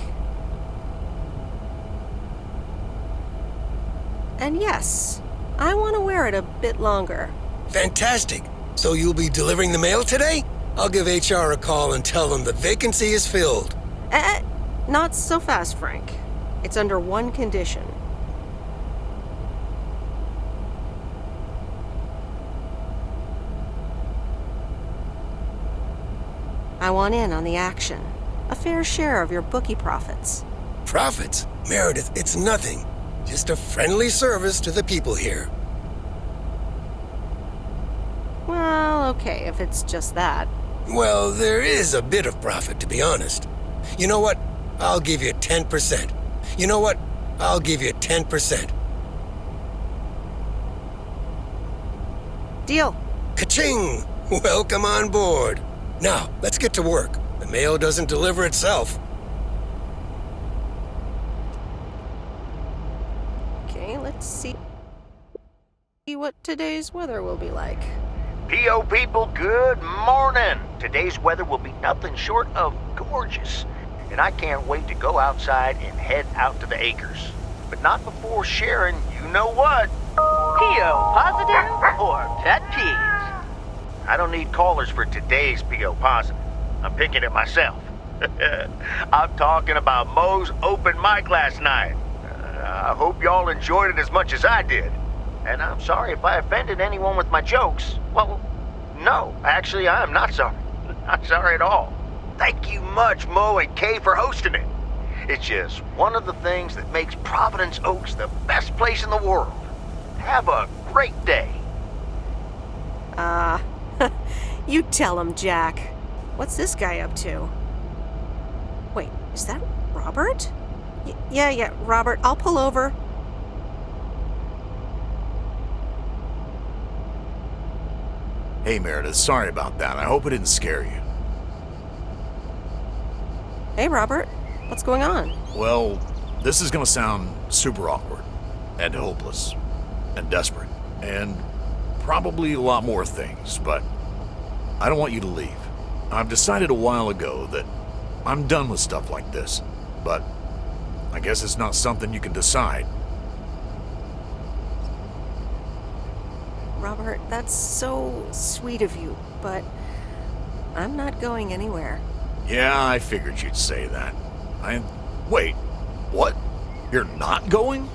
[SPEAKER 1] And yes, I want to wear it a bit longer.
[SPEAKER 3] Fantastic. So you'll be delivering the mail today? I'll give HR a call and tell them the vacancy is filled.
[SPEAKER 1] Not so fast, Frank. It's under one condition. I want in on the action. A fair share of your bookie profits.
[SPEAKER 3] Profits? Meredith, it's nothing. Just a friendly service to the people here.
[SPEAKER 1] Well, okay, if it's just that.
[SPEAKER 3] Well, there is a bit of profit, to be honest. You know what? I'll give you 10%. You know what? I'll give you 10%.
[SPEAKER 1] Deal.
[SPEAKER 3] Ka-ching! Welcome on board. Now, let's get to work. The mail doesn't deliver itself.
[SPEAKER 1] Okay, let's see what today's weather will be like.
[SPEAKER 12] P.O. people, good morning. Today's weather will be nothing short of gorgeous. And I can't wait to go outside and head out to the acres. But not before sharing, you know what?
[SPEAKER 5] P.O. positive or pet peeve?
[SPEAKER 12] I don't need callers for today's P.O. positive. I'm picking it myself. I'm talking about Moe's open mic last night. I hope y'all enjoyed it as much as I did. And I'm sorry if I offended anyone with my jokes. Well, no, actually, I'm not sorry. Not sorry at all. Thank you much, Mo and Kay, for hosting it. It's just one of the things that makes Providence Oaks the best place in the world. Have a great day.
[SPEAKER 1] You tell him, Jack. What's this guy up to? Wait, is that Robert? Yeah, Robert, I'll pull over.
[SPEAKER 8] Hey, Meredith, sorry about that. I hope it didn't scare you.
[SPEAKER 1] Hey, Robert, what's going on?
[SPEAKER 8] Well, this is gonna sound super awkward, and hopeless, and desperate, and probably a lot more things, but I don't want you to leave. I've decided a while ago that I'm done with stuff like this, but I guess it's not something you can decide.
[SPEAKER 1] Robert, that's so sweet of you, but
[SPEAKER 16] I'm not going anywhere.
[SPEAKER 8] Yeah, I figured you'd say that. Wait, what? You're not going?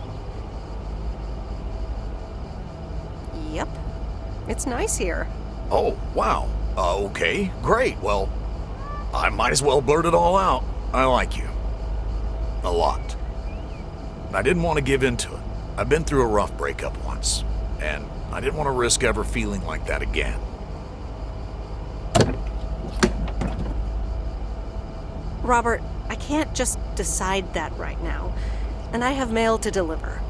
[SPEAKER 16] Yep. It's nice here.
[SPEAKER 8] Oh, wow. Okay, great. Well, I might as well blurt it all out. I like you. A lot. I didn't want to give in to it. I've been through a rough breakup once, and I didn't want to risk ever feeling like that again.
[SPEAKER 16] Robert, I can't just decide that right now. And I have mail to deliver.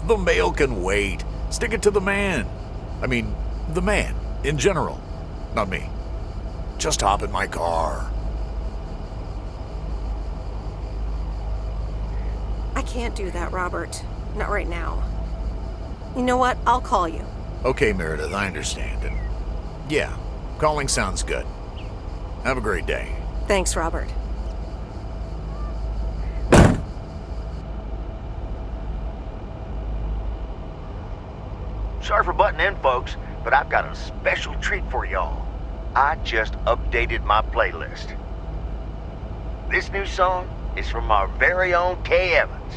[SPEAKER 8] The mail can wait. Stick it to the man. I mean, the man, in general. Not me. Just hop in my car.
[SPEAKER 16] I can't do that, Robert. Not right now. You know what? I'll call you.
[SPEAKER 8] Okay, Meredith, I understand. And yeah, calling sounds good. Have a great day.
[SPEAKER 16] Thanks, Robert.
[SPEAKER 12] Sorry for butting in, folks, but I've got a special treat for y'all. I just updated my playlist. This new song is from our very own Kay Evans.